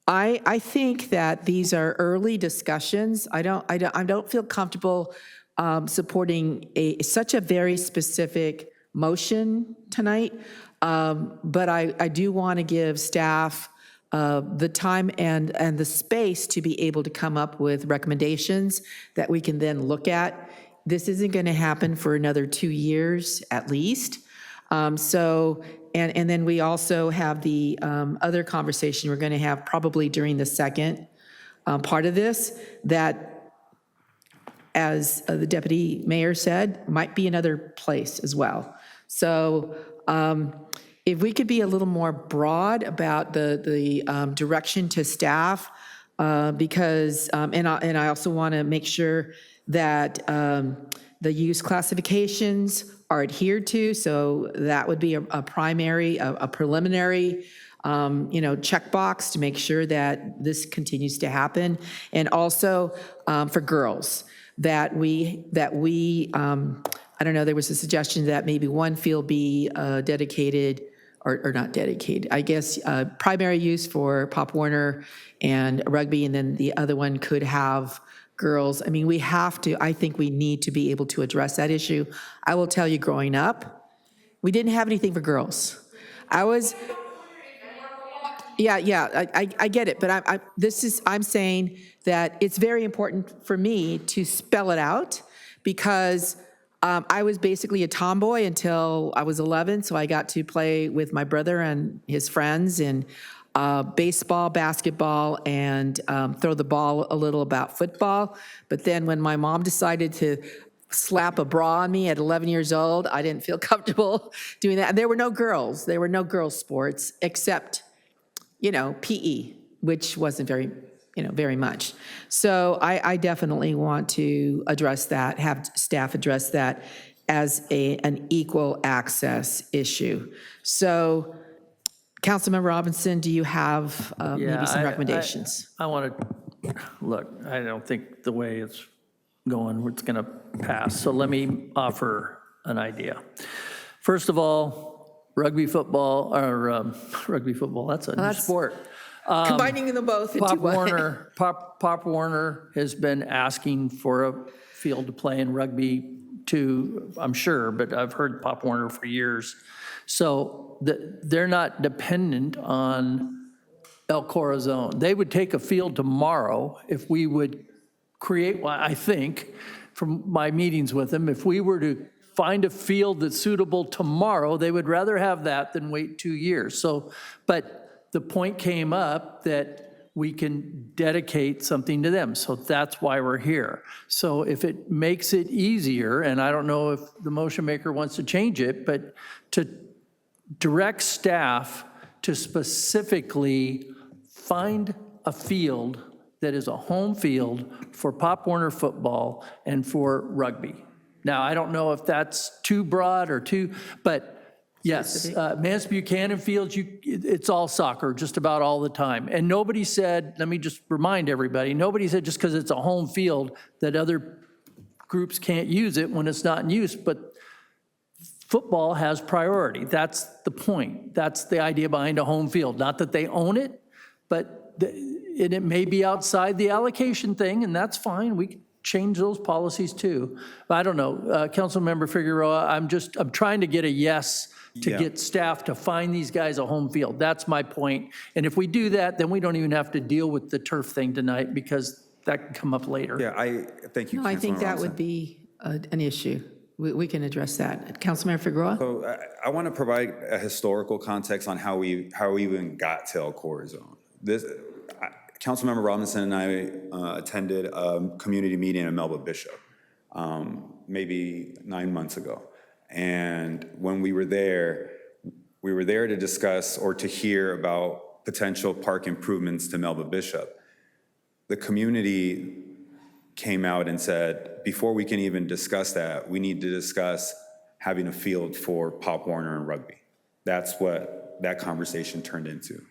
Speaker 1: I think that these are early discussions. I don't feel comfortable supporting such a very specific motion tonight, but I do want to give staff the time and the space to be able to come up with recommendations that we can then look at. This isn't going to happen for another 2 years at least. And then we also have the other conversation we're going to have probably during the second part of this, that, as the deputy mayor said, might be another place as well. So if we could be a little more broad about the direction to staff, because, and I also want to make sure that the use classifications are adhered to, so that would be a preliminary checkbox to make sure that this continues to happen. And also for girls, that we I don't know, there was a suggestion that maybe one field be dedicated, or not dedicated, I guess, primary use for Pop Warner and rugby, and then the other one could have girls. I mean, I think we need to be able to address that issue. I will tell you, growing up, we didn't have anything for girls. I get it, but I'm saying that it's very important for me to spell it out, because I was basically a tomboy until I was 11, so I got to play with my brother and his friends in baseball, basketball, and throw the ball a little about football. But then when my mom decided to slap a bra on me at 11 years old, I didn't feel comfortable doing that. And there were no girls. There were no girls' sports except, PE, which wasn't very much. So I definitely want to address that, have staff address that as an equal access issue. So, Councilmember Robinson, do you have maybe some recommendations?
Speaker 6: I want to, look, I don't think the way it's going, it's going to pass. So let me offer an idea. First of all, rugby football, that's a new sport.
Speaker 1: Combining them both into
Speaker 6: Pop
Speaker 1: one.
Speaker 6: Warner has been asking for a field to play in rugby too, I'm sure, but I've heard Pop Warner for years. So they're not dependent on El Corazon. They would take a field tomorrow if we would create one, I think, from my meetings with them, if we were to find a field that's suitable tomorrow, they would rather have that than wait 2 years. So, but the point came up that we can dedicate something to them. So that's why we're here. So if it makes it easier, and I don't know if the motion maker wants to change it, but to direct staff to specifically find a field that is a home field for Pop Warner football and for rugby. Now, I don't know if that's too broad or too, but yes, Mance Buchanan Fields, it's all soccer just about all the time. And nobody said, let me just remind everybody, nobody said just because it's a home field that other groups can't use it when it's not in use, but football has priority. That's the point. That's the idea behind a home field. Not that they own it, but it may be outside the allocation thing, and that's fine. We can change those policies too. But I don't know, Councilmember Figueroa, I'm trying to get a yes to get staff to find these guys a home field. That's my point. And if we do that, then we don't even have to deal with the turf thing tonight because that can come up later.
Speaker 13: Yeah, thank you,
Speaker 1: No, I think
Speaker 13: Councilmember
Speaker 1: that
Speaker 13: Robinson.
Speaker 1: would be an issue. We can address that. Councilmember Figueroa?
Speaker 13: So I want to provide a historical context on how we even got to El Corazon. Councilmember Robinson and I attended a community meeting in Melba Bishop maybe 9 months ago. And when we were there to discuss or to hear about potential park improvements to Melba Bishop. The community came out and said, before we can even discuss that, we need to discuss having a field for Pop Warner and rugby. That's what that conversation turned into.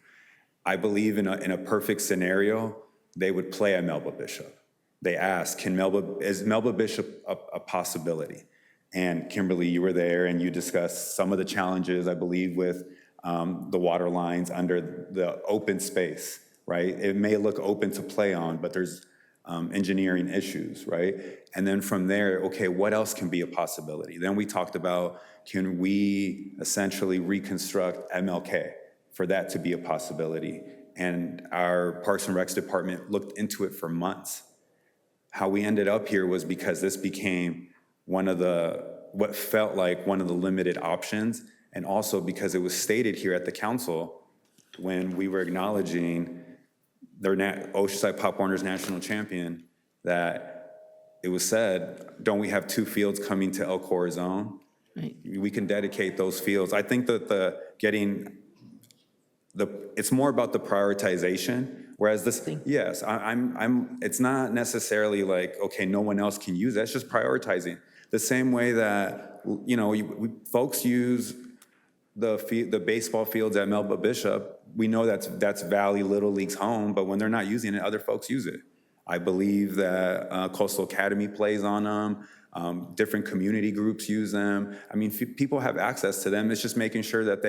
Speaker 13: I believe in a perfect scenario, they would play at Melba Bishop. They asked, is Melba Bishop a possibility? And Kimberly, you were there and you discussed some of the challenges, I believe, with the water lines under the open space, right? It may look open to play on, but there's engineering issues, right? And then from there, okay, what else can be a possibility? Then we talked about, can we essentially reconstruct MLK for that to be a possibility? And our Parks and Recs department looked into it for months. How we ended up here was because this became what felt like one of the limited options, and also because it was stated here at the council when we were acknowledging their Oceanside Pop Warner's national champion, that it was said, don't we have 2 fields coming to El Corazon?
Speaker 1: Right.
Speaker 13: We can dedicate those fields. I think that it's more about the prioritization, whereas this, yes, it's not necessarily like, okay, no one else can use it. It's just prioritizing. The same way that, folks use the baseball fields at Melba Bishop. We know that's Valley Little League's home, but when they're not using it, other folks use it. I believe that Coastal Academy plays on them. Different community groups use them. I mean, people have access to them. It's just making sure that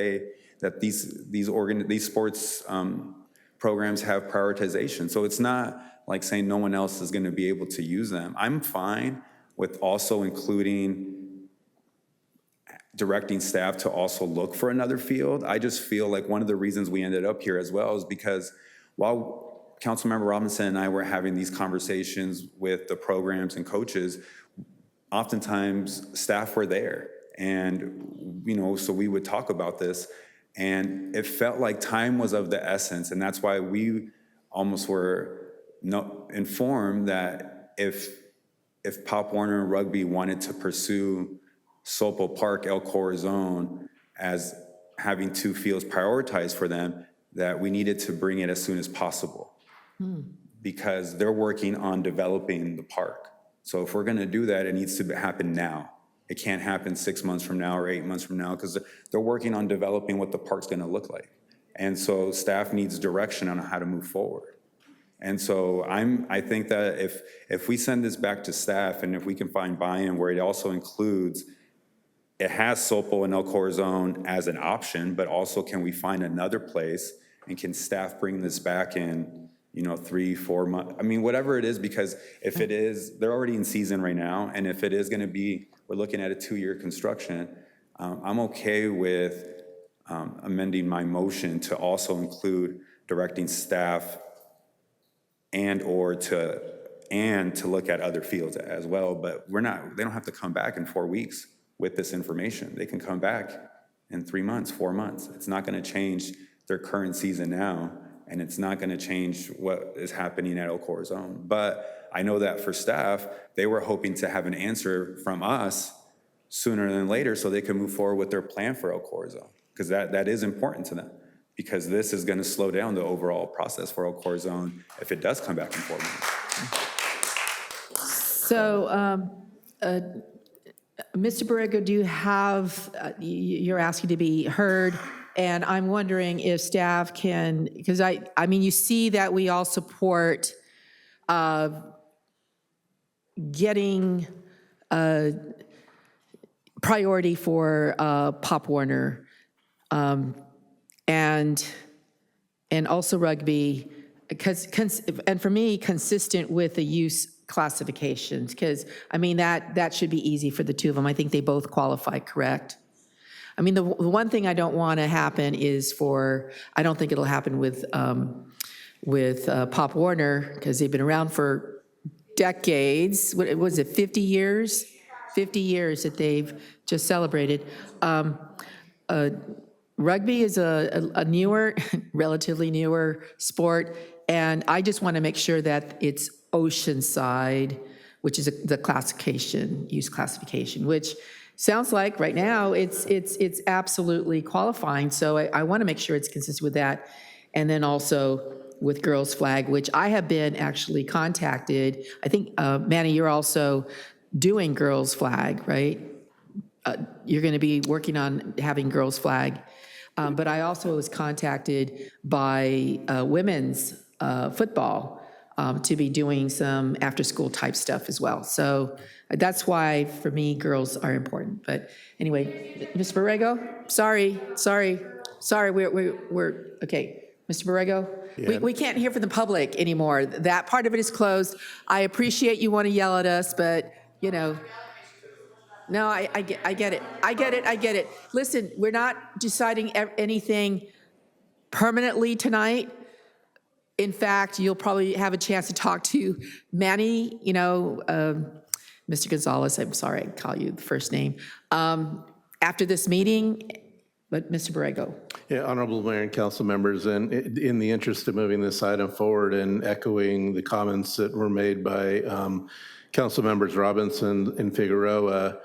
Speaker 13: these sports programs have prioritization. So it's not like saying no one else is going to be able to use them. I'm fine with also including directing staff to also look for another field. I just feel like one of the reasons we ended up here as well is because while Councilmember Robinson and I were having these conversations with the programs and coaches, oftentimes staff were there. And, so we would talk about this, and it felt like time was of the essence. And that's why we almost were informed that if Pop Warner and rugby wanted to pursue Sopel Park, El Corazon as having 2 fields prioritized for them, that we needed to bring it as soon as possible because they're working on developing the park. So if we're going to do that, it needs to happen now. It can't happen 6 months from now or 8 months from now because they're working on developing what the park's going to look like. And so staff needs direction on how to move forward. And so I think that if we send this back to staff and if we can find buy-in where it also includes it has Sopel and El Corazon as an option, but also can we find another place, and can staff bring this back in, 3-4 months? I mean, whatever it is, because if it is, they're already in season right now, and if it is gonna be, we're looking at a 2-year construction, I'm okay with amending my motion to also include directing staff and to look at other fields as well, but they don't have to come back in 4 weeks with this information. They can come back in 3 months, 4 months. It's not gonna change their current season now, and it's not gonna change what is happening at El Corazon. But I know that for staff, they were hoping to have an answer from us sooner than later so they can move forward with their plan for El Corazon, because that is important to them, because this is gonna slow down the overall process for El Corazon if it does come back in 4 months.
Speaker 1: So, Mr. Borrego, do you have, you're asking to be heard, and I'm wondering if staff can, because I mean, you see that we all support getting priority for Pop Warner and also rugby, and for me, consistent with the use classifications, because, I mean, that should be easy for the two of them. I think they both qualify, correct? I mean, the one thing I don't want to happen is I don't think it'll happen with Pop Warner, because they've been around for decades. What was it, 50 years? 50 years that they've just celebrated. Rugby is a newer, relatively newer sport, and I just want to make sure that it's Oceanside, which is the classification, use classification, which sounds like right now it's absolutely qualifying. So I want to make sure it's consistent with that, and then also with Girls Flag, which I have been actually contacted. I think Manny, you're also doing Girls Flag, right? You're going to be working on having Girls Flag. But I also was contacted by women's football to be doing some after-school type stuff as well. So that's why, for me, girls are important. But anyway, Ms. Borrego, sorry, we're okay. Mr. Borrego,
Speaker 10: Yeah.
Speaker 1: we can't hear from the public anymore. That part of it is closed. I appreciate you want to yell at us, but, no, I get it. Listen, we're not deciding anything permanently tonight. In fact, you'll probably have a chance to talk to Manny, Mr. Gonzalez, I'm sorry I call you the first name, after this meeting, but Mr. Borrego.
Speaker 2: Yeah, Honorable Mayor and council members, and in the interest of moving this item forward and echoing the comments that were made by council members Robinson and Figueroa,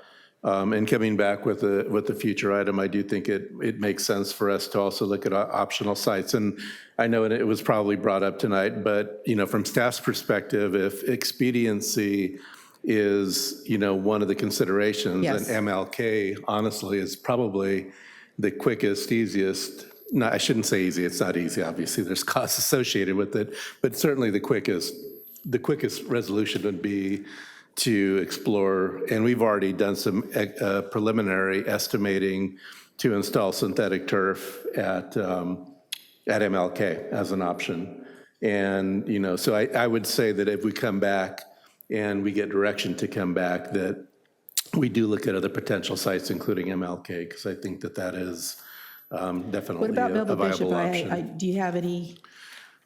Speaker 2: and coming back with a future item, I do think it makes sense for us to also look at optional sites. And I know it was probably brought up tonight, but from staff's perspective, if expediency is one of the considerations,
Speaker 1: Yes.
Speaker 2: and MLK honestly is probably the quickest, easiest. No, I shouldn't say easy. It's not easy. Obviously, there's costs associated with it, but certainly the quickest resolution would be to explore, and we've already done some preliminary estimating to install synthetic turf at MLK as an option. And, so I would say that if we come back and we get direction to come back, that we do look at other potential sites, including MLK, because I think that is definitely
Speaker 1: What about
Speaker 2: a
Speaker 1: Melba Bishop?
Speaker 2: viable option.
Speaker 1: Do you have any,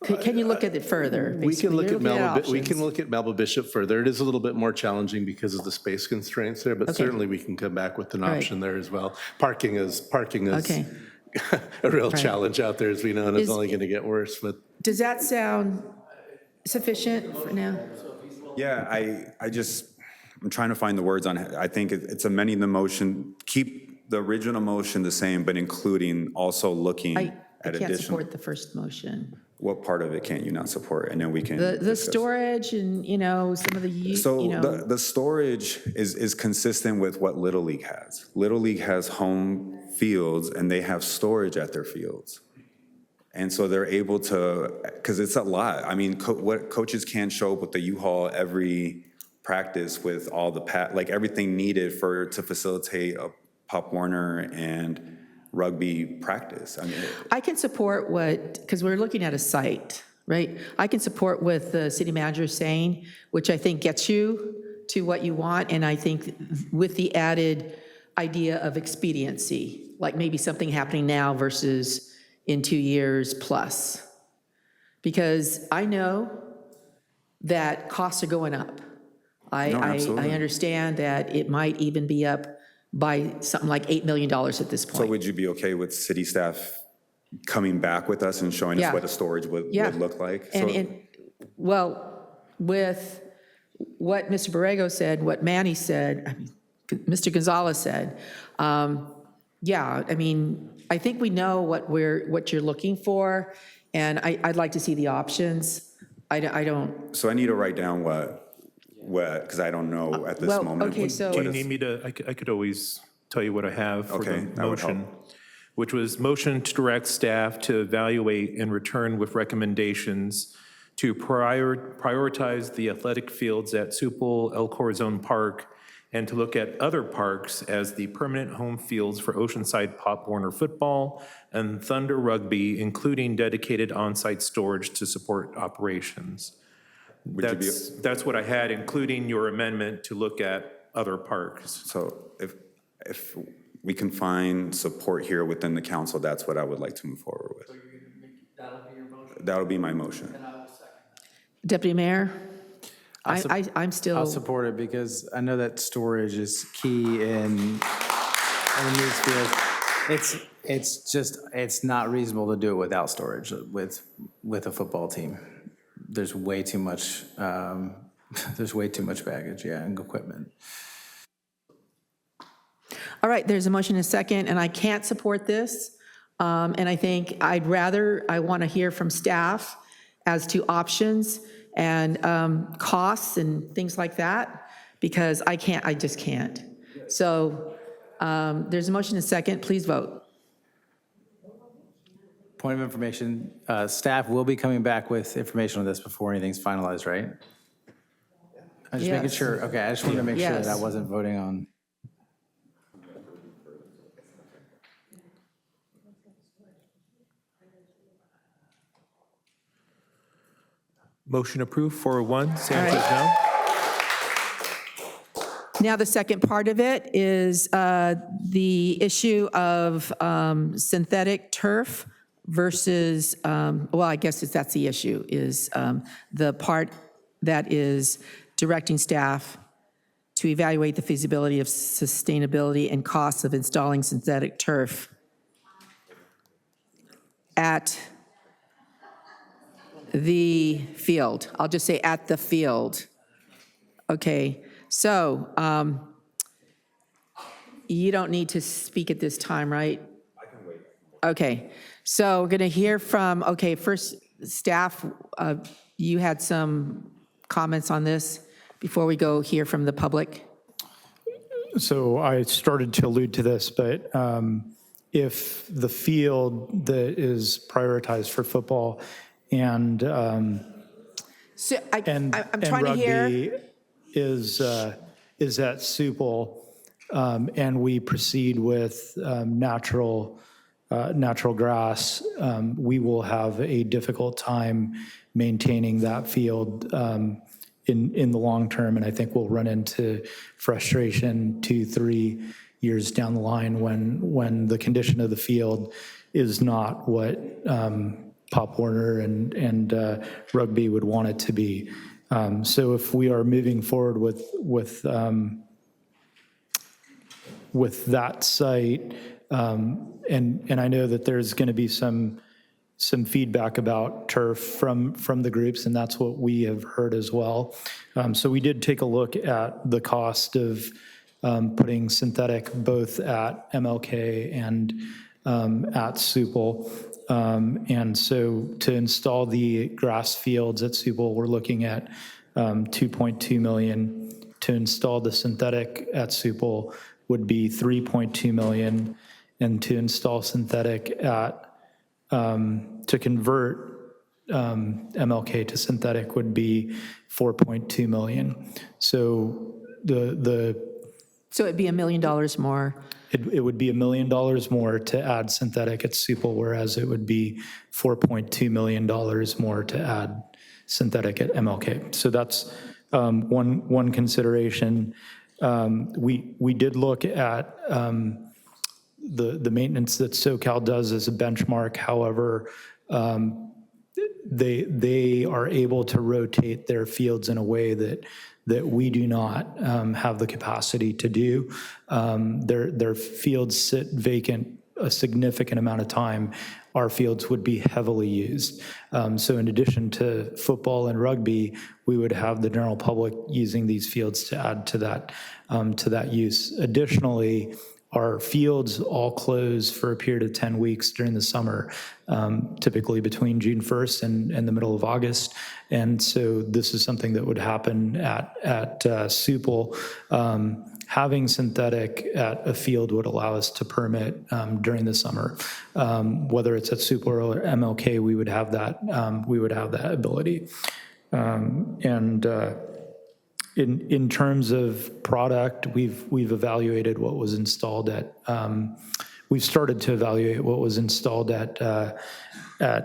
Speaker 1: can you look at it further?
Speaker 2: We can look
Speaker 1: Basically,
Speaker 2: at
Speaker 1: you're looking
Speaker 2: Melba. We can
Speaker 1: options.
Speaker 2: look at Melba Bishop further. It is a little bit more challenging because of the space constraints there, but
Speaker 1: Okay.
Speaker 2: certainly we can come back with an
Speaker 1: All right.
Speaker 2: option there as well. Parking is
Speaker 1: Okay.
Speaker 2: a real
Speaker 1: Right.
Speaker 2: challenge out there, as we know, and it's
Speaker 1: Is-
Speaker 2: only going to get worse. But
Speaker 1: Does that sound sufficient for now?
Speaker 13: Yeah, I'm trying to find the words on it. I think it's amending the motion, keep the original motion the same, but including also looking
Speaker 1: I
Speaker 13: at
Speaker 1: can't
Speaker 13: additional.
Speaker 1: support the first motion.
Speaker 13: What part of it can't you not support? And then we can.
Speaker 1: The
Speaker 13: discuss.
Speaker 1: storage and, some of the,
Speaker 13: So the storage is consistent with what Little League has. Little League has home fields and they have storage at their fields. And so they're able to, because it's a lot. I mean, what coaches can't show up with the U-Haul every practice with all the like everything needed to facilitate Pop Warner and rugby practice? I mean,
Speaker 1: I can support because we're looking at a site, right? I can support what the city manager is saying, which I think gets you to what you want, and I think with the added idea of expediency, like maybe something happening now versus in 2 years plus. Because I know that costs are going up. I
Speaker 13: absolutely.
Speaker 1: understand that it might even be up by something like $8 million at this point.
Speaker 13: so would you be okay with city staff coming back with us and showing
Speaker 1: Yeah.
Speaker 13: us what a storage would look like?
Speaker 1: Well, with what Mr. Borrego said, what Manny said, I mean, Mr. Gonzalez said, yeah, I mean, I think we know what you're looking for, and I'd like to see the options. I don't.
Speaker 13: So I need to write down what, because I don't know at this
Speaker 1: well,
Speaker 13: moment.
Speaker 1: okay, so-
Speaker 2: Do you need me to, I could always tell you what I have for
Speaker 13: Okay,
Speaker 2: the
Speaker 13: that would help.
Speaker 2: motion, which was motion to direct staff to evaluate and return with recommendations to prioritize the athletic fields at Supple El Corazon Park and to look at other parks as the permanent home fields for Oceanside Pop Warner football and Thunder Rugby, including dedicated on-site storage to support operations. That's what I had, including your amendment to look at other parks.
Speaker 13: So if we can find support here within the council, that's what I would like to move forward with.
Speaker 6: That'll be your motion?
Speaker 13: That'll be my motion.
Speaker 6: And I will second.
Speaker 1: Deputy Mayor, I'm still.
Speaker 22: I'll support it because I know that storage is key in these fields. It's not reasonable to do it without storage with a football team. There's way too much, baggage, and equipment.
Speaker 1: All right, there's a motion and a second, and I can't support this. And I think I want to hear from staff as to options and costs and things like that, because I just can't. So there's a motion and a second, please vote.
Speaker 22: Point of information, staff will be coming back with information on this before anything's finalized, right? I'm just making
Speaker 1: Yes.
Speaker 22: sure, okay, I just wanted to make sure that I
Speaker 1: Yes.
Speaker 22: wasn't voting on.
Speaker 2: Motion approved, 401, Sanchez, no?
Speaker 1: Now, the second part of it is the issue of synthetic turf versus, well, I guess that's the issue, is the part that is directing staff to evaluate the feasibility of sustainability and costs of installing synthetic turf at the field. I'll just say at the field. Okay, so you don't need to speak at this time, right? I can wait. Okay, so we're going to hear from, first, staff, you had some comments on this before we go hear from the public?
Speaker 3: So I started to allude to this, but if the field that is prioritized for football and
Speaker 1: So I'm trying to hear.
Speaker 3: rugby is at Supple, and we proceed with natural grass, we will have a difficult time maintaining that field in the long term, and I think we'll run into frustration 2-3 years down the line when the condition of the field is not what Pop Warner and rugby would want it to be. So if we are moving forward with that site, and I know that there's going to be some feedback about turf from the groups, and that's what we have heard as well. So we did take a look at the cost of putting synthetic both at MLK and at Supple. And so to install the grass fields at Supple, we're looking at $2.2 million. To install the synthetic at Supple would be $3.2 million. And to install synthetic at, to convert MLK to synthetic would be $4.2 million. So
Speaker 1: So it'd be $1 million more
Speaker 3: it would be $1 million more to add synthetic at Supple, whereas it would be $4.2 million more to add synthetic at MLK. So that's one consideration. We did look at the maintenance that SoCal does as a benchmark. However, they are able to rotate their fields in a way that we do not have the capacity to do. Their fields sit vacant a significant amount of time. Our fields would be heavily used. So in addition to football and rugby, we would have the general public using these fields to add to that use. Additionally, our fields all close for a period of 10 weeks during the summer, typically between June 1st and the middle of August. And so this is something that would happen at Supple. Having synthetic at a field would allow us to permit during the summer. Whether it's at Supple or MLK, we would have that ability. In terms of product, we've evaluated what was installed at. We've started to evaluate what was installed at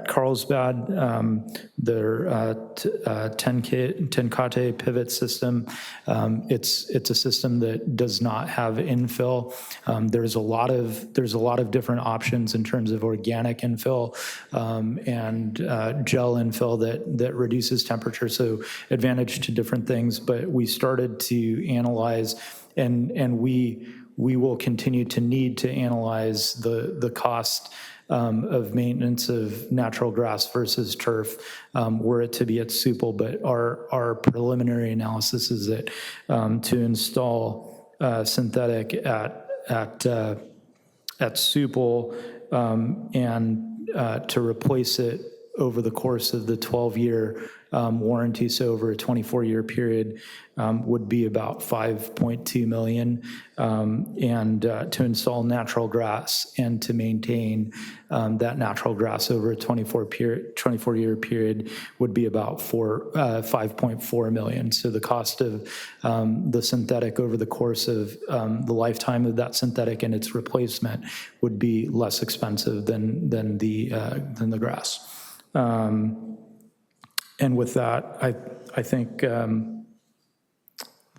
Speaker 3: Carlsbad, their 10K pivot system. It's a system that does not have infill. There's a lot of different options in terms of organic infill and gel infill that reduces temperature. So advantage to different things. But we started to analyze, and we will continue to need to analyze the cost of maintenance of natural grass versus turf were it to be at Supple. But our preliminary analysis is that to install synthetic at Supple and to replace it over the course of the 12-year warranty, so over a 24-year period, would be about $5.2 million. And to install natural grass and to maintain that natural grass over a 24-year period would be about $5.4 million. So the cost of the synthetic over the course of the lifetime of that synthetic and its replacement would be less expensive than the grass. And with that, I think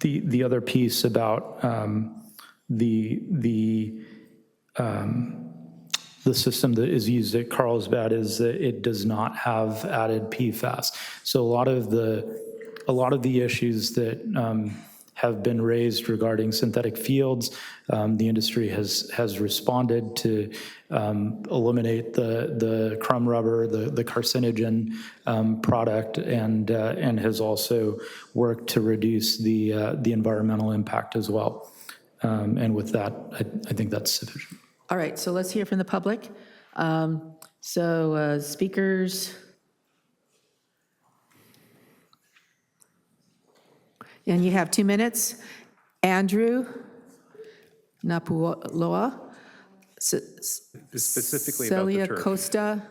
Speaker 3: the other piece about the system that is used at Carlsbad is that it does not have added PFAS. So a lot of the issues that have been raised regarding synthetic fields, the industry has responded to eliminate the crumb rubber, the carcinogen product, and has also worked to reduce the environmental impact as well. And with that, I think that's sufficient.
Speaker 1: All right, so let's hear from the public. Speakers. And you have 2 minutes. Andrew Napuloa.
Speaker 2: Specifically about the
Speaker 1: Celia
Speaker 2: turf.
Speaker 1: Costa,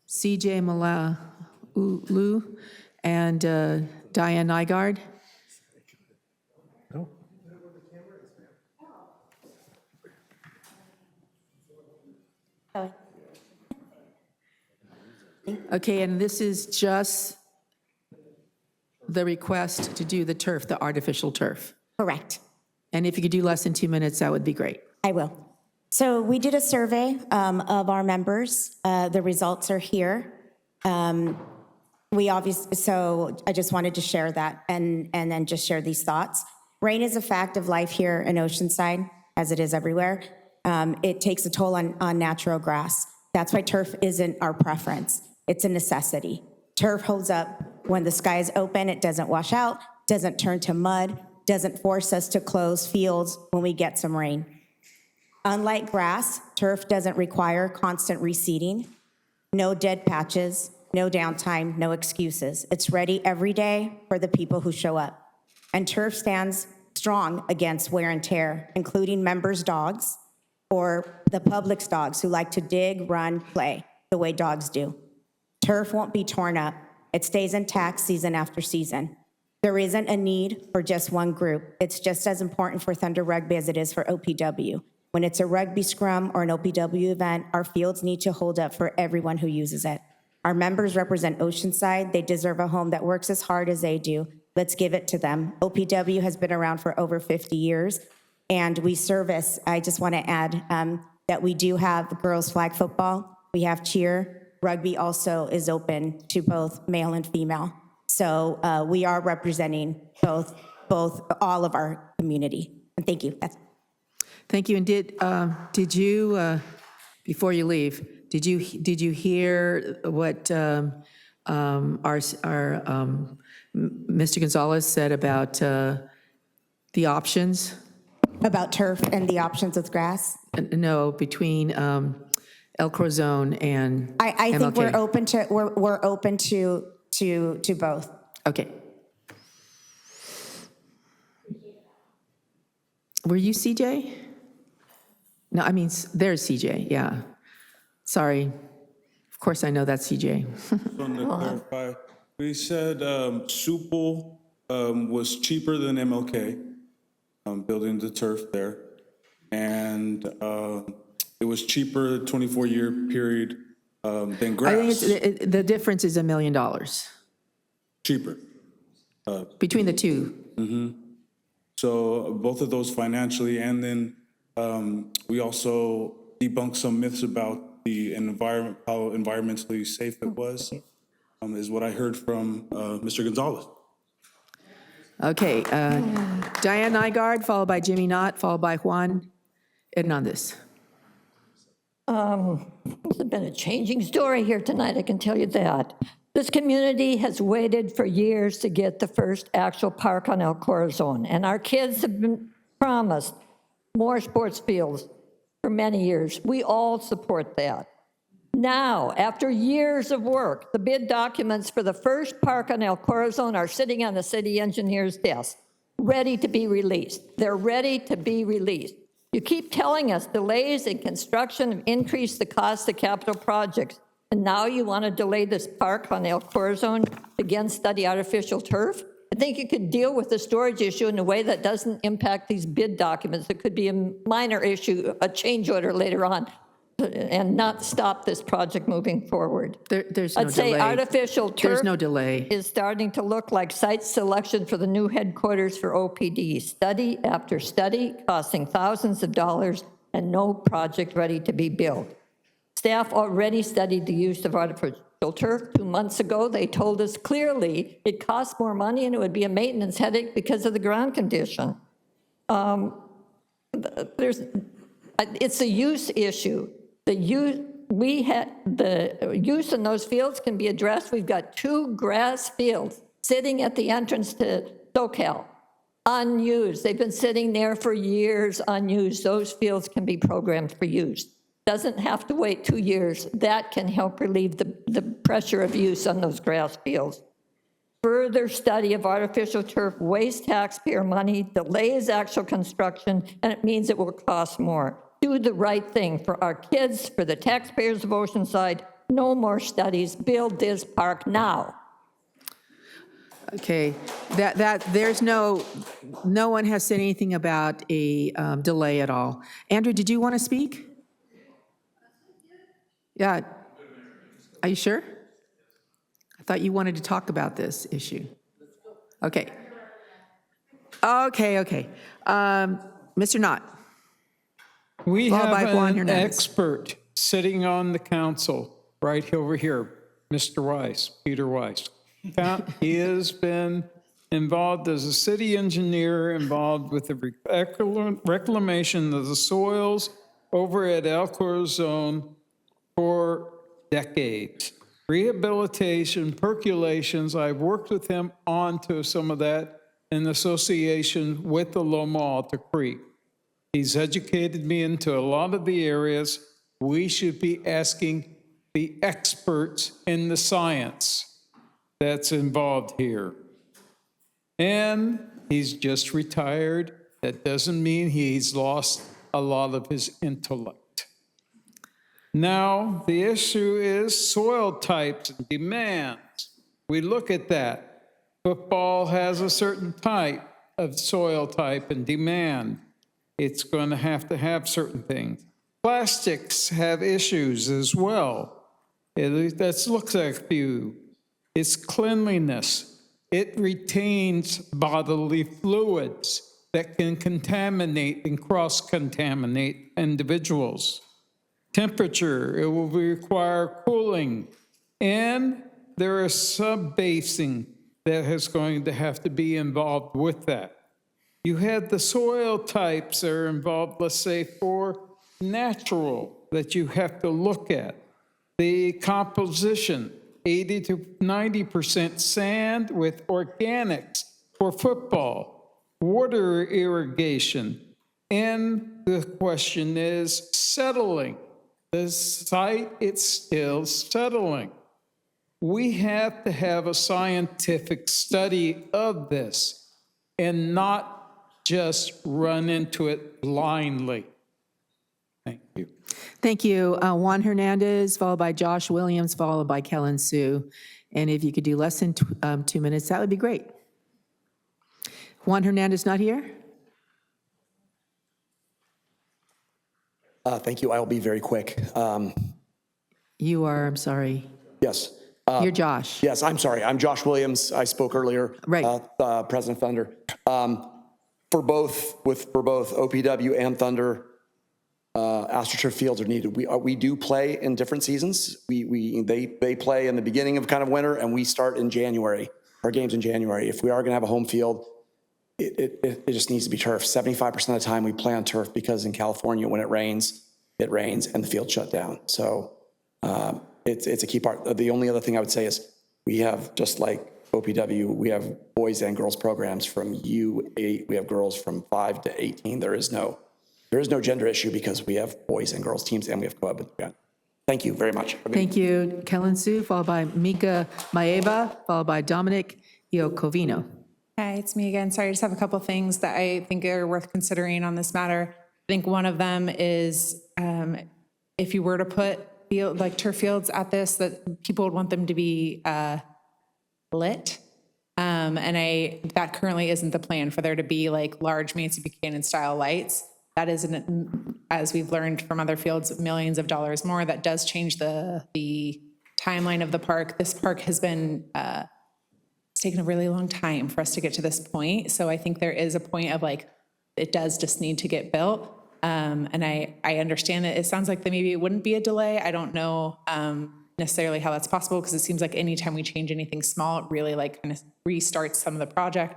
Speaker 1: CJ Malaulu, and Diane Nygaard. Okay, and this is just the request to do the turf, the artificial turf.
Speaker 5: Correct.
Speaker 1: And if you could do less than 2 minutes, that would be great.
Speaker 5: I will. So we did a survey of our members. The results are here. So I just wanted to share that and then just share these thoughts. Rain is a fact of life here in Oceanside, as it is everywhere. It takes a toll on natural grass. That's why turf isn't our preference. It's a necessity. Turf holds up when the sky is open. It doesn't wash out, doesn't turn to mud, doesn't force us to close fields when we get some rain. Unlike grass, turf doesn't require constant reseeding, no dead patches, no downtime, no excuses. It's ready every day for the people who show up. And turf stands strong against wear and tear, including members' dogs or the public's dogs who like to dig, run, play the way dogs do. Turf won't be torn up. It stays intact season after season. There isn't a need for just one group. It's just as important for Thunder Rugby as it is for OPW. When it's a rugby scrum or an OPW event, our fields need to hold up for everyone who uses it. Our members represent Oceanside. They deserve a home that works as hard as they do. Let's give it to them. OPW has been around for over 50 years, and we service, I just want to add that we do have girls flag football. We have cheer. Rugby also is open to both male and female. So we are representing both all of our community. And thank you.
Speaker 1: Thank you. And did you, before you leave, did you hear what Mr. Gonzalez said about the options?
Speaker 5: About turf and the options with grass?
Speaker 1: No, between El Corazon and
Speaker 5: I think
Speaker 1: MLK.
Speaker 5: we're open to both.
Speaker 1: Okay. Were you CJ? No, I mean, there's CJ, yeah. Sorry. Of course I know that's CJ.
Speaker 19: Want to clarify, we said Supple was cheaper than MLK, building the turf there. And it was cheaper, 24-year period, than grass.
Speaker 1: I think the difference is $1 million.
Speaker 19: Cheaper.
Speaker 1: Between the two.
Speaker 19: Mm-hmm. So both of those financially, and then we also debunked some myths about the environment, how environmentally safe it was, is what I heard from Mr. Gonzalez.
Speaker 1: Okay, Diane Nygaard, followed by Jimmy Knott, followed by Juan Hernandez.
Speaker 20: It's been a changing story here tonight, I can tell you that. This community has waited for years to get the first actual park on El Corazon, and our kids have been promised more sports fields for many years. We all support that. Now, after years of work, the bid documents for the first park on El Corazon are sitting on the city engineer's desk, ready to be released. They're ready to be released. You keep telling us delays in construction have increased the cost of capital projects, and now you want to delay this park on El Corazon, again study artificial turf? I think you could deal with the storage issue in a way that doesn't impact these bid documents. It could be a minor issue, a change order later on, and not stop this project moving forward.
Speaker 1: There's no
Speaker 20: I'd say
Speaker 1: delay.
Speaker 20: artificial turf
Speaker 1: There's no delay.
Speaker 20: is starting to look like site selection for the new headquarters for OPD. Study after study, costing thousands of dollars, and no project ready to be built. Staff already studied the use of artificial turf 2 months ago. They told us clearly it costs more money and it would be a maintenance headache because of the ground condition. It's a use issue. The use in those fields can be addressed. We've got 2 grass fields sitting at the entrance to SoCal, unused. They've been sitting there for years, unused. Those fields can be programmed for use. Doesn't have to wait 2 years. That can help relieve the pressure of use on those grass fields. Further study of artificial turf wastes taxpayer money, delays actual construction, and it means it will cost more. Do the right thing for our kids, for the taxpayers of Oceanside. No more studies. Build this park now.
Speaker 1: Okay, there's no one has said anything about a delay at all. Andrew, did you want to speak? Yeah. Are you sure? I thought you wanted to talk about this issue. Okay. Okay. Mr. Knott.
Speaker 15: We
Speaker 1: Followed
Speaker 15: have
Speaker 1: by Juan
Speaker 15: an
Speaker 1: Hernandez.
Speaker 15: expert sitting on the council right over here, Mr. Weiss, Peter Weiss. He has been involved as a city engineer, involved with the reclamation of the soils over at El Corazon for decades. Rehabilitation, percolations, I've worked with him onto some of that in association with the Loma Alta Creek. He's educated me into a lot of the areas. We should be asking the experts in the science that's involved here. And he's just retired. That doesn't mean he's lost a lot of his intellect. Now, the issue is soil types and demands. We look at that. Football has a certain type of soil type and demand. It's going to have certain things. Plastics have issues as well. At least let's look at a few. It's cleanliness. It retains bodily fluids that can contaminate and cross-contaminate individuals. Temperature, it will require cooling. And there is sub-basing that is going to have to be involved with that. You had the soil types that are involved, let's say, for natural that you have to look at. The composition, 80 to 90% sand with organics for football, water irrigation. And the question is settling. The site, it's still settling. We have to have a scientific study of this and not just run into it blindly. Thank you.
Speaker 1: Thank you. Juan Hernandez, followed by Josh Williams, followed by Kellen Sue. And if you could do less than 2 minutes, that would be great. Juan Hernandez not here?
Speaker 7: Thank you. I will be very quick.
Speaker 1: You are, I'm sorry.
Speaker 7: Yes.
Speaker 1: You're Josh.
Speaker 7: Yes, I'm sorry. I'm Josh Williams. I spoke earlier.
Speaker 1: Right.
Speaker 7: President Thunder. For both OPW and Thunder, AstroTurf fields are needed. We do play in different seasons. They play in the beginning of kind of winter, and we start in January. Our games in January. If we are going to have a home field, it just needs to be turf. 75% of the time we play on turf because in California when it rains and the field's shut down. So it's a key part. The only other thing I would say is we have, just like OPW, we have boys and girls programs from U8. We have girls from 5 to 18. There is no gender issue because we have boys and girls teams and we have co-ed. Thank you very much.
Speaker 1: Thank you, Kellen Sue, followed by Mika Maeva, followed by Dominic Iacovino.
Speaker 11: Hi, it's me again. Sorry, I just have a couple things that I think are worth considering on this matter. I think one of them is if you were to put turf fields at this, that people would want them to be lit. And that currently isn't the plan for there to be like large Nancy Buchanan style lights. That isn't, as we've learned from other fields, millions of dollars more. That does change the timeline of the park. This park has been, it's taken a really long time for us to get to this point. So I think there is a point of like, it does just need to get built. And I understand that it sounds like that maybe it wouldn't be a delay. I don't know necessarily how that's possible because it seems like anytime we change anything small, it really like kind of restarts some of the project.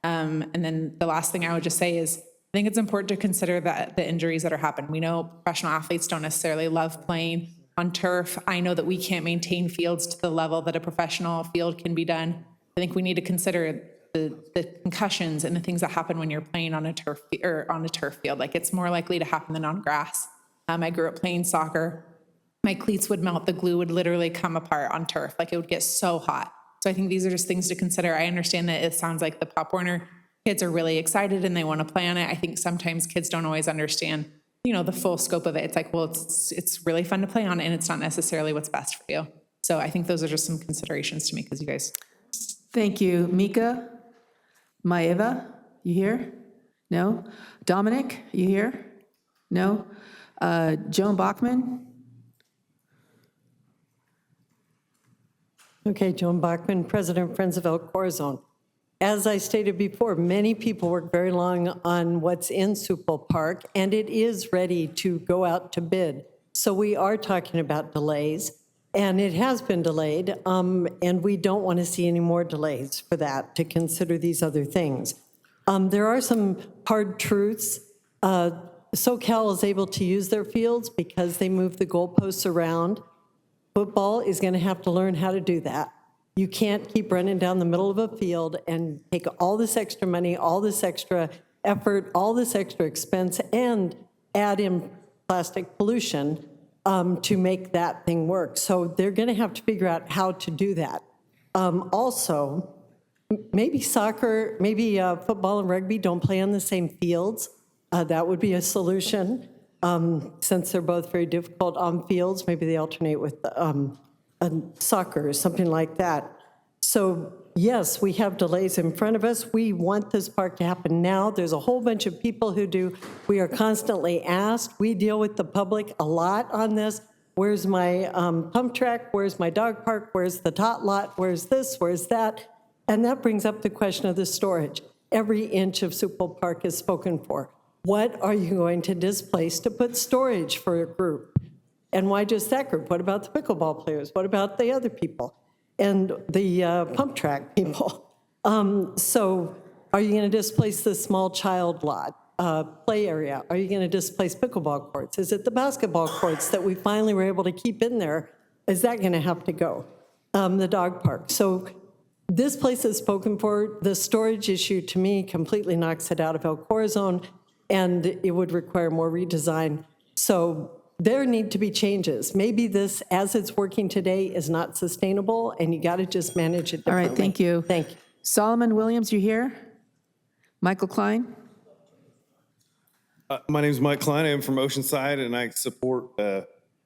Speaker 11: And then the last thing I would just say is, I think it's important to consider that the injuries that are happening. We know professional athletes don't necessarily love playing on turf. I know that we can't maintain fields to the level that a professional field can be done. I think we need to consider the concussions and the things that happen when you're playing on a turf field. Like it's more likely to happen than on grass. I grew up playing soccer. My cleats would melt. The glue would literally come apart on turf. Like it would get so hot. So I think these are just things to consider. I understand that it sounds like the Pop Warner kids are really excited and they want to play on it. I think sometimes kids don't always understand, the full scope of it. It's like, well, it's really fun to play on and it's not necessarily what's best for you. So I think those are just some considerations to me because you guys.
Speaker 1: Thank you. Mika Maeva, you here? No? Dominic, you here? No? Joan Bachman?
Speaker 12: Okay, Joan Bachman, President, Friends of El Corazon. As I stated before, many people work very long on what's in Supple Park, and it is ready to go out to bid. So we are talking about delays, and it has been delayed, and we don't want to see any more delays for that, to consider these other things. There are some hard truths. SoCal is able to use their fields because they move the goalposts around. Football is going to have to learn how to do that. You can't keep running down the middle of a field and take all this extra money, all this extra effort, all this extra expense, and add in plastic pollution to make that thing work. So they're going to have to figure out how to do that. Also, maybe soccer, maybe football and rugby don't play on the same fields. That would be a solution. Since they're both very difficult on fields, maybe they alternate with soccer or something like that. So yes, we have delays in front of us. We want this park to happen now. There's a whole bunch of people who do. We are constantly asked. We deal with the public a lot on this. Where's my pump track? Where's my dog park? Where's the tot lot? Where's this? Where's that? And that brings up the question of the storage. Every inch of Sioux Falls Park is spoken for. What are you going to displace to put storage for a group? And why just that group? What about the pickleball players? What about the other people? And the pump track people? So are you going to displace the small child lot, play area? Are you going to displace pickleball courts? Is it the basketball courts that we finally were able to keep in there? Is that going to have to go? The dog park. So this place is spoken for. The storage issue, to me, completely knocks it out of El Corazon, and it would require more redesign. So there need to be changes. Maybe this, as it's working today, is not sustainable, and you got to just manage it differently.
Speaker 1: All right, thank you.
Speaker 12: Thank you.
Speaker 1: Solomon Williams, you here? Michael Klein?
Speaker 14: My name is Mike Klein. I am from Oceanside, and I support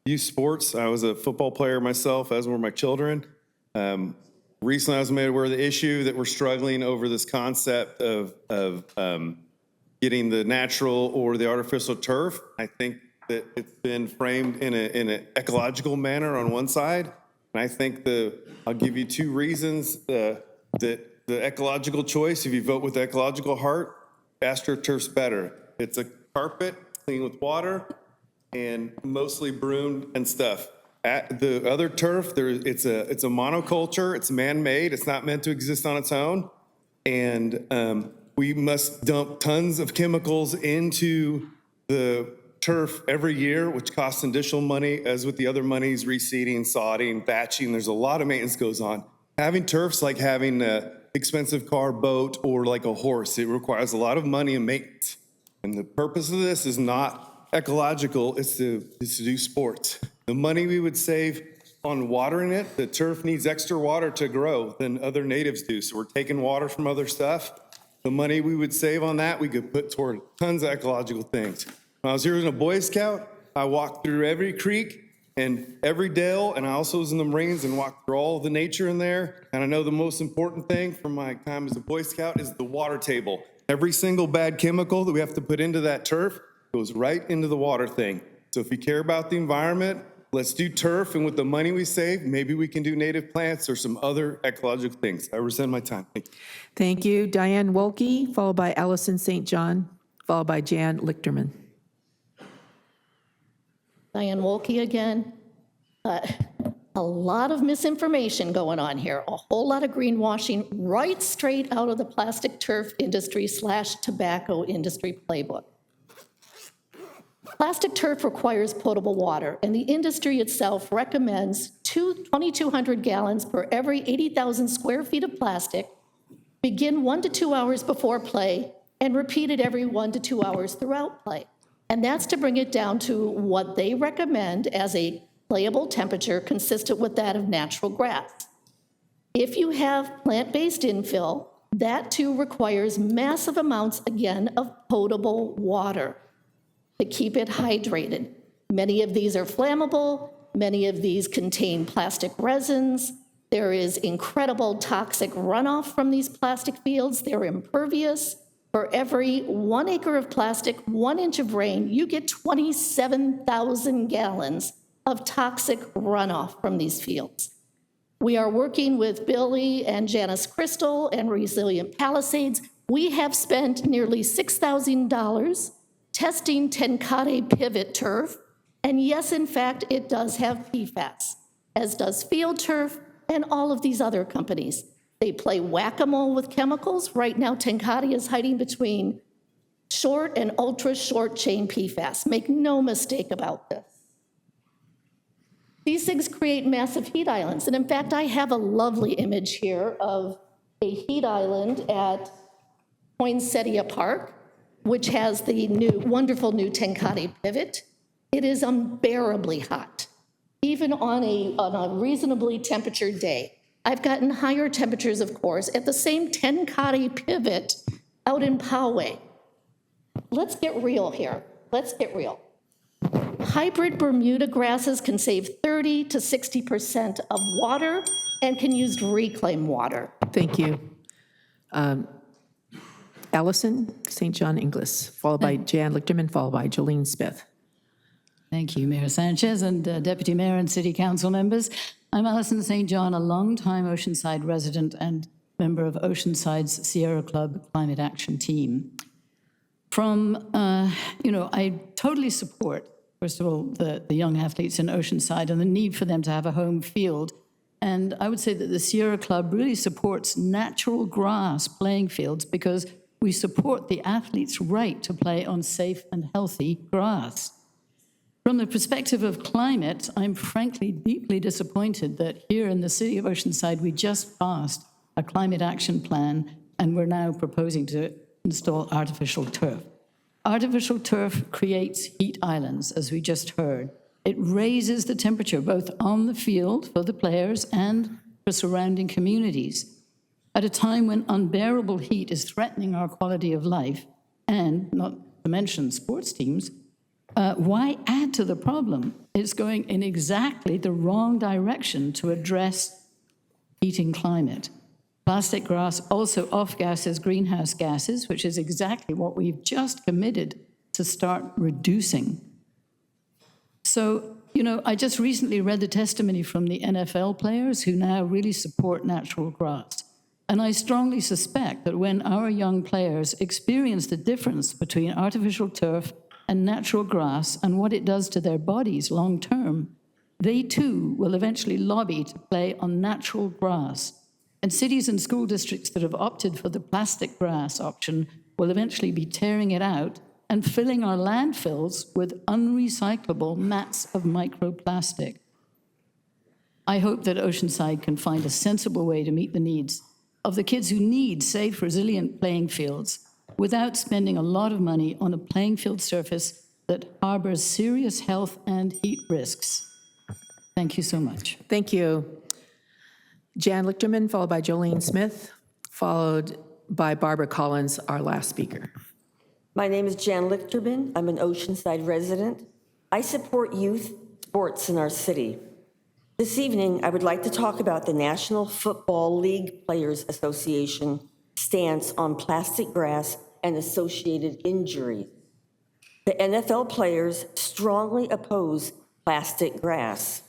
Speaker 14: youth sports. I was a football player myself, as were my children. Recently, I was made aware of the issue that we're struggling over this concept of getting the natural or the artificial turf. I think that it's been framed in an ecological manner on one side, and I think I'll give you two reasons that the ecological choice, if you vote with the ecological heart, AstroTurf's better. It's a carpet, clean with water, and mostly broomed and stuff. At the other turf, it's a monoculture. It's man-made. It's not meant to exist on its own, and we must dump tons of chemicals into the turf every year, which costs additional money. As with the other monies, reseeding, sodding, thatching. There's a lot of maintenance goes on. Having turf's like having an expensive car, boat, or like a horse. It requires a lot of money and maintenance. And the purpose of this is not ecological. It's to do sports. The money we would save on watering it, the turf needs extra water to grow than other natives do. So we're taking water from other stuff. The money we would save on that, we could put toward tons of ecological things. When I was here as a Boy Scout, I walked through every creek and every dale, and I also was in the Marines and walked through all the nature in there. And I know the most important thing from my time as a Boy Scout is the water table. Every single bad chemical that we have to put into that turf goes right into the water thing. So if you care about the environment, let's do turf, and with the money we save, maybe we can do native plants or some other ecological things. I rescind my time. Thank you.
Speaker 1: Thank you. Diane Wolke, followed by Allison St. John, followed by Jan Lichterman.
Speaker 21: Diane Wolke again. A lot of misinformation going on here, a whole lot of greenwashing right straight out of the plastic turf industry / tobacco industry playbook. Plastic turf requires potable water, and the industry itself recommends 2,200 gallons per every 80,000 square feet of plastic, begin 1 to 2 hours before play, and repeat it every 1 to 2 hours throughout play. And that's to bring it down to what they recommend as a playable temperature consistent with that of natural grass. If you have plant-based infill, that too requires massive amounts, again, of potable water to keep it hydrated. Many of these are flammable. Many of these contain plastic resins. There is incredible toxic runoff from these plastic fields. They're impervious. For every 1 acre of plastic, 1 inch of rain, you get 27,000 gallons of toxic runoff from these fields. We are working with Billy and Janice Crystal and Resilient Palisades. We have spent nearly $6,000 testing Tenkate pivot turf, and yes, in fact, it does have PFAS, as does Field Turf and all of these other companies. They play whack-a-mole with chemicals. Right now, Tenkate is hiding between short and ultra-short chain PFAS. Make no mistake about this. These things create massive heat islands, and in fact, I have a lovely image here of a heat island at Poinsettia Park, which has the wonderful new Tenkate pivot. It is unbearably hot, even on a reasonably temperatured day. I've gotten higher temperatures, of course, at the same Tenkate pivot out in Poway. Let's get real here. Let's get real. Hybrid Bermuda grasses can save 30 to 60% of water and can use reclaimed water.
Speaker 1: Thank you. Allison St. John Inglis, followed by Jan Lichterman, followed by Jolene Smith.
Speaker 9: Thank you, Mayor Sanchez and Deputy Mayor and City Council members. I'm Allison St. John, a longtime Oceanside resident and member of Oceanside's Sierra Club Climate Action Team. I totally support, first of all, the young athletes in Oceanside and the need for them to have a home field. And I would say that the Sierra Club really supports natural grass playing fields because we support the athletes' right to play on safe and healthy grass. From the perspective of climate, I'm frankly deeply disappointed that here in the City of Oceanside, we just passed a climate action plan, and we're now proposing to install artificial turf. Artificial turf creates heat islands, as we just heard. It raises the temperature both on the field for the players and for surrounding communities. At a time when unbearable heat is threatening our quality of life, and not to mention sports teams, why add to the problem? It's going in exactly the wrong direction to address heating climate. Plastic grass also off-gases greenhouse gases, which is exactly what we've just committed to start reducing. So, I just recently read the testimony from the NFL players who now really support natural grass. And I strongly suspect that when our young players experience the difference between artificial turf and natural grass and what it does to their bodies long term, they too will eventually lobby to play on natural grass. And cities and school districts that have opted for the plastic grass option will eventually be tearing it out and filling our landfills with unrecyclable mats of microplastic. I hope that Oceanside can find a sensible way to meet the needs of the kids who need safe, resilient playing fields without spending a lot of money on a playing field surface that harbors serious health and heat risks. Thank you so much.
Speaker 1: Thank you. Jan Lichterman, followed by Jolene Smith, followed by Barbara Collins, our last speaker.
Speaker 16: My name is Jan Lichterman. I'm an Oceanside resident. I support youth sports in our city. This evening, I would like to talk about the National Football League Players Association stance on plastic grass and associated injuries. The NFL players strongly oppose plastic grass.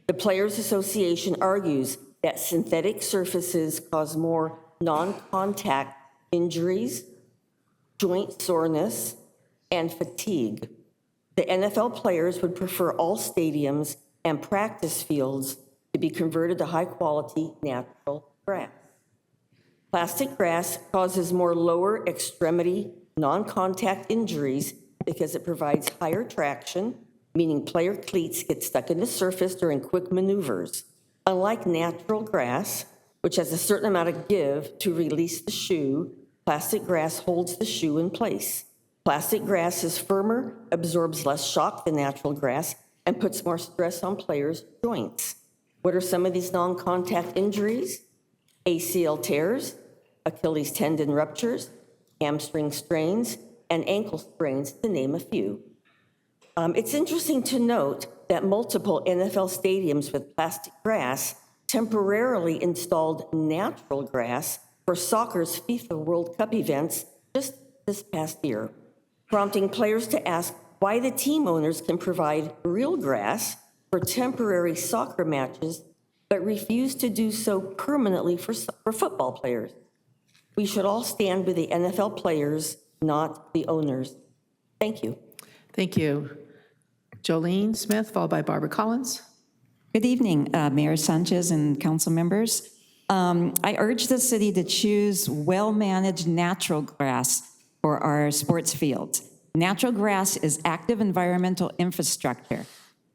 Speaker 16: The Players Association argues that synthetic surfaces cause more non-contact injuries, joint soreness, and fatigue. The NFL players would prefer all stadiums and practice fields to be converted to high-quality natural grass. Plastic grass causes more lower extremity non-contact injuries because it provides higher traction, meaning player cleats get stuck in the surface during quick maneuvers. Unlike natural grass, which has a certain amount of give to release the shoe, plastic grass holds the shoe in place. Plastic grass is firmer, absorbs less shock than natural grass, and puts more stress on players' joints. What are some of these non-contact injuries? ACL tears, Achilles tendon ruptures, hamstring strains, and ankle sprains, to name a few. It's interesting to note that multiple NFL stadiums with plastic grass temporarily installed natural grass for soccer's FIFA World Cup events just this past year, prompting players to ask why the team owners can provide real grass for temporary soccer matches, but refuse to do so permanently for football players. We should all stand with the NFL players, not the owners. Thank you.
Speaker 1: Thank you. Jolene Smith, followed by Barbara Collins.
Speaker 23: Good evening, Mayor Sanchez and council members. I urge the city to choose well-managed natural grass for our sports fields. Natural grass is active environmental infrastructure.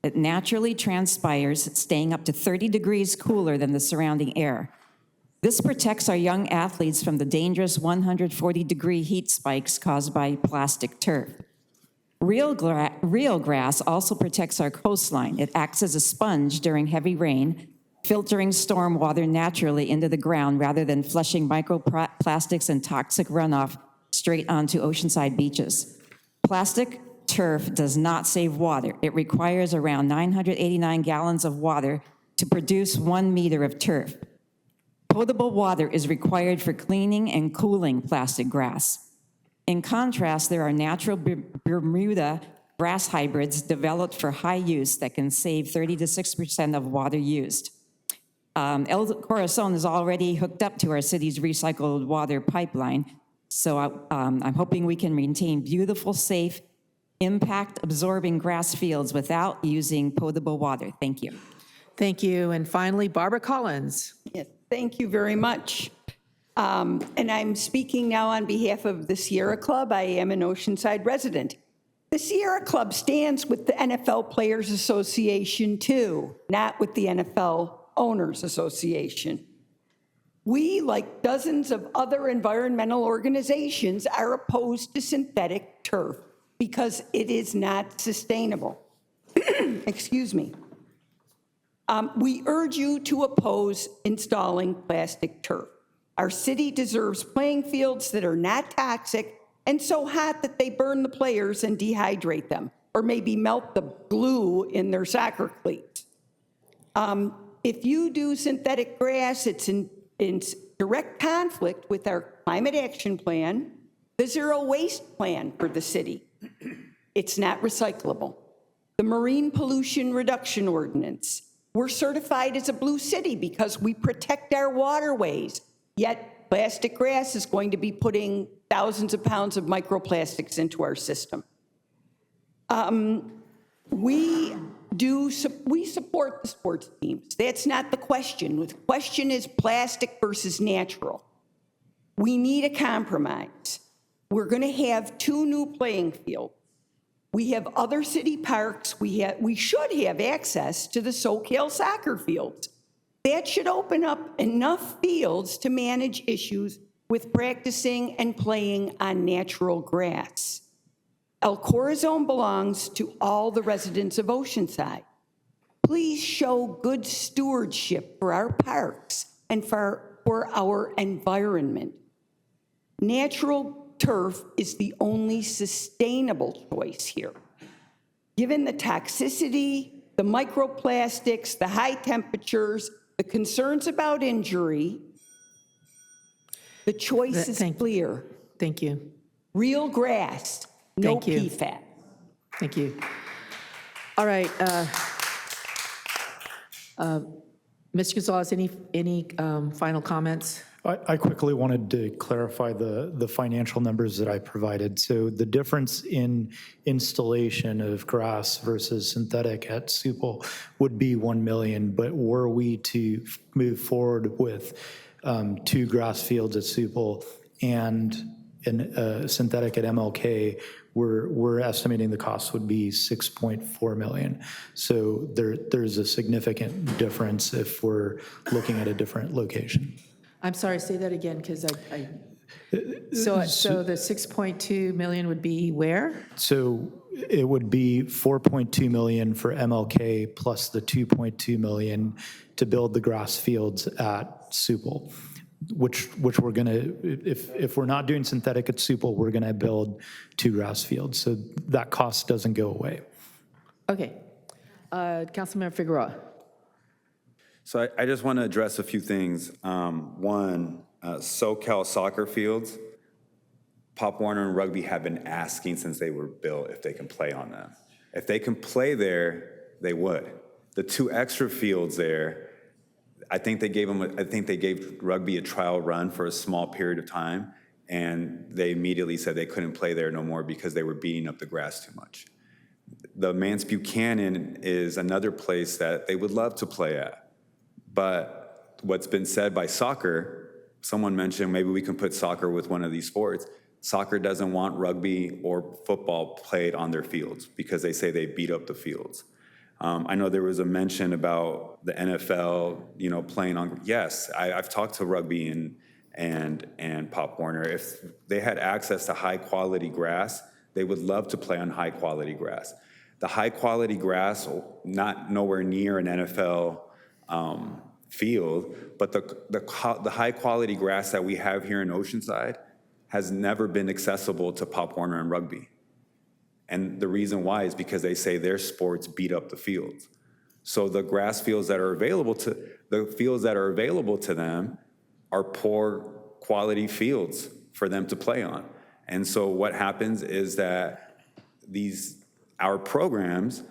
Speaker 23: It naturally transpires, staying up to 30 degrees cooler than the surrounding air. This protects our young athletes from the dangerous 140-degree heat spikes caused by plastic turf. Real grass also protects our coastline. It acts as a sponge during heavy rain, filtering storm water naturally into the ground rather than flushing microplastics and toxic runoff straight onto oceanside beaches. Plastic turf does not save water. It requires around 989 gallons of water to produce 1 meter of turf. Potable water is required for cleaning and cooling plastic grass. In contrast, there are natural Bermuda grass hybrids developed for high use that can save 30 to 6% of water used. El Corazon is already hooked up to our city's recycled water pipeline, so I'm hoping we can maintain beautiful, safe, impact-absorbing grass fields without using potable water. Thank you.
Speaker 1: Thank you. And finally, Barbara Collins.
Speaker 8: Yes, thank you very much. And I'm speaking now on behalf of the Sierra Club. I am an Oceanside resident. The Sierra Club stands with the NFL Players Association too, not with the NFL Owners Association. We, like dozens of other environmental organizations, are opposed to synthetic turf because it is not sustainable. Excuse me. We urge you to oppose installing plastic turf. Our city deserves playing fields that are not toxic and so hot that they burn the players and dehydrate them, or maybe melt the glue in their soccer cleats. If you do synthetic grass, it's in direct conflict with our climate action plan, the zero waste plan for the city. It's not recyclable. The marine pollution reduction ordinance. We're certified as a blue city because we protect our waterways, yet plastic grass is going to be putting thousands of pounds of microplastics into our system. We support the sports teams. That's not the question. The question is plastic versus natural. We need a compromise. We're going to have 2 new playing fields. We have other city parks. We should have access to the SoCal soccer fields. That should open up enough fields to manage issues with practicing and playing on natural grass. El Corazon belongs to all the residents of Oceanside. Please show good stewardship for our parks and for our environment. Natural turf is the only sustainable choice here. Given the toxicity, the microplastics, the high temperatures, the concerns about injury, the choice is clear.
Speaker 1: Thank you.
Speaker 8: Real grass, no PFAS.
Speaker 1: Thank you. All right. Mr. Gonzalez, any final comments?
Speaker 3: I quickly wanted to clarify the financial numbers that I provided. So the difference in installation of grass versus synthetic at Supple would be $1 million, but were we to move forward with 2 grass fields at Supple and synthetic at MLK, we're estimating the cost would be $6.4 million. So there's a significant difference if we're looking at a different location.
Speaker 1: I'm sorry, say that again, because so the 6.2 million would be where?
Speaker 3: So it would be 4.2 million for MLK plus the 2.2 million to build the grass fields at Supple, which we're gonna, if we're not doing synthetic at Supple, we're gonna build 2 grass fields. So that cost doesn't go away.
Speaker 1: Okay. Councilmember Figueroa.
Speaker 13: So I just want to address a few things. One, SoCal soccer fields, Pop Warner and Rugby have been asking since they were built if they can play on them. If they can play there, they would. The 2 extra fields there, I think they gave Rugby a trial run for a small period of time, and they immediately said they couldn't play there no more because they were beating up the grass too much. The Mance Buchanan is another place that they would love to play at. But what's been said by soccer, someone mentioned maybe we can put soccer with one of these sports. Soccer doesn't want rugby or football played on their fields because they say they beat up the fields. I know there was a mention about the NFL, playing on. Yes, I've talked to Rugby and Pop Warner. If they had access to high quality grass, they would love to play on high quality grass. The high quality grass, not nowhere near an NFL field, but the high quality grass that we have here in Oceanside has never been accessible to Pop Warner and Rugby. And the reason why is because they say their sports beat up the fields. So the grass fields that are available to them are poor quality fields for them to play on. And so what happens is that our programs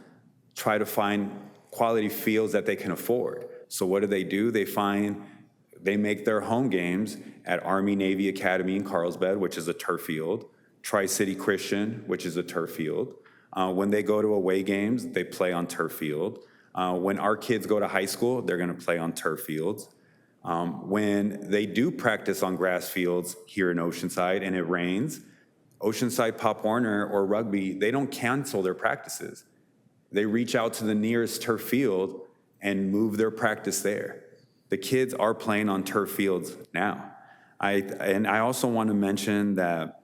Speaker 13: try to find quality fields that they can afford. So what do? They make their home games at Army Navy Academy in Carlsbad, which is a turf field, Tri-City Christian, which is a turf field. When they go to away games, they play on turf field. When our kids go to high school, they're gonna play on turf fields. When they do practice on grass fields here in Oceanside and it rains, Oceanside, Pop Warner, or rugby, they don't cancel their practices. They reach out to the nearest turf field and move their practice there. The kids are playing on turf fields now. I also want to mention that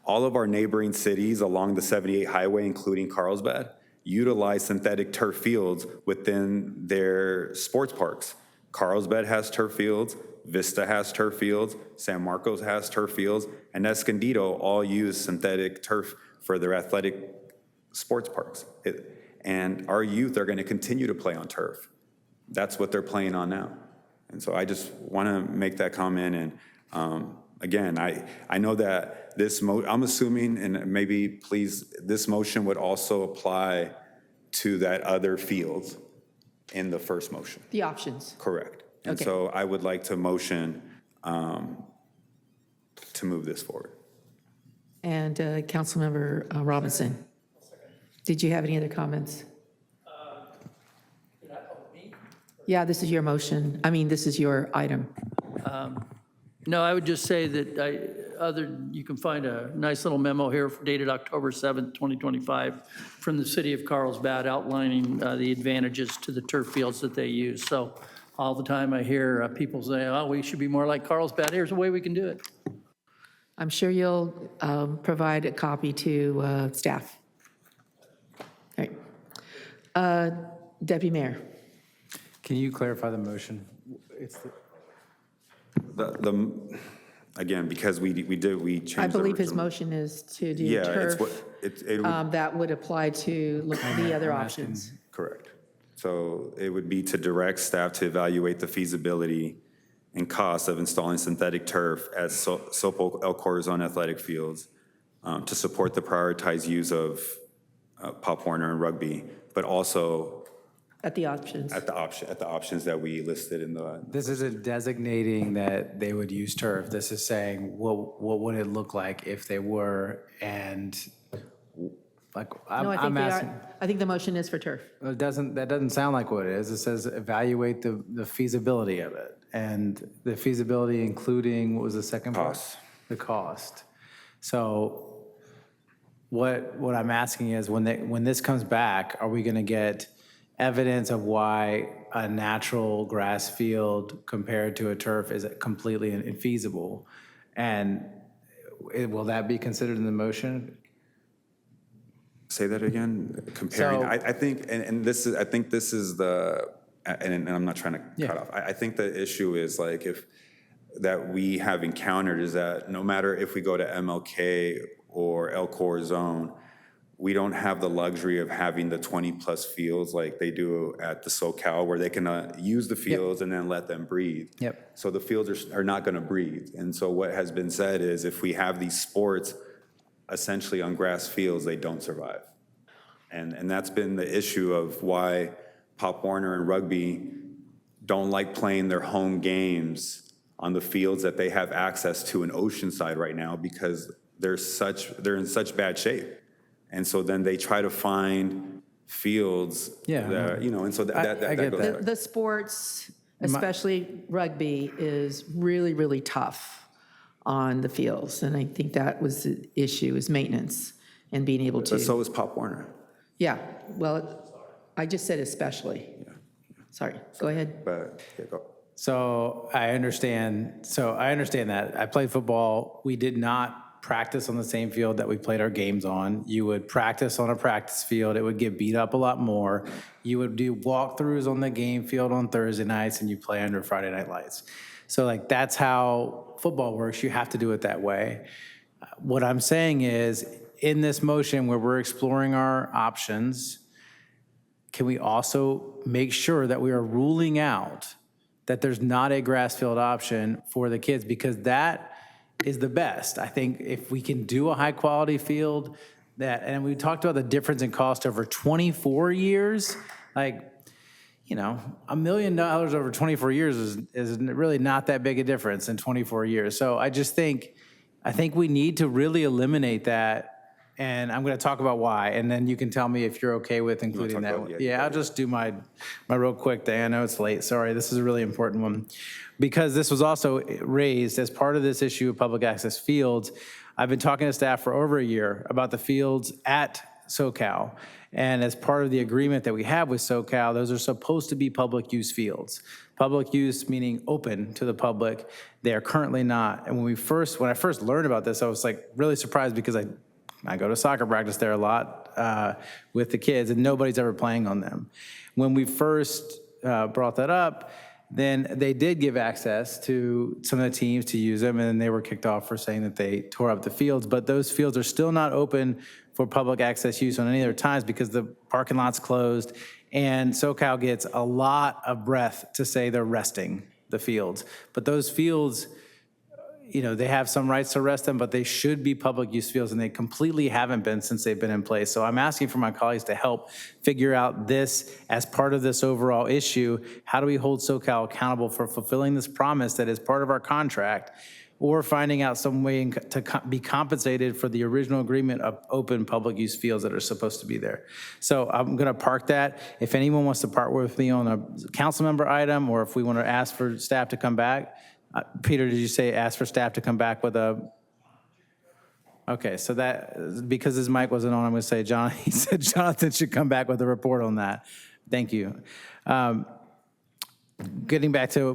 Speaker 13: all of our neighboring cities along the 78 highway, including Carlsbad, utilize synthetic turf fields within their sports parks. Carlsbad has turf fields, Vista has turf fields, San Marcos has turf fields, and Escondido all use synthetic turf for their athletic sports parks. And our youth are going to continue to play on turf. That's what they're playing on now. And so I just want to make that comment. And again, I know that I'm assuming, and maybe please, this motion would also apply to that other field in the first motion.
Speaker 1: The options.
Speaker 13: Correct. And
Speaker 1: Okay.
Speaker 13: so I would like to motion to move this forward.
Speaker 1: And Councilmember Robinson, did you have any other comments? Yeah, this is your motion. I mean, this is your item.
Speaker 6: No, I would just say that you can find a nice little memo here dated October 7th, 2025, from the city of Carlsbad outlining the advantages to the turf fields that they use. So all the time I hear people say, oh, we should be more like Carlsbad. Here's a way we can do it.
Speaker 1: I'm sure you'll provide a copy to staff. All right. Deputy Mayor.
Speaker 22: Can you clarify the motion?
Speaker 13: Again, because we changed.
Speaker 1: I believe
Speaker 13: the
Speaker 1: his
Speaker 13: original.
Speaker 1: motion is to do
Speaker 13: Yeah,
Speaker 1: turf.
Speaker 13: it would,
Speaker 1: That would apply to the other options.
Speaker 13: correct. So it would be to direct staff to evaluate the feasibility and cost of installing synthetic turf at Sopo El Corazon athletic fields to support the prioritized use of Pop Warner and rugby, but also
Speaker 1: At the options.
Speaker 13: at the options that we listed in the.
Speaker 22: This isn't designating that they would use turf. This is saying, what would it look like if they were? And like,
Speaker 1: No,
Speaker 22: I'm asking.
Speaker 1: I think the motion is for turf.
Speaker 22: That doesn't sound like what it is. It says evaluate the feasibility of it. And the feasibility including, what was the second part?
Speaker 13: Cost.
Speaker 22: The cost. So what I'm asking is when this comes back, are we gonna get evidence of why a natural grass field compared to a turf is completely infeasible? And will that be considered in the motion?
Speaker 13: Say that again, comparing,
Speaker 22: So-
Speaker 13: I think, and this is, I think this is the, and I'm not trying to cut off. I think the issue is like that we have encountered is that no matter if we go to MLK or El Corazon, we don't have the luxury of having the 20-plus fields like they do at the SoCal, where they can use the fields and then let them breathe.
Speaker 22: Yep.
Speaker 13: So the fields are not going to breathe. And so what has been said is if we have these sports essentially on grass fields, they don't survive. And that's been the issue of why Pop Warner and rugby don't like playing their home games on the fields that they have access to in Oceanside right now, because they're in such bad shape. And so then they try to find fields that, and so that goes back.
Speaker 1: The sports, especially rugby, is really, really tough on the fields. And I think that was the issue, is maintenance and being able to.
Speaker 13: But so is Pop Warner.
Speaker 1: Yeah, well, I just said especially. Sorry, go ahead.
Speaker 13: But, go.
Speaker 22: So I understand that. I played football. We did not practice on the same field that we played our games on. You would practice on a practice field. It would get beat up a lot more. You would do walkthroughs on the game field on Thursday nights, and you play under Friday night lights. So like, that's how football works. You have to do it that way. What I'm saying is, in this motion where we're exploring our options, can we also make sure that we are ruling out that there's not a grass field option for the kids? Because that is the best. I think if we can do a high quality field that, and we talked about the difference in cost over 24 years, like, you know, $1 million over 24 years is really not that big a difference in 24 years. So I think we need to really eliminate that. And I'm going to talk about why, and then you can tell me if you're okay with including that. Yeah, I'll just do my real quick thing. I know it's late. Sorry, this is a really important one. Because this was also raised as part of this issue of public access fields. I've been talking to staff for over a year about the fields at SoCal. And as part of the agreement that we have with SoCal, those are supposed to be public use fields. Public use meaning open to the public. They are currently not. And when I first learned about this, I was like really surprised because I go to soccer practice there a lot with the kids, and nobody's ever playing on them. When we first brought that up, then they did give access to some of the teams to use them, and then they were kicked off for saying that they tore up the fields. But those fields are still not open for public access use on any other times because the parking lot's closed, and SoCal gets a lot of breath to say they're resting the fields. But those fields, you know, they have some rights to rest them, but they should be public use fields, and they completely haven't been since they've been in place. So I'm asking for my colleagues to help figure out this as part of this overall issue. How do we hold SoCal accountable for fulfilling this promise that is part of our contract, or finding out some way to be compensated for the original agreement of open public use fields that are supposed to be there? So I'm going to park that. If anyone wants to part with me on a council member item, or if we want to ask for staff to come back. Peter, did you say ask for staff to come back with a? Okay, so that, because his mic wasn't on, I'm going to say, John, he said Jonathan should come back with a report on that. Thank you. Getting back to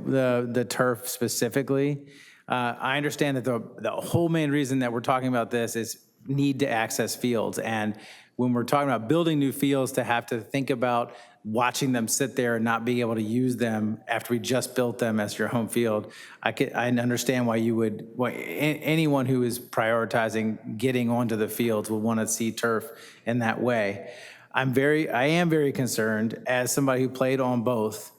Speaker 22: the turf specifically, I understand that the whole main reason that we're talking about this is need to access fields. And when we're talking about building new fields, to have to think about watching them sit there and not being able to use them after we just built them as your home field, I understand why anyone who is prioritizing getting onto the fields would want to see turf in that way. I am very concerned, as somebody who played on both,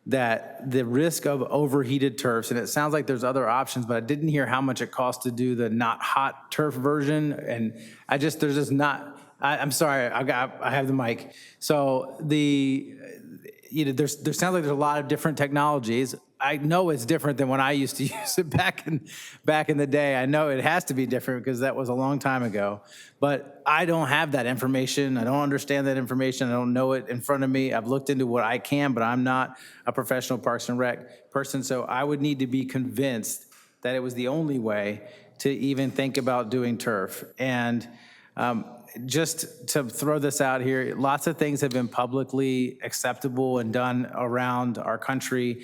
Speaker 22: that the risk of overheated turfs, and it sounds like there's other options, but I didn't hear how much it costs to do the not hot turf version, and there's just not. I'm sorry, I have the mic. So there sounds like there's a lot of different technologies. I know it's different than when I used to use it back in the day. I know it has to be different because that was a long time ago. But I don't have that information. I don't understand that information. I don't know it in front of me. I've looked into what I can, but I'm not a professional Parks and Rec person. So I would need to be convinced that it was the only way to even think about doing turf. And just to throw this out here, lots of things have been publicly acceptable and done around our country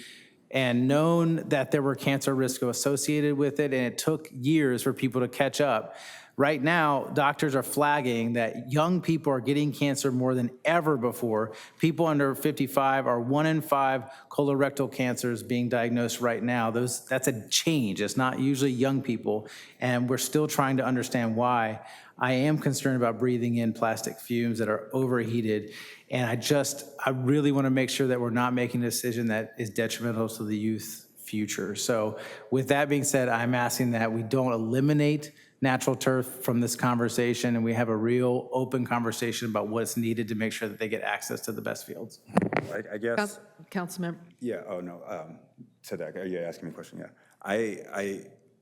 Speaker 22: and known that there were cancer risks associated with it, and it took years for people to catch up. Right now, doctors are flagging that young people are getting cancer more than ever before. People under 55 are 1 in 5 colorectal cancers being diagnosed right now. That's a change. It's not usually young people, and we're still trying to understand why. I am concerned about breathing in plastic fumes that are overheated, and I really want to make sure that we're not making a decision that is detrimental to the youth future. So with that being said, I'm asking that we don't eliminate natural turf from this conversation, and we have a real open conversation about what's needed to make sure that they get access to the best fields.
Speaker 13: I guess.
Speaker 1: Councilmember.
Speaker 13: Yeah, oh no, Sadek, are you asking me a question? Yeah.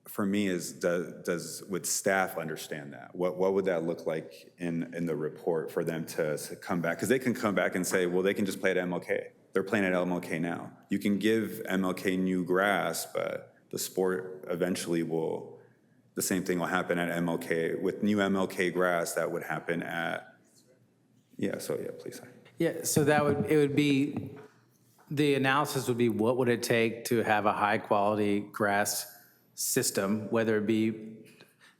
Speaker 13: For me, would staff understand that? What would that look like in the report for them to come back? Because they can come back and say, well, they can just play at MLK. They're playing at MLK now. You can give MLK new grass, but the sport eventually the same thing will happen at MLK. With new MLK grass, that would happen at, please.
Speaker 22: Yeah, so it would be, the analysis would be, what would it take to have a high quality grass system, whether it be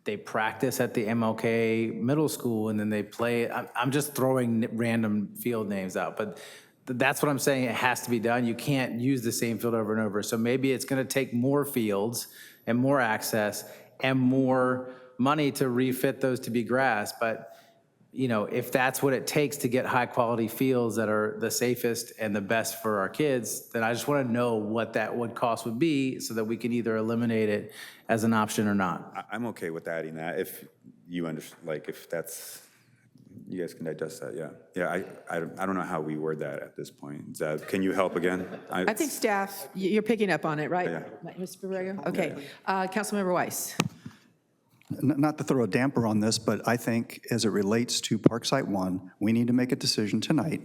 Speaker 22: they practice at the MLK middle school and then they play. I'm just throwing random field names out, but that's what I'm saying. It has to be done. You can't use the same field over and over. So maybe it's going to take more fields and more access and more money to refit those to be grass. But if that's what it takes to get high-quality fields that are the safest and the best for our kids, then I just want to know what that cost would be so that we can either eliminate it as an option or not.
Speaker 13: I'm okay with adding that if you understand, like, if that's, you guys can digest that, yeah. Yeah, I don't know how we word that at this point. Zeb, can you help again?
Speaker 1: I think staff, you're picking up on it, right?
Speaker 13: Yeah.
Speaker 1: Mr. Borrego? Okay. Councilmember Weiss.
Speaker 4: Not to throw a damper on this, but I think as it relates to Parkside 1, we need to make a decision tonight,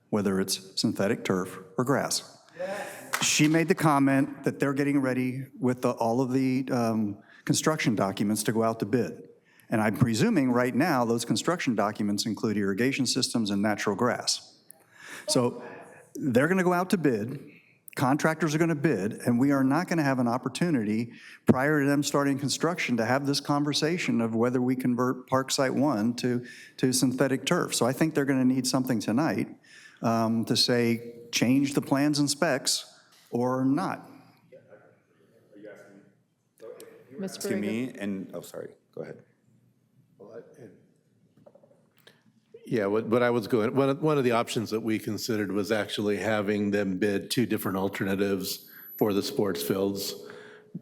Speaker 4: whether it's synthetic turf or grass. She made the comment that they're getting ready with all of the construction documents to go out to bid. And I'm presuming right now those construction documents include irrigation systems and natural grass. So they're going to go out to bid. Contractors are going to bid, and we are not going to have an opportunity prior to them starting construction to have this conversation of whether we convert Parkside 1 to synthetic turf. So I think they're going to need something tonight to say change the plans and specs or not.
Speaker 1: Mr.
Speaker 13: To me, and, oh, sorry, go ahead.
Speaker 2: Yeah, what I was going, one of the options that we considered was actually having them bid 2 different alternatives for the sports fields.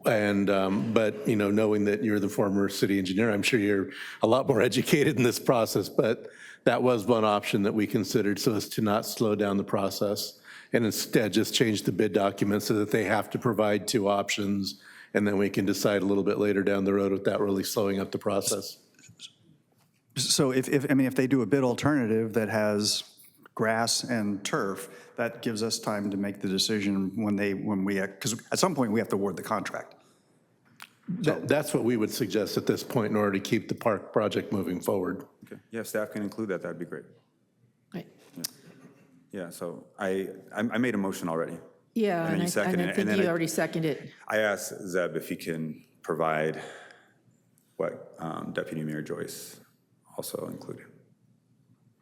Speaker 2: And, but, knowing that you're the former city engineer, I'm sure you're a lot more educated in this process, but that was one option that we considered so as to not slow down the process and instead just change the bid document so that they have to provide 2 options, and then we can decide a little bit later down the road without really slowing up the process.
Speaker 4: So if they do a bid alternative that has grass and turf, that gives us time to make the decision because at some point we have to award the contract.
Speaker 2: That's what we would suggest at this point in order to keep the park project moving forward.
Speaker 13: Okay. Yeah, if staff can include that, that'd be great.
Speaker 1: Right.
Speaker 13: Yeah, so I made a motion already.
Speaker 1: Yeah,
Speaker 13: And then you seconded
Speaker 1: I
Speaker 13: it,
Speaker 1: think
Speaker 13: and then
Speaker 1: you already seconded it.
Speaker 13: I asked Zeb if he can provide what Deputy Mayor Joyce also included.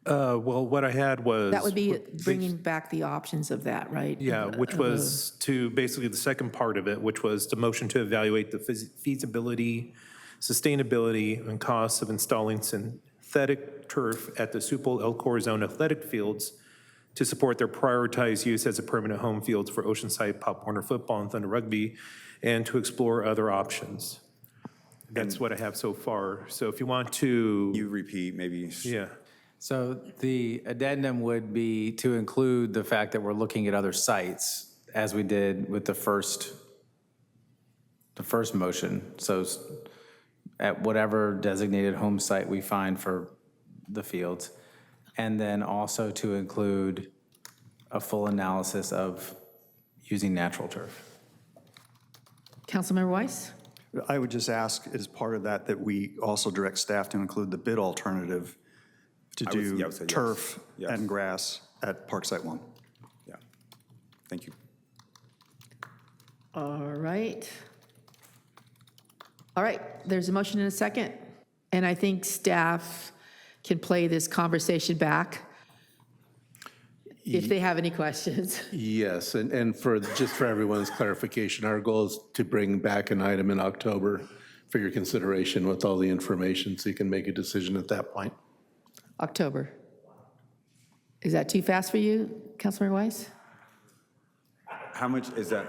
Speaker 17: Well, what I had was.
Speaker 1: That would be bringing back the options of that, right?
Speaker 17: Yeah, which was to basically the second part of it, which was the motion to evaluate the feasibility, sustainability, and costs of installing synthetic turf at the Supple El Corazon athletic fields to support their prioritized use as a permanent home fields for Oceanside, Pop Warner football, and Thunder rugby, and to explore other options. That's what I have so far. So if you want to.
Speaker 13: You repeat, maybe.
Speaker 17: Yeah.
Speaker 22: So the addendum would be to include the fact that we're looking at other sites, as we did with the first motion. So at whatever designated home site we find for the fields. And then also to include a full analysis of using natural turf.
Speaker 1: Councilmember Weiss?
Speaker 4: I would just ask as part of that we also direct staff to include the bid alternative to do turf and grass at Parkside 1.
Speaker 13: Yeah, thank you.
Speaker 1: All right. All right, there's a motion and a second, and I think staff can play this conversation back if they have any questions.
Speaker 2: Yes, and just for everyone's clarification, our goal is to bring back an item in October for your consideration with all the information so you can make a decision at that point.
Speaker 1: October. Is that too fast for you, Councilmember Weiss?
Speaker 13: How much is that?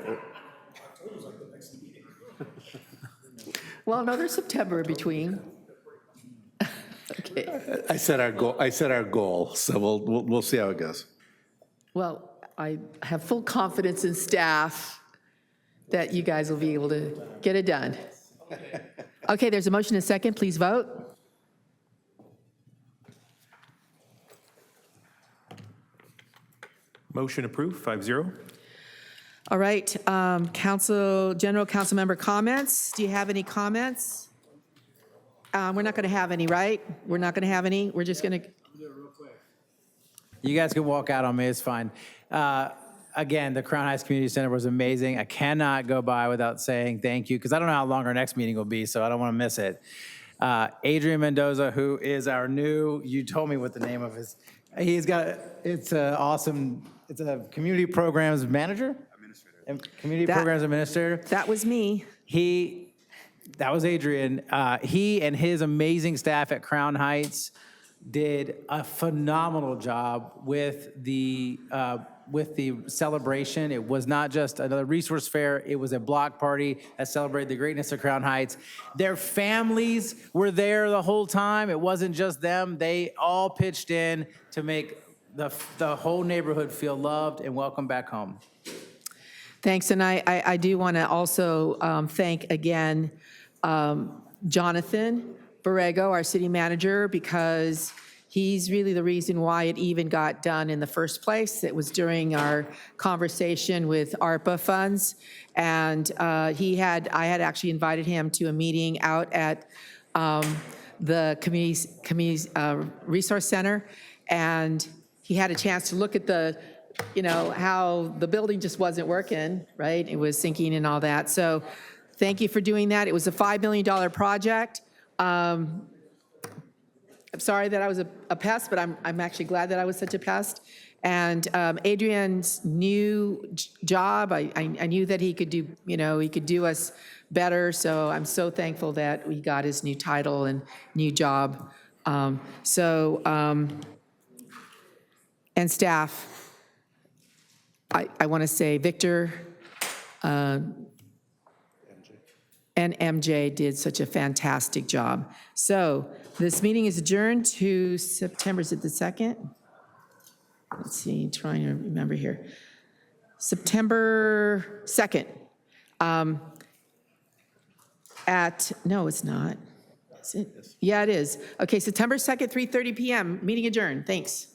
Speaker 1: Well, no, there's September in between. Okay.
Speaker 2: I said our goal, so we'll see how it goes.
Speaker 1: Well, I have full confidence in staff that you guys will be able to get it done. Okay, there's a motion and a second. Please vote.
Speaker 17: Motion approved, 5-0.
Speaker 1: All right, general council member comments. Do you have any comments? We're not going to have any, right? We're not going to have any. We're just going to.
Speaker 22: You guys can walk out on me, it's fine. Again, the Crown Heights Community Center was amazing. I cannot go by without saying thank you, because I don't know how long our next meeting will be, so I don't want to miss it. Adrian Mendoza, who is our new, you told me what the name of his, it's a community programs manager? Community programs administrator.
Speaker 1: That was me.
Speaker 22: That was Adrian. He and his amazing staff at Crown Heights did a phenomenal job with the celebration. It was not just another resource fair, it was a block party that celebrated the greatness of Crown Heights. Their families were there the whole time. It wasn't just them. They all pitched in to make the whole neighborhood feel loved and welcome back home.
Speaker 1: Thanks, and I do want to also thank again Jonathan Borrego, our city manager, because he's really the reason why it even got done in the first place. It was during our conversation with ARPA funds, and I had actually invited him to a meeting out at the community resource center, and he had a chance to look at how the building just wasn't working, right? It was sinking and all that. So thank you for doing that. It was a $5 million project. I'm sorry that I was a pest, but I'm actually glad that I was such a pest. And Adrian's new job, I knew that he could do, he could do us better. So I'm so thankful that we got his new title and new job. And staff, I want to say Victor and MJ did such a fantastic job. So this meeting is adjourned to September, is it the 2nd? Let's see, trying to remember here. September 2nd. No, it's not. Is it? Yeah, it is. Okay, September 2nd, 3:30 p.m. Meeting adjourned. Thanks.